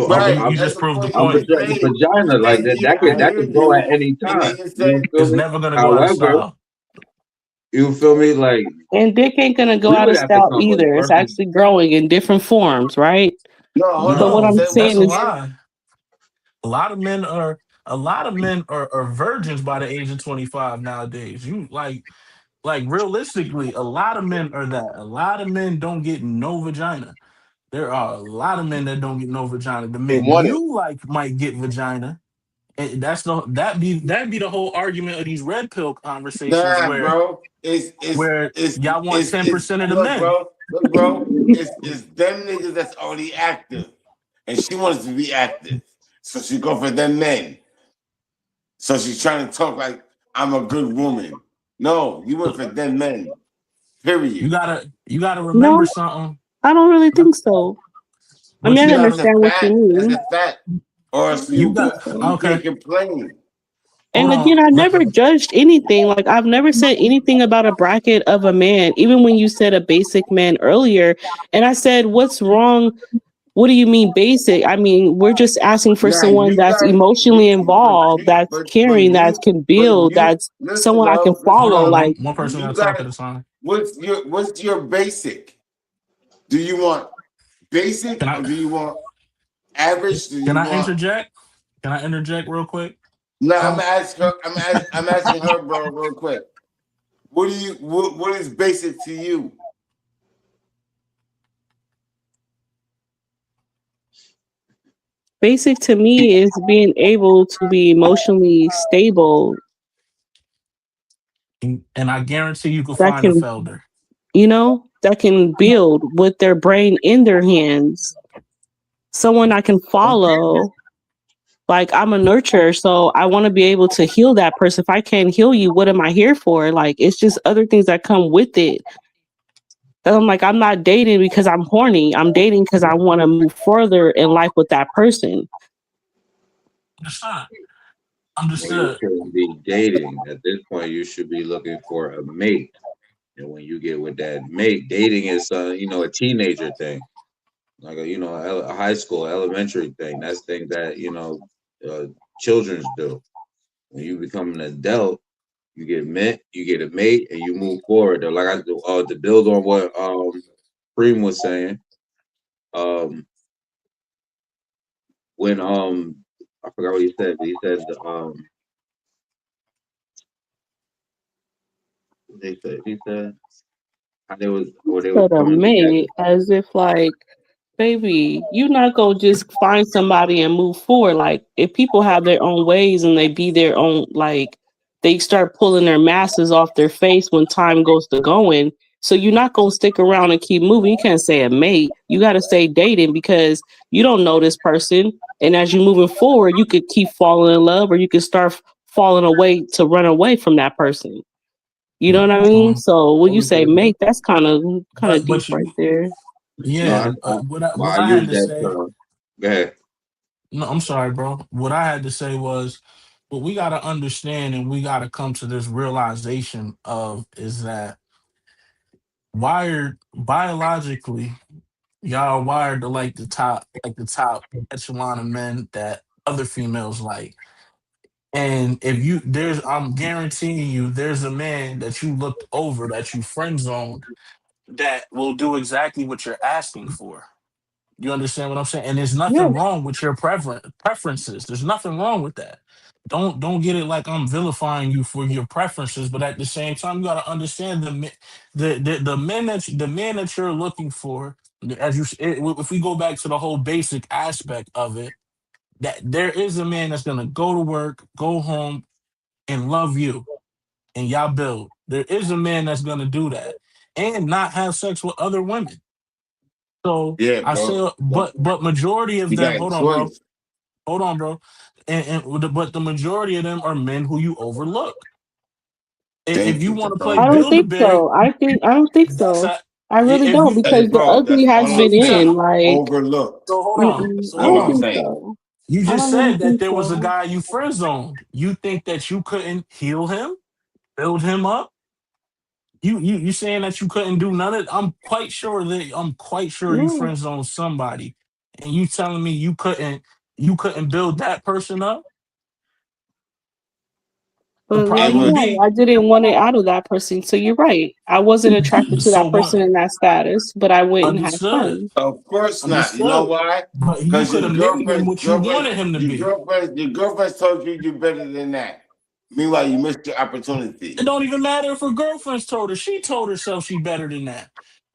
Right. I'm, That's the point he I'm just the made. vagina like And that. he, I That hear could go at you. any And time. nigga You said, feel It's me? never gonna go out of However, style. you feel me? Like And dick ain't gonna go we out would of have to style come with either. It's perfect. actually growing in different forms, right? no, hold So what on. No, I'm Say that's what saying a is, again? lie. A lot of men are virgins by the age of 25 nowadays. You like realistically, a lot of men are that. A lot of men don't get no vagina. There are a lot of men that don't get no vagina. The They men want it. you like might get vagina. And that be the whole argument of these red pill conversations Nah, bro. where y'all want It's 10% of the look, men. bro. Look, bro. It's them niggas that's already active. And she wants to be active. So she go for them men. So she's trying to talk like I'm a good woman. No, you went for them men. You Period. gotta remember no, something. I don't really think so. I What mean, you I That's gotta a understand what you fact. That's a mean. fact. Or else I don't think you so. you okay. can't complain. Hold And again, on. I never judged anything. Like I've never said anything about a bracket of a man, even when you said a basic man earlier. And I said, what's wrong? What do you mean basic? I mean, we're just asking for Now someone you that's got you emotionally involved, that's caring, that can build, that's listen, someone I can bro, listen, Hold follow. on. bro. Like, One person You gotta talk got at a time. what's your basic? Do you want basic Can or I do you want average? Do can you I want interject? Can I interject real quick? no, I'm So asking her, I'm asking her, bro, real quick. What is basic to you? basic to me is being able to be emotionally stable, and I guarantee you can that find a can, felder. that can build with their brain in their hands, someone I can follow. Like I'm a nurturer, so I want to be able to heal that person. If I can't heal you, what am I here for? Like it's just other things that come with it. And I'm like, I'm not dating because I'm horny. I'm dating because I want to move further in life with that person. Understood. Well, you Understood. shouldn't be dating. At this point, you should be looking for a mate. And when you get with that mate, dating is a teenager thing, like a high school, elementary thing. That's thing that uh, childrens do. When you become an adult, you get a mate, and you move forward. Like I do, to build on what Preem was saying. Um, when I forgot what he said, but he said he said how they was But a coming together. mate, as if like, baby, you not gonna just find somebody and move forward. Like if people have their own ways and they be their own, like they start pulling their masks off their face when time goes to going. So you're not gonna stick around and keep moving. You can't say a mate. You gotta stay dating because you don't know this person. And as you're moving forward, you could keep falling in love or you could start falling away to run away from that person. You know what I mean? Um, So when you say Mhm. mate, that's kind of deep but right you there. No, yeah, well, what I I had use to that say. term. Go ahead. No, I'm sorry, bro. What I had to say was what we gotta understand and we gotta come to this realization of is that wired biologically, y'all are wired to like the top echelon of men that other females like. And if you there's I'm guaranteeing you there's a man that you looked over that you friend zoned that will do exactly what you're asking for. You understand what I'm saying? And there's nothing Yes. wrong with your preferences. There's nothing wrong with that. Don't get it like I'm vilifying you for your preferences, but at the same time, you got to understand the man that you're looking for. As if we go back to the whole basic aspect of it, that there is a man that's gonna go to work, go home, and love you, and y'all build. There is a man that's gonna do that and not have sex with other women. So Yeah, I bro. say, but majority of You them. got a Hold on, bro. choice. Hold on, bro. But the majority of them are men who you overlook. If Thank you you, want to play I bro. don't Build a think Bear, so. I don't think that's so. a, I really if don't you. Hey, because the bro, ugly that's has all I'm been in. saying. Like, Overlooked. So hold on. So I That's hold all don't I'm on. think saying. so. You I just don't really said that think there was a so. guy you friend zoned. You think that you couldn't heal him, build him up. You saying that you couldn't do none of? I'm quite sure you No. friend zone somebody, and you telling me you couldn't build that person up. The Well, yeah, It problem you're was right. be I didn't want it out of that person. So you're right. I wasn't attracted to so that person one in that status, but I went and had understood, fun. of course not. You know understood. why? But you Because could your have made him what you girlfriend, wanted him to be. your girlfriend told you you're better than that. Meanwhile, you missed your It opportunity. don't even matter if her girlfriend's told her. She told herself she better than that.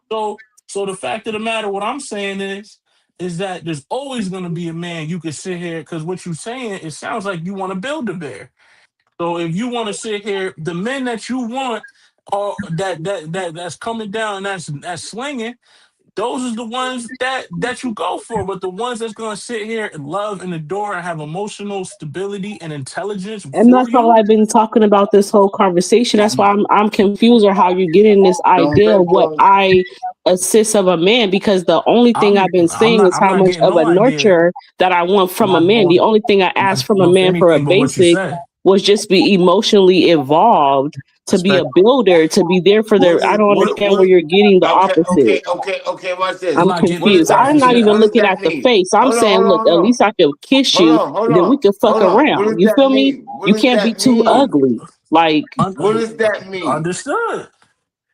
So the fact of the matter, what I'm saying is that there's always gonna be a man you could sit here because what you're saying, it sounds like you want to build a bear. So if you want to sit here, the men that you want are that's coming down and that's slinging. Those are the ones that you go for. But the ones that's gonna sit here and love and adore and have emotional stability and intelligence And for that's all you, I've been talking about this whole conversation. That's why um, I'm confused or how you're getting this Don't idea of bet what on. I assist of a man because the only thing I've been saying is I'm how not much getting of no a idea. nurture that I want I'm from a not man. The going only thing I asked from a off man for a anything but what you basic said. was just be emotionally evolved to be a Respect. builder, to be there for their I don't understand where you're getting the opposite. Watch this. I'm I'm not getting What does confused. anything that I'm she not mean? said. even What does looking that at the mean? face. I'm saying, look, at least I could kiss you, then we could fuck Hold on. What around. does You that feel me? mean? What You does can't be that too mean? ugly. Like, What does that mean? Understood.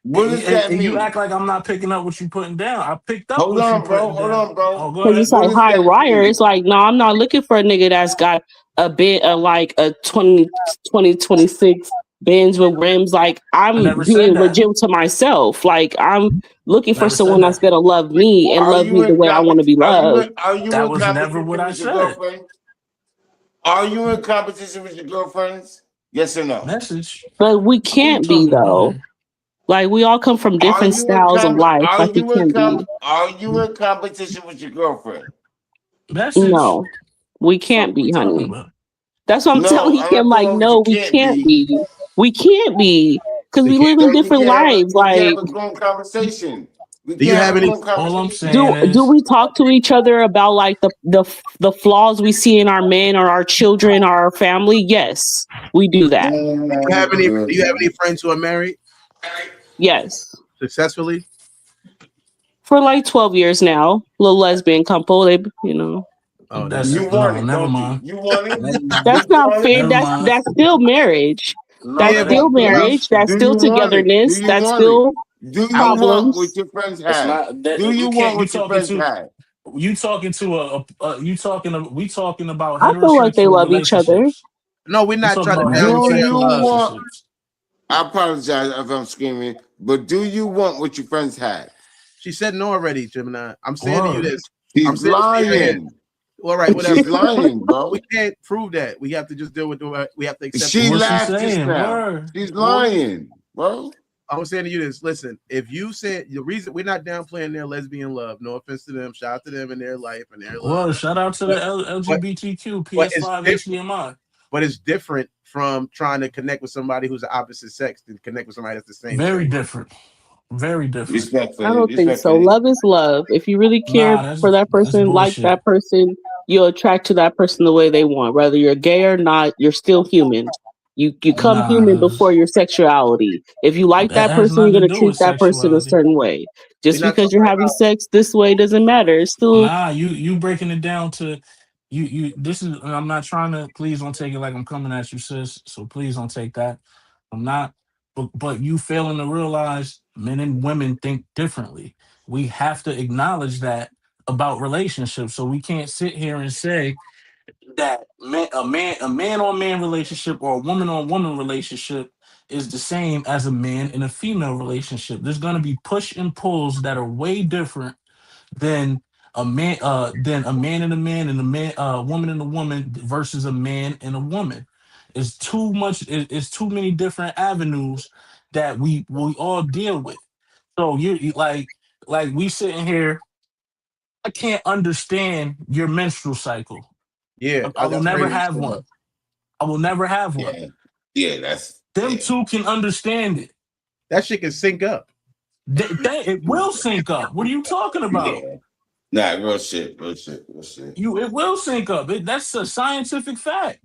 What does that And you mean? act like I'm not picking up what you putting down. I picked up Hold what you on, bro. putting Hold down. on, bro. Oh, go because it's ahead. What like does high that wire. mean? It's like, no, I'm not looking for a nigga that's got a bit of like a 2026 Benz with rims. Like, I I'm never said being that. legit to myself. Like, I'm looking for Never said someone that's that. gonna love me and Are love you me the in way I want to be loved. Are you That in was never what competition I with your said. girlfriend? Are you in competition with your girlfriends? Yes or no? Message. But we What are you can't be talking about though. here? Like, we all come from Are different you in styles of life. Like, we can't be. Are you in competition with your girlfriend? Message. No, we Fuck can't we be, talking honey. about? That's what I'm No, telling I'm him. not Like, talking about what you no, we can't can't be. be. We can't be because You we can't. live in So we different can have lives. a Like, grown conversation. We Do you can't have have a any? grown All I'm conversation. saying do is we talk to each other about like the flaws we see in our men or our children or our family? Yes, we do that. Do you have any? Do you have any friends who are married Yes, successfully? for like 12 years now. Little lesbian couple. They, Oh, that's You that's want no, it, never don't you? mind. You want it? Never mind. Do that's you not want it? fair. Never mind. That's still marriage. That's yeah, That but still ain't yeah, marriage. That's Do still you want it? Do togetherness. you That's want it? still Do I you was. want what problems. your friends it's had? not that Do you you want can't you what your talking friends to had? you talking to you talking we talking about I feel like they heterosexual love each other. relationships. No, we're We not talking trying to about Do you heterosexual downplay. want? relationships. I apologize if I'm screaming, but do you want what your friends had? She said no already, Gemini. I'm saying to you Word. this. I'm She's saying this to your head. lying. All right, whatever. She's lying, We bro. can't prove that. We have to just deal with the. We have to accept the She What fact. she laughed just saying? now. Word. She's All lying, bro. I'm saying to you this. Listen, if you said the reason we're not downplaying their lesbian love, no offense to them, shout out to them and their life and their love. Word. Shout out to But the but LGBTQ but it's PS5 different. HDMI. But it's different from trying to connect with somebody who's the opposite sex than connect with somebody that's the same Very sex. different. Very different. I Respectfully, don't think so. respectfully. Love is love. If you really care Nah, for that that's person, like bullshit. that person, you'll attract to that person the way they want. Whether you're gay or not, you're still human. You come human Nah, before your sexuality. If you like that that has person, you're nothing to gonna do treat with that person a sexuality. certain way. We're Just not because talking you're having about. sex this way doesn't matter. It's still Nah, you breaking it down to you this is and I'm not trying to please don't take it like I'm coming at you, sis. So please don't take that. I'm not but you failing to realize men and women think differently. We have to acknowledge that about relationships. So we can't sit here and say that a man on man relationship or a woman on woman relationship is the same as a man in a female relationship. There's gonna be push and pulls that are way different than a man and a man and a man woman and a woman versus a man and a woman. It's too much. It's too many different avenues that we all deal with. So you like we sitting here. I can't understand your menstrual cycle. Yeah, I will that's never crazy. have one. I will never have one. Yeah. Yeah, that's Them yeah. two can understand it. That shit can sync up. It will sync up. What are you talking about? Yeah. Nah, real shit, real shit, real shit. It will sync up. That's a scientific fact.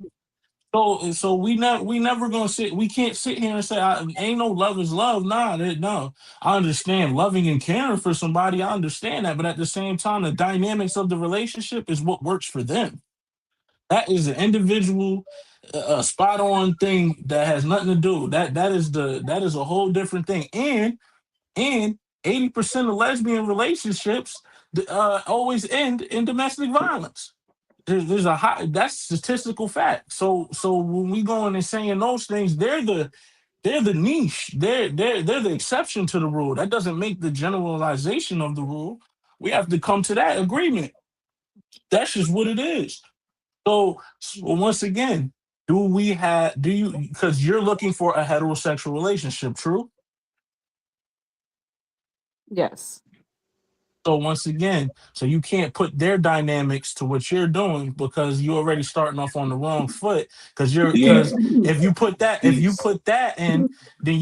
So we never gonna sit. We can't sit here and say ain't no love is love. Nah, no. I understand loving and caring for somebody. I understand that, but at the same time, the dynamics of the relationship is what works for them. That is an individual, spot on thing that has nothing to do. That is a whole different thing. And 80% of lesbian relationships always end in domestic violence. There's a high that's statistical fact. So when we go in and saying those things, they're the niche. They're the exception to the rule. That doesn't make the generalization of the rule. We have to come to that agreement. That's just what it is. So once again, do you because you're looking for a heterosexual relationship, true? Yes. So once again, so you can't put their dynamics to what you're doing because you're already starting off on the wrong foot. Yeah. Because if you put that in, then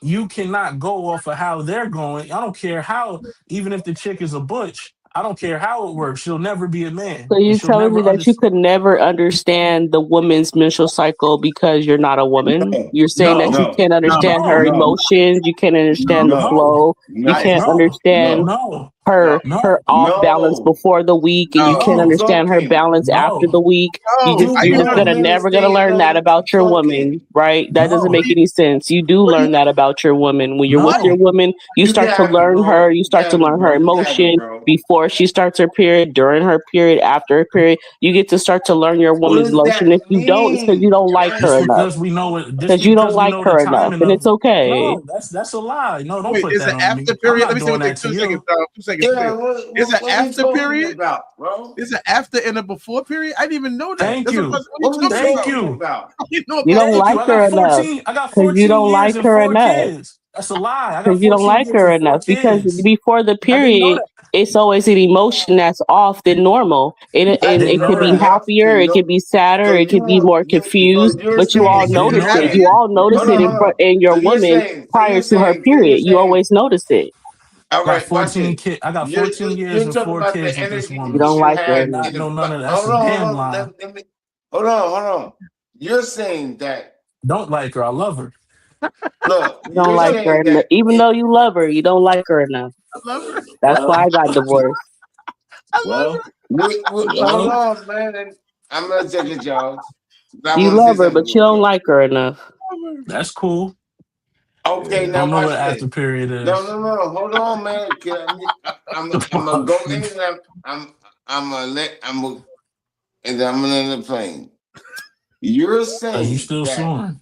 you cannot go off of how they're going. I don't care how, even if the chick is a butch, I don't care how it works. She'll never be a man, So and you're she'll telling never me that you understand. could never understand the woman's menstrual cycle because you're not a woman? You're saying that you No, can't understand her no, emotions, you can't understand the No. no, flow, you No. can't no, understand No. no, her no, off balance No. before the week, and you No. can't You no, understand her talking. balance after the no, week. No, I You're didn't just know. no, gonna never gonna learn that about your woman, Talking. right? That doesn't no, make any sense. You do What do you? learn that about your woman. When you're with your no. woman, you You can start to have it, learn bro. her, you You can start to have it, learn her bro. You can have it, emotion bro. before she starts her period, during her period, after her period. You get to start to learn your What woman's does emotion. If that you don't, it's because you mean? don't like her enough. Just Because you don't because we like know the her enough, timing and of it's okay. no, that's a lie. No, don't Wait, put is that it on after me. I'm period? Let not me see doing what that take to 2 seconds, you. Tom. 2 seconds, 2 Yeah, seconds. Is it what are you after talking period? about, bro? Is it after and a before period? I didn't even know that. Thank That's a you. question. What are you What are you talking Thank about? talking you. about? I didn't know You about don't Thank that. you. like I got her enough 14. I got because you 14 don't years like and her four enough. kids. That's a lie. I got Because you don't 14 like years her and four enough. Because kids. before the I didn't know period, that. it's always an emotion that's off than normal. I And didn't it know could be that. happier, it could be sadder, So it you could be want more so confused, you're but you saying all I didn't notice know it. that. You all Is notice it hold it on, after? in hold front on. in your So you're woman saying prior to her period. You always notice it. all I got right, watch 14 it. kids. I got 14 years You're and talking four about kids the with this energy You woman. don't you like her Did have enough. not in the know none of that. That's hold a on, damn lie. hold on, hold on. You're saying that Don't like her. I love her. look, You don't you're like her saying enough. that Even it though you love her, you don't like her enough. I love her. That's well, why I got divorced. I love well, her. hold Well, on, man. I'm gonna take it, y'all. I You want to say love her, something but you real don't quick. like her enough. that's cool. Okay, I now don't know watch what this. after period No, is. no, no. Hold on, man. The I'm gonna fuck? go in and I'm gonna let I'm gonna and then I'm gonna end the plane. You're You saying still that suing?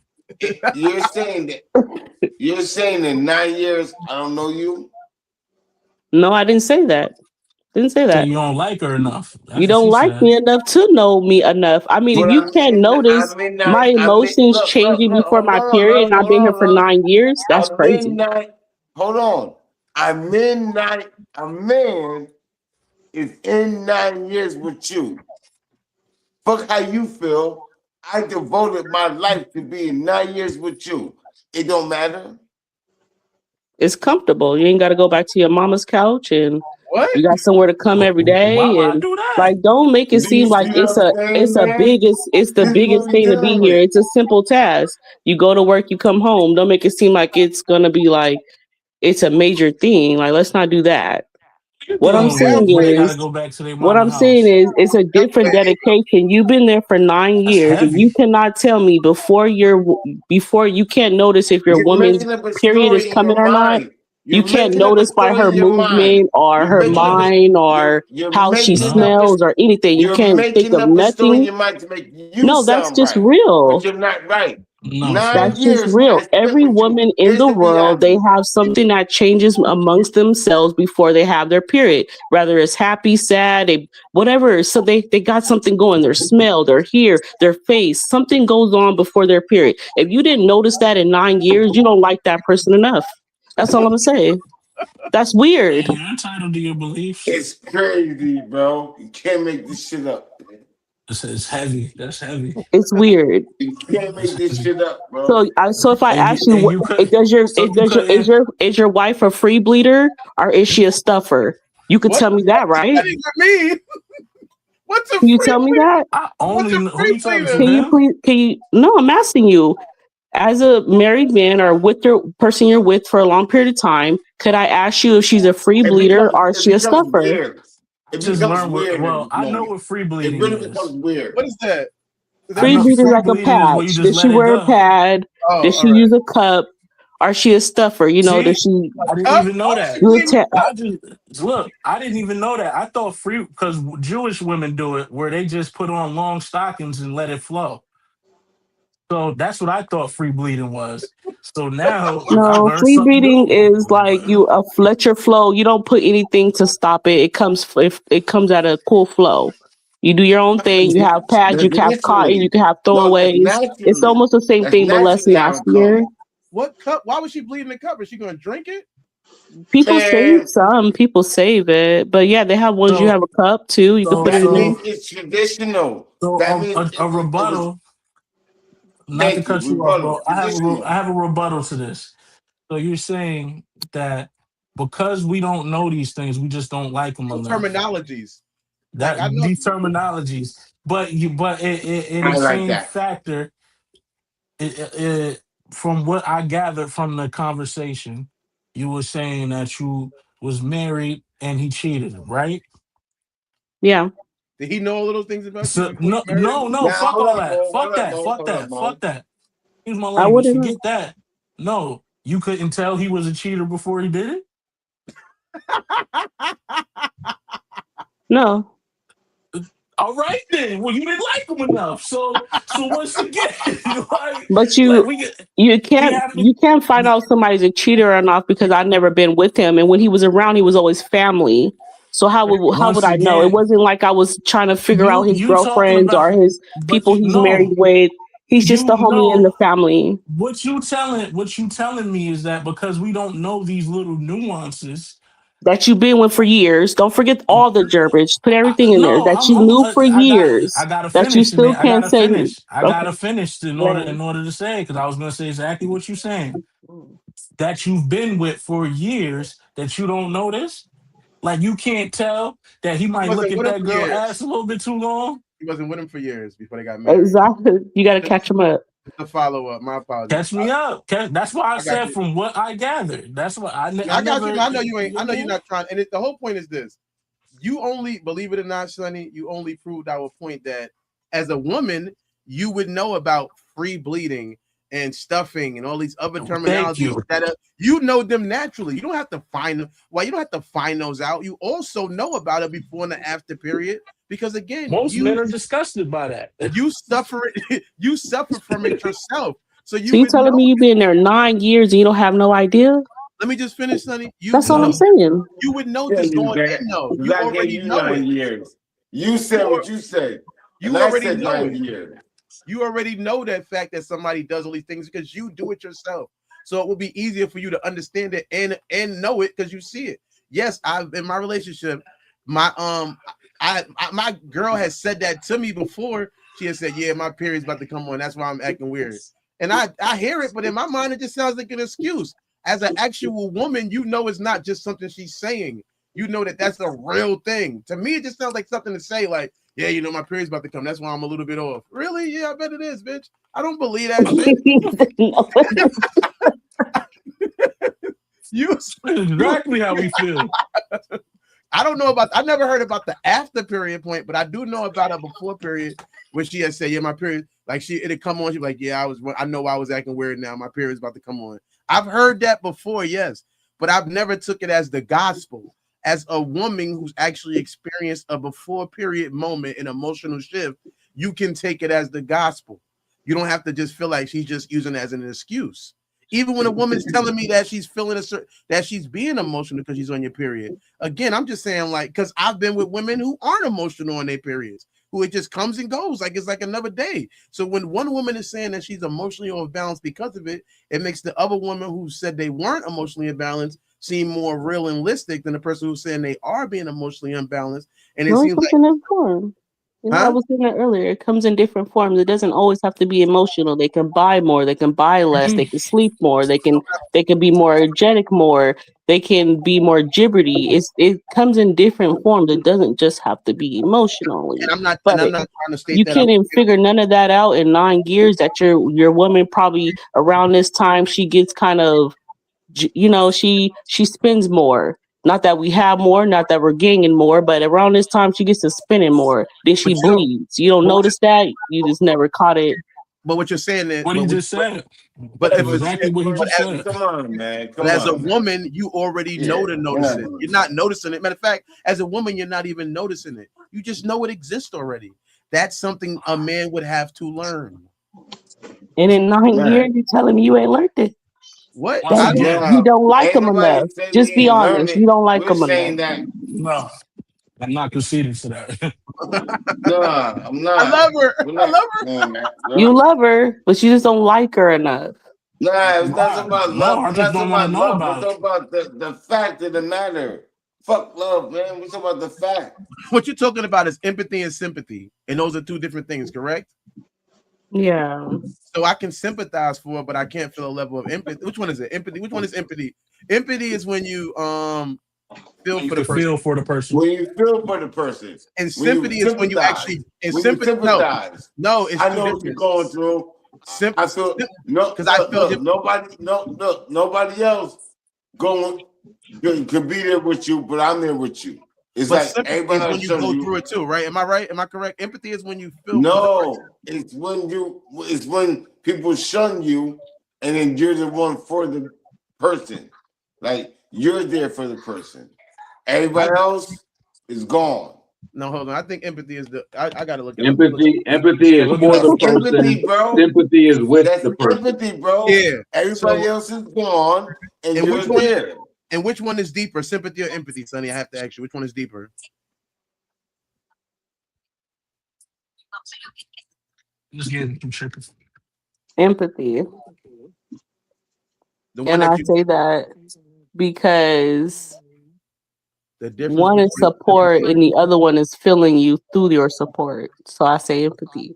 you're saying in 9 years I don't know you. No, I didn't say that. Didn't say Say that. you don't like her enough. You That's what don't she like said. me enough to know me enough. I mean, if But you can't notice my emotions changing look, before hold my on, period look, and I've hold been here on, for look. 9 years, that's A crazy. midnight. Hold on. A man is in 9 years with you. Fuck how you feel. I devoted my life to being 9 years with you. It don't matter. It's comfortable. You ain't got to go back to your mama's couch and What? you got somewhere to come every Why would day I and do that? like don't make it Do you seem like see what I'm saying, man? it's the This is what biggest we thing to be dealing here. with. It's a simple task. You go to work, you come home. Don't make it seem like it's gonna be like it's a major thing. Like let's not do that. You What I'm dealing saying with where they got to is go back to their What mama I'm saying house. is, it's a different dedication. You've been there for 9 That's years, and you heavy. cannot tell me before you can't notice if your You're woman's making up a period is story in coming your or not. mind. You You're can't making up a notice by story her in your mind. movement or You're her making up a mind or you're how she making No. up a smells or anything. You you're can't think making of up a story in nothing. your mind to make you No, that's sound just right, but real. you're not right. No, it's Nine not. That's just years real. I spent Every with you. woman in Here's the the world, they reality. have something that changes amongst themselves before they have their period. Whether it's happy, sad, whatever. So they got something going. Their smell, their hair, their face. Something goes on before their period. If you didn't notice that in 9 years, you don't like that person enough. That's all I'm gonna say. That's weird. You're entitled to your beliefs. It's crazy, bro. You can't make this shit up. It's heavy. That's heavy. It's weird. You can't That's make this heavy. shit up, bro. So if I ask And you, you could. So you is your wife a free bleeder or is she a stuffer? You could What? tell me that, What right? that even mean? What's a Can you free tell me bleeder? that? I only What's a who free you talking to, bleeder? Can you them? please? Can you? No, I'm asking you. As a married man or with your person you're with for a long period of time, could I ask you if she's a free bleeder or is It she a becomes stuffer? weird. It Just becomes learn what. weird at Well, this I know moment. what free It bleeding really becomes is. weird. What is that? Is I that Free know just bleeder is free like a bleeding is where you patch. just Does she let it wear a go. pad? oh, Does all she right. use a cup? Or is she a stuffer? You know, does See, she I didn't Cup? even know Why was she that. do a bleeding tap? the cup? I just look. I didn't even know that. I thought free because Jewish women do it, where they just put on long stockings and let it flow. So that's what I thought free bleeding was. So now I No, learned free something bleeding is like new. you let your flow. You don't put anything to stop it. It comes if it comes at a cool flow. You do your own thing. You have pads. You can have cotton. You Naturally. can have No, that's throwaways. It's naturally. almost the same That's thing, but less naturally how it nastier. comes. What cup? Why was she bleeding the cup? Is she gonna drink it? People save Man, some. People save it, but yeah, they have ones you So have a cup too. You can so put it that in there. means so it's traditional. so That means a it was. rebuttal. Not to Thank you. cut you off, Rebuttal. bro. I Traditional. have a rebuttal to this. So you're saying that because we don't know these things, we just don't like them No enough. terminologies. Like That I know. these terminologies, but in I the like same that. factor, from what I gathered from the conversation, you were saying that you was married and he cheated, right? Yeah. Did he know all of those things about you So before no, you married him? no, no. Now Fuck hold all up, that. Mo. Fuck Hold up, that. Mo. Fuck Hold up, that. Fuck Mo. that. Use my I language. wouldn't know. Forget that. No, you couldn't tell he was a cheater before he did it. No. All right then. Well, you didn't like him enough. So once again, like But like we get you he can't had you can't find out if somebody's a cheater or not because I've never been with him. And when he was around, he was always family. So how would once I know? It again wasn't like I was trying to figure out his you talking girlfriends about, or his but people he's married no, with. He's just you a homie in the know family what you telling me is that because we don't know these little nuances. that you've been with for years. Don't forget all the gerbage. Put everything in there No, that you knew for I years gotta that you finish in still there. I can't gotta say. finish. I Okay, gotta finish land. in order to say, because I was gonna say exactly what you're saying. That you've been with for years that you don't notice. Like you can't tell that he He might look wasn't at with him that for girl ass years. a little bit too long. He wasn't with him for years before they got married. Exactly. You got to Just, catch him up. just a follow up. My apologies. Catch me up. That's why I I got said you. from what I gathered. That's what Yeah, I I got you. never. I know you ain't. You I know you're know? not trying. And the whole point is this: you only, believe it or not, Sonny, you only proved our point that as a woman, you would know about free bleeding and stuffing and all these other Thank terminologies you. that you know them naturally. You don't have to find them. Well, you don't have to find those out. You also know about it before and after period because again, Most men are disgusted by that. you suffer it. You suffer from it yourself, so So you you would telling know. me you've been there 9 years and you don't have no idea? Let me just finish, Sonny. You That's would all know. I'm No. saying. You would know Tell just you going that in though. because You I gave already you know it. 9 years. You said You what you said, and you I already said know it. 9 years. You already know that fact that somebody does all these things because you do it yourself. So it would be easier for you to understand it and know it because you see it. Yes, I've in my relationship, my my girl has said that to me before. She has said, "Yeah, my period's about to come on. That's why I'm acting weird." And I hear it, but in my mind, it just sounds like an excuse. As an actual woman, you know it's not just something she's saying. You know that that's a real thing. To me, it just sounds like something to say, like, yeah, you know, my period's about to come. That's why I'm a little bit off. Really? Yeah, I bet it is, bitch. I don't believe that shit. You, Exactly how we feel. I don't know about. I never heard about the after period point, but I do know about a before period where she had said, "Yeah, my period." Like it'd come on. She'd be like, "Yeah, I was. I know I was acting weird now. My period's about to come on." I've heard that before, yes, but I've never took it as the gospel. As a woman who's actually experienced a before period moment, an emotional shift, you can take it as the gospel. You don't have to just feel like she's just using it as an excuse. Even when a woman's telling me that she's feeling that she's being emotional because she's on your period. Again, I'm just saying, like, because I've been with women who aren't emotional on their periods, who it just comes and goes, like it's like another day. So when one woman is saying that she's emotionally off balance because of it, it makes the other woman who said they weren't emotionally imbalanced seem more realistic than the person who's saying they are being emotionally unbalanced. And it No, it seems comes like, in a form. You know, I huh? was saying that earlier. It comes in different forms. It doesn't always have to be emotional. They can buy more. They can buy less. They can sleep more. They can be more energetic more. they can be more gibberty. It comes in different forms. It doesn't just have to be emotionally. And I'm not But trying to state you that can't even figure none of that out in 9 years. That your woman probably around this time she gets kind of, you know, she spends more. Not that we have more, not that we're gaining more, but around this time she gets to spending more. Then she bleeds. You don't notice that. You just never caught it. But what you're saying is, What he just said. but if Exactly what he just said. Come on, man. But as a woman, you already know to notice it. You're not noticing it. Matter of fact, as a woman, you're not even noticing it. You just know it exists already. That's something a man would have to learn. And in 9 years, you're telling me you ain't learned it. What? You don't like them enough. Just be honest. You don't like them enough. No, I'm not conceding to that. No, I'm not. I love her. I love her. You love her, but you just don't like her enough. Nah, it's not about love. I It's just not don't want about to know love. about It's about the fact of the matter. Fuck love, man. We're talking about the fact. What you're talking about is empathy and sympathy, and those are two different things, correct? Yeah. So I can sympathize for it, but I can't feel a level of empathy. Which one is it? Empathy. Which one is empathy? Empathy is when you feel for the person. Feel for the person. When you feel for the person. And sympathy is when you actually sympathize. No, it's I know what you're going through. I feel because I feel nobody else could be there with you, but I'm there with you. It's but like sympathy everybody is when you go through it too, right? Am I right? Am I correct? Empathy is when you feel. No, it's when people shun you, and then you're the one for the person. Like you're there for the person. Everybody else is gone. No, hold on. I think empathy is the. I gotta look. Empathy is for the person. Empathy, bro. Sympathy is with That's the person. empathy, bro. Yeah. Everybody else is gone, and you're which one? there. And which one is deeper, sympathy or empathy, Sonny? I have to ask you, which one is deeper? Just getting some chicken. Empathy. And I say that because one is support and the other one is feeling you through your support. So I say empathy.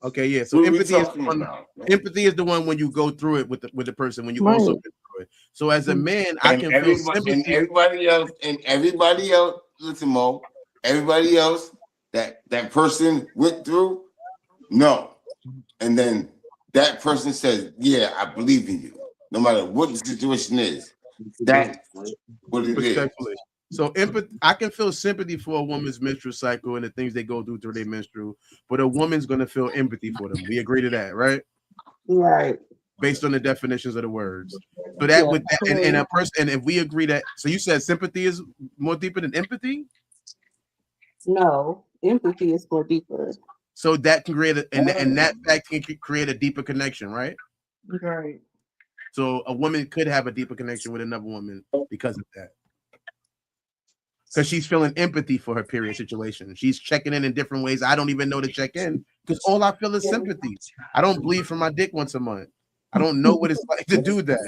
Okay, yeah. So empathy is the one when you go through it with the person when you also go through it. So as a man, I can feel sympathy. And everybody else, listen, Mo. Everybody else that person went through, no. And then that person says, "Yeah, I believe in you, no matter what the situation is." That's what it is. So empathy, I can feel sympathy for a woman's menstrual cycle and the things they go through their menstrual, but a woman's gonna feel empathy for them. We agree to that, right? Right. Based on the definitions of the words. So that with that, and a person, and if we agree that, so you said sympathy is more deeper than empathy? No, empathy is more deeper. So that can create and that fact can create a deeper connection, right? Right. So a woman could have a deeper connection with another woman because of that. Because she's feeling empathy for her period situation. She's checking in different ways. I don't even know to check in because all I feel is sympathy. I don't bleed for my dick once a month. I don't know what it's like to do that.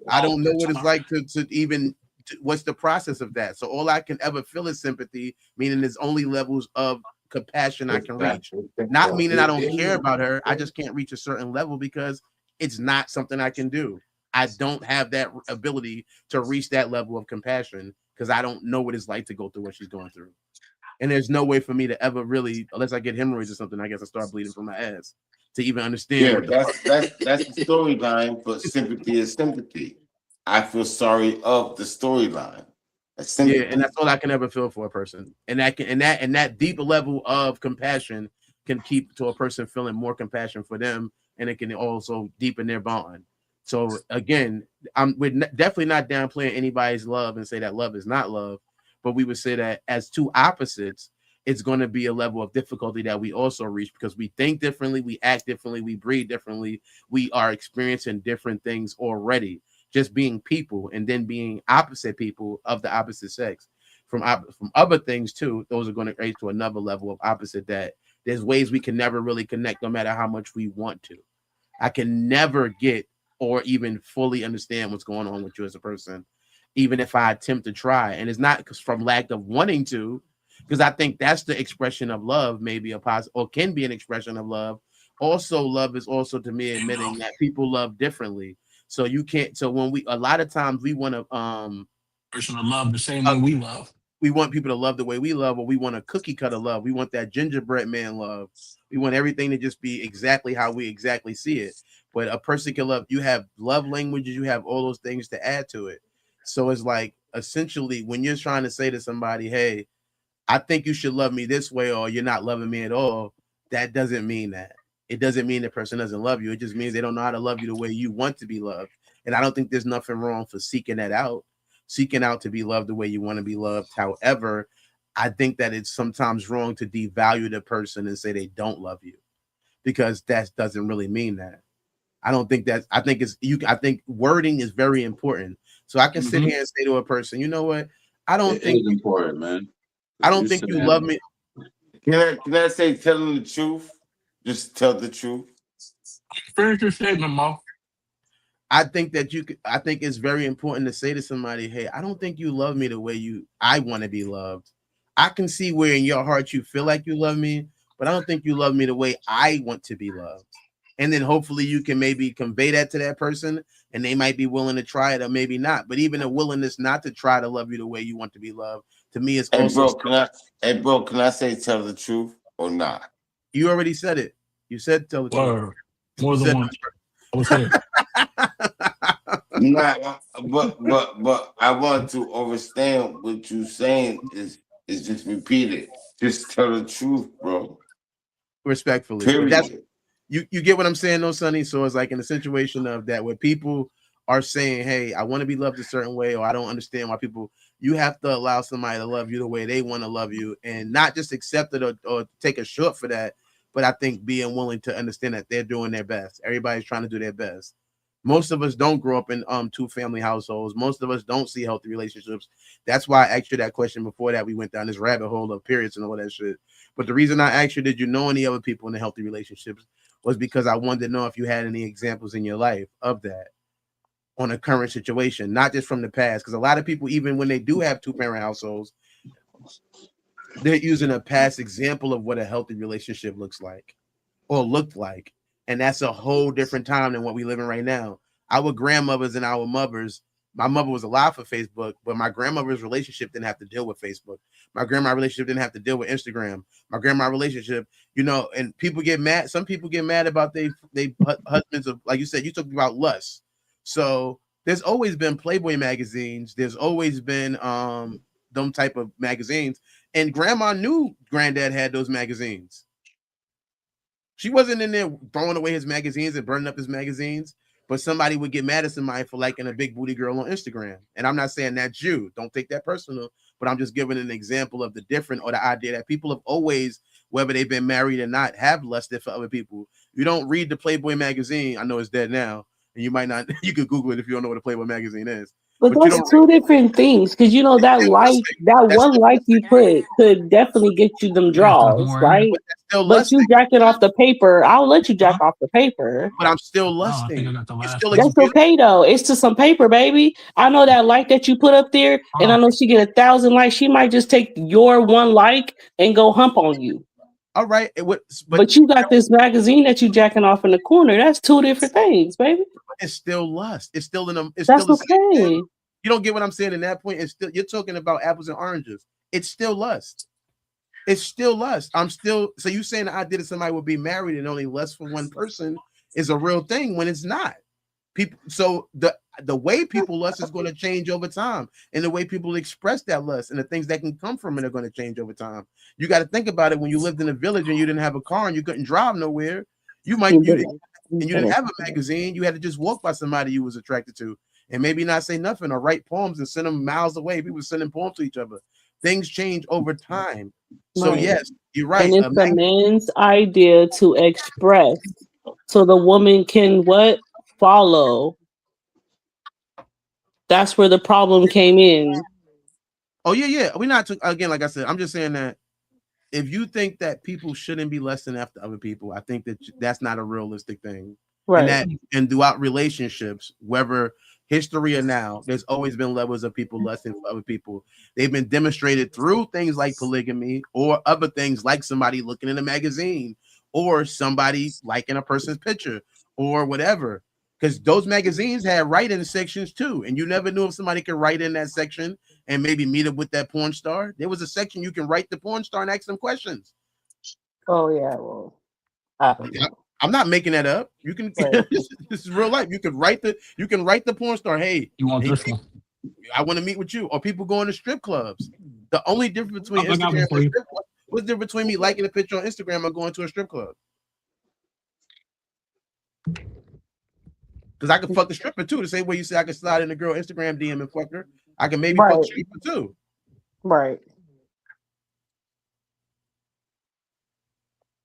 I don't know what it's like to even, what's the process of that? So all I can ever feel is sympathy, meaning there's only levels of compassion I can reach. Not meaning I don't care about her. I just can't reach a certain level because it's not something I can do. I don't have that ability to reach that level of compassion because I don't know what it's like to go through what she's going through. And there's no way for me to ever really, unless I get hemorrhoids or something, I guess I start bleeding from my ass to even understand. Yeah, that's the storyline, but sympathy is sympathy. I feel sorry of the storyline. Yeah, and that's all I can ever feel for a person. And that deeper level of compassion can keep to a person feeling more compassion for them, and it can also deepen their bond. So again, we're definitely not downplaying anybody's love and say that love is not love, but we would say that as two opposites, it's going to be a level of difficulty that we also reach because we think differently, we act differently, we breathe differently, we are experiencing different things already. Just being people and then being opposite people of the opposite sex from other things too. Those are going to raise to another level of opposite that there's ways we can never really connect no matter how much we want to. I can never get or even fully understand what's going on with you as a person, even if I attempt to try. And it's not from lack of wanting to, because I think that's the expression of love, maybe a positive or can be an expression of love. Also, love is also to me admitting that people love differently. So you can't. So when a lot of times we want to person to love the same way we love. We want people to love the way we love, or we want a cookie cutter love. We want that gingerbread man love. We want everything to just be exactly how we exactly see it. But a person can love. You have love languages. You have all those things to add to it. So it's like essentially when you're trying to say to somebody, "Hey, I think you should love me this way," or "You're not loving me at all," that doesn't mean that. It doesn't mean the person doesn't love you. It just means they don't know how to love you the way you want to be loved. And I don't think there's nothing wrong for seeking out to be loved the way you want to be loved. However, I think that it's sometimes wrong to devalue the person and say they don't love you, because that doesn't really mean that. I don't think that's. I think I think wording is very important. So I can sit here and say to a person, you know what? I don't think it's important, man. I don't think you love me. Can I say tell them the truth? Just tell the truth. Finish your statement, Mo. I think that I think it's very important to say to somebody, "Hey, I don't think you love me the way I want to be loved. I can see where in your heart you feel like you love me, but I don't think you love me the way I want to be loved." And then hopefully you can maybe convey that to that person, and they might be willing to try it or maybe not. But even a willingness not to try to love you the way you want to be loved, to me, is also. Bro, can I say tell the truth or not? You already said it. You said tell the truth. More than once. I was here. Nah, but I want to understand what you saying is just repeat it. Just tell the truth, bro. Respectfully. Period. That's you get what I'm saying, though, Sonny. So it's like in a situation of that where people are saying, "Hey, I want to be loved a certain way," or "I don't understand why people." You have to allow somebody to love you the way they want to love you, and not just accept it or take a short for that. But I think being willing to understand that they're doing their best. Everybody's trying to do their best. Most of us don't grow up in two-family households. Most of us don't see healthy relationships. That's why I asked you that question before that we went down this rabbit hole of periods and all that shit. But the reason I asked you, did you know any other people in the healthy relationships, was because I wanted to know if you had any examples in your life of that on a current situation, not just from the past. Because a lot of people, even when they do have two-parent households, they're using a past example of what a healthy relationship looks like or looked like. And that's a whole different time than what we live in right now. Our grandmothers and our mothers, my mother was alive for Facebook, but my grandmother's relationship didn't have to deal with Facebook. My grandma's relationship didn't have to deal with Instagram. My grandma's relationship, and people get mad. Some people get mad about they husbands of, like you said, you talked about lust. So there's always been Playboy magazines. There's always been them type of magazines. And grandma knew granddad had those magazines. She wasn't in there throwing away his magazines and burning up his magazines, but somebody would get mad at somebody for liking a big booty girl on Instagram. And I'm not saying that's you. Don't take that personal, but I'm just giving an example of the different, or the idea that people have always, whether they've been married or not, have lusted for other people. You don't read the Playboy magazine. I know it's dead now, and you might not. You could Google it if you don't know what a Playboy magazine is. But that's two different things, because that one like you put could definitely get you them draws, right? But you jacking off the paper, I'll let you jack off the paper. But I'm still lusting. That's okay though. It's to some paper, baby. I know that like that you put up there, and I know she get 1,000 likes. She might just take your one like and go hump on you. All right, but you got this magazine that you jacking off in the corner. That's two different things, baby. It's still lust. It's still in them. It's That's still the same okay. thing. You don't get what I'm saying in that point. It's still, you're talking about apples and oranges. It's still lust. It's still lust. So you saying the idea that somebody would be married and only lust for one person is a real thing when it's not. People. So the way people lust is going to change over time, and the way people express that lust and the things that can come from it are going to change over time. You got to think about it. When you lived in a village and you didn't have a car and you couldn't drive nowhere, you didn't have a magazine. You had to just walk by somebody you was attracted to, and maybe not say nothing or write poems and send them miles away. People were sending poems to each other. Things change over time. So yes, you're right. And it's the man's idea to express, so the woman can follow. That's where the problem came in. Oh yeah. We're not again, like I said, I'm just saying that if you think that people shouldn't be lusting after other people, I think that's not a realistic thing. Right. And throughout relationships, whether history or now, there's always been levels of people lusting for other people. They've been demonstrated through things like polygamy or other things like somebody looking in a magazine or somebody liking a person's picture or whatever. because those magazines had write-in sections too, and you never knew if somebody could write in that section and maybe meet up with that porn star. There was a section you can write the porn star and ask them questions. Oh yeah, well, I don't know. I'm not making that up. You can this is real life. You can write the porn star, hey, You want this one? I want to meet with you. Or people going to strip clubs. The only difference between I got one Instagram for and you. strip club, what's the difference between me liking a picture on Instagram or going to a strip club? Because I can fuck the stripper too. The same way you say I can slide in a girl Instagram DM and fuck her, I can maybe fuck the stripper too. Right.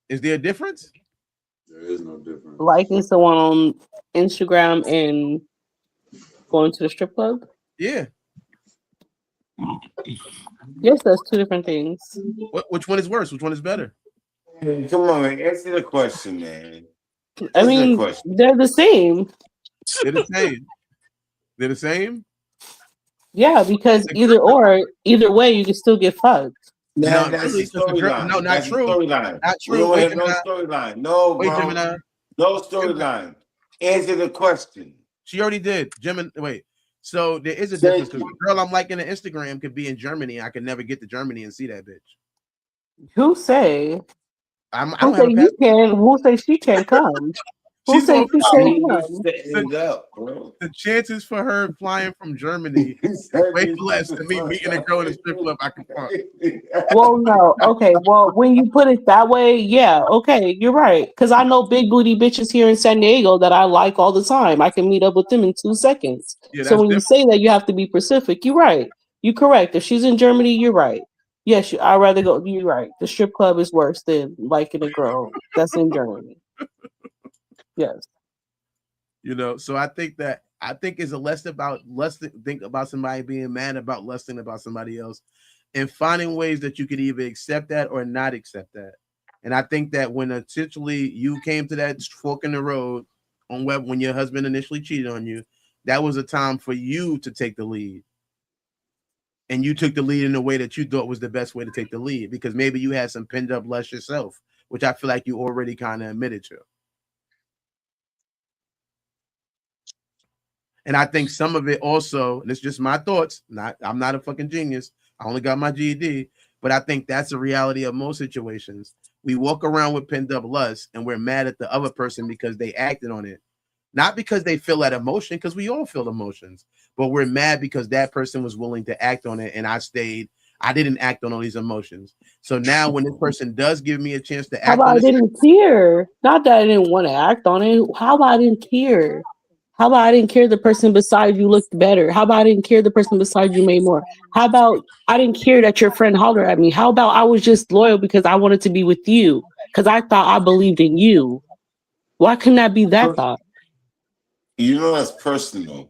Is there a difference? There is no difference. Liking someone on Instagram and going to the strip club? Yeah. Yes, that's two different things. Which one is worse? Which one is better? Hey, come on, man. Answer the question, man. I mean, they're the same. They're the same. They're the same? Yeah, because either way, you can still get fucked. No, That's really, the storyline. no, not That's true. the storyline. Not We true. don't Wait, have no Gemini. storyline. No, Wait, bro. Gemini. No storyline. Answer the question. She already did. Gemini. Wait. So there is a difference because the girl I'm liking on Instagram could be in Germany. I could never get to Germany and see that bitch. Who say? I Who don't say have a you passport. can? Who say she can't come? Who She's say gonna she fly. can't come? The chances for her flying from Germany is way less than me meeting a girl in a strip club I can fuck. Well, no. Okay. Well, when you put it that way, yeah. Okay, you're right. Because I know big booty bitches here in San Diego that I like all the time. I can meet up with them in 2 seconds. Yeah, So that's when you different. say that, you have to be specific. You're right. You're correct. If she's in Germany, you're right. Yes, I'd rather go. You're right. The strip club is worse than liking a girl that's in Germany. Yes. You know, so I think it's less think about somebody being mad about lusting about somebody else and finding ways that you could either accept that or not accept that. And I think that when essentially you came to that fork in the road on when your husband initially cheated on you, that was a time for you to take the lead. And you took the lead in a way that you thought was the best way to take the lead because maybe you had some pinned up lust yourself, which I feel like you already kind of admitted to. And I think some of it also, and it's just my thoughts, I'm not a fucking genius. I only got my GED, but I think that's the reality of most situations. We walk around with pinned up lust and we're mad at the other person because they acted on it. Not because they feel that emotion, because we all feel emotions, but we're mad because that person was willing to act on it and I didn't act on all these emotions. So now when this person does give me a chance to How act about on I it, didn't care? Not that I didn't want to act on it. How about I didn't care? How about I didn't care the person beside you looked better? How about I didn't care the person beside you made more? How about I didn't care that your friend hollered at me? How about I was just loyal because I wanted to be with you? Because I thought I believed in you. Why couldn't that be that thought? You know that's personal.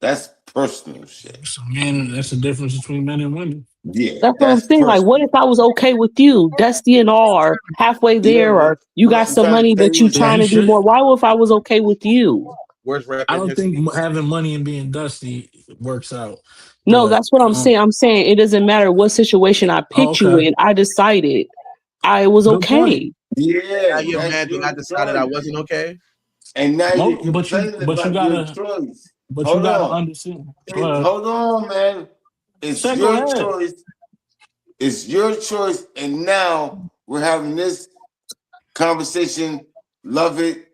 That's personal shit. So, man, that's the difference between men and women. Yeah, That's what I'm saying. Like, what if I was okay with you, Dusty and all, or halfway there, or you got some money but you trying to do more? Why if I was okay with you? I don't think having money and being dusty works out. No, that's what I'm saying. I'm saying it doesn't matter what situation I picked you in. I decided I was okay. Yeah, now you're mad that I decided I wasn't okay. And now you're But you complaining about your choice. Hold gotta on. understand. Hold on, man. It's your choice. It's your choice. And now we're having this conversation. Love it.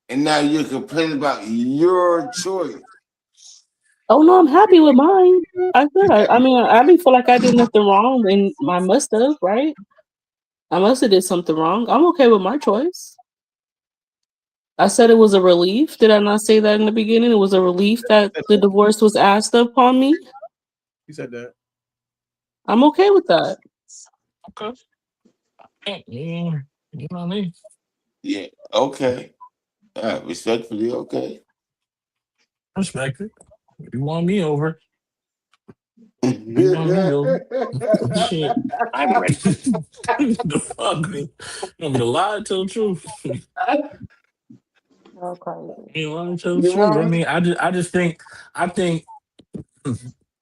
And now you're complaining about your choice. Oh no, I'm happy with mine. I didn't feel like I did nothing wrong, and I must have, right? I must have did something wrong. I'm okay with my choice. I said it was a relief. Did I not say that in the beginning? It was a relief that the divorce was asked upon me. You said that. I'm okay with that. Okay. Yeah, you know what I mean? Yeah, okay. Respectfully, okay. Respect it. You want me over. You want me over. Shit. I'm ready. The fuck? You want me to lie, tell the truth? You want to tell the truth? I mean,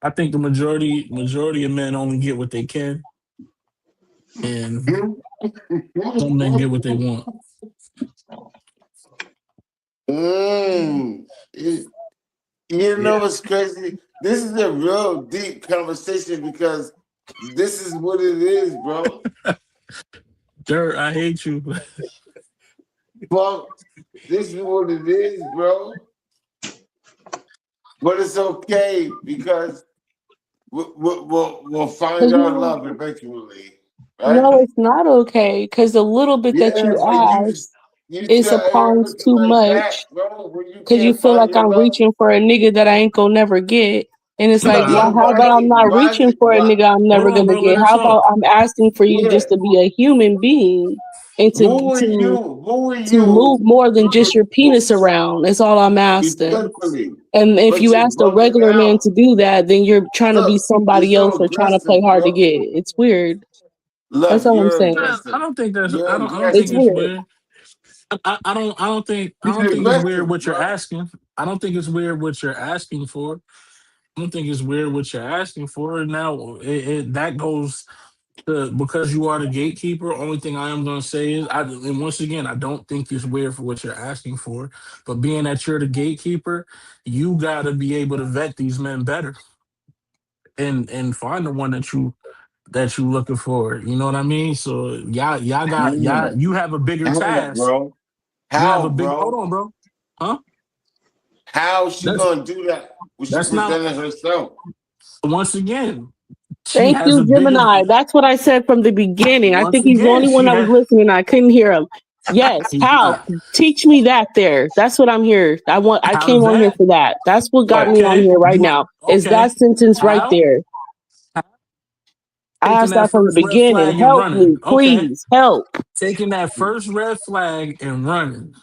I think the majority of men only get what they can, and some men get what they want. You know what's crazy? This is a real deep conversation because this is what it is, bro. Dirt, I hate you. Fuck, this is what it is, bro. But it's okay because we'll find our love eventually, right? No, it's not okay because the little bit that Yeah, you but ask you is still ain't upon looking too like that, much bro. When you because you can't feel find like your I'm love, reaching for a nigga that I ain't gonna never get. And it's like, yeah. well, how about I'm not reaching for a nigga I'm Hold never on, gonna bro. Let get? her How about talk. I'm asking for you Yeah. just to be a human being and Who are you? Who are to move you? more than just your penis around. That's all I'm asking. Respectfully, And if but you you're ask a bugging regular man out. to do that, then you're trying to be Look, you're somebody else so or trying to play aggressive, hard to bro. get. It's weird. That's Look, all I'm you're saying. I aggressive. don't think that's. You're I don't think It's aggressive. it's weird. weird. I don't. I don't think. I He's don't think it's weird aggressive, what you're bro. asking. I don't think it's weird what you're asking for. I don't think it's weird what you're asking for. And now that goes to because you are the gatekeeper. Only thing I am going to say is, and once again, I don't think it's weird for what you're asking for. But being that you're the gatekeeper, you got to be able to vet these men better and find the one that you looking for. You know what I mean? So y'all got Yeah. you have a bigger How, task. bro? You have a How, big hold bro? on, bro. Huh? How's she That's gonna do that when she that's not presented herself? once again, she Thank has you, a bigger Gemini. That's what I said from the beginning. I once think he's the again, only one she that was has listening. I couldn't hear him. Yes, how? Teach me that there. That's what I'm here. I how came on here that for that. That's what got me on okay. here right You want now. Is okay. that sentence right How? there. I Taking asked that that from the first red beginning. flag and Help running. me, Okay. please. Help. Taking that first red flag and running.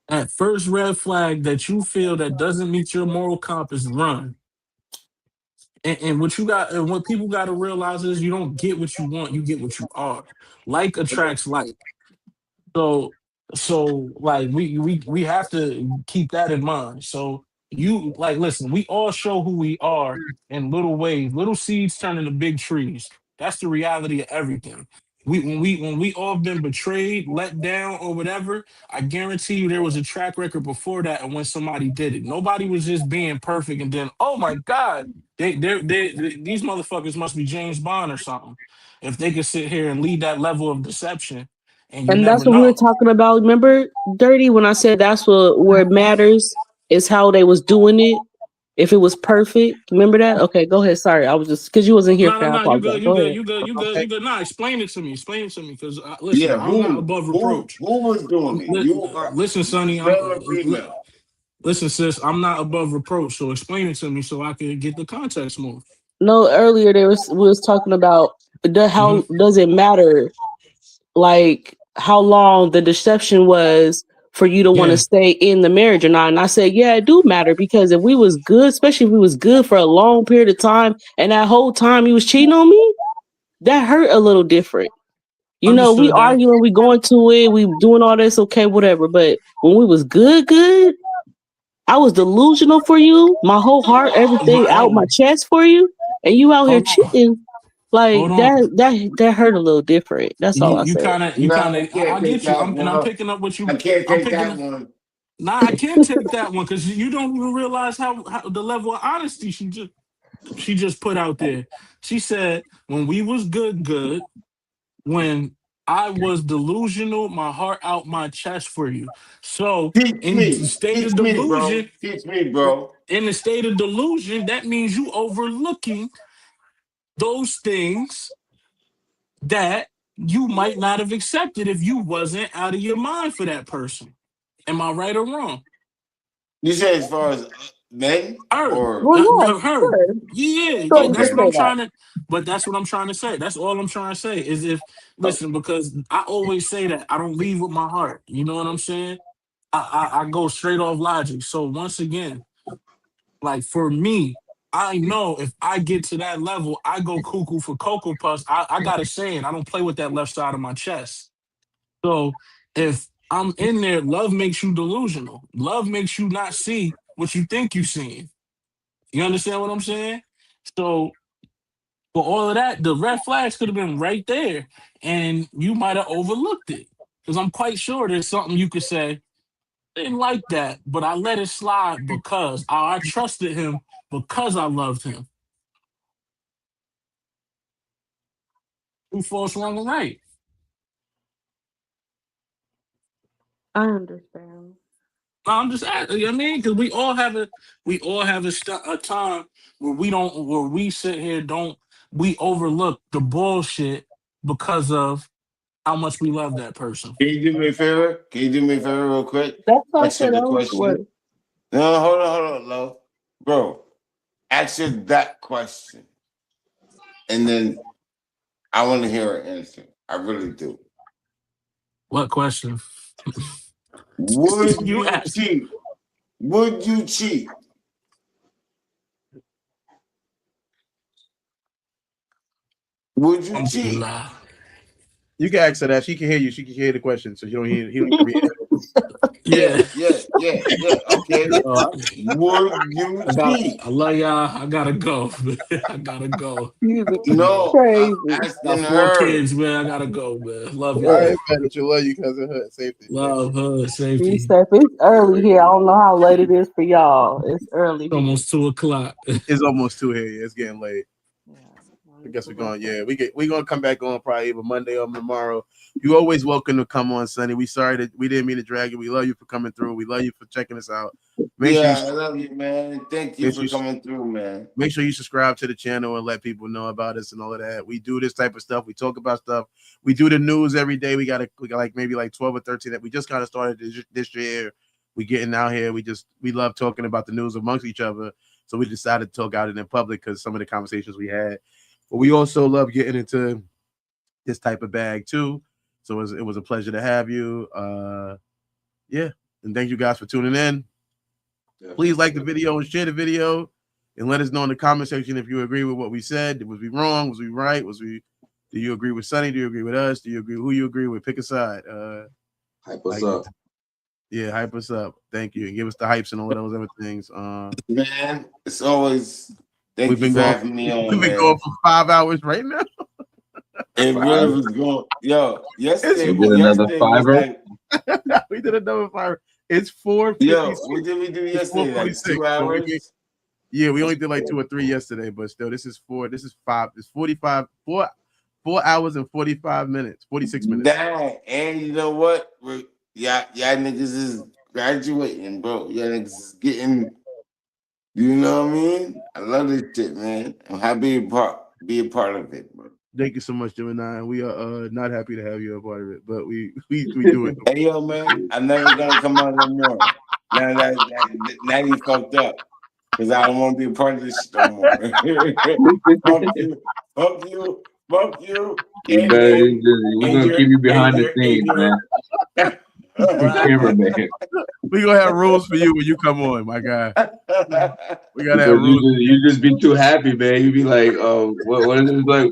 That first red flag that you feel that doesn't meet your moral compass, run. And what you got, and what people got to realize is you don't get what you want, you get what you are. Like attracts like. So like we have to keep that in mind. So you like listen, we all show who we are in little ways. Little seeds turn into big trees. That's the reality of everything. When we all been betrayed, let down, or whatever, I guarantee you there was a track record before that and when somebody did it. Nobody was just being perfect and then, oh my God, these motherfuckers must be James Bond or something. If they could sit here and lead that level of deception and you And never that's what we were know. talking about. Remember, Dirty, when I said that's what where it matters is how they was doing it. If it was perfect, remember that? Okay, go ahead. Sorry, I was just because you wasn't here No, for no, that. I no. You apologize. good. You Go good. ahead. You good. You good. Okay. You good. Nah, explain it to me. Explain it to me. Because listen, Yeah, I'm not above reproach. who was doing it? You are Listen, Sonny. male or female? Listen, sis. I'm not above reproach. So explain it to me so I can get the context more. No, earlier we was talking about Hmm. how does it matter, like how long the deception was for you to want to Yeah. stay in the marriage or not. And I said, yeah, it do matter because if we was good, especially if we was good for a long period of time, and that whole time you was cheating on me, that hurt a little different. You know, we Understood that. arguing, we going to it, we doing all this, okay, whatever. But when we was good, I was delusional for you, my whole heart, everything out my chest for you, and you out here Hold on. cheating. Like Hold on. that hurt a little different. That's all I You said. kind of you kind No, I of can't I take get you. that And I'm one. picking up what I you. can't I'm take picking that up. one. Nah, I can't take that one because you don't even realize how the level of honesty she just put out there. She said when we was good, when I was delusional, my heart out my chest for you. So in the state of Teach me, bro. delusion, Teach me, bro. in the state of delusion, that means you overlooking those things that you might not have accepted if you wasn't out of your mind for that person. Am I right or wrong? You say as far as men Her, or Well, yeah, her. sure. Yeah. Sure, we can That's okay? what say I'm that. trying to. But that's what I'm trying to say. That's all I'm trying to say. Is if listen, because I always say that I don't leave with my heart. You know what I'm saying? I go straight off logic. So once again, like for me, I know if I get to that level, I go cuckoo for cocoa puffs. I got a saying. I don't play with that left side of my chest. So if I'm in there, love makes you delusional. Love makes you not see what you think you seeing. You understand what I'm saying? So for all of that, the red flags could have been right there, and you might have overlooked it. Because I'm quite sure there's something you could say. I didn't like that, but I let it slide because I trusted him because I loved him. True, false, wrong, and right. I understand. I'm just asking. You know what I mean, because we all have a time where we sit here we overlook the bullshit because of how much we love that person. Can you do me a favor? Can you do me a favor real quick? That's why I Answer said the I was what. question. No, hold on, love. Bro, answer that question. And then I want to hear an answer. I really do. What question? Would You you asked. cheat? Would you cheat? Would you cheat? Alhamdulillah. You can ask her that. She can hear you. She can hear the question, so you don't hear. He don't hear me. Yeah. Yeah. Okay. Would you cheat? I love y'all. I gotta go. I gotta go. No, I'm Got asking 4 her. kids, man. I gotta go, man. Love I y'all. ain't mad at you. Love you, cousin. Hood safety. Love her. Be Safety. safe. It's early here. I don't know how late it is for y'all. It's early. It's almost 2:00. It's almost 2 here. Yeah, it's getting late. I guess we're going. Yeah, we gonna come back on probably either Monday or tomorrow. You always welcome to come on, Sonny. We sorry that we didn't mean to drag you. We love you for coming through. We love you for checking us out. I love you, man. Thank you make for coming through, man. Make sure you subscribe to the channel and let people know about us and all of that. We do this type of stuff. We talk about stuff. We do the news every day. We got like maybe like 12 or 13 that we just kind of started this year. We getting out here. We love talking about the news amongst each other. So we decided to talk out it in public because some of the conversations we had. But we also love getting into this type of bag too. So it was a pleasure to have you. Yeah. And thank you guys for tuning in. Please like the video and share the video and let us know in the comment section if you agree with what we said. Was we wrong? Was we right? Do you agree with Sonny? Do you agree with us? Do you agree who you agree with? Pick a side. Hype us up. Yeah, hype us up. Thank you. And give us the hypes and all those other things. Man, it's always thank we've you been for going, having me on. We've been going for 5 hours right now. It really was going. Yo, yesterday we did another was like we did another 5. It's 4:50. Yo, what did we do yesterday? Like 2 hours? We only did like 2 or 3 yesterday, but still, this is 4. This is 5. It's 45. 4 hours and 45 minutes. 46 minutes. Dang, and you know what? Y'all niggas is graduating, bro. Y'all niggas is getting. You know what I mean? I love this shit, man. I'm happy to be a part of it, bro. Thank you so much, Gemini. We are not happy to have you a part of it, but we do it. Hey, yo, man, I'm never gonna come out no more. Now you fucked up because I don't want to be a part of this shit no more. Fuck you. We're gonna keep you behind the scenes, man. Cameraman. We gonna have rules for you when you come on, my guy. We gotta have rules. You just be too happy, man. You be like, oh, what is it like?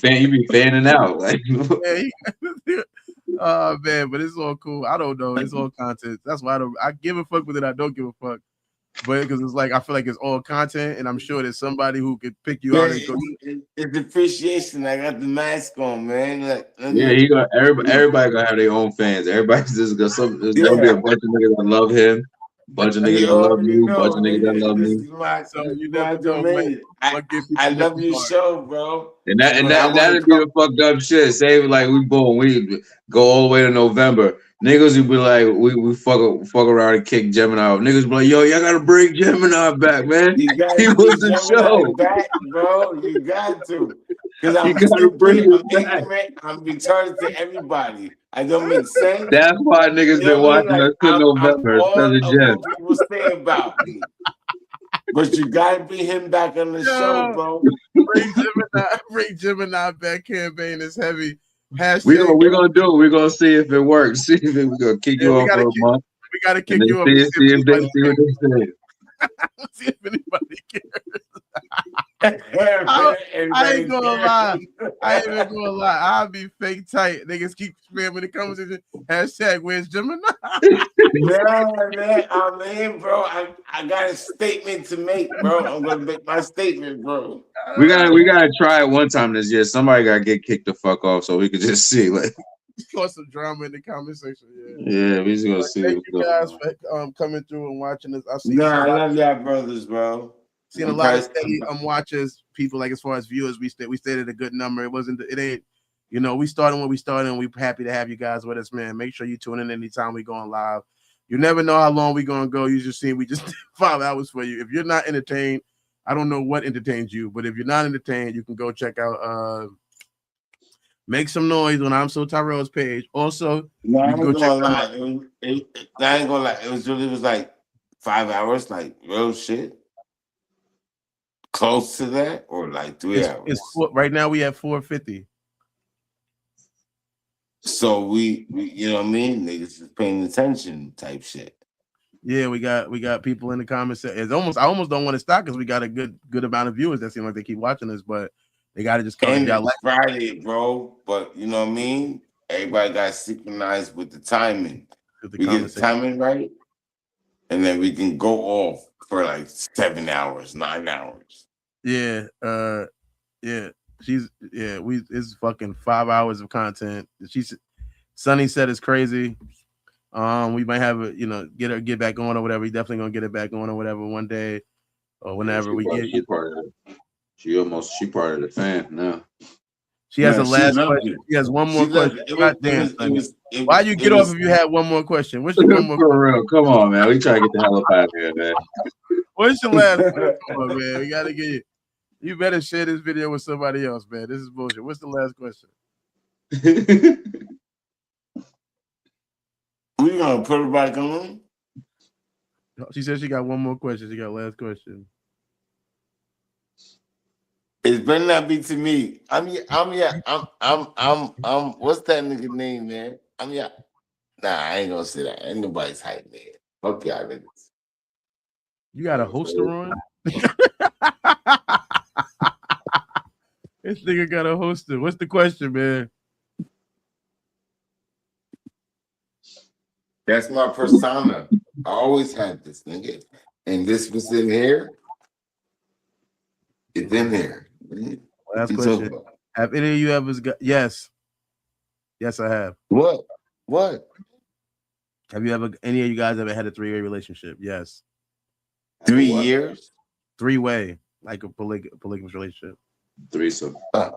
You be fanning out, like. Oh man, but it's all cool. I don't know. It's all content. That's why I give a fuck with it. I don't give a fuck. But because it's like I feel like it's all content, and I'm sure there's somebody who could pick you out and go. It's appreciation. I got the mask on, man. He got everybody gonna have their own fans. Everybody's just gonna there's gonna be a bunch of niggas that love him, bunch of niggas that love you, bunch of niggas that love me. So you never know, man. I love your show, bro. And that'd be the fucked up shit. Say like we go all the way to November. Niggas would be like, we fuck around and kick Gemini off. Niggas be like, yo, y'all gotta bring Gemini back, man. He was the show. Back, bro. You got to. Because I'm retarded to everybody. I don't make sense. That's why niggas been watching us till November. All of what people say about me. But you gotta bring him back on the show, bro. Bring Gemini back. Campaign is heavy. We're gonna do it. We're gonna see if it works. See if we're gonna kick you off for a month. We gotta kick you off. See what they say. See if anybody cares. I ain't gonna lie. I ain't even gonna lie. I'll be fake tight. Niggas keep spamming the conversation. Hashtag where's Gemini? Yeah, man. I'm in, bro. I got a statement to make, bro. I'm gonna make my statement, bro. We gotta try it one time this year. Somebody gotta get kicked the fuck off so we could just see. Like Cause some drama in the comment section. Yeah, we just gonna see. Thank you guys for coming through and watching this. I see. Nah, I love y'all brothers, bro. Seen a lot of steady watchers, people like as far as viewers, we stayed at a good number. It ain't, you know, we started when we started, and we're happy to have you guys with us, man. Make sure you tune in anytime we going live. You never know how long we gonna go. You just see we just 5 hours for you. If you're not entertained, I don't know what entertains you, but if you're not entertained, you can go check out Make Some Noise on I'm So Tyrell's page. Also, no, I you ain't can go check gonna lie. out. I ain't gonna lie. It was like 5 hours, like real shit. Close to that, or like 3 hours. Right now we have 450. So we you know what I mean? Niggas is paying attention type shit. Yeah, we got people in the comments. I almost don't want to stop because we got a good amount of viewers that seem like they keep watching us, but they got to just come. And it's Friday, bro. But you know what I mean? Everybody got synchronized with the timing. We get the timing right, and then we can go off for like 7 hours, 9 hours. Yeah, it's fucking 5 hours of content. Sunny said it's crazy. We might have get back on or whatever. We definitely gonna get it back on or whatever one day or whenever She part of the fan now. She has a last question. She has one more question. Why you get off if you had one more question? What's your one more for real? Come on, man. We try to get the hell up out of here, man. What's your last question? Come on, man. We gotta get you. You better share this video with somebody else, man. This is bullshit. What's the last question? We gonna put it back on. She said she got one more question. She got last question. It better not be to me. I'm what's that nigga name, man? Nah, I ain't gonna say that. Ain't nobody's hype, man. Fuck y'all niggas. You got a hoster on? This nigga got a hoster. What's the question, man? That's my persona. I always had this, nigga. And this was in here. It's in here. Last question. Have any of you ever got? Yes. Yes, I have. What? Have you ever? Any of you guys ever had a 3-way relationship? Yes. 3 years? 3-way, like a polygamous relationship. Threesome. A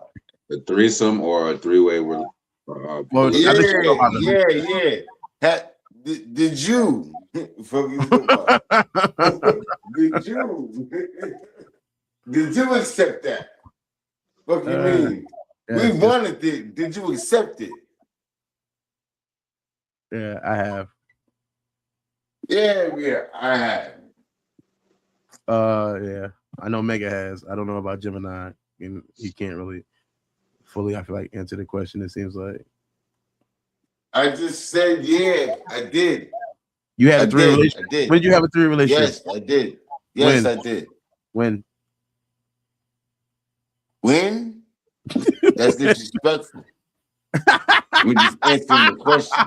threesome or a 3-way? Yeah. Did you? Did you accept that? What do you mean? We wanted it. Did you accept it? Yeah, I have. Yeah, I have. Yeah. I know Mega has. I don't know about Gemini. And he can't really fully, I feel like, answer the question, it seems like. I just said, yeah, I did. You had a 3-way relationship? I did. When did you have a 3-way relationship? Yes, I did. Yes, I did. When? When? That's disrespectful. We just answering the question.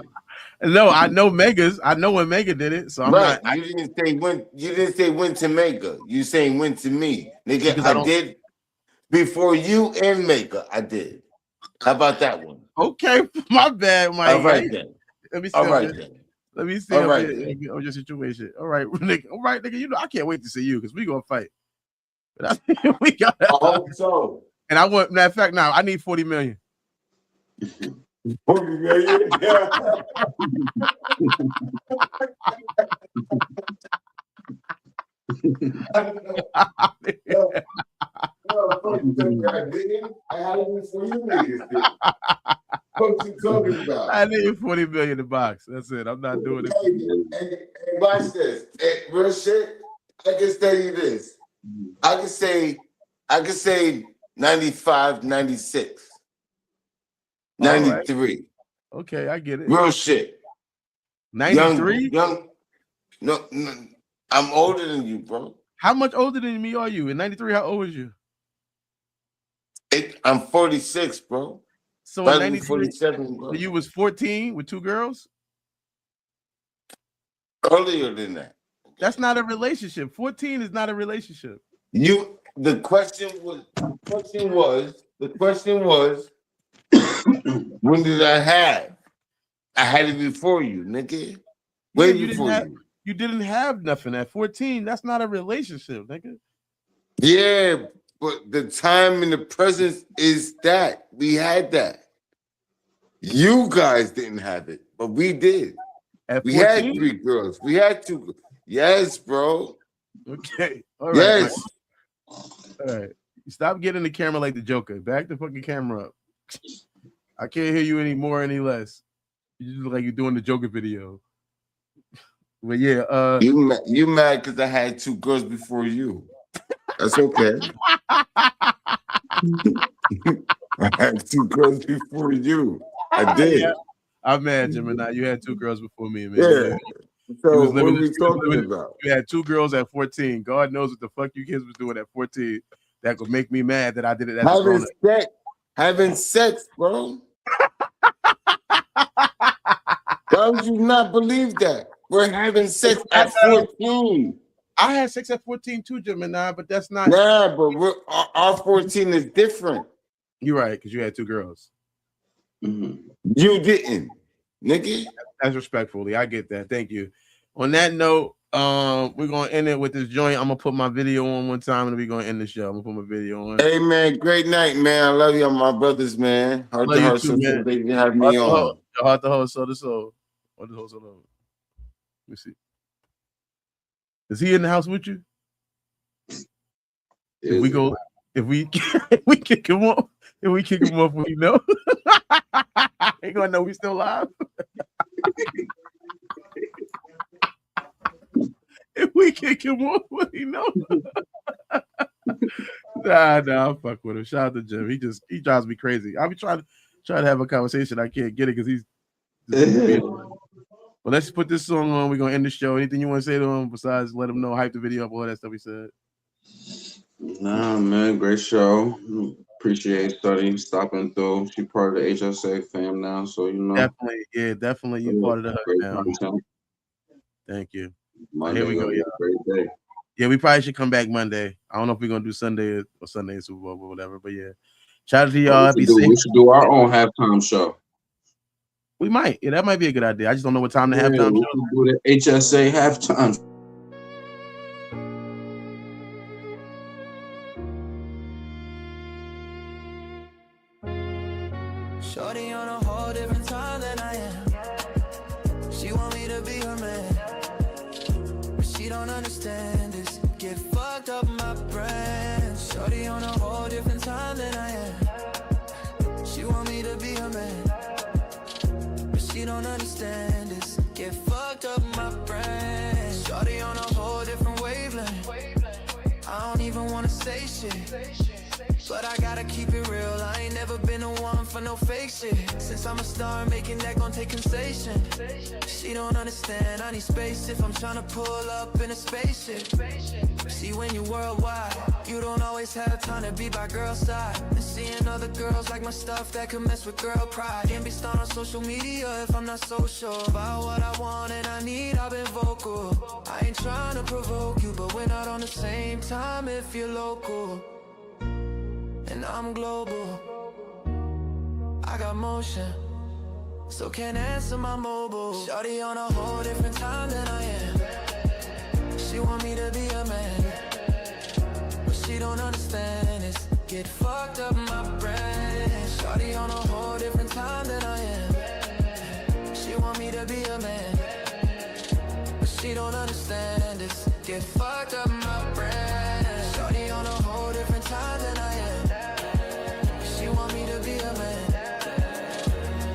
No, I know Mega's. I know when Mega did it, so I'm not. You didn't say when. You didn't say when to Mega. You saying when to me, nigga. I did before you and Mega. I did. How about that one? Okay, my bad, Mike. All right then. Let me see. All right then. Let me see. All right on your situation. All right, nigga. All right, nigga. You know I can't wait to see you because we gonna fight. But we got. I hope so. And I want. Matter of fact, now I need 40 million. 40 million. What you talking about? I need 40 million in the box. That's it. I'm not doing it. Hey, watch this. Hey, real shit. I can tell you this. I can say 95, 96, 93. Right. Okay, I get it. Real shit. 93? No, I'm older than you, bro. How much older than me are you? In 93, how old is you? I'm 46, bro. So in 93, 47, bro. So you was 14 with 2 girls? Earlier than that. That's not a relationship. 14 is not a relationship. The question was, when did I have? I had it before you, nigga. Yeah, Way you before you. You didn't have nothing at 14. That's not a relationship, nigga. Yeah, but the time and the presence is that. We had that. You guys didn't have it, but we did. At we had 14? 3 girls. We had 2. Yes, bro. Okay. All right. Yes. All right. Stop getting the camera like the Joker. Back the fucking camera up. I can't hear you any more, any less. You just look like you're doing the Joker video. But yeah, you mad because I had 2 girls before you. That's okay. I had 2 girls before you. I did. Yeah. I'm mad, Gemini. You had 2 girls before me, man. Yeah. So what are we talking about? You had 2 girls at 14. God knows what the fuck you kids was doing at 14. That could make me mad that I did it as a grown up. Having sex, bro. Why would you not believe that? We're having sex at 14. I had sex at 14 too, Gemini, but that's not. Nah, but our 14 is different. You're right, because you had 2 girls. Mm-hmm. You didn't, nigga. That's respectfully. I get that. Thank you. On that note, we're gonna end it with this joint. I'm gonna put my video on one time and we're gonna end the show. I'm gonna put my video on. Hey man, great night, man. I love y'all, my brothers, man. Heart to heart, so they can have me on. Heart to heart, soul to soul. Heart to heart, soul to soul. Let me see. Is he in the house with you? If we go, if we kick him off, will he know? He gonna know we still live. If we kick him off, will he know? Nah, fuck with him. Shout out to Jim. He drives me crazy. I'll be trying to have a conversation. I can't get it because he's. But let's put this song on. We're gonna end the show. Anything you want to say to him besides let him know, hype the video up, all that stuff he said? Nah, man, great show. Appreciate Study stopping through. She part of the HSA fam now, so you know. Definitely, you part of the hood now. Thank you. Monday, here we go, y'all. Great day. Yeah, we probably should come back Monday. I don't know if we're gonna do Sunday or Sunday Super Bowl or whatever, but yeah. Shout out to y'all. We should do our own halftime show. We might. Yeah, that might be a good idea. I just don't know what time the halftime we show. Can do the HSA halftime. Shorty on a whole different time than I am. She want me to be her man, but she don't understand this. Get fucked up my brain. Shorty on a whole different time than I am. She want me to be her man, but she don't understand this. Get fucked up my brain. Shorty on a whole different wavelength. I don't even wanna say shit, but I gotta keep it real. I ain't never been the one for no fake shit. Since I'm a star, making that gon' take concession. She don't understand, I need space if I'm tryna pull up in a spaceship. See, when you're worldwide, you don't always have time to be by girl's side. And seeing other girls like my stuff that can mess with girl pride. Can't be stoned on social media if I'm not so sure about what I want and I need. I've been vocal. I ain't tryna provoke you, but we're not on the same time if you're local. And I'm global. I got motion, so can't answer my mobile. Shawty on a whole different time than I am. She want me to be a man, but she don't understand this. Get fucked up my brain. Shawty on a whole different time than I am. She want me to be a man, but she don't understand this. Get fucked up my brain. Shawty on a whole different time than I am. She want me to be a man,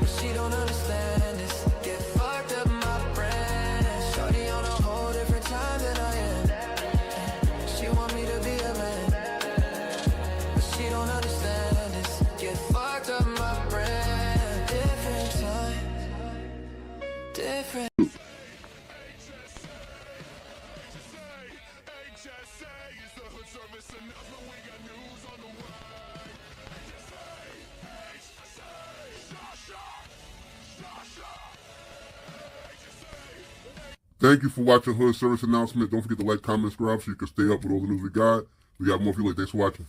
but she don't understand this. Get fucked up my brain. Shawty on a whole different time than I am. She want me to be a man, but she don't understand this. Get fucked up my brain. Different time, different. Thank you for watching Hood Service Announcement. Don't forget to like, comment, subscribe so you can stay up with all the news we got. We got more for you later. Thanks for watching.